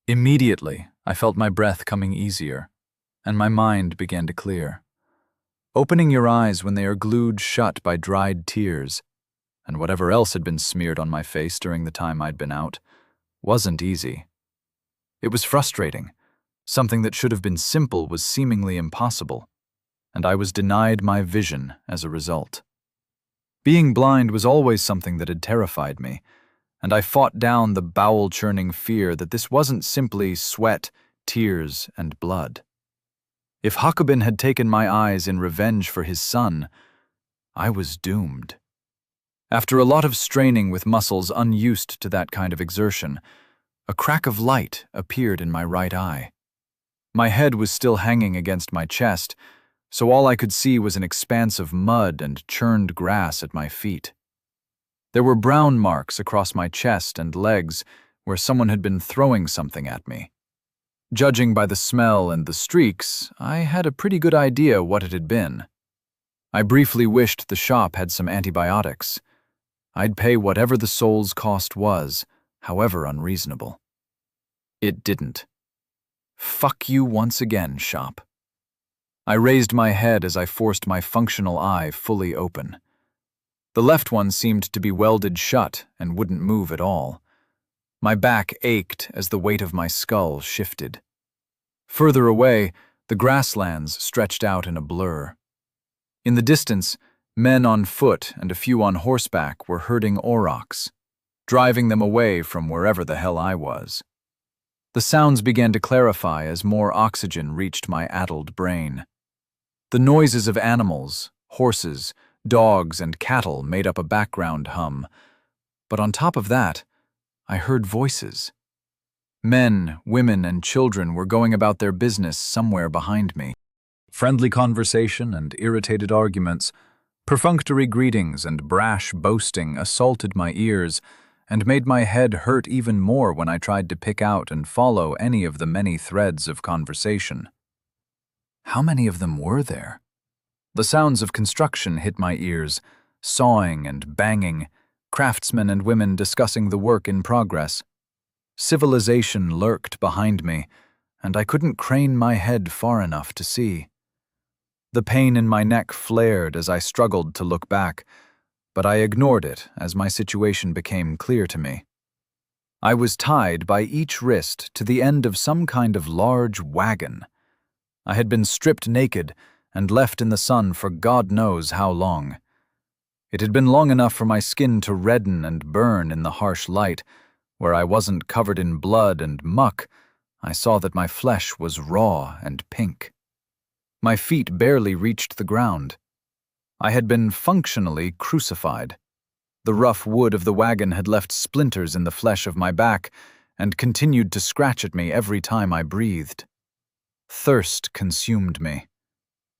Immediately, I felt my breath coming easier, and my mind began to clear. Opening your eyes when they are glued shut by dried tears, and whatever else had been smeared on my face during the time I'd been out, wasn't easy. It was frustrating. Something that should have been simple was seemingly impossible, and I was denied my vision as a result. Being blind was always something that had terrified me, and I fought down the bowel-churning fear that this wasn't simply sweat, tears, and blood. If Hakobin had taken my eyes in revenge for his son, I was doomed. After a lot of straining with muscles unused to that kind of exertion, a crack of light appeared in my right eye. My head was still hanging against my chest, so all I could see was an expanse of mud and churned grass at my feet. There were brown marks across my chest and legs where someone had been throwing something at me. Judging by the smell and the streaks, I had a pretty good idea what it had been. I briefly wished the shop had some antibiotics. I'd pay whatever the soul's cost was, however unreasonable. It didn't. Fuck you once again, shop. I raised my head as I forced my functional eye fully open. The left one seemed to be welded shut and wouldn't move at all. My back ached as the weight of my skull shifted. Further away, the grasslands stretched out in a blur. In the distance, men on foot and a few on horseback were herding aurochs, driving them away from wherever the hell I was. The sounds began to clarify as more oxygen reached my addled brain. The noises of animals, horses, dogs, and cattle made up a background hum, but on top of that, I heard voices. Men, women, and children were going about their business somewhere behind me. Friendly conversation and irritated arguments, perfunctory greetings and brash boasting assaulted my ears and made my head hurt even more when I tried to pick out and follow any of the many threads of conversation. How many of them were there? The sounds of construction hit my ears, sawing and banging, craftsmen and women discussing the work in progress. Civilization lurked behind me, and I couldn't crane my head far enough to see. The pain in my neck flared as I struggled to look back, but I ignored it as my situation became clear to me. I was tied by each wrist to the end of some kind of large wagon. I had been stripped naked and left in the sun for God knows how long. It had been long enough for my skin to redden and burn in the harsh light. Where I wasn't covered in blood and muck, I saw that my flesh was raw and pink. My feet barely reached the ground. I had been functionally crucified. The rough wood of the wagon had left splinters in the flesh of my back and continued to scratch at me every time I breathed. Thirst consumed me.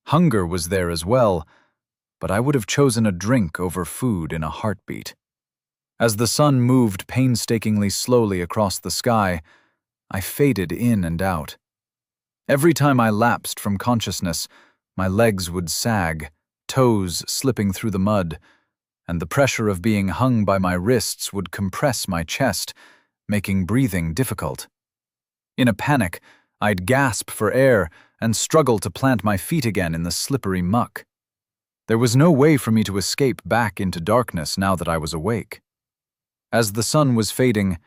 Hunger was there as well, but I would have chosen a drink over food in a heartbeat. As the sun moved painstakingly slowly across the sky, I faded in and out. Every time I lapsed from consciousness, my legs would sag, toes slipping through the mud, and the pressure of being hung by my wrists would compress my chest, making breathing difficult. In a panic, I'd gasp for air and struggle to plant my feet again in the slippery muck. There was no way for me to escape back into darkness now that I was awake. As the sun was fading,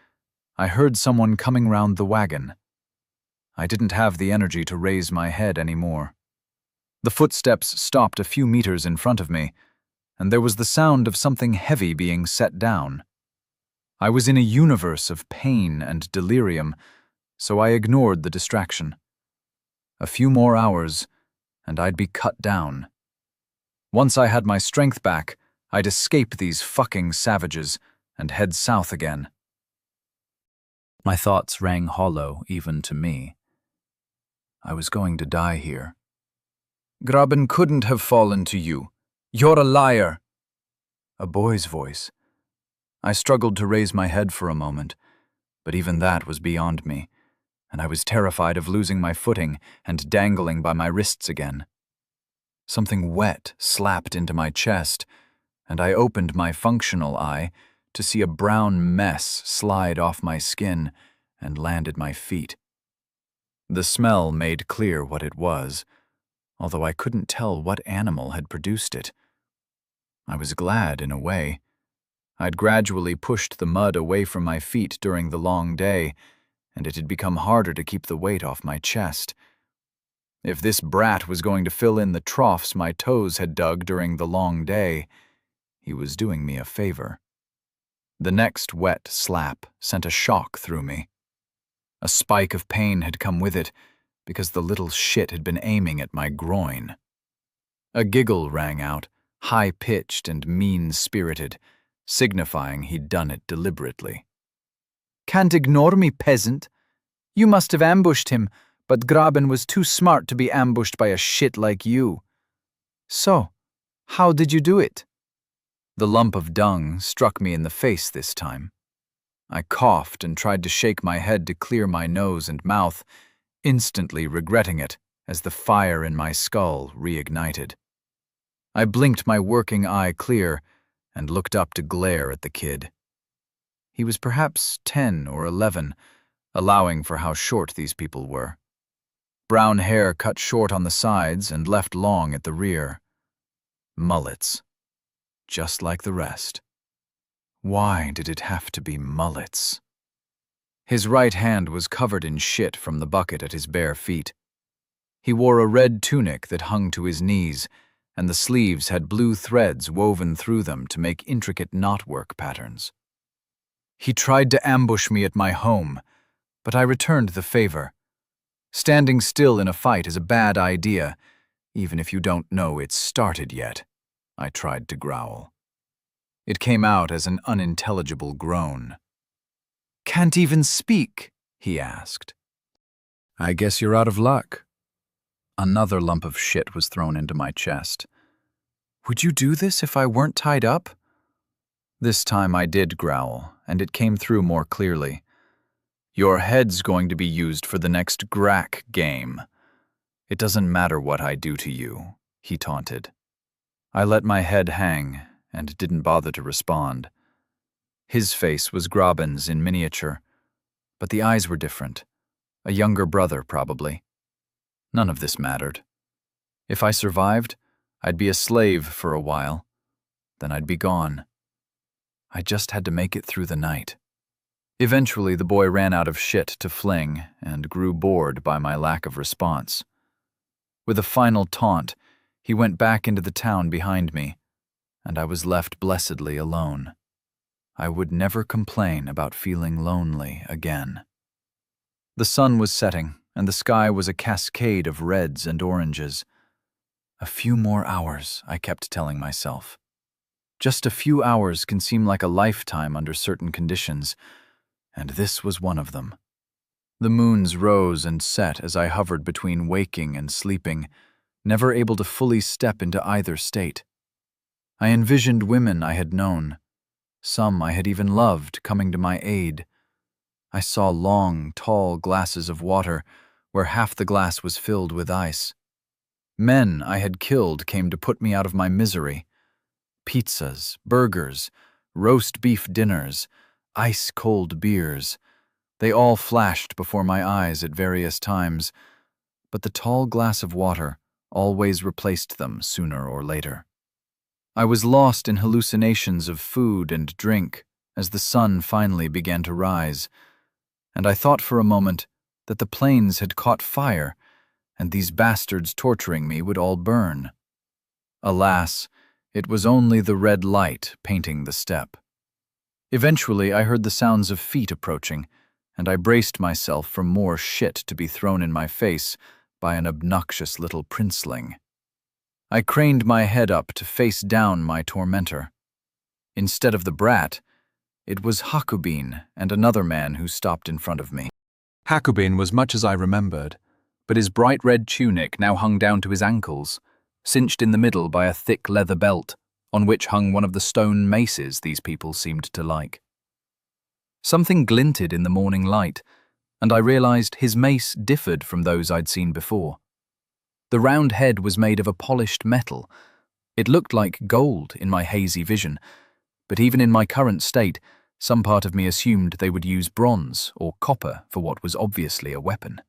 I heard someone coming round the wagon. I didn't have the energy to raise my head anymore. The footsteps stopped a few meters in front of me, and there was the sound of something heavy being set down. I was in a universe of pain and delirium, so I ignored the distraction. A few more hours, and I'd be cut down. Once I had my strength back, I'd escape these fucking savages and head south again. My thoughts rang hollow even to me. I was going to die here. Graben couldn't have fallen to you. You're a liar. A boy's voice. I struggled to raise my head for a moment, but even that was beyond me, and I was terrified of losing my footing and dangling by my wrists again. Something wet slapped into my chest, and I opened my functional eye to see a brown mess slide off my skin and land at my feet. The smell made clear what it was, although I couldn't tell what animal had produced it. I was glad in a way. I'd gradually pushed the mud away from my feet during the long day, and it had become harder to keep the weight off my chest. If this brat was going to fill in the troughs my toes had dug during the long day, he was doing me a favor. The next wet slap sent a shock through me. A spike of pain had come with it because the little shit had been aiming at my groin. A giggle rang out, high-pitched and mean-spirited, signifying he'd done it deliberately. "Can't ignore me, peasant. You must have ambushed him, but Graben was too smart to be ambushed by a shit like you. So, how did you do it?" The lump of dung struck me in the face this time. I coughed and tried to shake my head to clear my nose and mouth, instantly regretting it as the fire in my skull reignited. I blinked my working eye clear and looked up to glare at the kid. He was perhaps 10 or 11, allowing for how short these people were. Brown hair cut short on the sides and left long at the rear. Mullets. Just like the rest. Why did it have to be mullets? His right hand was covered in shit from the bucket at his bare feet. He wore a red tunic that hung to his knees, and the sleeves had blue threads woven through them to make intricate knotwork patterns. He tried to ambush me at my home, but I returned the favor. Standing still in a fight is a bad idea, even if you don't know it's started yet, I tried to growl. It came out as an unintelligible groan. "Can't even speak?" he asked. I guess you're out of luck. Another lump of shit was thrown into my chest. "Would you do this if I weren't tied up?" This time I did growl, and it came through more clearly. "Your head's going to be used for the next Grack game. It doesn't matter what I do to you," he taunted. I let my head hang and didn't bother to respond. His face was Graben's in miniature, but the eyes were different. A younger brother, probably. None of this mattered. If I survived, I'd be a slave for a while. Then I'd be gone. I just had to make it through the night. Eventually, the boy ran out of shit to fling and grew bored by my lack of response. With a final taunt, he went back into the town behind me, and I was left blessedly alone. I would never complain about feeling lonely again. The sun was setting, and the sky was a cascade of reds and oranges. A few more hours, I kept telling myself. Just a few hours can seem like a lifetime under certain conditions, and this was one of them. The moons rose and set as I hovered between waking and sleeping, never able to fully step into either state. I envisioned women I had known. Some I had even loved coming to my aid. I saw long, tall glasses of water where half the glass was filled with ice. Men I had killed came to put me out of my misery. Pizzas, burgers, roast beef dinners, ice-cold beers. They all flashed before my eyes at various times, but the tall glass of water always replaced them sooner or later. I was lost in hallucinations of food and drink as the sun finally began to rise, and I thought for a moment that the plains had caught fire and these bastards torturing me would all burn. Alas, it was only the red light painting the steppe. Eventually, I heard the sounds of feet approaching, and I braced myself for more shit to be thrown in my face by an obnoxious little princeling. I craned my head up to face down my tormentor. Instead of the brat, it was Hakubin and another man who stopped in front of me. Hakubin was much as I remembered, but his bright red tunic now hung down to his ankles, cinched in the middle by a thick leather belt, on which hung one of the stone maces these people seemed to like. Something glinted in the morning light, and I realized his mace differed from those I'd seen before. The round head was made of a polished metal. It looked like gold in my hazy vision, but even in my current state, some part of me assumed they would use bronze or copper for what was obviously a weapon.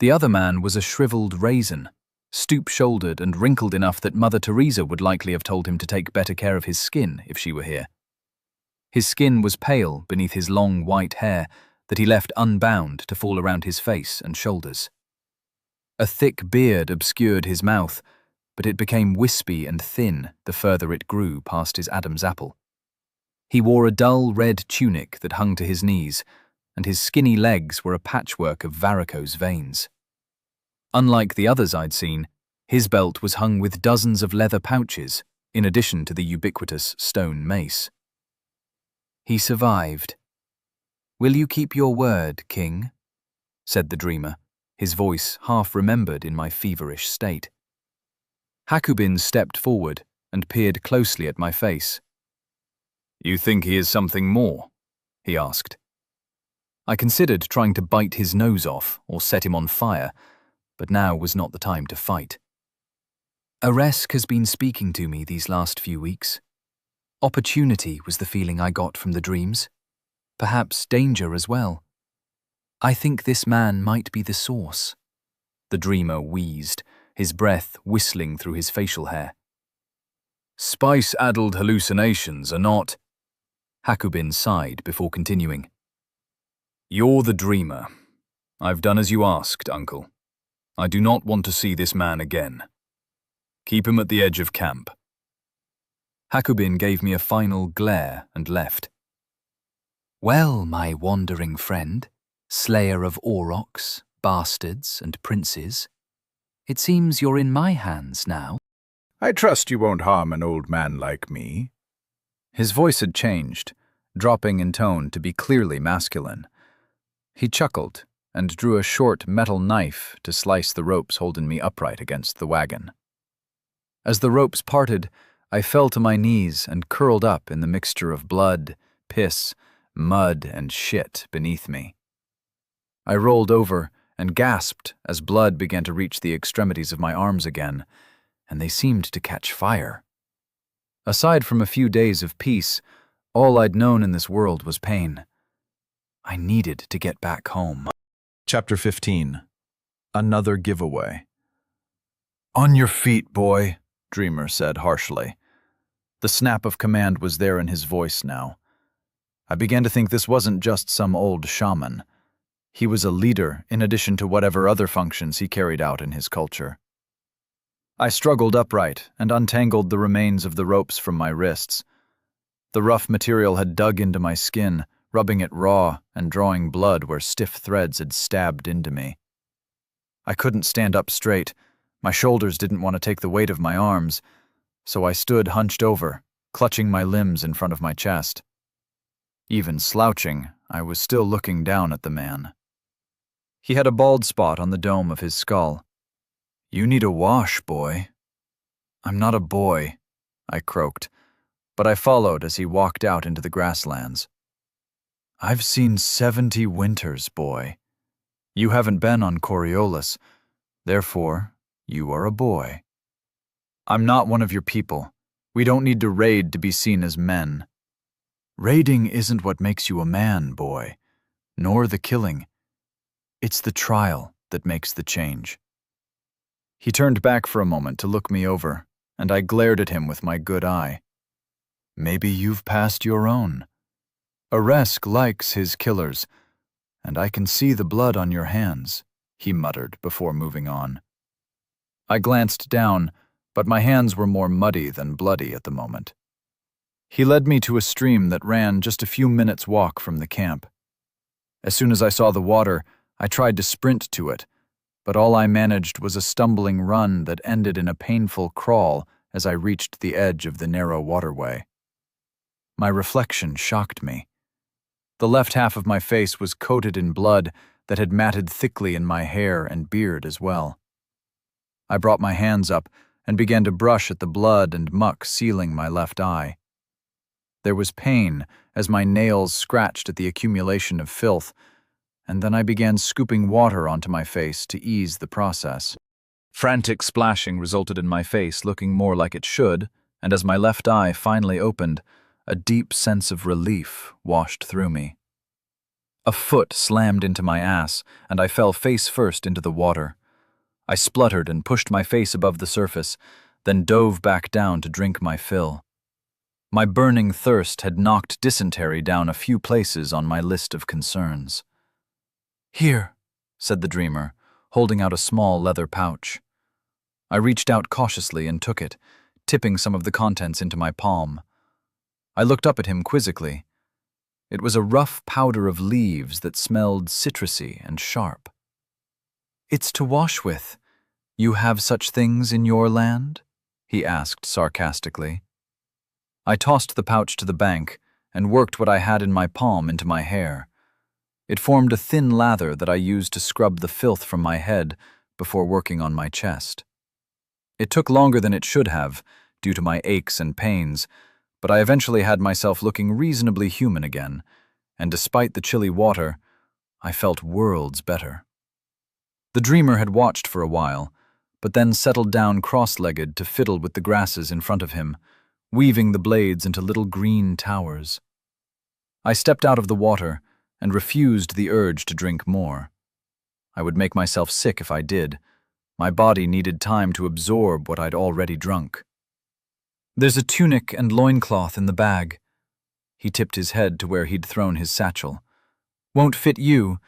The other man was a shriveled raisin, stoop-shouldered and wrinkled enough that Mother Teresa would likely have told him to take better care of his skin if she were here. His skin was pale beneath his long white hair that he left unbound to fall around his face and shoulders. A thick beard obscured his mouth, but it became wispy and thin the further it grew past his Adam's apple. He wore a dull red tunic that hung to his knees, and his skinny legs were a patchwork of varicose veins. Unlike the others I'd seen, his belt was hung with dozens of leather pouches, in addition to the ubiquitous stone mace. He survived. "Will you keep your word, King?" said the dreamer, his voice half-remembered in my feverish state. Hakubin stepped forward and peered closely at my face. "You think he is something more?" he asked. I considered trying to bite his nose off or set him on fire, but now was not the time to fight. Aresk has been speaking to me these last few weeks. Opportunity was the feeling I got from the dreams. Perhaps danger as well. I think this man might be the source. The dreamer wheezed, his breath whistling through his facial hair. "Spice-addled hallucinations are not..." Hakubin sighed before continuing. "You're the dreamer. I've done as you asked, Uncle. I do not want to see this man again. Keep him at the edge of camp." Hakubin gave me a final glare and left. "Well, my wandering friend, slayer of aurochs, bastards, and princes, it seems you're in my hands now." I trust you won't harm an old man like me. His voice had changed, dropping in tone to be clearly masculine. He chuckled and drew a short metal knife to slice the ropes holding me upright against the wagon. As the ropes parted, I fell to my knees and curled up in the mixture of blood, piss, mud, and shit beneath me. I rolled over and gasped as blood began to reach the extremities of my arms again, and they seemed to catch fire. Aside from a few days of peace, all I'd known in this world was pain. I needed to get back home. Chapter 15. Another Giveaway. "On your feet, boy," Dreamer said harshly. The snap of command was there in his voice now. I began to think this wasn't just some old shaman. He was a leader in addition to whatever other functions he carried out in his culture. I struggled upright and untangled the remains of the ropes from my wrists. The rough material had dug into my skin, rubbing it raw and drawing blood where stiff threads had stabbed into me. I couldn't stand up straight. My shoulders didn't want to take the weight of my arms, so I stood hunched over, clutching my limbs in front of my chest. Even slouching, I was still looking down at the man. He had a bald spot on the dome of his skull. "You need a wash, boy." "I'm not a boy," I croaked, but I followed as he walked out into the grasslands. "I've seen 70 winters, boy. You haven't been on Coriolis, therefore you are a boy. I'm not one of your people. We don't need to raid to be seen as men. Raiding isn't what makes you a man, boy, nor the killing. It's the trial that makes the change." He turned back for a moment to look me over, and I glared at him with my good eye. "Maybe you've passed your own. Aresk likes his killers, and I can see the blood on your hands," he muttered before moving on. I glanced down, but my hands were more muddy than bloody at the moment. He led me to a stream that ran just a few minutes' walk from the camp. As soon as I saw the water, I tried to sprint to it, but all I managed was a stumbling run that ended in a painful crawl as I reached the edge of the narrow waterway. My reflection shocked me. The left half of my face was coated in blood that had matted thickly in my hair and beard as well. I brought my hands up and began to brush at the blood and muck sealing my left eye. There was pain as my nails scratched at the accumulation of filth, and then I began scooping water onto my face to ease the process. Frantic splashing resulted in my face looking more like it should, and as my left eye finally opened, a deep sense of relief washed through me. A foot slammed into my ass, and I fell face first into the water. I spluttered and pushed my face above the surface, then dove back down to drink my fill. My burning thirst had knocked dysentery down a few places on my list of concerns. "Here," said the dreamer, holding out a small leather pouch. I reached out cautiously and took it, tipping some of the contents into my palm. I looked up at him quizzically. It was a rough powder of leaves that smelled citrusy and sharp. "It's to wash with. You have such things in your land?" he asked sarcastically. I tossed the pouch to the bank and worked what I had in my palm into my hair. It formed a thin lather that I used to scrub the filth from my head before working on my chest. It took longer than it should have, due to my aches and pains, but I eventually had myself looking reasonably human again, and despite the chilly water, I felt worlds better. The dreamer had watched for a while, but then settled down cross-legged to fiddle with the grasses in front of him, weaving the blades into little green towers. I stepped out of the water and refused the urge to drink more. I would make myself sick if I did. My body needed time to absorb what I'd already drunk. "There's a tunic and loincloth in the bag." He tipped his head to where he'd thrown his satchel. "Won't fit you,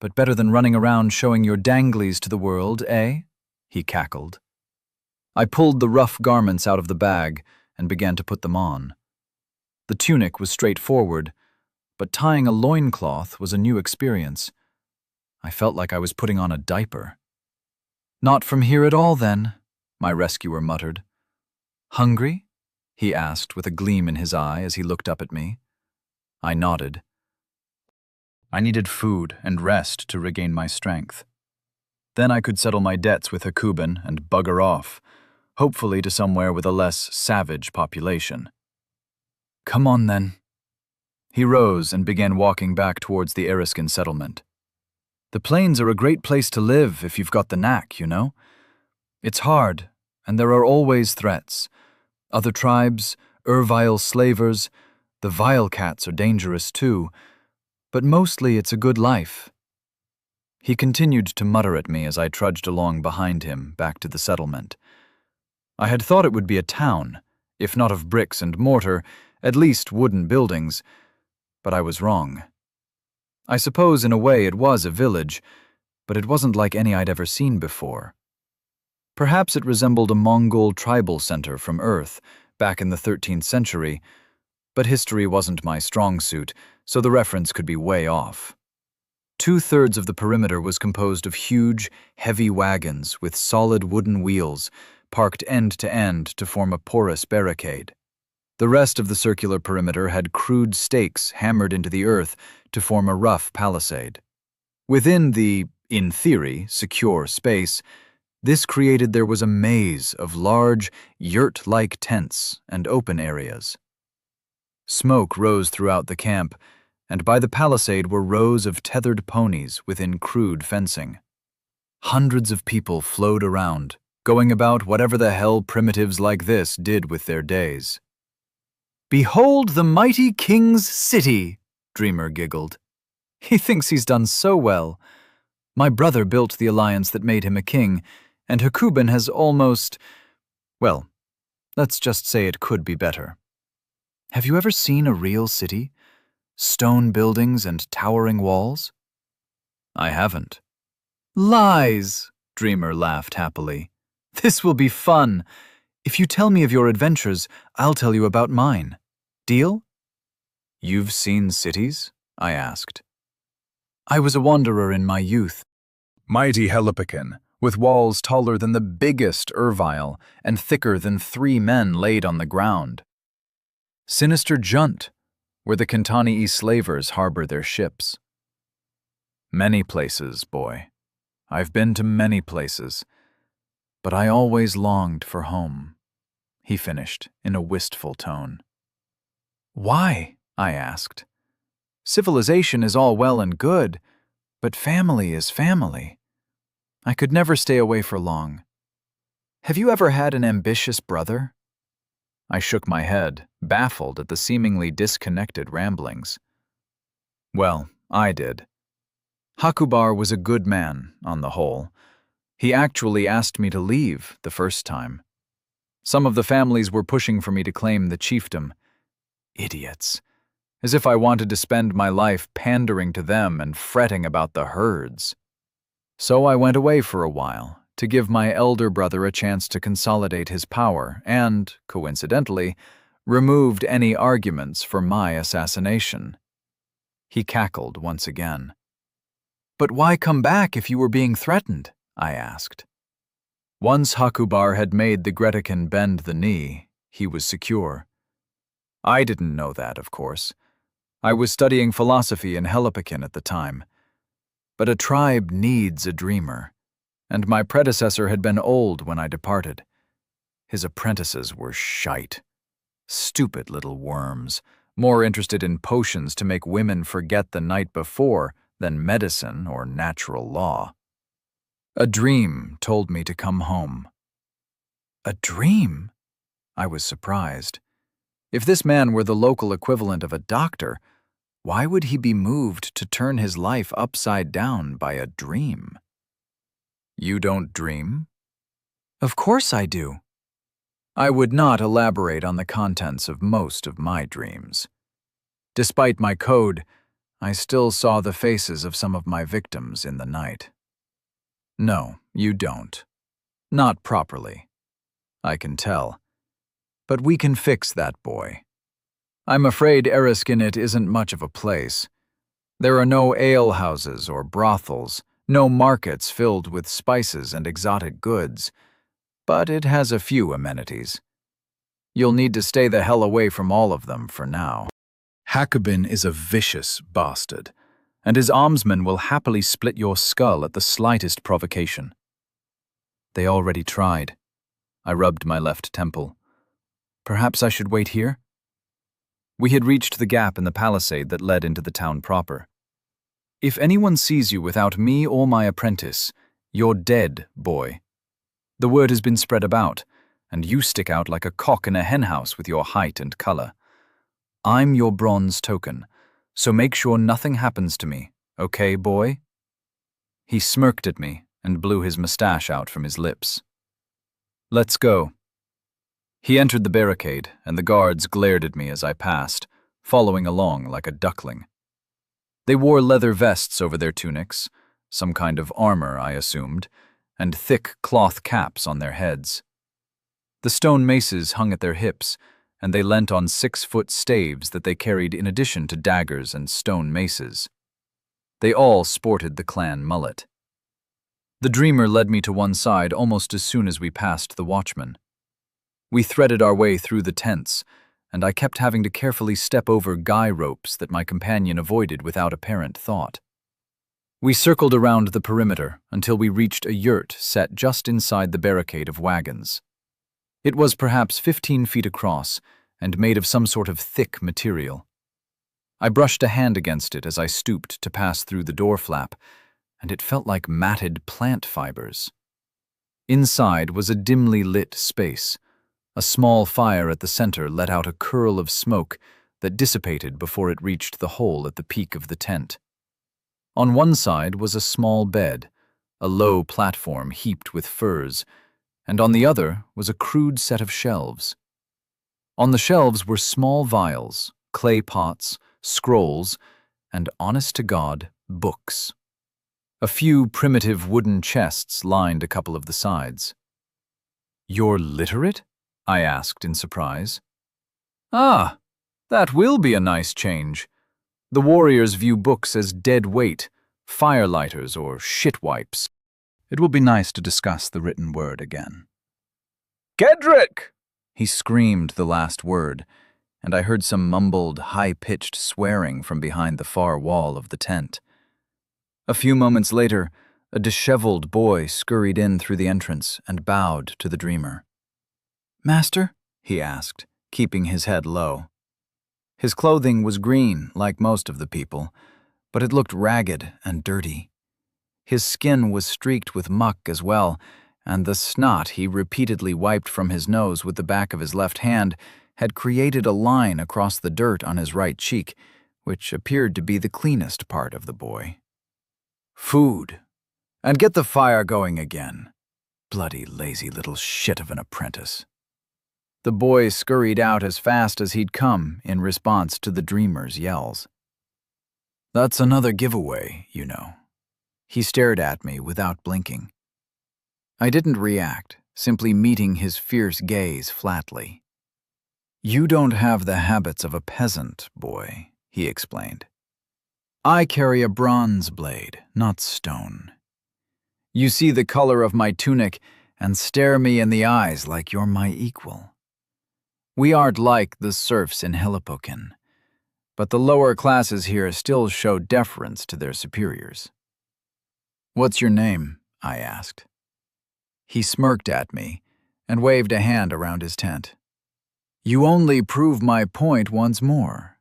but better than running around showing your danglies to the world, eh?" he cackled. I pulled the rough garments out of the bag and began to put them on. The tunic was straightforward, but tying a loincloth was a new experience. I felt like I was putting on a diaper. "Not from here at all, then," my rescuer muttered. "Hungry?" he asked with a gleam in his eye as he looked up at me. I nodded. I needed food and rest to regain my strength. Then I could settle my debts with Hakuben and bugger off, hopefully to somewhere with a less savage population. "Come on, then." He rose and began walking back towards the Eriskin settlement. "The plains are a great place to live if you've got the knack, you know. It's hard, and there are always threats. Other tribes, ervile slavers, the vile cats are dangerous too, but mostly it's a good life." He continued to mutter at me as I trudged along behind him back to the settlement. I had thought it would be a town, if not of bricks and mortar, at least wooden buildings, but I was wrong. I suppose in a way it was a village, but it wasn't like any I'd ever seen before. Perhaps it resembled a Mongol tribal center from Earth, back in the 13th century, but history wasn't my strong suit, so the reference could be way off. 2/3 of the perimeter was composed of huge, heavy wagons with solid wooden wheels, parked end to end to form a porous barricade. The rest of the circular perimeter had crude stakes hammered into the earth to form a rough palisade. Within the, in theory, secure space, this created there was a maze of large, yurt-like tents and open areas. Smoke rose throughout the camp, and by the palisade were rows of tethered ponies within crude fencing. Hundreds of people flowed around, going about whatever the hell primitives like this did with their days. "Behold the mighty king's city," Dreamer giggled. "He thinks he's done so well. My brother built the alliance that made him a king, and Hakuben has almost... well, let's just say it could be better. Have you ever seen a real city? Stone buildings and towering walls?" "I haven't." "Lies," Dreamer laughed happily. "This will be fun. If you tell me of your adventures, I'll tell you about mine. Deal?" "You've seen cities?" I asked. "I was a wanderer in my youth." Mighty Helipican, with walls taller than the biggest ervile and thicker than 3 men laid on the ground. Sinister Junt, where the Kantani slavers harbor their ships. Many places, boy. I've been to many places, but I always longed for home, he finished in a wistful tone. "Why?" I asked. "Civilization is all well and good, but family is family. I could never stay away for long. Have you ever had an ambitious brother?" I shook my head, baffled at the seemingly disconnected ramblings. "Well, I did. Hakubar was a good man, on the whole. He actually asked me to leave the first time. Some of the families were pushing for me to claim the chiefdom. Idiots. As if I wanted to spend my life pandering to them and fretting about the herds. So I went away for a while, to give my elder brother a chance to consolidate his power and, coincidentally, removed any arguments for my assassination. He cackled once again. "But why come back if you were being threatened?" I asked. Once Hakubar had made the Gretakin bend the knee, he was secure. I didn't know that, of course. I was studying philosophy in Helipican at the time. But a tribe needs a dreamer, and my predecessor had been old when I departed. His apprentices were shite. Stupid little worms, more interested in potions to make women forget the night before than medicine or natural law. A dream told me to come home. A dream? I was surprised. If this man were the local equivalent of a doctor, why would he be moved to turn his life upside down by a dream? "You don't dream?" "Of course I do." I would not elaborate on the contents of most of my dreams. Despite my code, I still saw the faces of some of my victims in the night. "No, you don't. Not properly. I can tell. But we can fix that, boy. I'm afraid Eriskinit isn't much of a place. There are no alehouses or brothels, no markets filled with spices and exotic goods, but it has a few amenities. You'll need to stay the hell away from all of them for now." Hakubin is a vicious bastard, and his almsmen will happily split your skull at the slightest provocation. They already tried. I rubbed my left temple. Perhaps I should wait here? We had reached the gap in the palisade that led into the town proper. "If anyone sees you without me or my apprentice, you're dead, boy. The word has been spread about, and you stick out like a cock in a henhouse with your height and color. I'm your bronze token, so make sure nothing happens to me, okay, boy?" He smirked at me and blew his mustache out from his lips. "Let's go." He entered the barricade, and the guards glared at me as I passed, following along like a duckling. They wore leather vests over their tunics, some kind of armor, I assumed, and thick cloth caps on their heads. The stone maces hung at their hips, and they leant on 6-foot staves that they carried in addition to daggers and stone maces. They all sported the clan mullet. The dreamer led me to one side almost as soon as we passed the watchman. We threaded our way through the tents, and I kept having to carefully step over guy ropes that my companion avoided without apparent thought. We circled around the perimeter until we reached a yurt set just inside the barricade of wagons. It was perhaps 15 feet across and made of some sort of thick material. I brushed a hand against it as I stooped to pass through the door flap, and it felt like matted plant fibers. Inside was a dimly lit space. A small fire at the center let out a curl of smoke that dissipated before it reached the hole at the peak of the tent. On one side was a small bed, a low platform heaped with furs, and on the other was a crude set of shelves. On the shelves were small vials, clay pots, scrolls, and, honest-to-God, books. A few primitive wooden chests lined a couple of the sides. "You're literate?" I asked in surprise. "Ah, that will be a nice change. The warriors view books as dead weight, firelighters, or shitwipes. It will be nice to discuss the written word again." "Gedrick!" He screamed the last word, and I heard some mumbled, high-pitched swearing from behind the far wall of the tent. A few moments later, a disheveled boy scurried in through the entrance and bowed to the dreamer. "Master?" he asked, keeping his head low. His clothing was green, like most of the people, but it looked ragged and dirty. His skin was streaked with muck as well, and the snot he repeatedly wiped from his nose with the back of his left hand had created a line across the dirt on his right cheek, which appeared to be the cleanest part of the boy. "Food. And get the fire going again. Bloody lazy little shit of an apprentice." The boy scurried out as fast as he'd come in response to the dreamer's yells. "That's another giveaway, you know." He stared at me without blinking. I didn't react, simply meeting his fierce gaze flatly. "You don't have the habits of a peasant, boy," he explained. "I carry a bronze blade, not stone. You see the color of my tunic and stare me in the eyes like you're my equal. We aren't like the serfs in Helipokin, but the lower classes here still show deference to their superiors." "What's your name?" I asked. He smirked at me and waved a hand around his tent. "You only prove my point once more.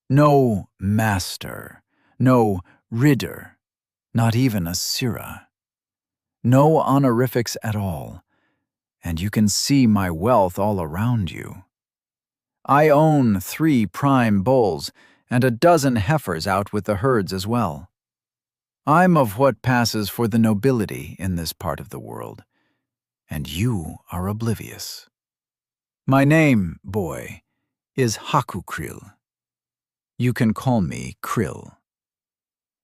No master, no ridder, not even a sirah. No honorifics at all, and you can see my wealth all around you. I own 3 prime bulls and a dozen heifers out with the herds as well. I'm of what passes for the nobility in this part of the world, and you are oblivious. My name, boy, is Haku Krill. You can call me Krill.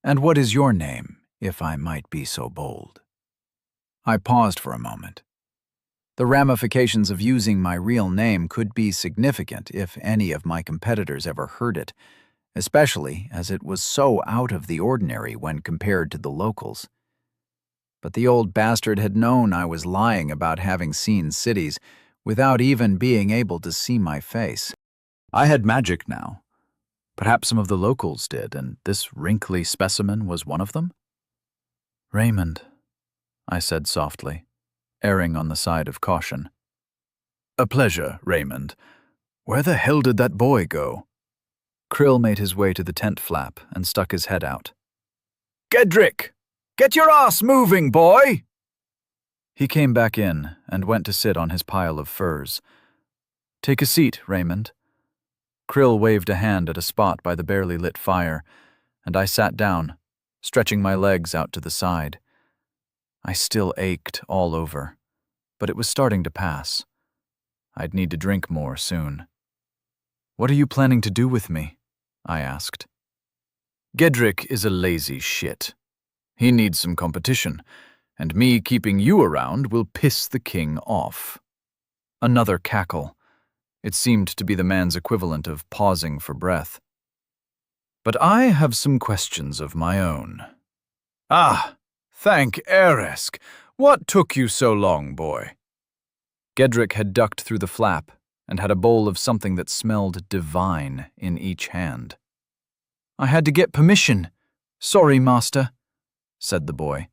And what is your name, if I might be so bold?" I paused for a moment. The ramifications of using my real name could be significant if any of my competitors ever heard it, especially as it was so out of the ordinary when compared to the locals. But the old bastard had known I was lying about having seen cities without even being able to see my face. I had magic now. Perhaps some of the locals did, and this wrinkly specimen was one of them? "Raymond," I said softly, erring on the side of caution. "A pleasure, Raymond. Where the hell did that boy go?" Krill made his way to the tent flap and stuck his head out. "Gedrick! Get your ass moving, boy!" He came back in and went to sit on his pile of furs. "Take a seat, Raymond." Krill waved a hand at a spot by the barely lit fire, and I sat down, stretching my legs out to the side. I still ached all over, but it was starting to pass. I'd need to drink more soon. "What are you planning to do with me?" I asked. "Gedrick is a lazy shit. He needs some competition, and me keeping you around will piss the king off." Another cackle. It seemed to be the man's equivalent of pausing for breath. "But I have some questions of my own." "Ah, thank Eresk. What took you so long, boy?" Gedrick had ducked through the flap and had a bowl of something that smelled divine in each hand. "I had to get permission. Sorry, master," said the boy,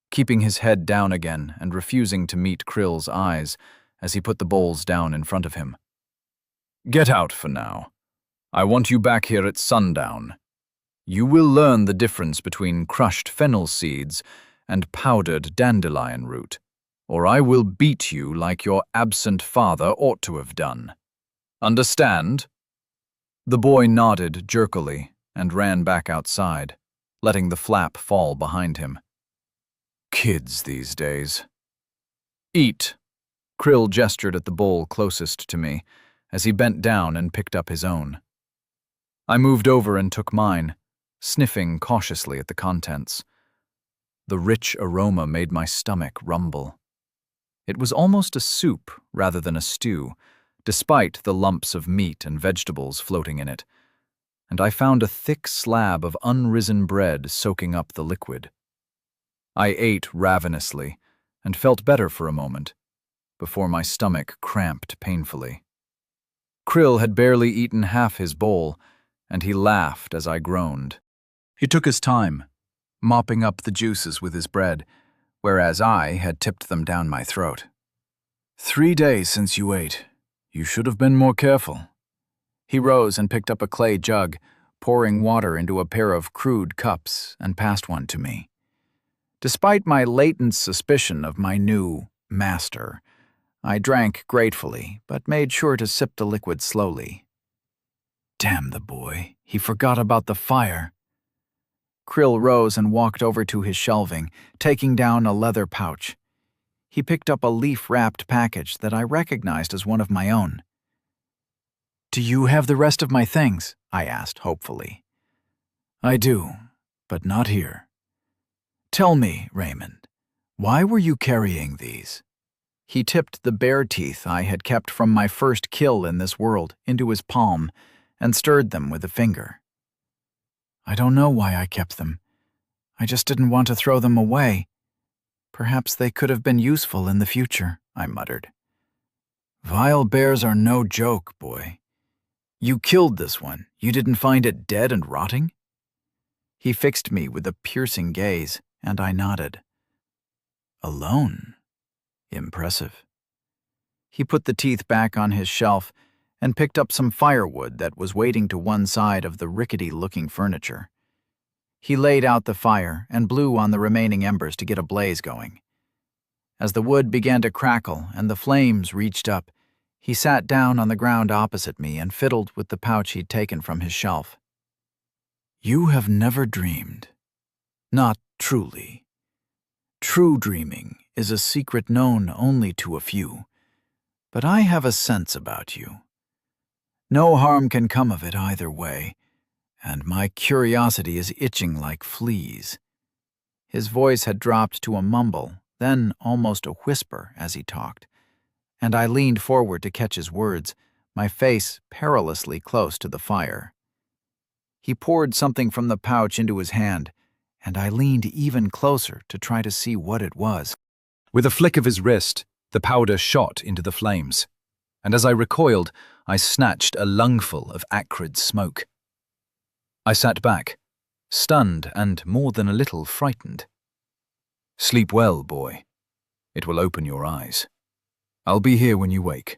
keeping his head down again and refusing to meet Krill's eyes as he put the bowls down in front of him. "Get out for now. I want you back here at sundown. You will learn the difference between crushed fennel seeds and powdered dandelion root, or I will beat you like your absent father ought to have done. Understand?" The boy nodded jerkily and ran back outside, letting the flap fall behind him. Kids these days. "Eat." Krill gestured at the bowl closest to me as he bent down and picked up his own. I moved over and took mine, sniffing cautiously at the contents. The rich aroma made my stomach rumble. It was almost a soup rather than a stew, despite the lumps of meat and vegetables floating in it, and I found a thick slab of unrisen bread soaking up the liquid. I ate ravenously and felt better for a moment, before my stomach cramped painfully. Krill had barely eaten half his bowl, and he laughed as I groaned. He took his time, mopping up the juices with his bread, whereas I had tipped them down my throat. 3 days since you ate. You should have been more careful." He rose and picked up a clay jug, pouring water into a pair of crude cups, and passed one to me. Despite my latent suspicion of my new master, I drank gratefully, but made sure to sip the liquid slowly. Damn the boy, he forgot about the fire. Krill rose and walked over to his shelving, taking down a leather pouch. He picked up a leaf-wrapped package that I recognized as one of my own. "Do you have the rest of my things?" I asked hopefully. "I do, but not here. Tell me, Raymond, Why were you carrying these? He tipped the bear teeth I had kept from my first kill in this world into his palm and stirred them with a finger. I don't know why I kept them. I just didn't want to throw them away. Perhaps they could have been useful in the future, I muttered. Vile bears are no joke, boy. You killed this one. You didn't find it dead and rotting? He fixed me with a piercing gaze, and I nodded. Alone? Impressive. He put the teeth back on his shelf and picked up some firewood that was waiting to one side of the rickety-looking furniture. He laid out the fire and blew on the remaining embers to get a blaze going. As the wood began to crackle and the flames reached up, he sat down on the ground opposite me and fiddled with the pouch he'd taken from his shelf. You have never dreamed. Not truly. True dreaming is a secret known only to a few, but I have a sense about you. No harm can come of it either way, and my curiosity is itching like fleas. His voice had dropped to a mumble, then almost a whisper as he talked, and I leaned forward to catch his words, my face perilously close to the fire. He poured something from the pouch into his hand, and I leaned even closer to try to see what it was. With a flick of his wrist, the powder shot into the flames, and as I recoiled, I snatched a lungful of acrid smoke. I sat back, stunned and more than a little frightened. Sleep well, boy. It will open your eyes. I'll be here when you wake.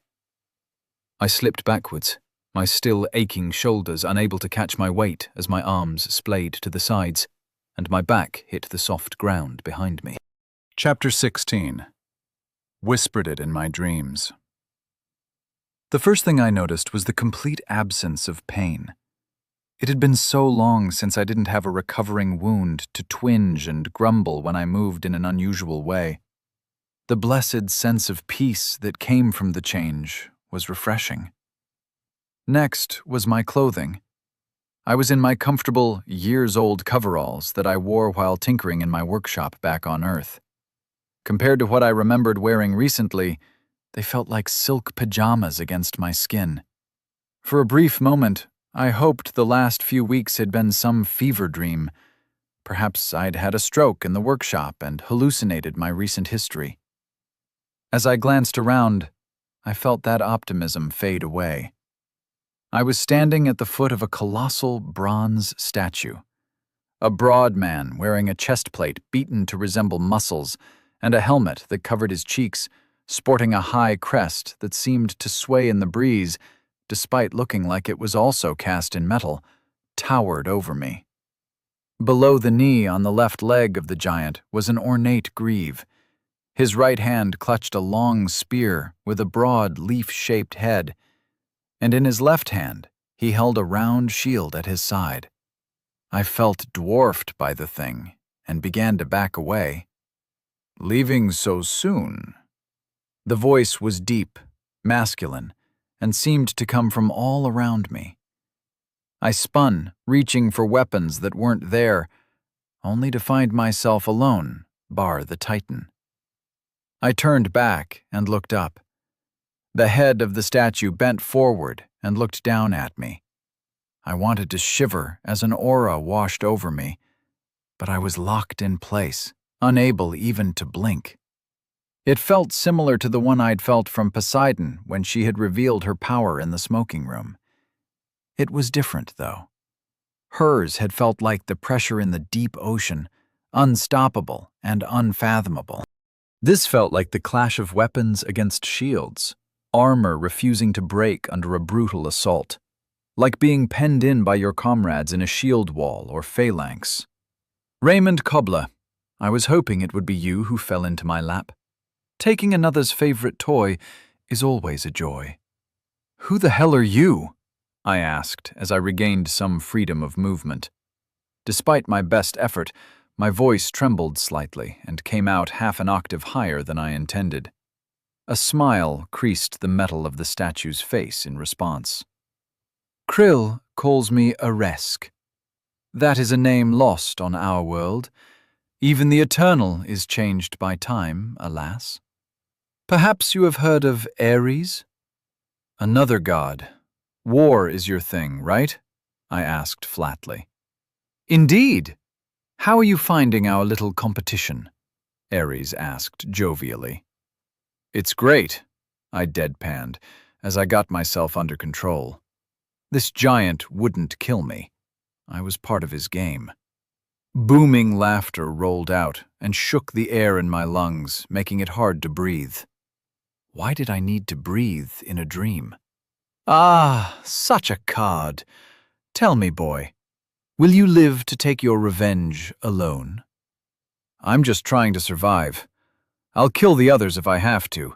I slipped backwards, my still aching shoulders unable to catch my weight as my arms splayed to the sides, and my back hit the soft ground behind me. Chapter 16. Whispered it in my dreams. The first thing I noticed was the complete absence of pain. It had been so long since I didn't have a recovering wound to twinge and grumble when I moved in an unusual way. The blessed sense of peace that came from the change was refreshing. Next was my clothing. I was in my comfortable, years-old coveralls that I wore while tinkering in my workshop back on Earth. Compared to what I remembered wearing recently, they felt like silk pajamas against my skin. For a brief moment, I hoped the last few weeks had been some fever dream. Perhaps I'd had a stroke in the workshop and hallucinated my recent history. As I glanced around, I felt that optimism fade away. I was standing at the foot of a colossal bronze statue. A broad man wearing a chest plate beaten to resemble muscles and a helmet that covered his cheeks, sporting a high crest that seemed to sway in the breeze, despite looking like it was also cast in metal, towered over me. Below the knee on the left leg of the giant was an ornate greave. His right hand clutched a long spear with a broad leaf-shaped head, and in his left hand he held a round shield at his side. I felt dwarfed by the thing and began to back away. Leaving so soon? The voice was deep, masculine, and seemed to come from all around me. I spun, reaching for weapons that weren't there, only to find myself alone, bar the Titan. I turned back and looked up. The head of the statue bent forward and looked down at me. I wanted to shiver as an aura washed over me, but I was locked in place, unable even to blink. It felt similar to the one I'd felt from Poseidon when she had revealed her power in the smoking room. It was different, though. Hers had felt like the pressure in the deep ocean, unstoppable and unfathomable. This felt like the clash of weapons against shields, armor refusing to break under a brutal assault, like being penned in by your comrades in a shield wall or phalanx. Raymond Cobbler, I was hoping it would be you who fell into my lap. Taking another's favorite toy is always a joy. Who the hell are you? I asked as I regained some freedom of movement. Despite my best effort, my voice trembled slightly and came out half an octave higher than I intended. A smile creased the metal of the statue's face in response. Krill calls me Aresk. That is a name lost on our world, Even the eternal is changed by time, alas. Perhaps you have heard of Ares? Another god. War is your thing, right? I asked flatly. Indeed. How are you finding our little competition? Ares asked jovially. It's great, I deadpanned, as I got myself under control. This giant wouldn't kill me. I was part of his game. Booming laughter rolled out and shook the air in my lungs, making it hard to breathe. Why did I need to breathe in a dream? Ah, such a card. Tell me, boy, will you live to take your revenge alone? I'm just trying to survive. I'll kill the others if I have to,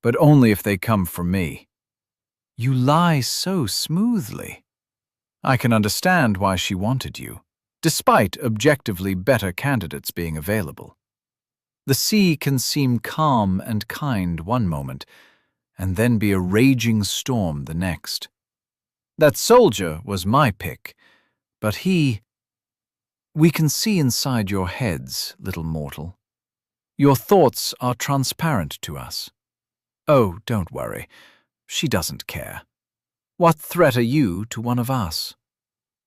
but only if they come for me. You lie so smoothly. I can understand why she wanted you, despite objectively better candidates being available. The sea can seem calm and kind one moment, and then be a raging storm the next. That soldier was my pick, but we can see inside your heads, little mortal. Your thoughts are transparent to us. Oh, don't worry. She doesn't care. What threat are you to one of us?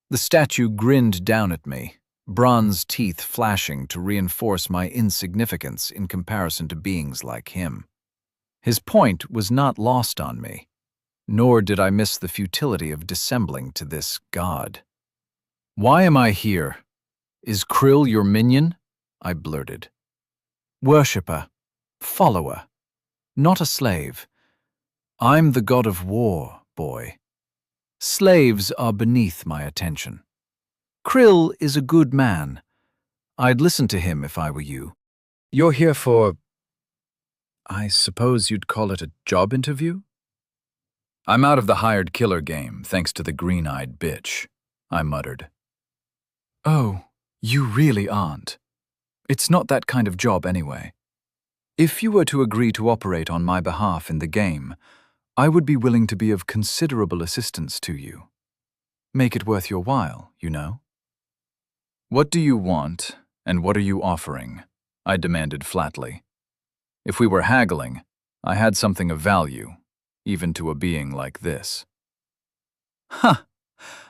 The statue grinned down at me, bronze teeth flashing to reinforce my insignificance in comparison to beings like him. His point was not lost on me, nor did I miss the futility of dissembling to this god. Why am I here? Is Krill your minion? I blurted. Worshipper, follower, not a slave. I'm the god of war, boy. Slaves are beneath my attention. Krill is a good man. I'd listen to him if I were you. You're here for... I suppose you'd call it a job interview? I'm out of the hired killer game, thanks to the green-eyed bitch, I muttered. Oh, you really aren't. It's not that kind of job anyway. If you were to agree to operate on my behalf in the game, I would be willing to be of considerable assistance to you. Make it worth your while, you know. What do you want, and what are you offering? I demanded flatly. If we were haggling, I had something of value, even to a being like this. Ha!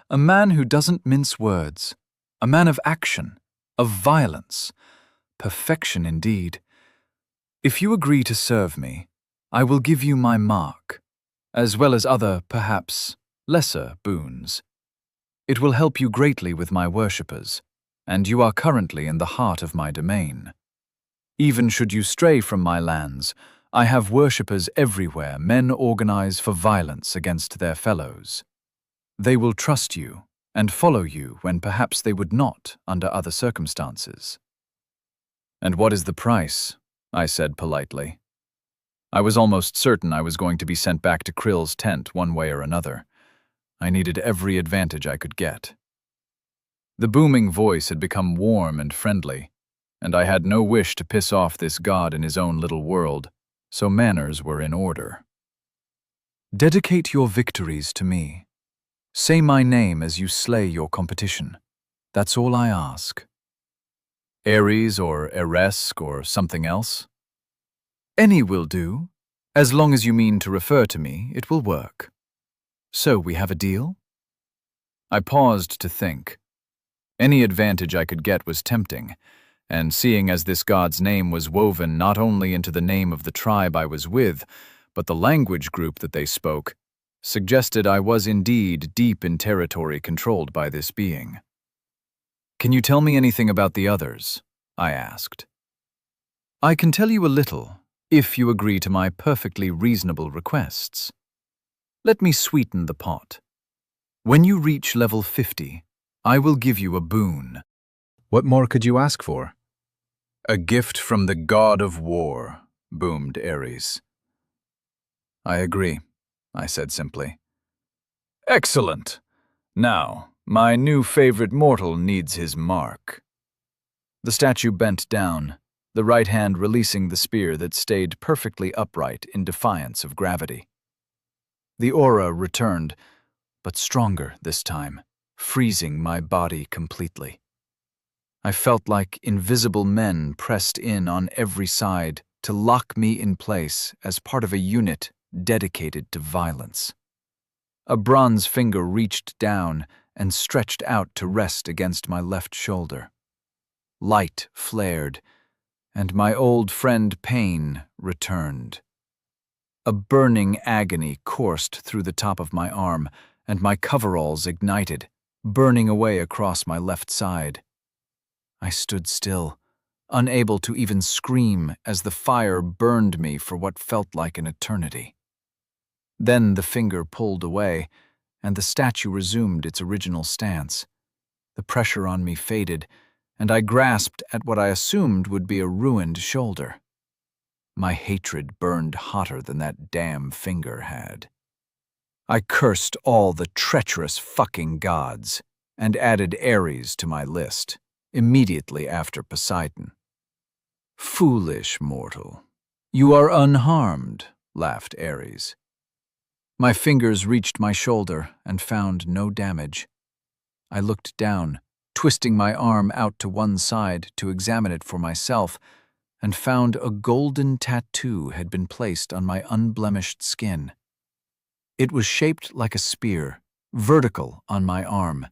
A man who doesn't mince words. A man of action, of violence. Perfection indeed. If you agree to serve me, I will give you my mark, as well as other, perhaps, lesser boons. It will help you greatly with my worshippers, and you are currently in the heart of my domain. Even should you stray from my lands, I have worshippers everywhere men organize for violence against their fellows. They will trust you and follow you when perhaps they would not under other circumstances. And what is the price? I said politely. I was almost certain I was going to be sent back to Krill's tent one way or another. I needed every advantage I could get. The booming voice had become warm and friendly, and I had no wish to piss off this god in his own little world, so manners were in order. Dedicate your victories to me. Say my name as you slay your competition. That's all I ask. Ares or Eresk or something else? Any will do. As long as you mean to refer to me, it will work. So we have a deal? I paused to think. Any advantage I could get was tempting, and seeing as this god's name was woven not only into the name of the tribe I was with, but the language group that they spoke, suggested I was indeed deep in territory controlled by this being. Can you tell me anything about the others? I asked. I can tell you a little, if you agree to my perfectly reasonable requests. Let me sweeten the pot. When you reach level 50, I will give you a boon. What more could you ask for? A gift from the god of war, boomed Ares. I agree, I said simply. Excellent. Now, my new favorite mortal needs his mark. The statue bent down, the right hand releasing the spear that stayed perfectly upright in defiance of gravity. The aura returned, but stronger this time, freezing my body completely. I felt like invisible men pressed in on every side to lock me in place as part of a unit dedicated to violence. A bronze finger reached down and stretched out to rest against my left shoulder. Light flared, and my old friend pain returned. A burning agony coursed through the top of my arm, and my coveralls ignited, burning away across my left side. I stood still, unable to even scream as the fire burned me for what felt like an eternity. Then the finger pulled away, and the statue resumed its original stance. The pressure on me faded, and I grasped at what I assumed would be a ruined shoulder. My hatred burned hotter than that damn finger had. I cursed all the treacherous fucking gods and added Ares to my list, immediately after Poseidon. "Foolish mortal, you are unharmed," laughed Ares. My fingers reached my shoulder and found no damage. I looked down, twisting my arm out to one side to examine it for myself, and found a golden tattoo had been placed on my unblemished skin. It was shaped like a spear, vertical on my arm,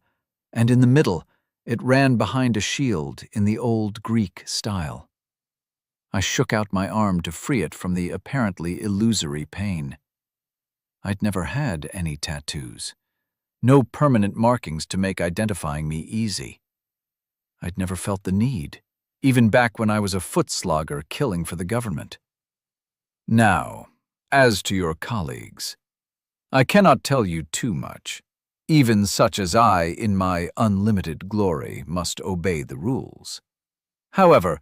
and in the middle it ran behind a shield in the old Greek style. I shook out my arm to free it from the apparently illusory pain. I'd never had any tattoos. No permanent markings to make identifying me easy. I'd never felt the need, even back when I was a foot slogger killing for the government. Now, as to your colleagues, I cannot tell you too much. Even such as I, in my unlimited glory, must obey the rules. However,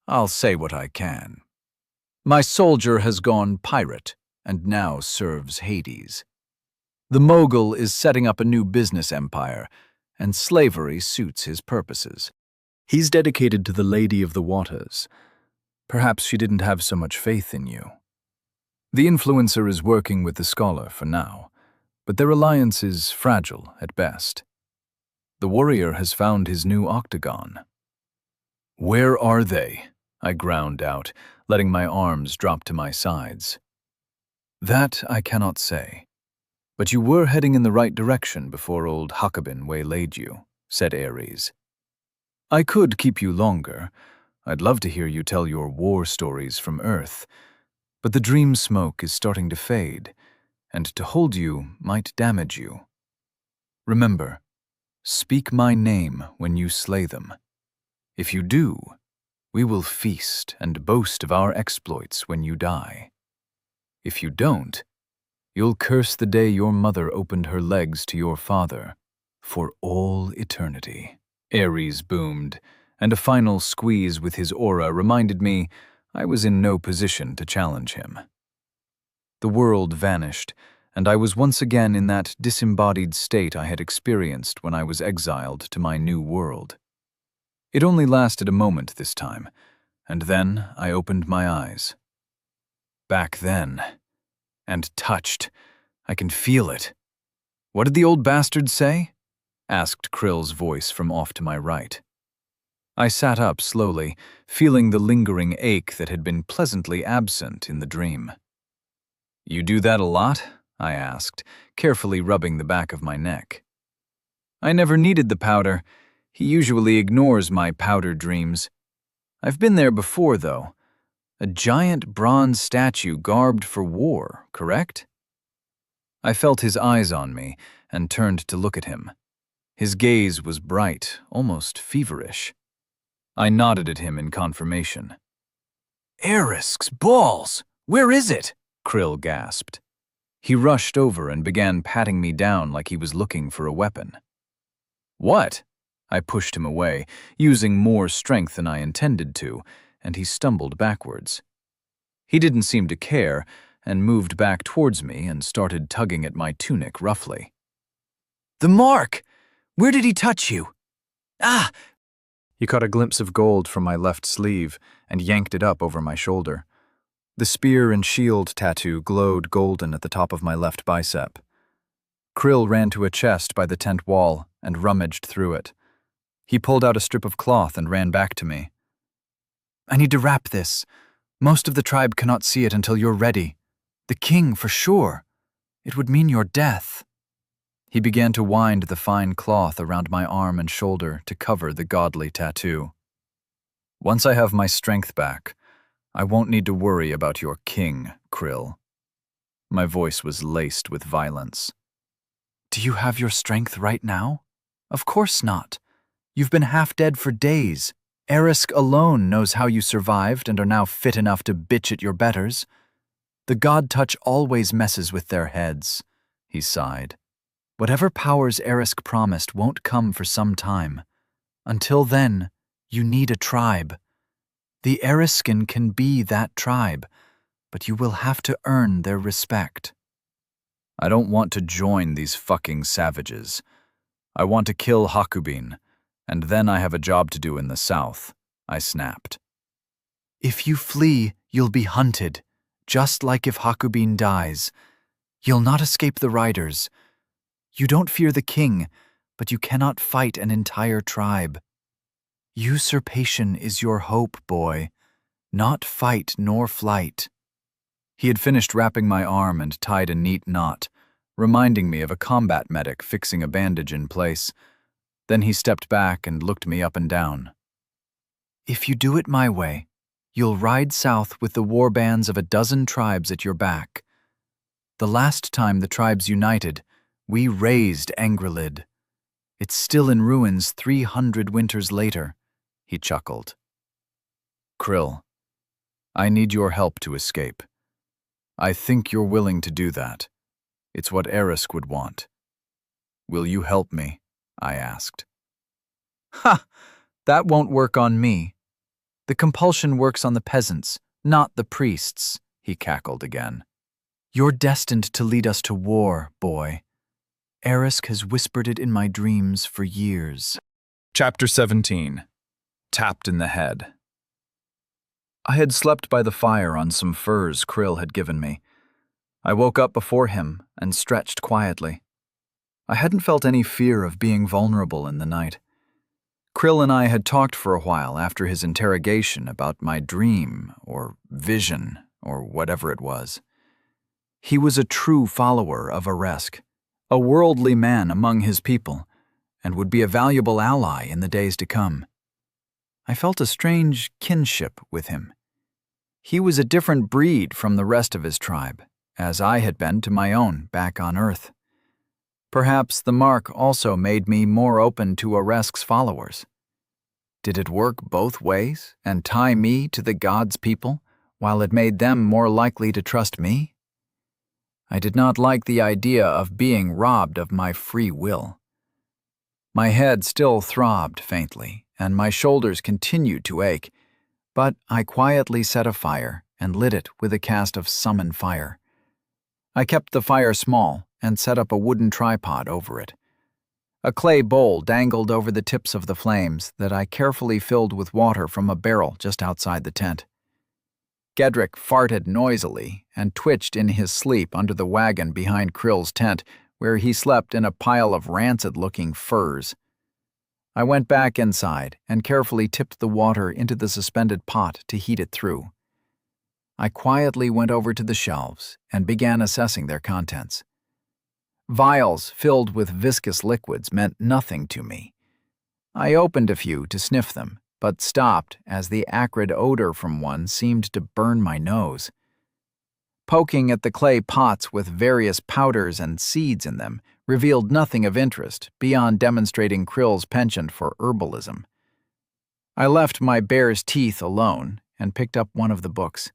I'll say what I can. My soldier has gone pirate and now serves Hades. The mogul is setting up a new business empire, and slavery suits his purposes. He's dedicated to the Lady of the Waters. Perhaps she didn't have so much faith in you. The influencer is working with the scholar for now, but their alliance is fragile at best. The warrior has found his new octagon. "Where are they?" I ground out, letting my arms drop to my sides. "That I cannot say. But you were heading in the right direction before old Jacobin waylaid you," said Ares. "I could keep you longer. I'd love to hear you tell your war stories from Earth. But the dream smoke is starting to fade, and to hold you might damage you. Remember, speak my name when you slay them. If you do, we will feast and boast of our exploits when you die. If you don't, you'll curse the day your mother opened her legs to your father for all eternity." Ares boomed, and a final squeeze with his aura reminded me I was in no position to challenge him. The world vanished, and I was once again in that disembodied state I had experienced when I was exiled to my new world. It only lasted a moment this time, and then I opened my eyes. Back then, and touched. I can feel it. "What did the old bastard say?" asked Krill's voice from off to my right. I sat up slowly, feeling the lingering ache that had been pleasantly absent in the dream. "You do that a lot?" I asked, carefully rubbing the back of my neck. "I never needed the powder. He usually ignores my powder dreams. I've been there before, though. A giant bronze statue garbed for war, correct?" I felt his eyes on me and turned to look at him. His gaze was bright, almost feverish. I nodded at him in confirmation. "Erisk's balls! Where is it?" Krill gasped. He rushed over and began patting me down like he was looking for a weapon. "What?" I pushed him away, using more strength than I intended to, and he stumbled backwards. He didn't seem to care, and moved back towards me and started tugging at my tunic roughly. "The mark! Where did he touch you?" "Ah!" He caught a glimpse of gold from my left sleeve and yanked it up over my shoulder. The spear and shield tattoo glowed golden at the top of my left bicep. Krill ran to a chest by the tent wall and rummaged through it. He pulled out a strip of cloth and ran back to me. I need to wrap this. Most of the tribe cannot see it until you're ready. The king, for sure. It would mean your death. He began to wind the fine cloth around my arm and shoulder to cover the godly tattoo. Once I have my strength back, I won't need to worry about your king, Krill. My voice was laced with violence. Do you have your strength right now? Of course not. You've been half dead for days. Erisk alone knows how you survived and are now fit enough to bitch at your betters. The god touch always messes with their heads, he sighed. Whatever powers Erisk promised won't come for some time. Until then, you need a tribe. The Eriskin can be that tribe, but you will have to earn their respect. I don't want to join these fucking savages. I want to kill Hakubin, and then I have a job to do in the south, I snapped. If you flee, you'll be hunted, just like if Hakubin dies. You'll not escape the riders. You don't fear the king, but you cannot fight an entire tribe. Usurpation is your hope, boy, not fight nor flight. He had finished wrapping my arm and tied a neat knot, reminding me of a combat medic fixing a bandage in place. Then he stepped back and looked me up and down. If you do it my way, you'll ride south with the war bands of a dozen tribes at your back. The last time the tribes united, we razed Angrilid. It's still in ruins 300 winters later, he chuckled. Krill, I need your help to escape. I think you're willing to do that. It's what Erisk would want. Will you help me? I asked. Ha! That won't work on me. The compulsion works on the peasants, not the priests, he cackled again. You're destined to lead us to war, boy. Erisk has whispered it in my dreams for years. Chapter 17. Tapped in the Head. I had slept by the fire on some furs Krill had given me. I woke up before him and stretched quietly. I hadn't felt any fear of being vulnerable in the night. Krill and I had talked for a while after his interrogation about my dream, or vision, or whatever it was. He was a true follower of Erisk, a worldly man among his people, and would be a valuable ally in the days to come. I felt a strange kinship with him. He was a different breed from the rest of his tribe, as I had been to my own back on Earth. Perhaps the mark also made me more open to Eresk's followers. Did it work both ways and tie me to the god's people, while it made them more likely to trust me? I did not like the idea of being robbed of my free will. My head still throbbed faintly, and my shoulders continued to ache, but I quietly set a fire and lit it with a cast of Summon Fire. I kept the fire small and set up a wooden tripod over it. A clay bowl dangled over the tips of the flames that I carefully filled with water from a barrel just outside the tent. Gedrick farted noisily and twitched in his sleep under the wagon behind Krill's tent, where he slept in a pile of rancid-looking furs. I went back inside and carefully tipped the water into the suspended pot to heat it through. I quietly went over to the shelves and began assessing their contents. Vials filled with viscous liquids meant nothing to me. I opened a few to sniff them, but stopped as the acrid odor from one seemed to burn my nose. Poking at the clay pots with various powders and seeds in them revealed nothing of interest beyond demonstrating Krill's penchant for herbalism. I left my bear's teeth alone and picked up one of the books.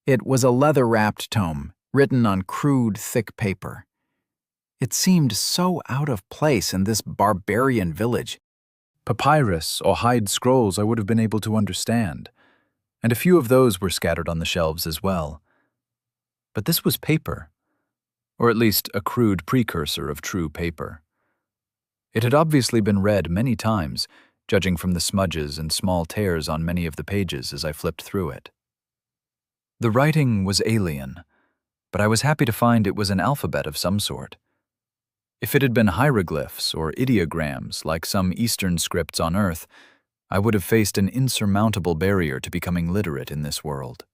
It was a leather-wrapped tome, written on crude, thick paper. It seemed so out of place in this barbarian village. Papyrus or hide scrolls I would have been able to understand, and a few of those were scattered on the shelves as well. But this was paper, or at least a crude precursor of true paper. It had obviously been read many times, judging from the smudges and small tears on many of the pages as I flipped through it. The writing was alien, but I was happy to find it was an alphabet of some sort. If it had been hieroglyphs or ideograms like some Eastern scripts on Earth, I would have faced an insurmountable barrier to becoming literate in this world.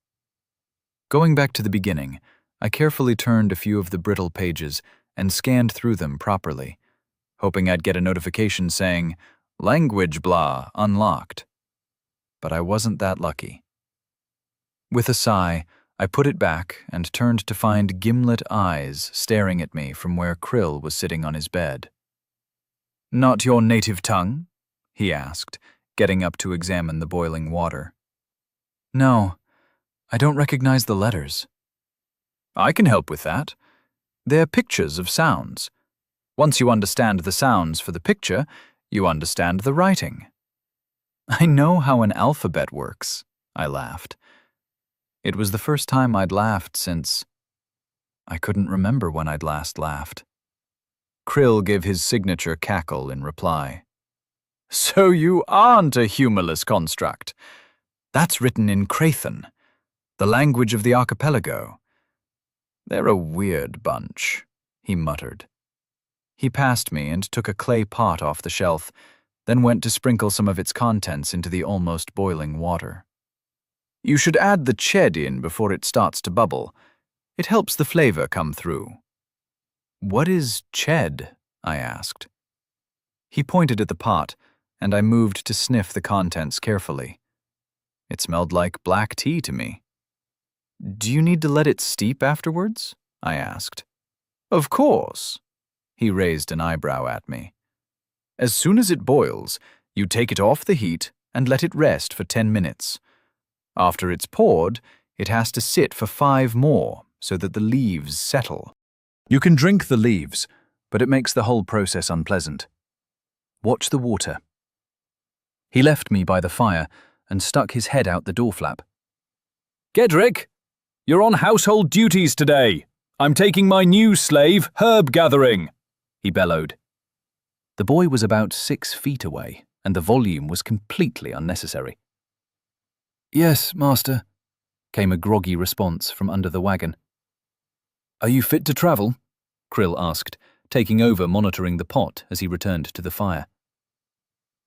Going back to the beginning, I carefully turned a few of the brittle pages and scanned through them properly, hoping I'd get a notification saying, "Language blah unlocked." But I wasn't that lucky. With a sigh, I put it back and turned to find gimlet eyes staring at me from where Krill was sitting on his bed. "Not your native tongue?" he asked, getting up to examine the boiling water. "No, I don't recognize the letters." "I can help with that. They're pictures of sounds. Once you understand the sounds for the picture, you understand the writing." "I know how an alphabet works," I laughed. It was the first time I'd laughed since... I couldn't remember when I'd last laughed. Krill gave his signature cackle in reply. "So you aren't a humorless construct. That's written in Crathan, the language of the archipelago. They're a weird bunch," he muttered. He passed me and took a clay pot off the shelf, then went to sprinkle some of its contents into the almost boiling water. "You should add the ched in before it starts to bubble. It helps the flavor come through." "What is ched?" I asked. He pointed at the pot, and I moved to sniff the contents carefully. It smelled like black tea to me. "Do you need to let it steep afterwards?" I asked. "Of course." He raised an eyebrow at me. "As soon as it boils, you take it off the heat and let it rest for 10 minutes. After it's poured, it has to sit for 5 more so that the leaves settle. You can drink the leaves, but it makes the whole process unpleasant. Watch the water." He left me by the fire and stuck his head out the door flap. "Gedrick, you're on household duties today. I'm taking my new slave herb gathering," he bellowed. The boy was about 6 feet away, and the volume was completely unnecessary. "Yes, master," came a groggy response from under the wagon. "Are you fit to travel?" Krill asked, taking over monitoring the pot as he returned to the fire.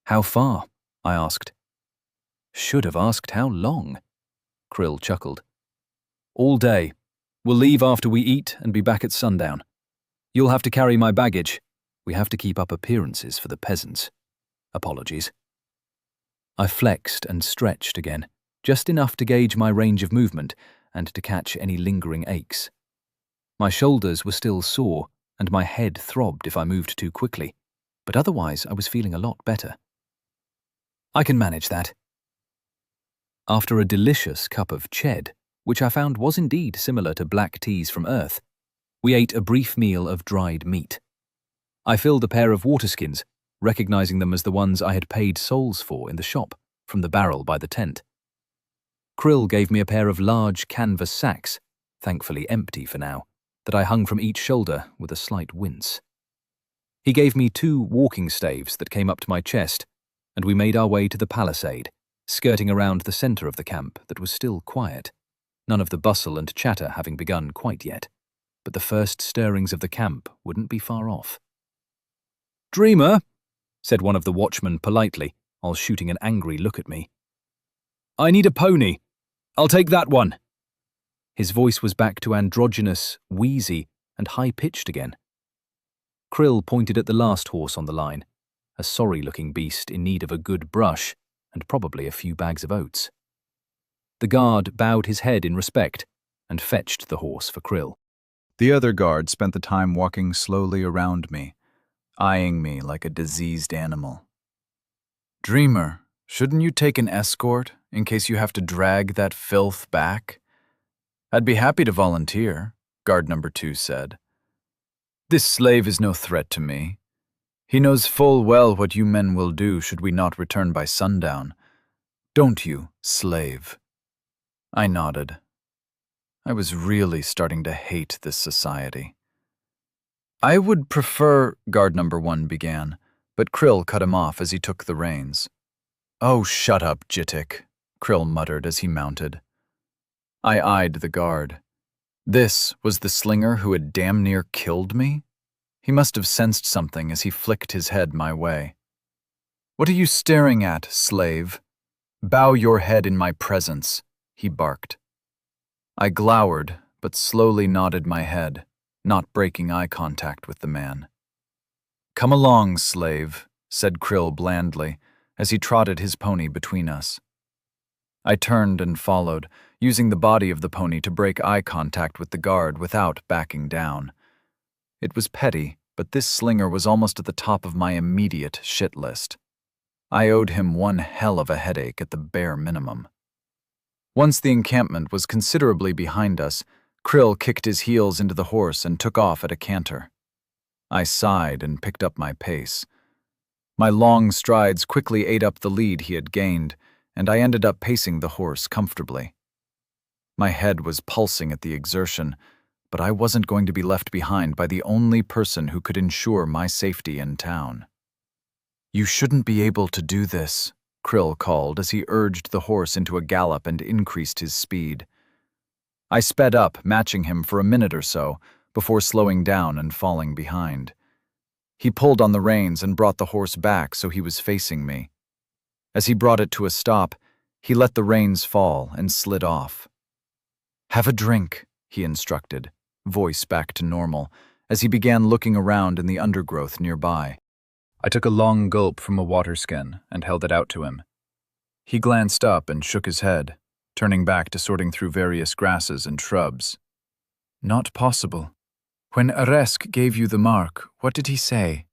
"How far?" I asked. "Should have asked how long," Krill chuckled. "All day. We'll leave after we eat and be back at sundown. You'll have to carry my baggage. We have to keep up appearances for the peasants. Apologies." I flexed and stretched again, just enough to gauge my range of movement and to catch any lingering aches. My shoulders were still sore, and my head throbbed if I moved too quickly, but otherwise I was feeling a lot better. "I can manage that." After a delicious cup of ched, which I found was indeed similar to black teas from Earth, we ate a brief meal of dried meat. I filled a pair of waterskins, recognizing them as the ones I had paid souls for in the shop, from the barrel by the tent. Krill gave me a pair of large canvas sacks, thankfully empty for now, that I hung from each shoulder with a slight wince. He gave me 2 walking staves that came up to my chest, and we made our way to the palisade, skirting around the center of the camp that was still quiet, none of the bustle and chatter having begun quite yet, but the first stirrings of the camp wouldn't be far off. "Dreamer," said one of the watchmen politely, while shooting an angry look at me. "I need a pony. I'll take that one." His voice was back to androgynous, wheezy, and high-pitched again. Krill pointed at the last horse on the line, a sorry-looking beast in need of a good brush and probably a few bags of oats. The guard bowed his head in respect and fetched the horse for Krill. The other guard spent the time walking slowly around me, eyeing me like a diseased animal. "Dreamer, shouldn't you take an escort in case you have to drag that filth back?" "I'd be happy to volunteer," guard number 2 said. "This slave is no threat to me. He knows full well what you men will do should we not return by sundown. Don't you, slave?" I nodded. I was really starting to hate this society. "I would prefer," guard number 1 began, but Krill cut him off as he took the reins. "Oh, shut up, Jittik," Krill muttered as he mounted. I eyed the guard. This was the slinger who had damn near killed me? He must have sensed something as he flicked his head my way. "What are you staring at, slave? Bow your head in my presence," he barked. I glowered, but slowly nodded my head, not breaking eye contact with the man. "Come along, slave," said Krill blandly, as he trotted his pony between us. I turned and followed, using the body of the pony to break eye contact with the guard without backing down. It was petty, but this slinger was almost at the top of my immediate shit list. I owed him one hell of a headache at the bare minimum. Once the encampment was considerably behind us, Krill kicked his heels into the horse and took off at a canter. I sighed and picked up my pace. My long strides quickly ate up the lead he had gained, and I ended up pacing the horse comfortably. My head was pulsing at the exertion, but I wasn't going to be left behind by the only person who could ensure my safety in town. "You shouldn't be able to do this," Krill called as he urged the horse into a gallop and increased his speed. I sped up, matching him for a minute or so, before slowing down and falling behind. He pulled on the reins and brought the horse back so he was facing me. As he brought it to a stop, he let the reins fall and slid off. "Have a drink," he instructed, voice back to normal, as he began looking around in the undergrowth nearby. I took a long gulp from a water skin and held it out to him. He glanced up and shook his head, turning back to sorting through various grasses and shrubs. "Not possible. When Aresk gave you the mark, what did he say?"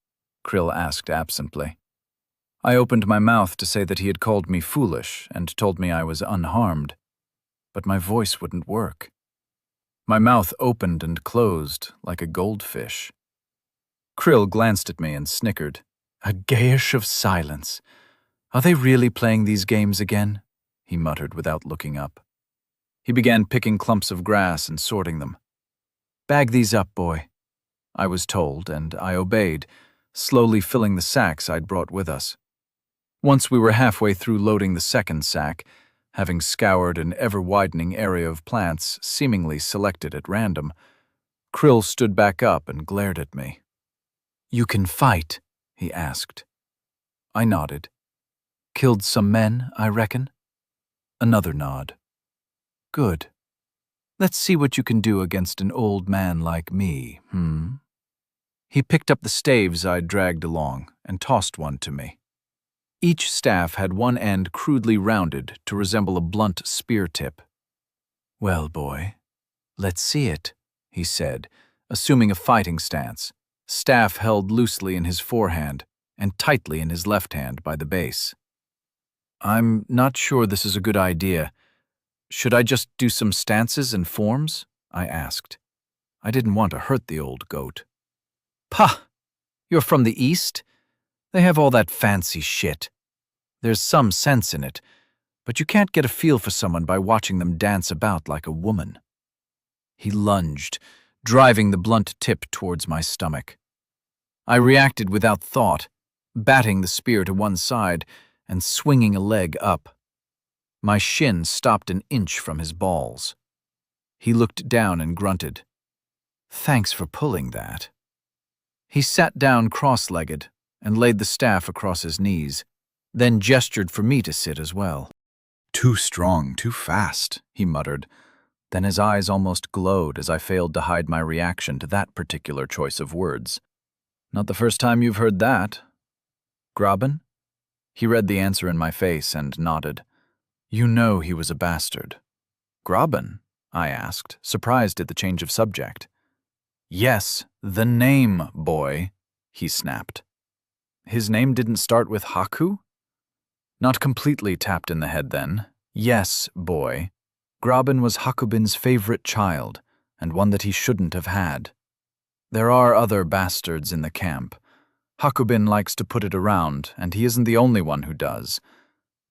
Krill asked absently. I opened my mouth to say that he had called me foolish and told me I was unharmed, but my voice wouldn't work. My mouth opened and closed like a goldfish. Krill glanced at me and snickered. "A gayish of silence. Are they really playing these games again?" he muttered without looking up. He began picking clumps of grass and sorting them. "Bag these up, boy," I was told, and I obeyed, slowly filling the sacks I'd brought with us. Once we were halfway through loading the second sack, having scoured an ever-widening area of plants seemingly selected at random, Krill stood back up and glared at me. "You can fight?" he asked. I nodded. "Killed some men, I reckon?" Another nod. "Good. Let's see what you can do against an old man like me, He picked up the staves I'd dragged along and tossed one to me. Each staff had one end crudely rounded to resemble a blunt spear tip. "Well, boy, let's see it," he said, assuming a fighting stance, staff held loosely in his forehand and tightly in his left hand by the base. "I'm not sure this is a good idea. Should I just do some stances and forms?" I asked. I didn't want to hurt the old goat. "Pah! You're from the East? They have all that fancy shit. There's some sense in it, but you can't get a feel for someone by watching them dance about like a woman." He lunged, driving the blunt tip towards my stomach. I reacted without thought, batting the spear to one side and swinging a leg up. My shin stopped an inch from his balls. He looked down and grunted. "Thanks for pulling that." He sat down cross-legged and laid the staff across his knees, then gestured for me to sit as well. "Too strong, too fast," he muttered. Then his eyes almost glowed as I failed to hide my reaction to that particular choice of words. "Not the first time you've heard that. Graben?" He read the answer in my face and nodded. "You know he was a bastard." "Graben?" I asked, surprised at the change of subject. "Yes, the name, boy," he snapped. "His name didn't start with Haku?" Not completely tapped in the head then. Yes, boy. Graben was Hakubin's favorite child, and one that he shouldn't have had. There are other bastards in the camp. Hakubin likes to put it around, and he isn't the only one who does.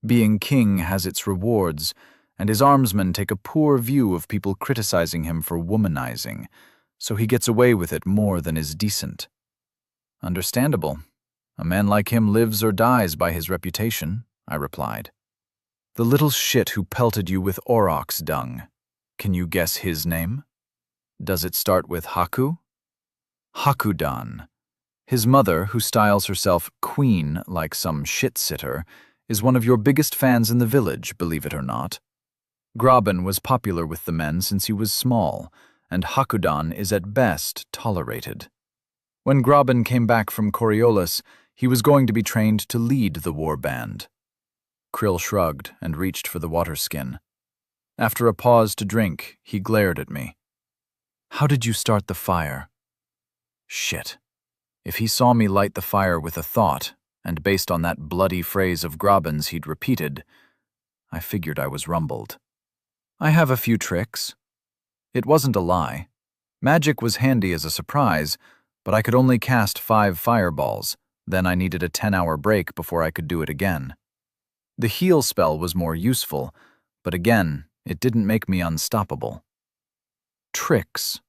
Being king has its rewards, and his armsmen take a poor view of people criticizing him for womanizing, so he gets away with it more than is decent. Understandable. A man like him lives or dies by his reputation, I replied. The little shit who pelted you with aurochs dung. Can you guess his name? Does it start with Haku? Hakudan, His mother, who styles herself Queen like some shit-sitter, is one of your biggest fans in the village, believe it or not. Graben was popular with the men since he was small, and Hakudan is at best tolerated. When Graben came back from Coriolis, he was going to be trained to lead the war band. Krill shrugged and reached for the water skin. After a pause to drink, he glared at me. How did you start the fire? Shit. If he saw me light the fire with a thought, and based on that bloody phrase of Graben's he'd repeated, I figured I was rumbled. I have a few tricks. It wasn't a lie. Magic was handy as a surprise, but I could only cast 5 fireballs. Then I needed a 10-hour break before I could do it again. The heal spell was more useful, but again, it didn't make me unstoppable. Tricks.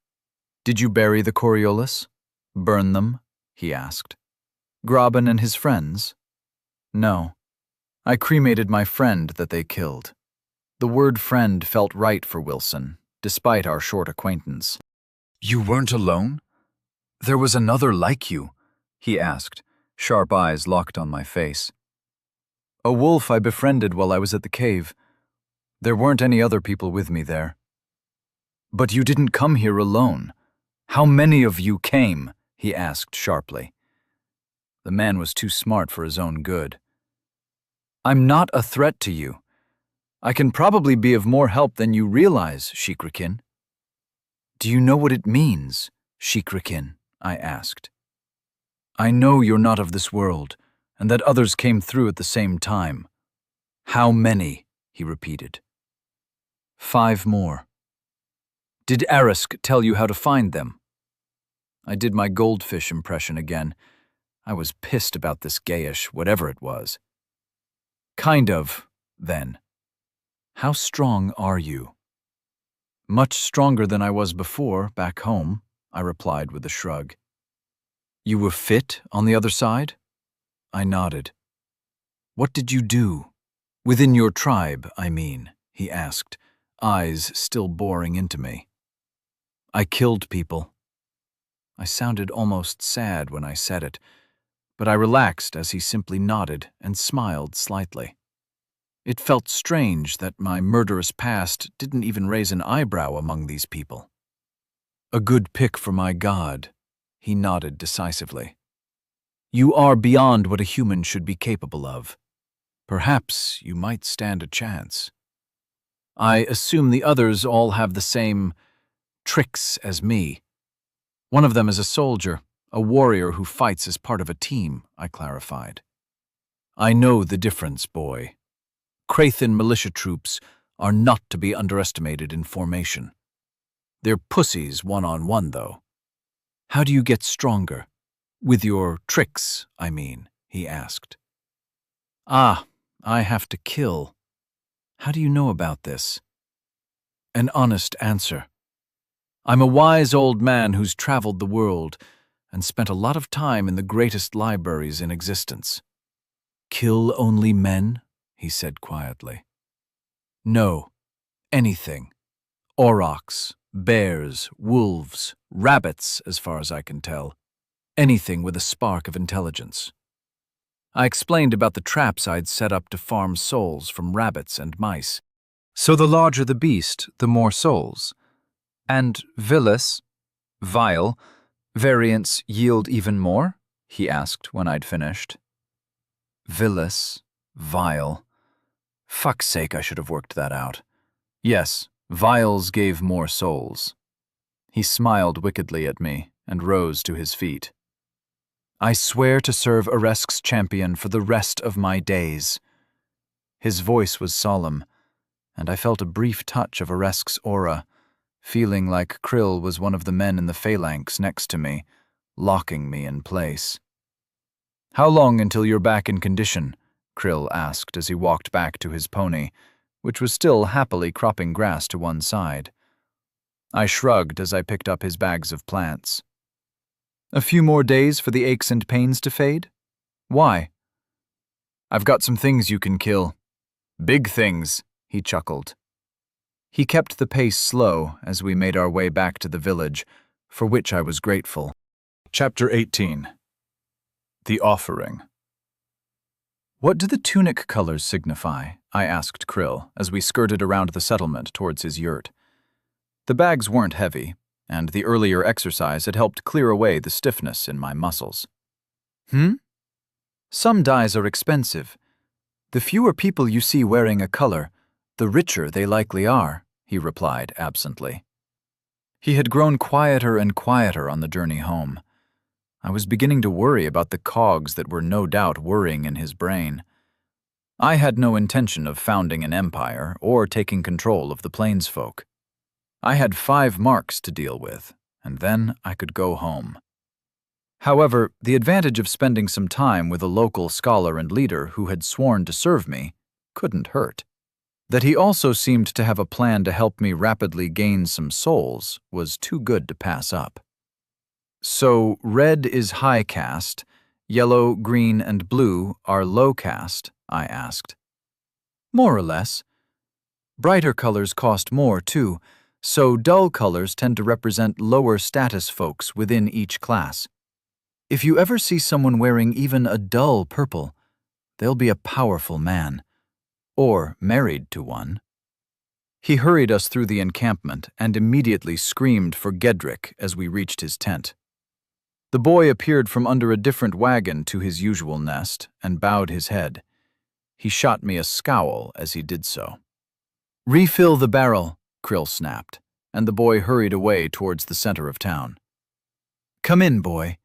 Did you bury the Coriolis? Burn them? He asked. Graben and his friends? No. I cremated my friend that they killed. The word friend felt right for Wilson, despite our short acquaintance. You weren't alone? There was another like you, he asked, sharp eyes locked on my face. A wolf I befriended while I was at the cave. There weren't any other people with me there. But you didn't come here alone. How many of you came? He asked sharply. The man was too smart for his own good. I'm not a threat to you. I can probably be of more help than you realize, Shikrikin. Do you know what it means, Shikrikin? I asked. I know you're not of this world, and that others came through at the same time. How many? He repeated. 5 more. Did Arisk tell you how to find them? I did my goldfish impression again. I was pissed about this gayish whatever it was. Kind of, then. How strong are you? Much stronger than I was before, back home, I replied with a shrug. You were fit on the other side? I nodded. What did you do? Within your tribe, I mean, he asked, eyes still boring into me. I killed people. I sounded almost sad when I said it, but I relaxed as he simply nodded and smiled slightly. It felt strange that my murderous past didn't even raise an eyebrow among these people. A good pick for my god, he nodded decisively. You are beyond what a human should be capable of. Perhaps you might stand a chance. I assume the others all have the same tricks as me. One of them is a soldier, a warrior who fights as part of a team, I clarified. I know the difference, boy. Krathen militia troops are not to be underestimated in formation. They're pussies one-on-one, though. How do you get stronger? With your tricks, I mean, he asked. Ah, I have to kill. How do you know about this? An honest answer. I'm a wise old man who's traveled the world and spent a lot of time in the greatest libraries in existence. Kill only men? He said quietly. No, anything. Aurochs, bears, wolves, rabbits, as far as I can tell. Anything with a spark of intelligence. I explained about the traps I'd set up to farm souls from rabbits and mice. So the larger the beast, the more souls. And vile variants yield even more? He asked when I'd finished. Vile. Fuck's sake, I should have worked that out. Yes, vials gave more souls. He smiled wickedly at me and rose to his feet. I swear to serve Aresk's champion for the rest of my days. His voice was solemn, and I felt a brief touch of Aresk's aura, feeling like Krill was one of the men in the phalanx next to me, locking me in place. How long until you're back in condition? Krill asked as he walked back to his pony, which was still happily cropping grass to one side. I shrugged as I picked up his bags of plants. A few more days for the aches and pains to fade? Why? I've got some things you can kill. Big things, he chuckled. He kept the pace slow as we made our way back to the village, for which I was grateful. Chapter 18. The offering. What do the tunic colors signify? I asked Krill as we skirted around the settlement towards his yurt. The bags weren't heavy, and the earlier exercise had helped clear away the stiffness in my muscles. Some dyes are expensive. The fewer people you see wearing a color, the richer they likely are, he replied absently. He had grown quieter and quieter on the journey home. I was beginning to worry about the cogs that were no doubt whirring in his brain. I had no intention of founding an empire or taking control of the plainsfolk. I had 5 marks to deal with, and then I could go home. However, the advantage of spending some time with a local scholar and leader who had sworn to serve me couldn't hurt. That he also seemed to have a plan to help me rapidly gain some souls was too good to pass up. So red is high caste, yellow, green, and blue are low caste, I asked. More or less. Brighter colors cost more, too, so dull colors tend to represent lower status folks within each class. If you ever see someone wearing even a dull purple, they'll be a powerful man, or married to one. He hurried us through the encampment and immediately screamed for Gedrick as we reached his tent. The boy appeared from under a different wagon to his usual nest and bowed his head. He shot me a scowl as he did so. "Refill the barrel," Krill snapped, and the boy hurried away towards the center of town. "Come in, boy.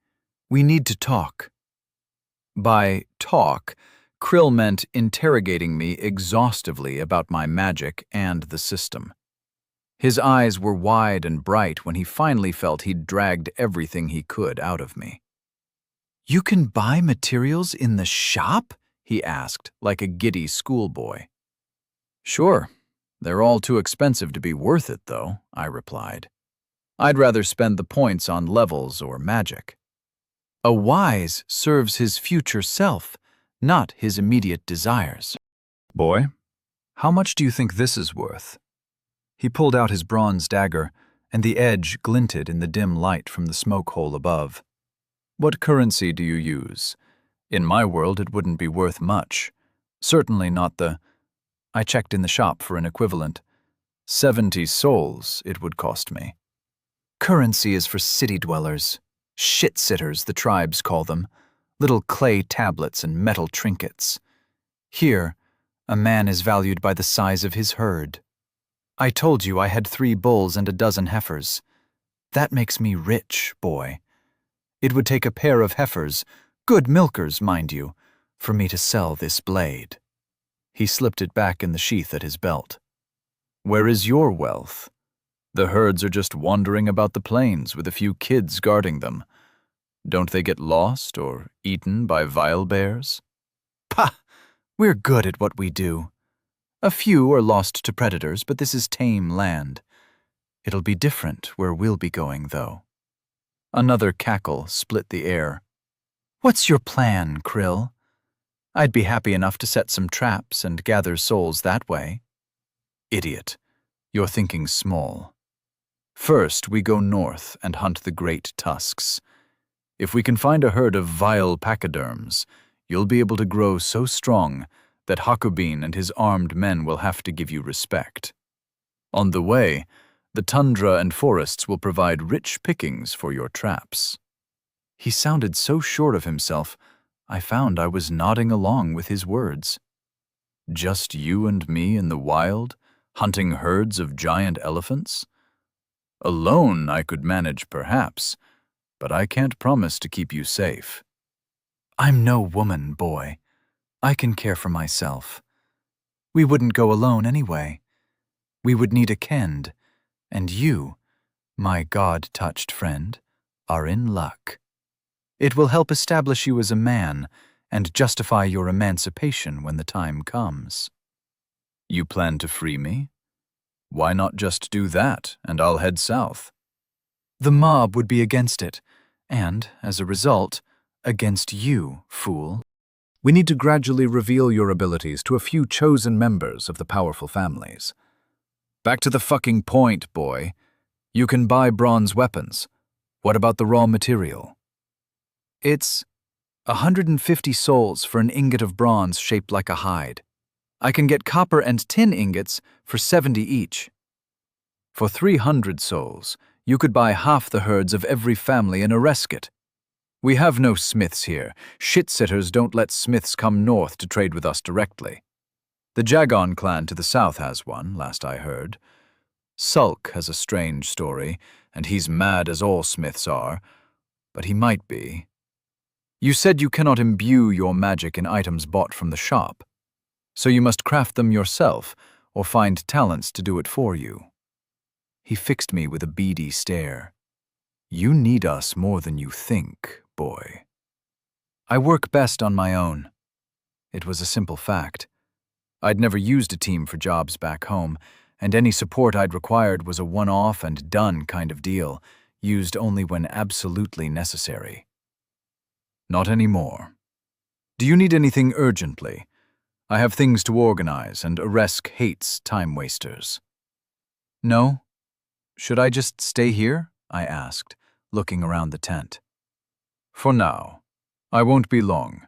We need to talk." By talk, Krill meant interrogating me exhaustively about my magic and the system. His eyes were wide and bright when he finally felt he'd dragged everything he could out of me. "You can buy materials in the shop?" he asked, like a giddy schoolboy. "Sure. They're all too expensive to be worth it, though," I replied. "I'd rather spend the points on levels or magic." A wise serves his future self, not his immediate desires. Boy, how much do you think this is worth? He pulled out his bronze dagger, and the edge glinted in the dim light from the smoke hole above. What currency do you use? In my world, it wouldn't be worth much. Certainly not the... I checked in the shop for an equivalent. 70 souls it would cost me. Currency is for city dwellers. Shit-sitters, the tribes call them. Little clay tablets and metal trinkets. Here, a man is valued by the size of his herd. I told you I had 3 bulls and a dozen heifers. That makes me rich, boy. It would take a pair of heifers, good milkers, mind you, for me to sell this blade. He slipped it back in the sheath at his belt. Where is your wealth? The herds are just wandering about the plains with a few kids guarding them. Don't they get lost or eaten by vile bears? Pah! We're good at what we do. A few are lost to predators, but this is tame land. It'll be different where we'll be going, though. Another cackle split the air. What's your plan, Krill? I'd be happy enough to set some traps and gather souls that way. Idiot. You're thinking small. First, we go north and hunt the great tusks. If we can find a herd of vile pachyderms, you'll be able to grow so strong that Hakubin and his armed men will have to give you respect. On the way, the tundra and forests will provide rich pickings for your traps. He sounded so sure of himself, I found I was nodding along with his words. Just you and me in the wild, hunting herds of giant elephants? Alone I could manage perhaps, but I can't promise to keep you safe. I'm no woman, boy. I can care for myself. We wouldn't go alone anyway. We would need a kend, and you, my God-touched friend, are in luck. It will help establish you as a man and justify your emancipation when the time comes. You plan to free me? Why not just do that, and I'll head south? The mob would be against it, and, as a result, against you, fool. We need to gradually reveal your abilities to a few chosen members of the powerful families. Back to the fucking point, boy. You can buy bronze weapons. What about the raw material? It's 150 souls for an ingot of bronze shaped like a hide. I can get copper and tin ingots for 70 each. For 300 souls, you could buy half the herds of every family in Areskit. We have no smiths here. Shit-sitters don't let smiths come north to trade with us directly. The Jagon clan to the south has one, last I heard. Sulk has a strange story, and he's mad as all smiths are, but he might be. You said you cannot imbue your magic in items bought from the shop, so you must craft them yourself or find talents to do it for you. He fixed me with a beady stare. You need us more than you think, boy. I work best on my own. It was a simple fact. I'd never used a team for jobs back home, and any support I'd required was a one-off and done kind of deal, used only when absolutely necessary. Not anymore. Do you need anything urgently? I have things to organize, and Aresk hates time-wasters. No? Should I just stay here? I asked, looking around the tent. For now. I won't be long.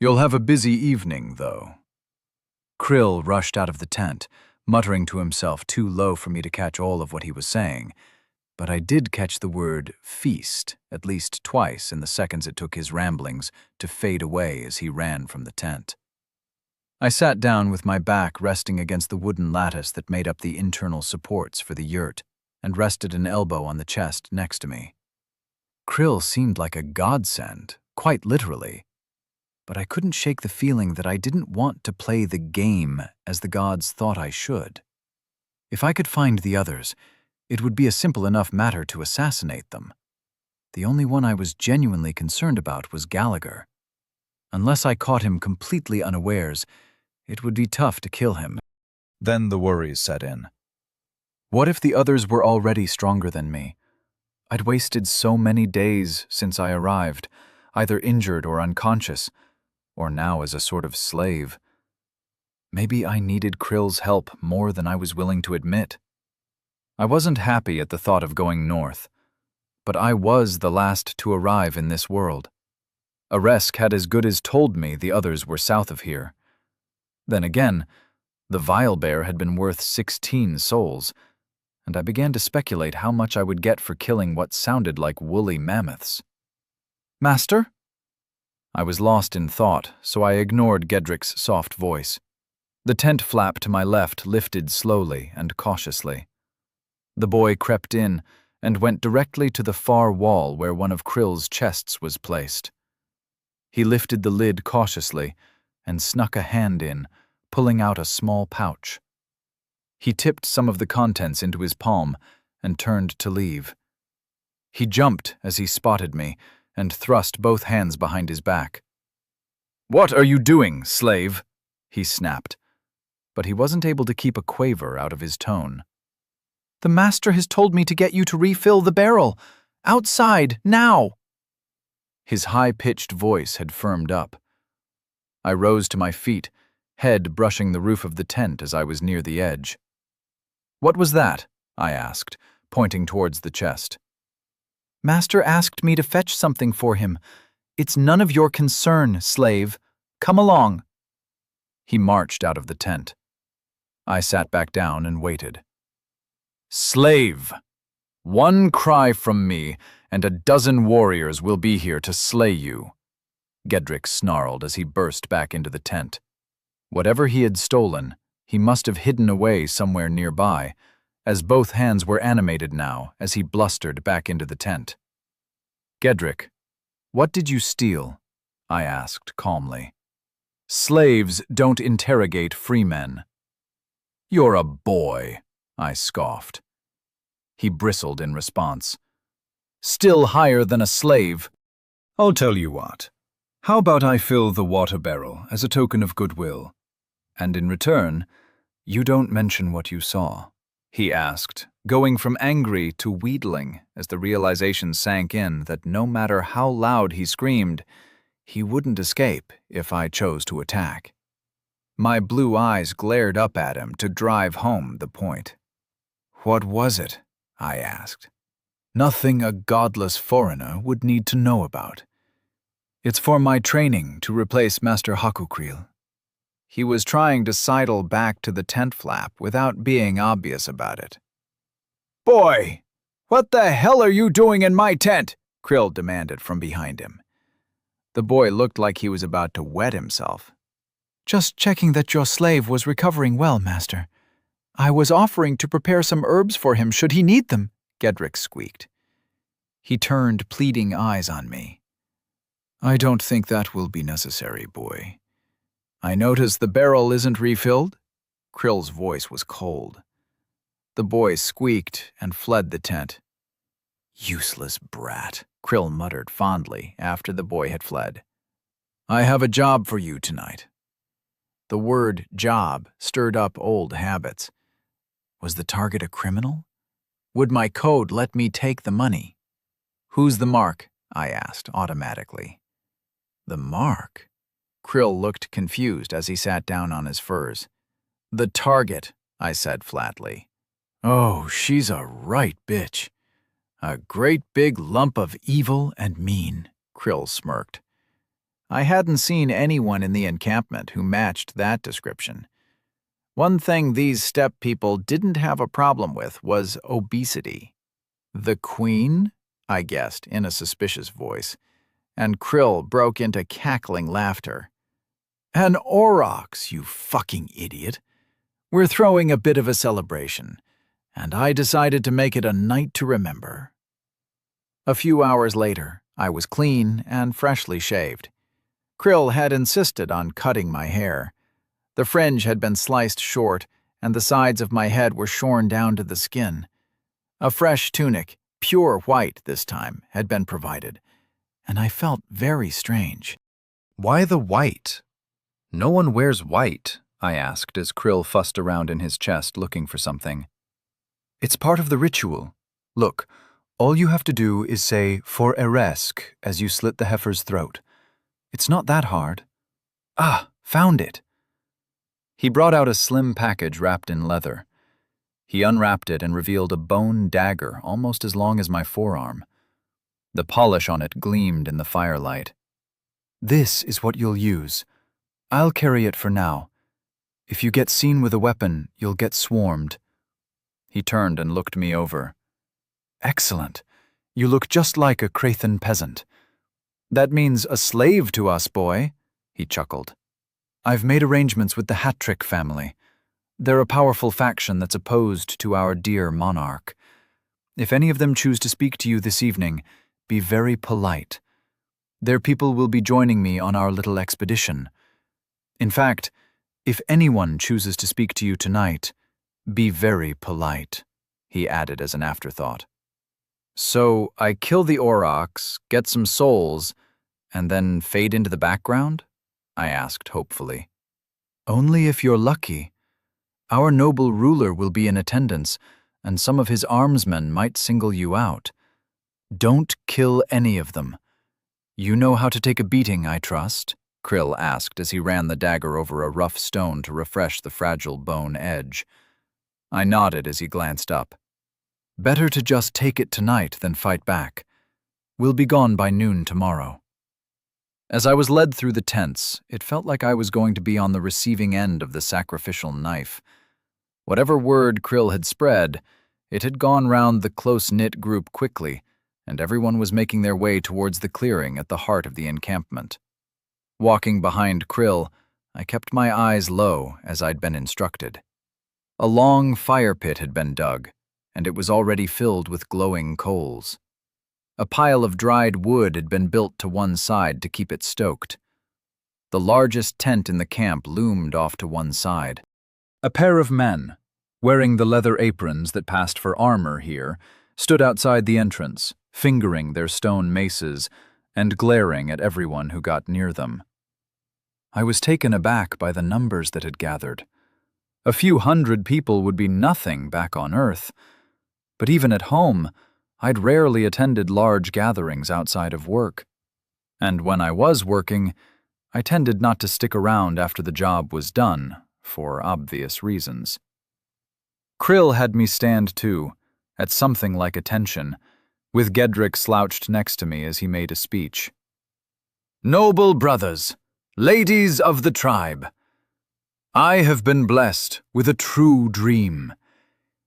You'll have a busy evening, though. Krill rushed out of the tent, muttering to himself too low for me to catch all of what he was saying, but I did catch the word feast at least twice in the seconds it took his ramblings to fade away as he ran from the tent. I sat down with my back resting against the wooden lattice that made up the internal supports for the yurt, and rested an elbow on the chest next to me. Krill seemed like a godsend, quite literally, but I couldn't shake the feeling that I didn't want to play the game as the gods thought I should. If I could find the others, it would be a simple enough matter to assassinate them. The only one I was genuinely concerned about was Gallagher. Unless I caught him completely unawares, it would be tough to kill him. Then the worries set in. What if the others were already stronger than me? I'd wasted so many days since I arrived, either injured or unconscious, or now as a sort of slave. Maybe I needed Krill's help more than I was willing to admit. I wasn't happy at the thought of going north, but I was the last to arrive in this world. Aresk had as good as told me the others were south of here. Then again, the Vilebear had been worth 16 souls, and I began to speculate how much I would get for killing what sounded like woolly mammoths. Master? I was lost in thought, so I ignored Gedrick's soft voice. The tent flap to my left lifted slowly and cautiously. The boy crept in and went directly to the far wall where one of Krill's chests was placed. He lifted the lid cautiously and snuck a hand in, pulling out a small pouch. He tipped some of the contents into his palm and turned to leave. He jumped as he spotted me and thrust both hands behind his back. "What are you doing, slave?" he snapped, but he wasn't able to keep a quaver out of his tone. "The master has told me to get you to refill the barrel. Outside, now!" His high-pitched voice had firmed up. I rose to my feet, head brushing the roof of the tent as I was near the edge. "What was that?" I asked, pointing towards the chest. "Master asked me to fetch something for him. It's none of your concern, slave. Come along." He marched out of the tent. I sat back down and waited. "Slave! One cry from me, and a dozen warriors will be here to slay you," Gedrick snarled as he burst back into the tent. Whatever he had stolen, he must have hidden away somewhere nearby, as both hands were animated now as he blustered back into the tent. "Gedrick, what did you steal?" I asked calmly. "Slaves don't interrogate free men." "You're a boy," I scoffed. He bristled in response. "Still higher than a slave." "I'll tell you what. How about I fill the water barrel as a token of goodwill? And in return, you don't mention what you saw," he asked, going from angry to wheedling as the realization sank in that no matter how loud he screamed, he wouldn't escape if I chose to attack. My blue eyes glared up at him to drive home the point. "What was it?" I asked. "Nothing a godless foreigner would need to know about. It's for my training to replace Master Hakukril. He was trying to sidle back to the tent flap without being obvious about it. Boy, what the hell are you doing in my tent? Krill demanded from behind him. The boy looked like he was about to wet himself. Just checking that your slave was recovering well, Master. I was offering to prepare some herbs for him should he need them, Gedrick squeaked. He turned pleading eyes on me. I don't think that will be necessary, boy. I notice the barrel isn't refilled. Krill's voice was cold. The boy squeaked and fled the tent. Useless brat, Krill muttered fondly after the boy had fled. I have a job for you tonight. The word job stirred up old habits. Was the target a criminal? Would my code let me take the money? Who's the mark? I asked automatically. The mark? Krill looked confused as he sat down on his furs. The target, I said flatly. Oh, she's a right bitch. A great big lump of evil and mean, Krill smirked. I hadn't seen anyone in the encampment who matched that description. One thing these steppe people didn't have a problem with was obesity. The queen? I guessed in a suspicious voice, and Krill broke into cackling laughter. An aurochs, you fucking idiot. We're throwing a bit of a celebration, and I decided to make it a night to remember. A few hours later, I was clean and freshly shaved. Krill had insisted on cutting my hair. The fringe had been sliced short, and the sides of my head were shorn down to the skin. A fresh tunic, pure white this time, had been provided, and I felt very strange. Why the white? No one wears white, I asked as Krill fussed around in his chest looking for something. It's part of the ritual. Look, all you have to do is say for Eresk as you slit the heifer's throat. It's not that hard. Ah, found it. He brought out a slim package wrapped in leather. He unwrapped it and revealed a bone dagger almost as long as my forearm. The polish on it gleamed in the firelight. This is what you'll use. I'll carry it for now. If you get seen with a weapon, you'll get swarmed. He turned and looked me over. Excellent. You look just like a Krathan peasant. That means a slave to us, boy, he chuckled. I've made arrangements with the Hattrick family. They're a powerful faction that's opposed to our dear monarch. If any of them choose to speak to you this evening, be very polite. Their people will be joining me on our little expedition. In fact, if anyone chooses to speak to you tonight, be very polite, he added as an afterthought. So I kill the aurochs, get some souls, and then fade into the background? I asked hopefully. Only if you're lucky. Our noble ruler will be in attendance, and some of his armsmen might single you out. Don't kill any of them. You know how to take a beating, I trust? Krill asked as he ran the dagger over a rough stone to refresh the fragile bone edge. I nodded as he glanced up. Better to just take it tonight than fight back. We'll be gone by noon tomorrow. As I was led through the tents, it felt like I was going to be on the receiving end of the sacrificial knife. Whatever word Krill had spread, it had gone round the close-knit group quickly, and everyone was making their way towards the clearing at the heart of the encampment. Walking behind Krill, I kept my eyes low as I'd been instructed. A long fire pit had been dug, and it was already filled with glowing coals. A pile of dried wood had been built to one side to keep it stoked. The largest tent in the camp loomed off to one side. A pair of men, wearing the leather aprons that passed for armor here, stood outside the entrance, fingering their stone maces and glaring at everyone who got near them. I was taken aback by the numbers that had gathered. A few hundred people would be nothing back on Earth, but even at home, I'd rarely attended large gatherings outside of work. And when I was working, I tended not to stick around after the job was done, for obvious reasons. Krill had me stand too, at something like attention, with Gedrick slouched next to me as he made a speech. Noble brothers, ladies of the tribe, I have been blessed with a true dream.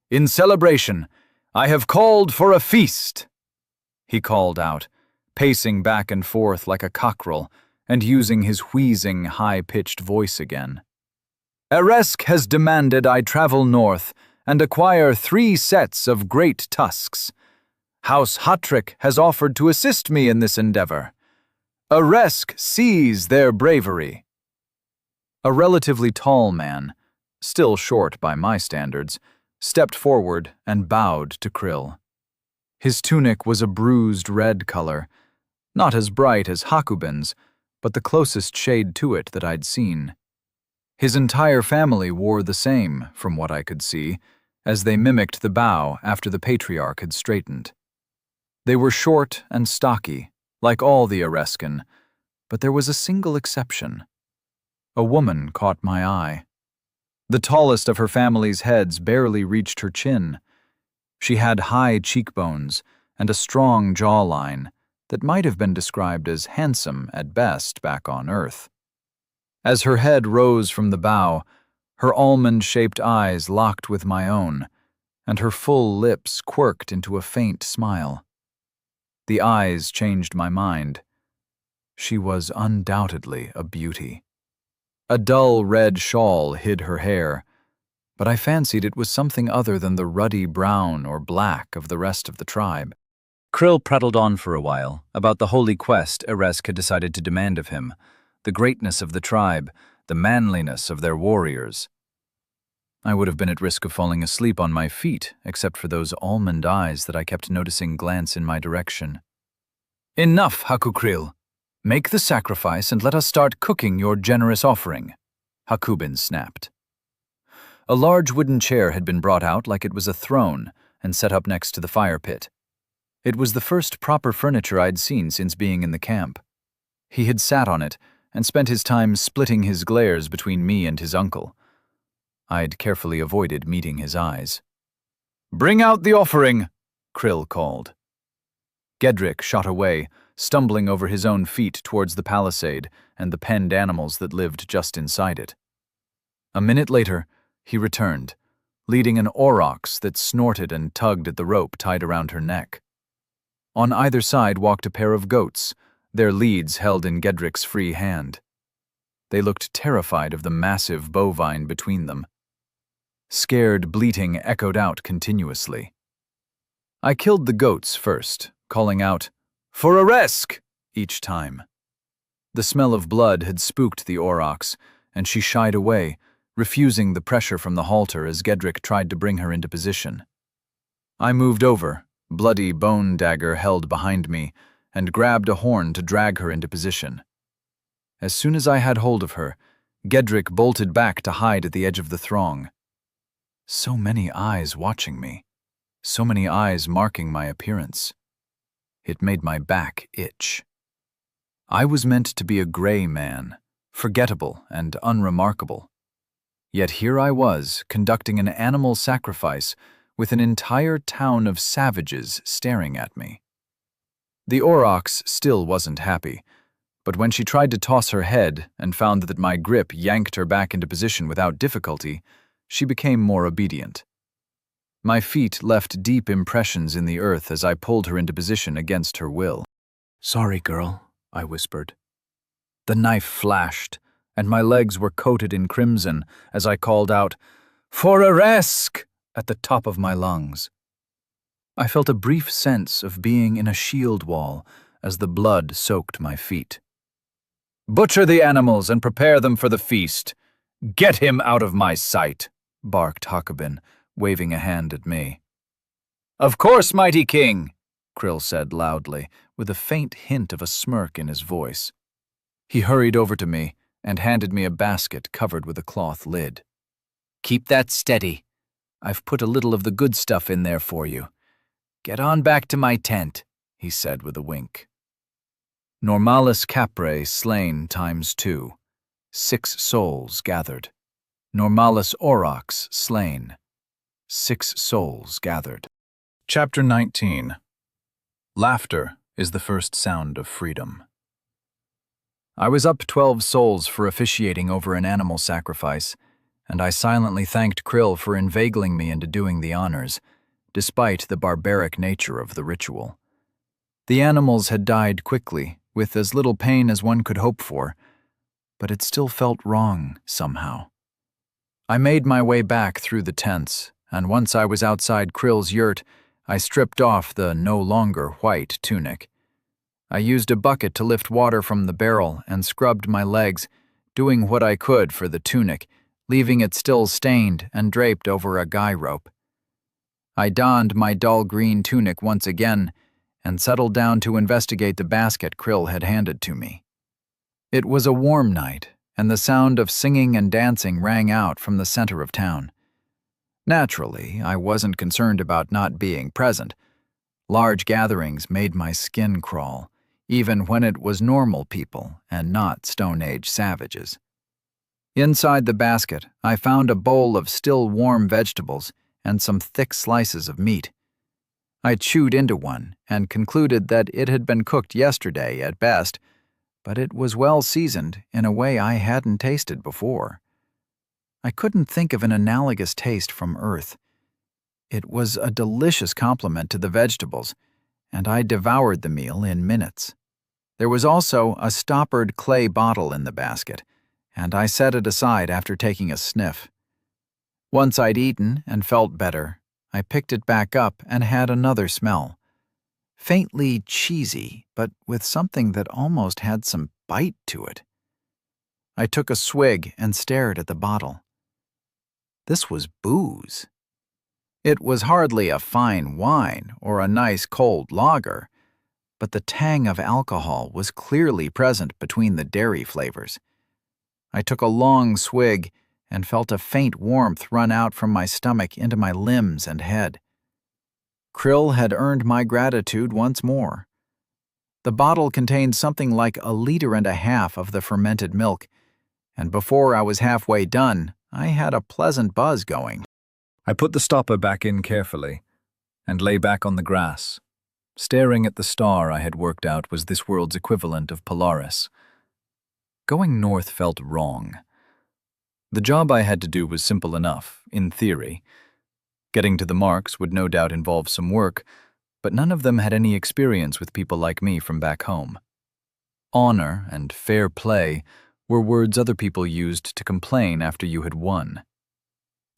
In celebration, I have called for a feast, he called out, pacing back and forth like a cockerel and using his wheezing, high-pitched voice again. Eresk has demanded I travel north and acquire 3 sets of great tusks. House Hatrick has offered to assist me in this endeavor. Eresk sees their bravery. A relatively tall man, still short by my standards, stepped forward and bowed to Krill. His tunic was a bruised red color, not as bright as Hakubin's, but the closest shade to it that I'd seen. His entire family wore the same, from what I could see, as they mimicked the bow after the patriarch had straightened. They were short and stocky, like all the Ereskin, but there was a single exception. A woman caught my eye. The tallest of her family's heads barely reached her chin. She had high cheekbones and a strong jawline that might have been described as handsome at best back on Earth. As her head rose from the bow, her almond-shaped eyes locked with my own, and her full lips quirked into a faint smile. The eyes changed my mind. She was undoubtedly a beauty. A dull red shawl hid her hair, but I fancied it was something other than the ruddy brown or black of the rest of the tribe. Krill prattled on for a while about the holy quest Eresk had decided to demand of him, the greatness of the tribe, the manliness of their warriors. I would have been at risk of falling asleep on my feet, except for those almond eyes that I kept noticing glance in my direction. Enough, Hakukrill. Make the sacrifice and let us start cooking your generous offering, Hakubin snapped. A large wooden chair had been brought out like it was a throne and set up next to the fire pit. It was the first proper furniture I'd seen since being in the camp. He had sat on it and spent his time splitting his glares between me and his uncle. I'd carefully avoided meeting his eyes. "Bring out the offering," Krill called. Gedrick shot away, stumbling over his own feet towards the palisade and the penned animals that lived just inside it. A minute later, he returned, leading an aurochs that snorted and tugged at the rope tied around her neck. On either side walked a pair of goats, their leads held in Gedrick's free hand. They looked terrified of the massive bovine between them. Scared bleating echoed out continuously. I killed the goats first, calling out, "For Eresk!" each time. The smell of blood had spooked the aurochs, and she shied away, refusing the pressure from the halter as Gedrick tried to bring her into position. I moved over, bloody bone dagger held behind me, and grabbed a horn to drag her into position. As soon as I had hold of her, Gedrick bolted back to hide at the edge of the throng. So many eyes watching me, so many eyes marking my appearance. It made my back itch. I was meant to be a gray man, forgettable and unremarkable. Yet here I was, conducting an animal sacrifice with an entire town of savages staring at me. The aurochs still wasn't happy, but when she tried to toss her head and found that my grip yanked her back into position without difficulty, she became more obedient. My feet left deep impressions in the earth as I pulled her into position against her will. "Sorry, girl," I whispered. The knife flashed, and my legs were coated in crimson as I called out, "For Eresk!" at the top of my lungs. I felt a brief sense of being in a shield wall as the blood soaked my feet. "Butcher the animals and prepare them for the feast. Get him out of my sight," barked Hakubin, waving a hand at me. "Of course, mighty king," Krill said loudly, with a faint hint of a smirk in his voice. He hurried over to me and handed me a basket covered with a cloth lid. "Keep that steady. I've put a little of the good stuff in there for you. Get on back to my tent," he said with a wink. Normalis capre slain ×2. 6 souls gathered. Normalis aurochs slain. 6 souls gathered. Chapter 19. Laughter is the first sound of freedom. I was up 12 souls for officiating over an animal sacrifice, and I silently thanked Krill for inveigling me into doing the honors, despite the barbaric nature of the ritual. The animals had died quickly, with as little pain as one could hope for, but it still felt wrong somehow. I made my way back through the tents, and once I was outside Krill's yurt, I stripped off the no longer white tunic. I used a bucket to lift water from the barrel and scrubbed my legs, doing what I could for the tunic, leaving it still stained and draped over a guy rope. I donned my dull green tunic once again and settled down to investigate the basket Krill had handed to me. It was a warm night, and the sound of singing and dancing rang out from the center of town. Naturally, I wasn't concerned about not being present. Large gatherings made my skin crawl, even when it was normal people and not Stone Age savages. Inside the basket, I found a bowl of still warm vegetables and some thick slices of meat. I chewed into one and concluded that it had been cooked yesterday at best, but it was well seasoned in a way I hadn't tasted before. I couldn't think of an analogous taste from Earth. It was a delicious complement to the vegetables, and I devoured the meal in minutes. There was also a stoppered clay bottle in the basket, and I set it aside after taking a sniff. Once I'd eaten and felt better, I picked it back up and had another smell. Faintly cheesy, but with something that almost had some bite to it. I took a swig and stared at the bottle. This was booze. It was hardly a fine wine or a nice cold lager, but the tang of alcohol was clearly present between the dairy flavors. I took a long swig and felt a faint warmth run out from my stomach into my limbs and head. Krill had earned my gratitude once more. The bottle contained something like 1.5 liters of the fermented milk, and before I was halfway done, I had a pleasant buzz going. I put the stopper back in carefully and lay back on the grass, staring at the star I had worked out was this world's equivalent of Polaris. Going north felt wrong. The job I had to do was simple enough, in theory. Getting to the marks would no doubt involve some work, but none of them had any experience with people like me from back home. Honor and fair play were words other people used to complain after you had won.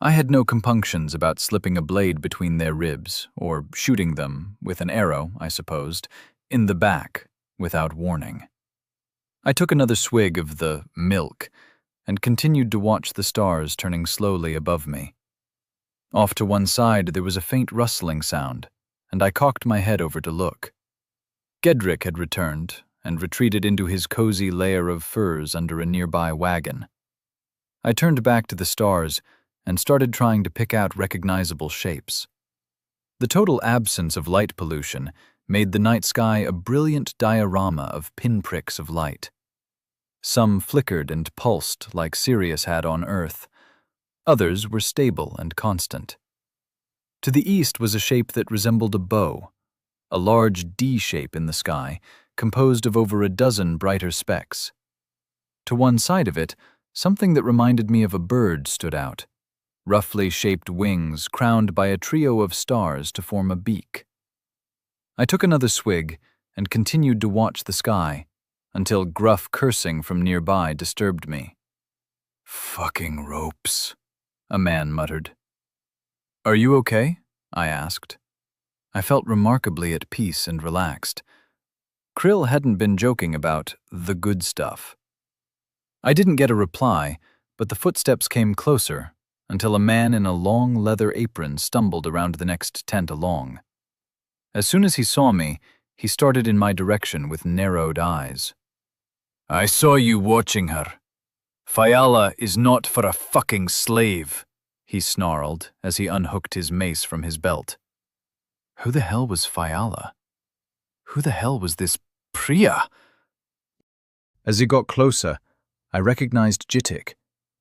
I had no compunctions about slipping a blade between their ribs, or shooting them, with an arrow, I supposed, in the back, without warning. I took another swig of the milk, and continued to watch the stars turning slowly above me. Off to one side there was a faint rustling sound, and I cocked my head over to look. Gedrick had returned, and retreated into his cozy lair of furs under a nearby wagon. I turned back to the stars, and started trying to pick out recognizable shapes. The total absence of light pollution made the night sky a brilliant diorama of pinpricks of light. Some flickered and pulsed like Sirius had on Earth. Others were stable and constant. To the east was a shape that resembled a bow, a large D shape in the sky, composed of over a dozen brighter specks. To one side of it, something that reminded me of a bird stood out, roughly shaped wings crowned by a trio of stars to form a beak. I took another swig and continued to watch the sky, until gruff cursing from nearby disturbed me. "Fucking ropes," a man muttered. "Are you okay?" I asked. I felt remarkably at peace and relaxed. Krill hadn't been joking about the good stuff. I didn't get a reply, but the footsteps came closer until a man in a long leather apron stumbled around the next tent along. As soon as he saw me, he started in my direction with narrowed eyes. "I saw you watching her. Fiala is not for a fucking slave," he snarled as he unhooked his mace from his belt. Who the hell was Fiala? Who the hell was this Priya? As he got closer, I recognized Jitik,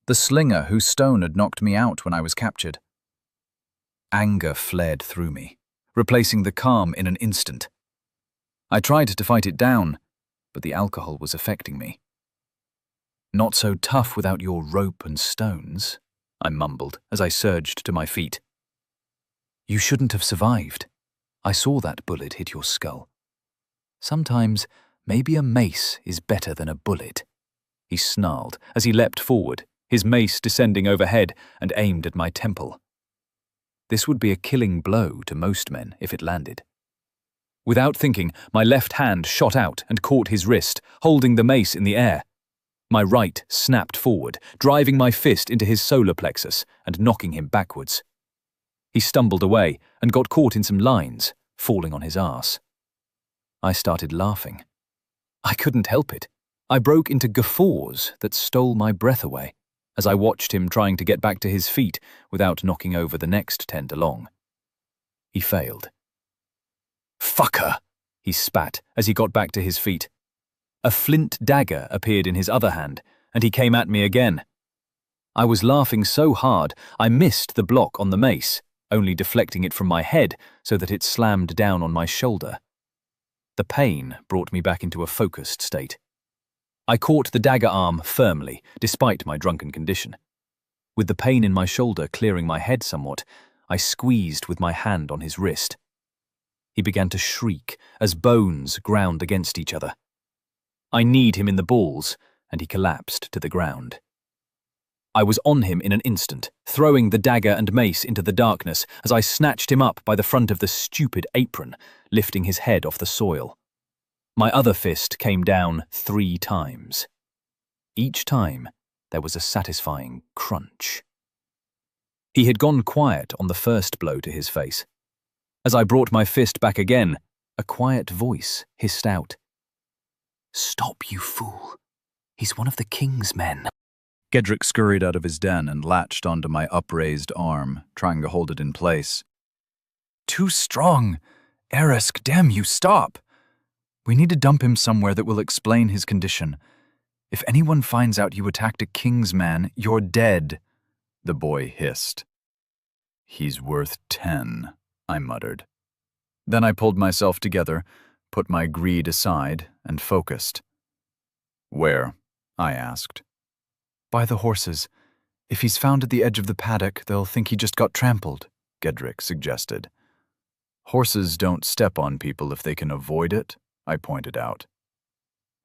the slinger whose stone had knocked me out when I was captured. Anger fled through me, replacing the calm in an instant. I tried to fight it down, but the alcohol was affecting me. Not so tough without your rope and stones, I mumbled as I surged to my feet. You shouldn't have survived. I saw that bullet hit your skull. Sometimes, maybe a mace is better than a bullet. He snarled as he leapt forward, his mace descending overhead and aimed at my temple. This would be a killing blow to most men if it landed. Without thinking, my left hand shot out and caught his wrist, holding the mace in the air. My right snapped forward, driving my fist into his solar plexus and knocking him backwards. He stumbled away and got caught in some lines, falling on his arse. I started laughing. I couldn't help it. I broke into guffaws that stole my breath away as I watched him trying to get back to his feet without knocking over the next tent along. He failed. "Fucker!" he spat as he got back to his feet. A flint dagger appeared in his other hand, and he came at me again. I was laughing so hard I missed the block on the mace, only deflecting it from my head so that it slammed down on my shoulder. The pain brought me back into a focused state. I caught the dagger arm firmly, despite my drunken condition. With the pain in my shoulder clearing my head somewhat, I squeezed with my hand on his wrist. He began to shriek as bones ground against each other. I kneed him in the balls, and he collapsed to the ground. I was on him in an instant, throwing the dagger and mace into the darkness as I snatched him up by the front of the stupid apron, lifting his head off the soil. My other fist came down 3 times. Each time, there was a satisfying crunch. He had gone quiet on the first blow to his face. As I brought my fist back again, a quiet voice hissed out, "Stop, you fool. He's one of the king's men." Gedrick scurried out of his den and latched onto my upraised arm, trying to hold it in place. "Too strong. Erisk, damn you, stop. We need to dump him somewhere that will explain his condition. If anyone finds out you attacked a king's man, you're dead," the boy hissed. "He's worth 10, I muttered. Then I pulled myself together, put my greed aside, and focused. "Where?" I asked. "By the horses. If he's found at the edge of the paddock, they'll think he just got trampled," Gedrick suggested. "Horses don't step on people if they can avoid it," I pointed out.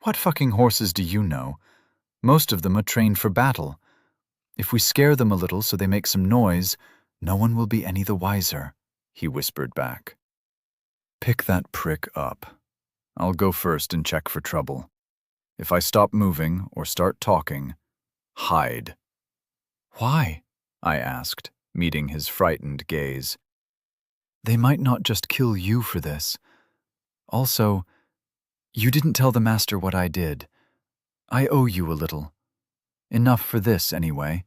"What fucking horses do you know? Most of them are trained for battle. If we scare them a little so they make some noise, no one will be any the wiser," he whispered back. "Pick that prick up. I'll go first and check for trouble. If I stop moving or start talking, hide." "Why?" I asked, meeting his frightened gaze. "They might not just kill you for this. Also, you didn't tell the master what I did. I owe you a little. Enough for this, anyway.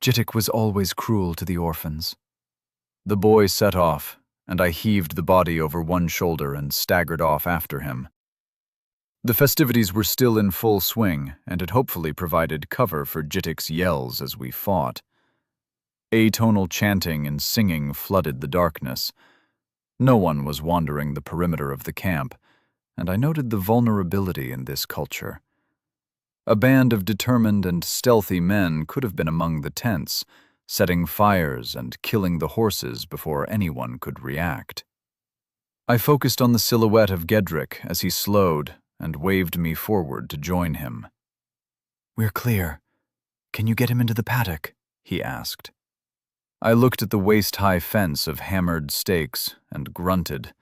Jittik was always cruel to the orphans." The boy set off, and I heaved the body over one shoulder and staggered off after him. The festivities were still in full swing, and had hopefully provided cover for Jittik's yells as we fought. Atonal chanting and singing flooded the darkness. No one was wandering the perimeter of the camp, and I noted the vulnerability in this culture. A band of determined and stealthy men could have been among the tents, setting fires and killing the horses before anyone could react. I focused on the silhouette of Gedrick as he slowed and waved me forward to join him. "We're clear. Can you get him into the paddock?" he asked. I looked at the waist-high fence of hammered stakes and grunted.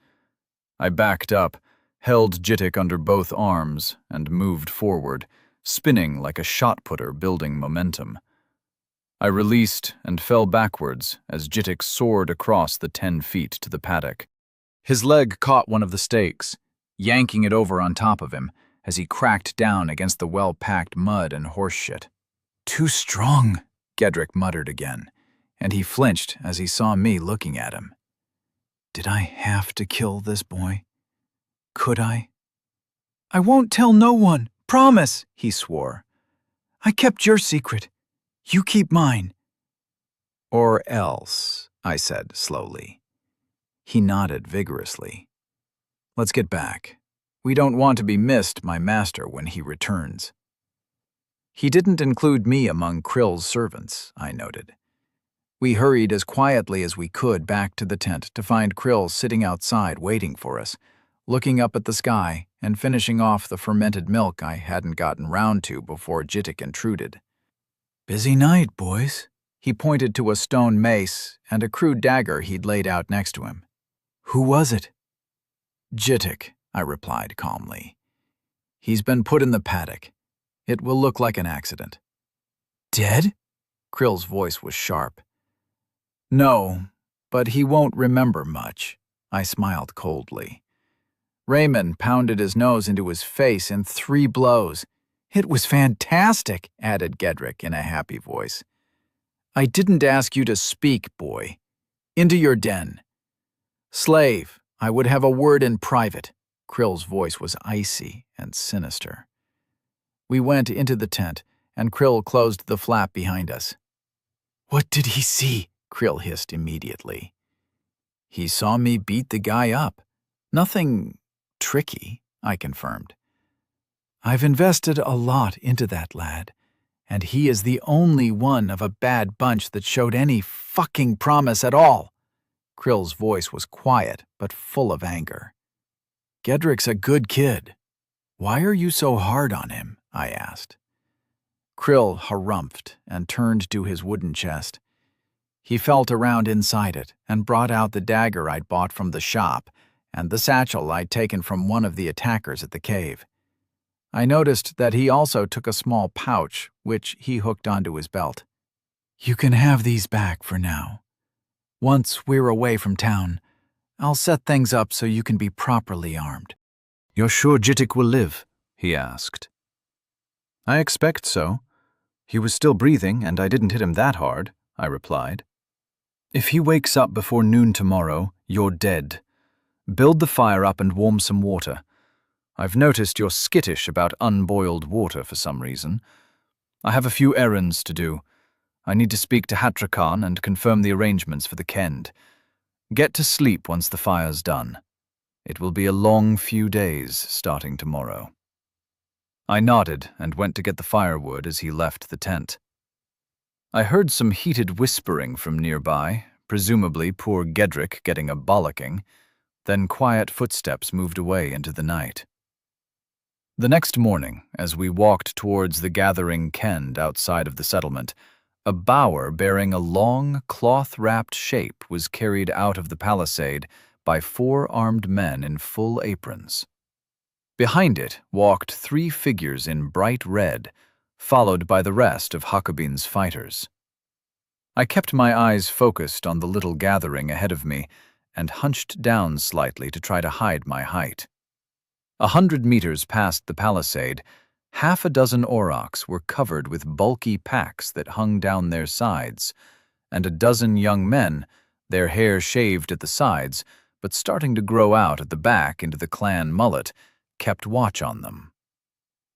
I backed up, held Jittik under both arms, and moved forward, spinning like a shot-putter building momentum. I released and fell backwards as Jittik soared across the 10 feet to the paddock. His leg caught one of the stakes, yanking it over on top of him as he cracked down against the well-packed mud and horse shit. "Too strong," Gedrick muttered again, and he flinched as he saw me looking at him. Did I have to kill this boy? Could I? "I won't tell no one, promise," he swore. "I kept your secret. You keep mine." "Or else," I said slowly. He nodded vigorously. "Let's get back. We don't want to be missed, my master, when he returns." He didn't include me among Krill's servants, I noted. We hurried as quietly as we could back to the tent to find Krill sitting outside waiting for us, looking up at the sky and finishing off the fermented milk I hadn't gotten round to before Jittik intruded. "Busy night, boys." He pointed to a stone mace and a crude dagger he'd laid out next to him. "Who was it?" "Jittik," I replied calmly. "He's been put in the paddock. It will look like an accident." "Dead?" Krill's voice was sharp. "No, but he won't remember much," I smiled coldly. Raymond pounded his nose into his face in 3 blows. "It was fantastic," added Gedrick in a happy voice. "I didn't ask you to speak, boy. Into your den." "Slave, I would have a word in private." Krill's voice was icy and sinister. We went into the tent, and Krill closed the flap behind us. "What did he see?" Krill hissed immediately. "He saw me beat the guy up. Nothing tricky," I confirmed. "I've invested a lot into that lad, and he is the only one of a bad bunch that showed any fucking promise at all." Krill's voice was quiet, but full of anger. "Gedrick's a good kid. Why are you so hard on him?" I asked. Krill harumphed and turned to his wooden chest. He felt around inside it and brought out the dagger I'd bought from the shop and the satchel I'd taken from one of the attackers at the cave. I noticed that he also took a small pouch, which he hooked onto his belt. "You can have these back for now. Once we're away from town, I'll set things up so you can be properly armed." "You're sure Jittik will live?" he asked. "I expect so. He was still breathing, and I didn't hit him that hard," I replied. "If he wakes up before noon tomorrow, you're dead. Build the fire up and warm some water. I've noticed you're skittish about unboiled water for some reason. I have a few errands to do. I need to speak to Hatrakan and confirm the arrangements for the Kend. Get to sleep once the fire's done. It will be a long few days starting tomorrow." I nodded and went to get the firewood as he left the tent. I heard some heated whispering from nearby, presumably poor Gedrick getting a bollocking. Then quiet footsteps moved away into the night. The next morning, as we walked towards the gathering Kend outside of the settlement, a bower bearing a long, cloth-wrapped shape was carried out of the palisade by 4 armed men in full aprons. Behind it walked 3 figures in bright red, followed by the rest of Hakobin's fighters. I kept my eyes focused on the little gathering ahead of me and hunched down slightly to try to hide my height. 100 meters past the palisade, half a dozen aurochs were covered with bulky packs that hung down their sides, and a dozen young men, their hair shaved at the sides, but starting to grow out at the back into the clan mullet, kept watch on them.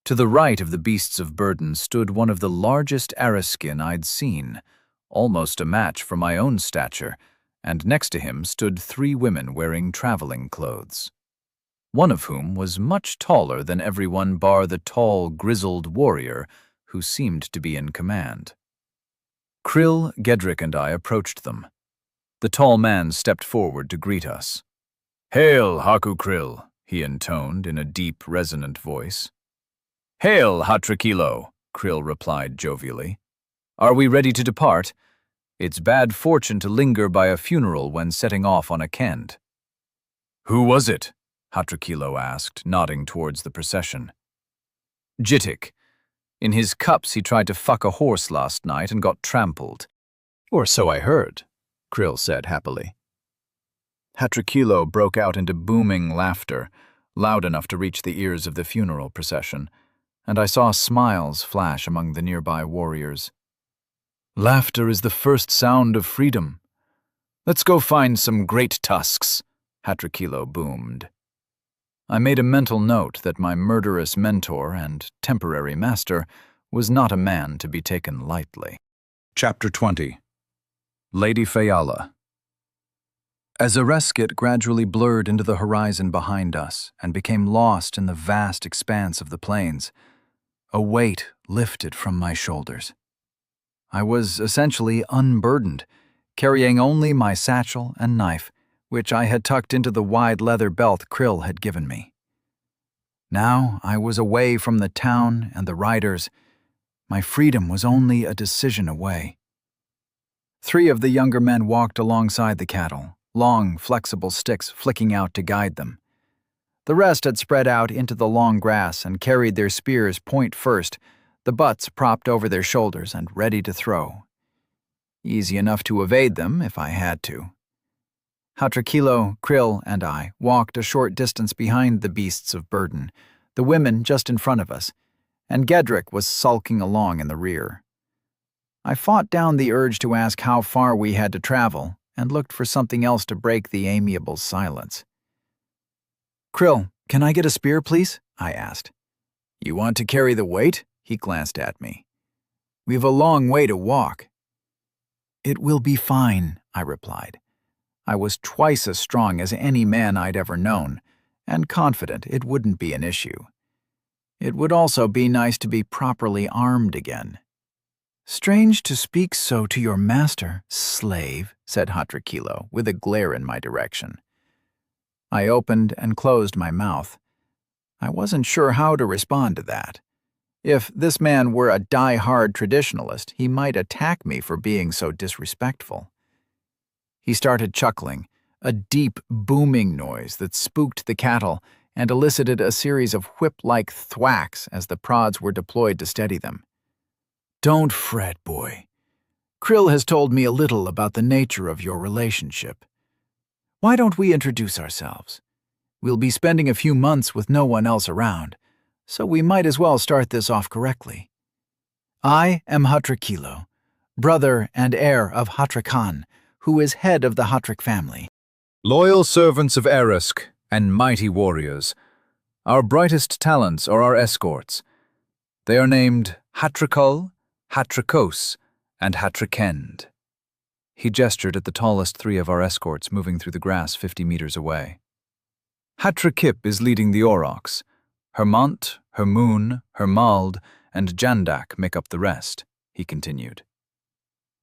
To the right of the beasts of burden stood one of the largest Araskin I'd seen, almost a match for my own stature, and next to him stood 3 women wearing traveling clothes, one of whom was much taller than everyone bar the tall, grizzled warrior who seemed to be in command. Krill, Gedrick, and I approached them. The tall man stepped forward to greet us. "Hail, Haku Krill," he intoned in a deep, resonant voice. "Hail, Hatrakilo," Krill replied jovially. "Are we ready to depart? It's bad fortune to linger by a funeral when setting off on a Kend." "Who was it?" Hatrakilo asked, nodding towards the procession. "Jittik. In his cups he tried to fuck a horse last night and got trampled." "Or so I heard," Krill said happily. Hatrakilo broke out into booming laughter, loud enough to reach the ears of the funeral procession, and I saw smiles flash among the nearby warriors. "Laughter is the first sound of freedom. Let's go find some great tusks," Hatrakilo boomed. I made a mental note that my murderous mentor and temporary master was not a man to be taken lightly. Chapter 20. Lady Fayala. As Areskit gradually blurred into the horizon behind us and became lost in the vast expanse of the plains, A weight lifted from my shoulders. I was essentially unburdened, carrying only my satchel and knife, which I had tucked into the wide leather belt Krill had given me. Now I was away from the town and the riders. My freedom was only a decision away. 3 of the younger men walked alongside the cattle, long, flexible sticks flicking out to guide them. The rest had spread out into the long grass and carried their spears point first, the butts propped over their shoulders and ready to throw. Easy enough to evade them if I had to. Hatrakilo, Krill, and I walked a short distance behind the beasts of burden, the women just in front of us, and Gedrick was sulking along in the rear. I fought down the urge to ask how far we had to travel and looked for something else to break the amiable silence. "Krill, can I get a spear, please?" I asked. "You want to carry the weight?" He glanced at me. "We've a long way to walk." "It will be fine," I replied. I was twice as strong as any man I'd ever known, and confident it wouldn't be an issue. It would also be nice to be properly armed again. "Strange to speak so to your master, slave," said Hatrakilo, with a glare in my direction. I opened and closed my mouth. I wasn't sure how to respond to that. If this man were a die-hard traditionalist, he might attack me for being so disrespectful. He started chuckling, a deep, booming noise that spooked the cattle and elicited a series of whip-like thwacks as the prods were deployed to steady them. "Don't fret, boy. Krill has told me a little about the nature of your relationship. Why don't we introduce ourselves? We'll be spending a few months with no one else around, so we might as well start this off correctly. I am Hatrakilo, brother and heir of Hatrakan, who is head of the Hatrak family. Loyal servants of Eresk and mighty warriors, our brightest talents are our escorts. They are named Hatrakul, Hatrakos, and Hatrakend." He gestured at the tallest 3 of our escorts moving through the grass 50 meters away. "Hatrakip is leading the Aurochs. Hermont, Hermoon, Hermald, and Jandak make up the rest," he continued.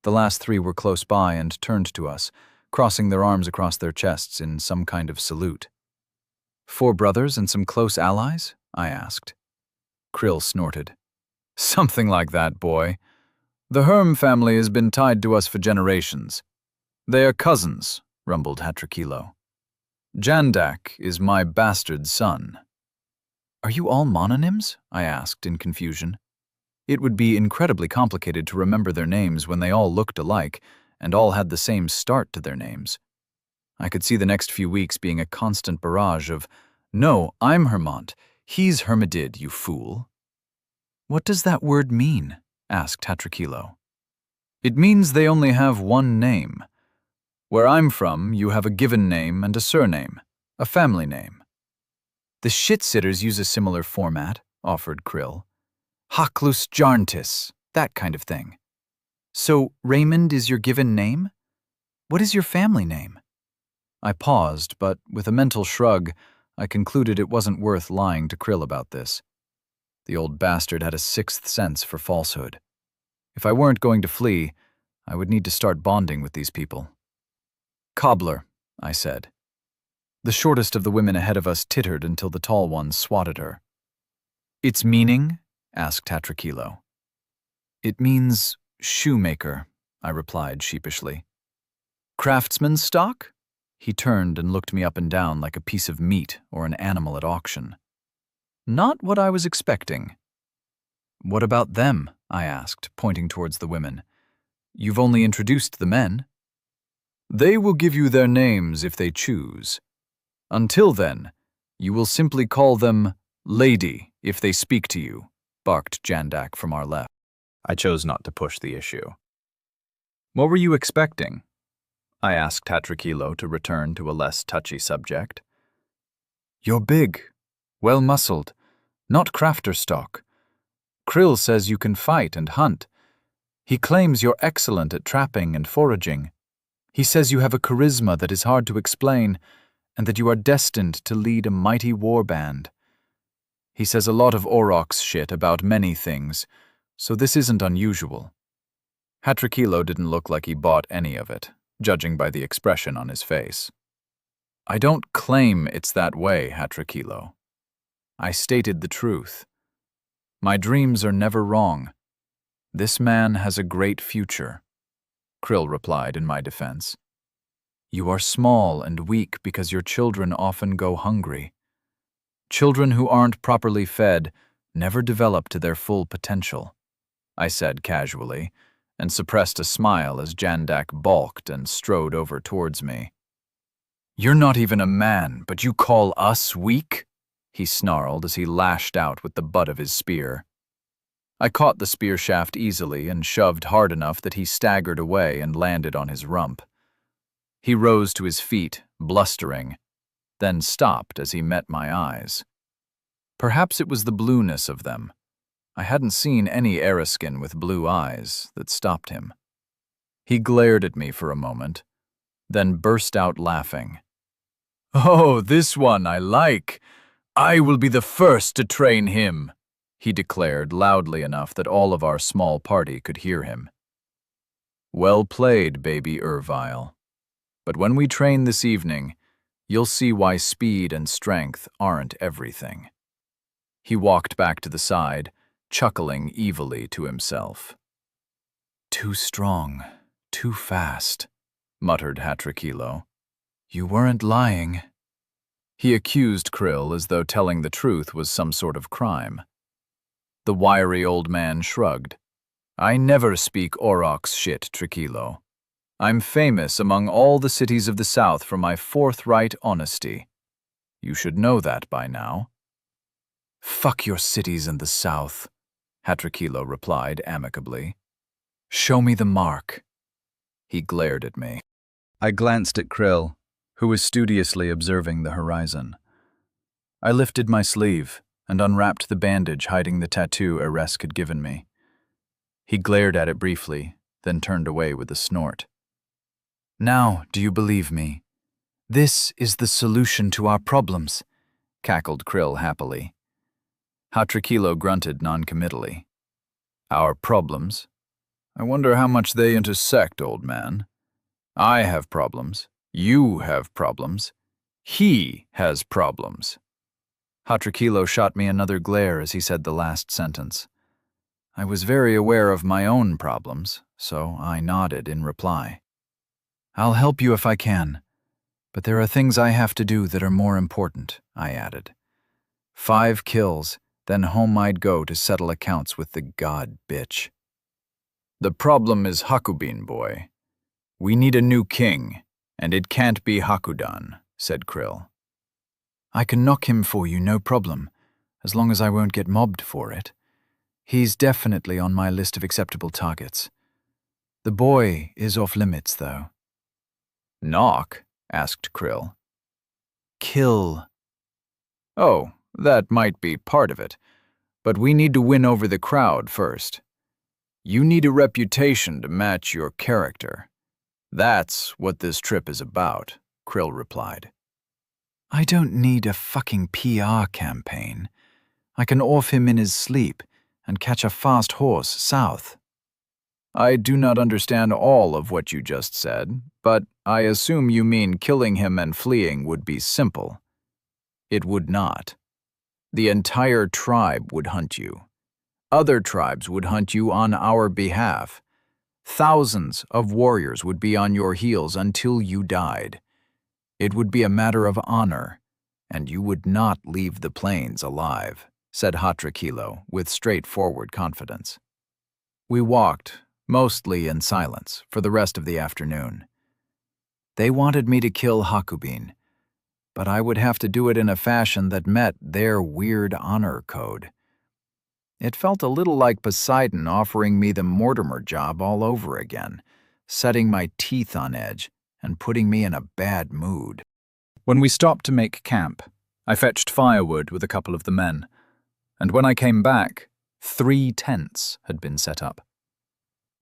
The last 3 were close by and turned to us, crossing their arms across their chests in some kind of salute. "4 brothers and some close allies?" I asked. Krill snorted. "Something like that, boy. The Herm family has been tied to us for generations. They are cousins," rumbled Hatrakilo. "Jandak is my bastard son." "Are you all mononyms?" I asked in confusion. It would be incredibly complicated to remember their names when they all looked alike and all had the same start to their names. I could see the next few weeks being a constant barrage of, "No, I'm Hermont. He's Hermidid, you fool." "What does that word mean?" asked Hatrakilo. "It means they only have one name. Where I'm from, you have a given name and a surname, a family name." "The shit-sitters use a similar format," offered Krill. "Haklus Jarntis, that kind of thing. So Raymond is your given name? What is your family name?" I paused, but with a mental shrug, I concluded it wasn't worth lying to Krill about this. The old bastard had a 6th sense for falsehood. If I weren't going to flee, I would need to start bonding with these people. "Cobbler," I said. The shortest of the women ahead of us tittered until the tall one swatted her. "Its meaning?" asked Hatrakilo. "It means shoemaker," I replied sheepishly. "Craftsman's stock?" He turned and looked me up and down like a piece of meat or an animal at auction. Not what I was expecting. "What about them?" I asked, pointing towards the women. "You've only introduced the men." "They will give you their names if they choose. Until then, you will simply call them Lady if they speak to you," barked Jandak from our left. I chose not to push the issue. "What were you expecting?" I asked Hatrakilo to return to a less touchy subject. "You're big, well-muscled, not crafter stock. Krill says you can fight and hunt. He claims you're excellent at trapping and foraging. He says you have a charisma that is hard to explain, and that you are destined to lead a mighty war band. He says a lot of Aurochs shit about many things, so this isn't unusual. Hatrakilo didn't look like he bought any of it, judging by the expression on his face. I don't claim it's that way, Hatrakilo. I stated the truth. My dreams are never wrong. This man has a great future, Krill replied in my defense. You are small and weak because your children often go hungry. Children who aren't properly fed never develop to their full potential, I said casually, and suppressed a smile as Jandak balked and strode over towards me. You're not even a man, but you call us weak? He snarled as he lashed out with the butt of his spear. I caught the spear shaft easily and shoved hard enough that he staggered away and landed on his rump. He rose to his feet, blustering, then stopped as he met my eyes. Perhaps it was the blueness of them. I hadn't seen any Araskin with blue eyes that stopped him. He glared at me for a moment, then burst out laughing. Oh, this one I like. I will be the first to train him, he declared loudly enough that all of our small party could hear him. Well played, baby Ervile. But when we train this evening, you'll see why speed and strength aren't everything. He walked back to the side, chuckling evilly to himself. Too strong, too fast, muttered Hatrakilo. You weren't lying. He accused Krill as though telling the truth was some sort of crime. The wiry old man shrugged. I never speak Aurochs shit, Trakilo. I'm famous among all the cities of the South for my forthright honesty. You should know that by now. Fuck your cities in the South, Hatrakilo replied amicably. Show me the mark. He glared at me. I glanced at Krill, who was studiously observing the horizon. I lifted my sleeve and unwrapped the bandage hiding the tattoo Eresk had given me. He glared at it briefly, then turned away with a snort. Now, do you believe me? This is the solution to our problems, cackled Krill happily. Hatrakilo grunted noncommittally. Our problems? I wonder how much they intersect, old man. I have problems. You have problems. He has problems. Hatrakilo shot me another glare as he said the last sentence. I was very aware of my own problems, so I nodded in reply. I'll help you if I can, but there are things I have to do that are more important, I added. 5 kills, then home I'd go to settle accounts with the god bitch. The problem is Hakubin, boy. We need a new king, and it can't be Hakudan, said Krill. I can knock him for you, no problem, as long as I won't get mobbed for it. He's definitely on my list of acceptable targets. The boy is off limits, though. Knock? Asked Krill. Kill. Oh, that might be part of it, but we need to win over the crowd first. You need a reputation to match your character. That's what this trip is about, Krill replied. I don't need a fucking PR campaign. I can off him in his sleep and catch a fast horse south. I do not understand all of what you just said, but I assume you mean killing him and fleeing would be simple. It would not. The entire tribe would hunt you. Other tribes would hunt you on our behalf. Thousands of warriors would be on your heels until you died. It would be a matter of honor, and you would not leave the plains alive, said Hatrakilo with straightforward confidence. We walked, mostly in silence, for the rest of the afternoon. They wanted me to kill Hakubin, but I would have to do it in a fashion that met their weird honor code. It felt a little like Poseidon offering me the Mortimer job all over again, setting my teeth on edge and putting me in a bad mood. When we stopped to make camp, I fetched firewood with a couple of the men, and when I came back, 3 tents had been set up.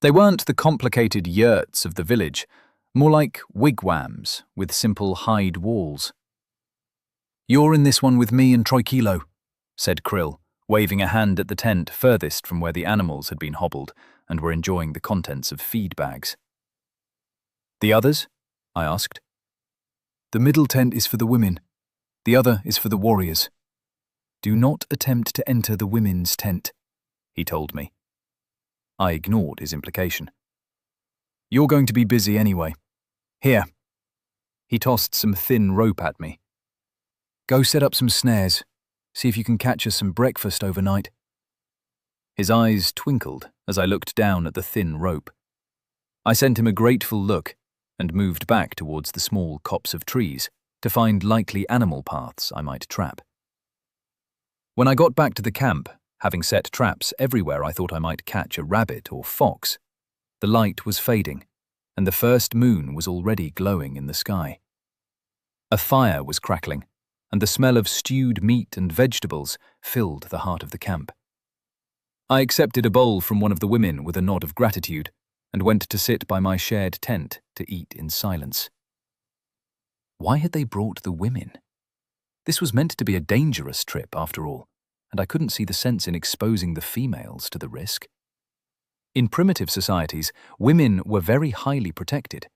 They weren't the complicated yurts of the village, more like wigwams with simple hide walls. You're in this one with me and Troikilo, said Krill, waving a hand at the tent furthest from where the animals had been hobbled and were enjoying the contents of feed bags. The others? I asked. The middle tent is for the women. The other is for the warriors. Do not attempt to enter the women's tent, he told me. I ignored his implication. You're going to be busy anyway. Here. He tossed some thin rope at me. Go set up some snares. See if you can catch us some breakfast overnight. His eyes twinkled as I looked down at the thin rope. I sent him a grateful look and moved back towards the small copse of trees to find likely animal paths I might trap. When I got back to the camp, having set traps everywhere I thought I might catch a rabbit or fox, the light was fading, and the first moon was already glowing in the sky. A fire was crackling, and the smell of stewed meat and vegetables filled the heart of the camp. I accepted a bowl from one of the women with a nod of gratitude and went to sit by my shared tent to eat in silence. Why had they brought the women? This was meant to be a dangerous trip, after all, and I couldn't see the sense in exposing the females to the risk. In primitive societies, women were very highly protected.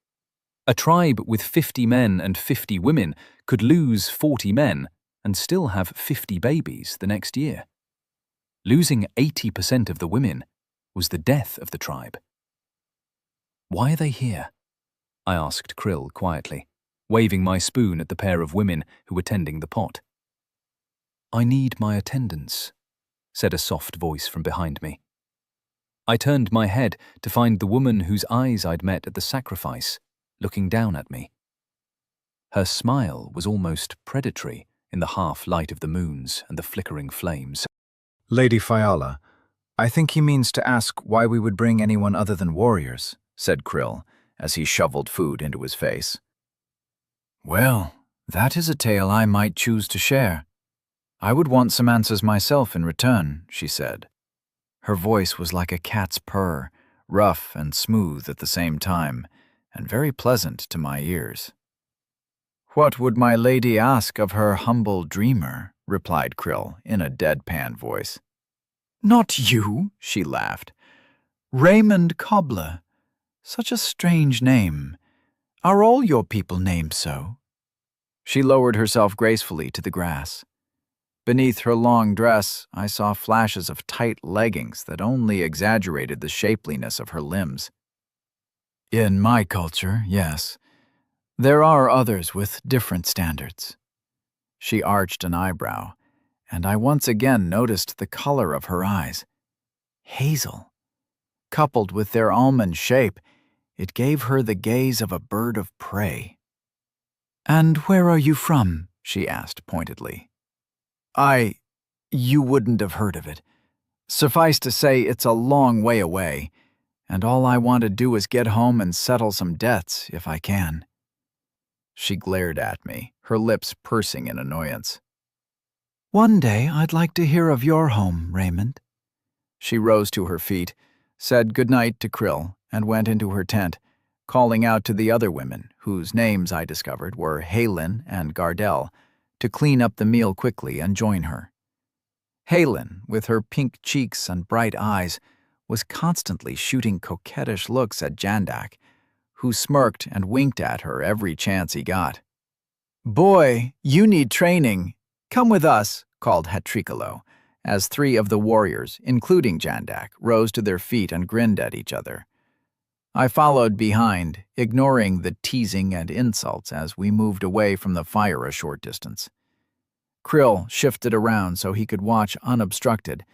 A tribe with 50 men and 50 women could lose 40 men and still have 50 babies the next year. Losing 80% of the women was the death of the tribe. Why are they here? I asked Krill quietly, waving my spoon at the pair of women who were tending the pot. I need my attendants, said a soft voice from behind me. I turned my head to find the woman whose eyes I'd met at the sacrifice, looking down at me. Her smile was almost predatory in the half-light of the moons and the flickering flames. Lady Fiala, I think he means to ask why we would bring anyone other than warriors, said Krill, as he shoveled food into his face. Well, that is a tale I might choose to share. I would want some answers myself in return, she said. Her voice was like a cat's purr, rough and smooth at the same time, and very pleasant to my ears. What would my lady ask of her humble dreamer? Replied Krill in a deadpan voice. Not you, she laughed. Raymond Cobbler. Such a strange name. Are all your people named so? She lowered herself gracefully to the grass. Beneath her long dress, I saw flashes of tight leggings that only exaggerated the shapeliness of her limbs. In my culture, yes. There are others with different standards. She arched an eyebrow, and I once again noticed the color of her eyes. Hazel. Coupled with their almond shape, it gave her the gaze of a bird of prey. And where are you from? She asked pointedly. You wouldn't have heard of it. Suffice to say, it's a long way away, and all I want to do is get home and settle some debts, if I can. She glared at me, her lips pursing in annoyance. One day I'd like to hear of your home, Raymond. She rose to her feet, said goodnight to Krill, and went into her tent, calling out to the other women, whose names I discovered were Halen and Gardell, to clean up the meal quickly and join her. Halen, with her pink cheeks and bright eyes, was constantly shooting coquettish looks at Jandak, who smirked and winked at her every chance he got. Boy, you need training. Come with us, called Hatricolo, as three of the warriors, including Jandak, rose to their feet and grinned at each other. I followed behind, ignoring the teasing and insults as we moved away from the fire a short distance. Krill shifted around so he could watch unobstructed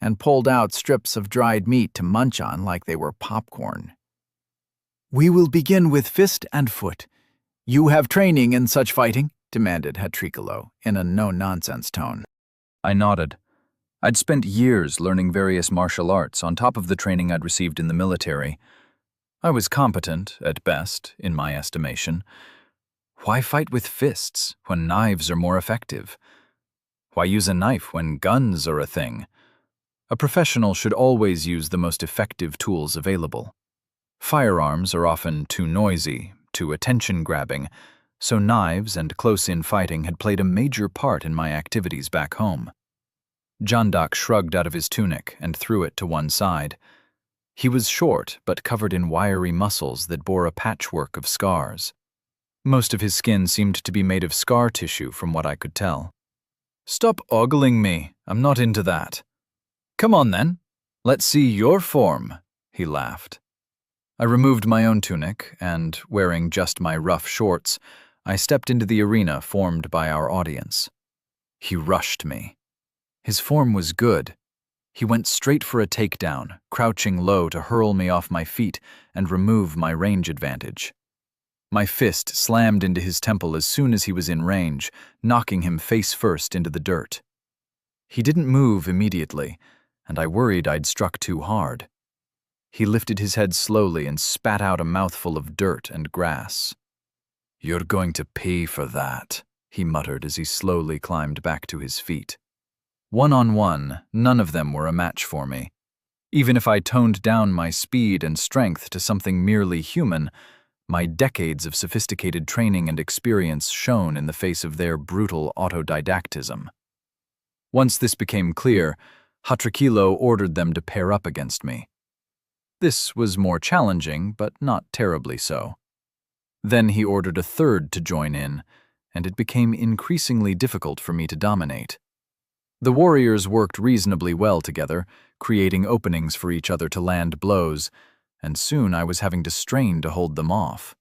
and pulled out strips of dried meat to munch on like they were popcorn. We will begin with fist and foot. You have training in such fighting? Demanded Hatricolo in a no-nonsense tone. I nodded. I'd spent years learning various martial arts on top of the training I'd received in the military. I was competent, at best, in my estimation. Why fight with fists when knives are more effective? Why use a knife when guns are a thing? A professional should always use the most effective tools available. Firearms are often too noisy, too attention-grabbing, so knives and close-in fighting had played a major part in my activities back home. Jandak shrugged out of his tunic and threw it to one side. He was short, but covered in wiry muscles that bore a patchwork of scars. Most of his skin seemed to be made of scar tissue from what I could tell. "Stop ogling me, I'm not into that." "Come on then, let's see your form," he laughed. I removed my own tunic and, wearing just my rough shorts, I stepped into the arena formed by our audience. He rushed me. His form was good. He went straight for a takedown, crouching low to hurl me off my feet and remove my range advantage. My fist slammed into his temple as soon as he was in range, knocking him face first into the dirt. He didn't move immediately, and I worried I'd struck too hard. He lifted his head slowly and spat out a mouthful of dirt and grass. "You're going to pay for that," he muttered as he slowly climbed back to his feet. One-on-one, none of them were a match for me. Even if I toned down my speed and strength to something merely human, my decades of sophisticated training and experience shone in the face of their brutal autodidactism. Once this became clear, Hatrakilo ordered them to pair up against me. This was more challenging, but not terribly so. Then he ordered a third to join in, and it became increasingly difficult for me to dominate. The warriors worked reasonably well together, creating openings for each other to land blows, and soon I was having to strain to hold them off.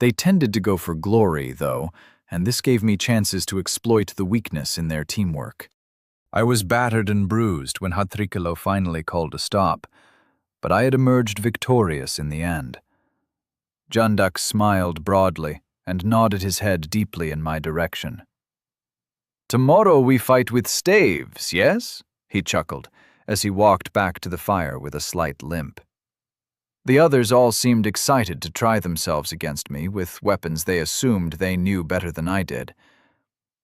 They tended to go for glory, though, and this gave me chances to exploit the weakness in their teamwork. I was battered and bruised when Hatrikilo finally called a stop, but I had emerged victorious in the end. Jandak smiled broadly and nodded his head deeply in my direction. "Tomorrow we fight with staves, yes?" he chuckled as he walked back to the fire with a slight limp. The others all seemed excited to try themselves against me with weapons they assumed they knew better than I did.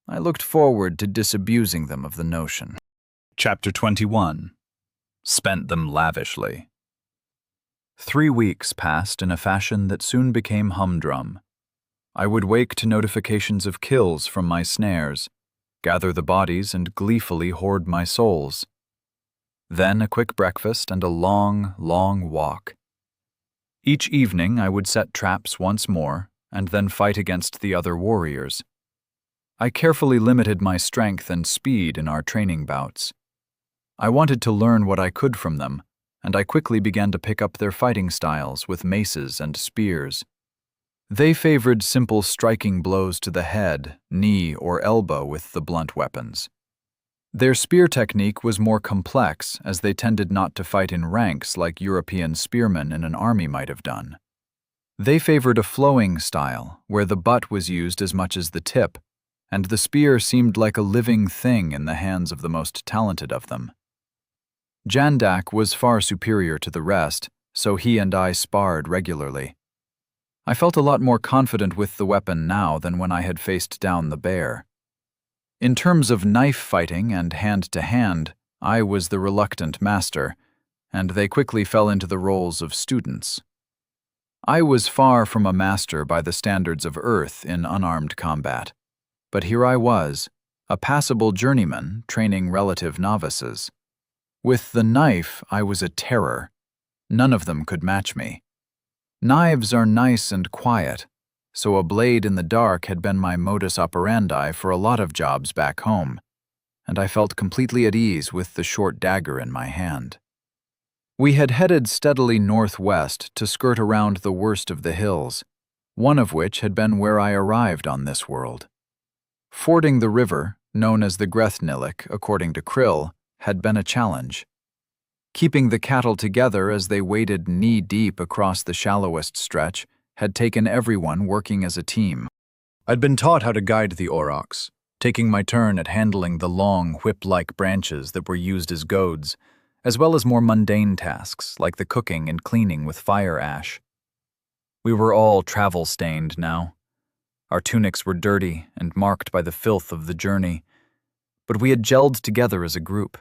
I looked forward to disabusing them of the notion. Chapter 21. Spent them lavishly. 3 weeks passed in a fashion that soon became humdrum. I would wake to notifications of kills from my snares, gather the bodies and gleefully hoard my souls. Then a quick breakfast and a long, long walk. Each evening I would set traps once more and then fight against the other warriors. I carefully limited my strength and speed in our training bouts. I wanted to learn what I could from them, and I quickly began to pick up their fighting styles with maces and spears. They favored simple striking blows to the head, knee, or elbow with the blunt weapons. Their spear technique was more complex, as they tended not to fight in ranks like European spearmen in an army might have done. They favored a flowing style, where the butt was used as much as the tip, and the spear seemed like a living thing in the hands of the most talented of them. Jandak was far superior to the rest, so he and I sparred regularly. I felt a lot more confident with the weapon now than when I had faced down the bear. In terms of knife fighting and hand-to-hand, I was the reluctant master, and they quickly fell into the roles of students. I was far from a master by the standards of Earth in unarmed combat, but here I was, a passable journeyman training relative novices. With the knife, I was a terror. None of them could match me. Knives are nice and quiet, so a blade in the dark had been my modus operandi for a lot of jobs back home, and I felt completely at ease with the short dagger in my hand. We had headed steadily northwest to skirt around the worst of the hills, one of which had been where I arrived on this world. Fording the river, known as the Grethnillik according to Krill, had been a challenge. Keeping the cattle together as they waded knee-deep across the shallowest stretch had taken everyone working as a team. I'd been taught how to guide the aurochs, taking my turn at handling the long, whip-like branches that were used as goads, as well as more mundane tasks like the cooking and cleaning with fire ash. We were all travel-stained now. Our tunics were dirty and marked by the filth of the journey, but we had gelled together as a group.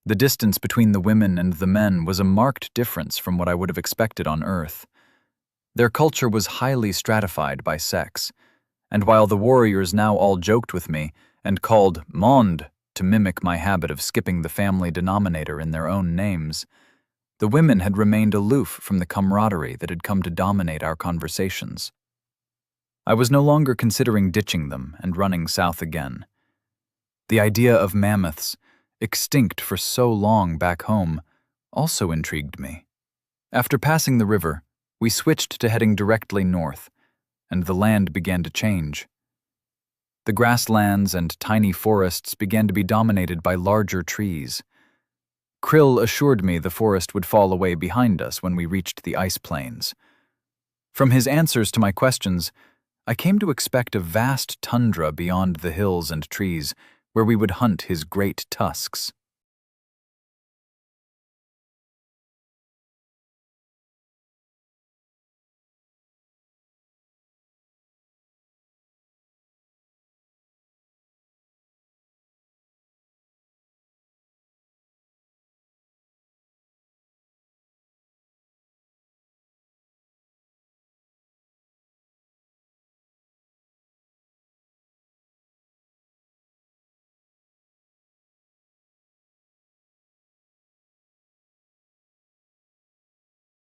The distance between the women and the men was a marked difference from what I would have expected on Earth. Their culture was highly stratified by sex, and while the warriors now all joked with me and called monde to mimic my habit of skipping the family denominator in their own names. The women had remained aloof from the camaraderie that had come to dominate our conversations. I was no longer considering ditching them and running south again. The idea of mammoths, extinct for so long back home, also intrigued me. After passing the river, we switched to heading directly north, and the land began to change. The grasslands and tiny forests began to be dominated by larger trees. Krill assured me the forest would fall away behind us when we reached the ice plains. From his answers to my questions, I came to expect a vast tundra beyond the hills and trees where we would hunt his great tusks.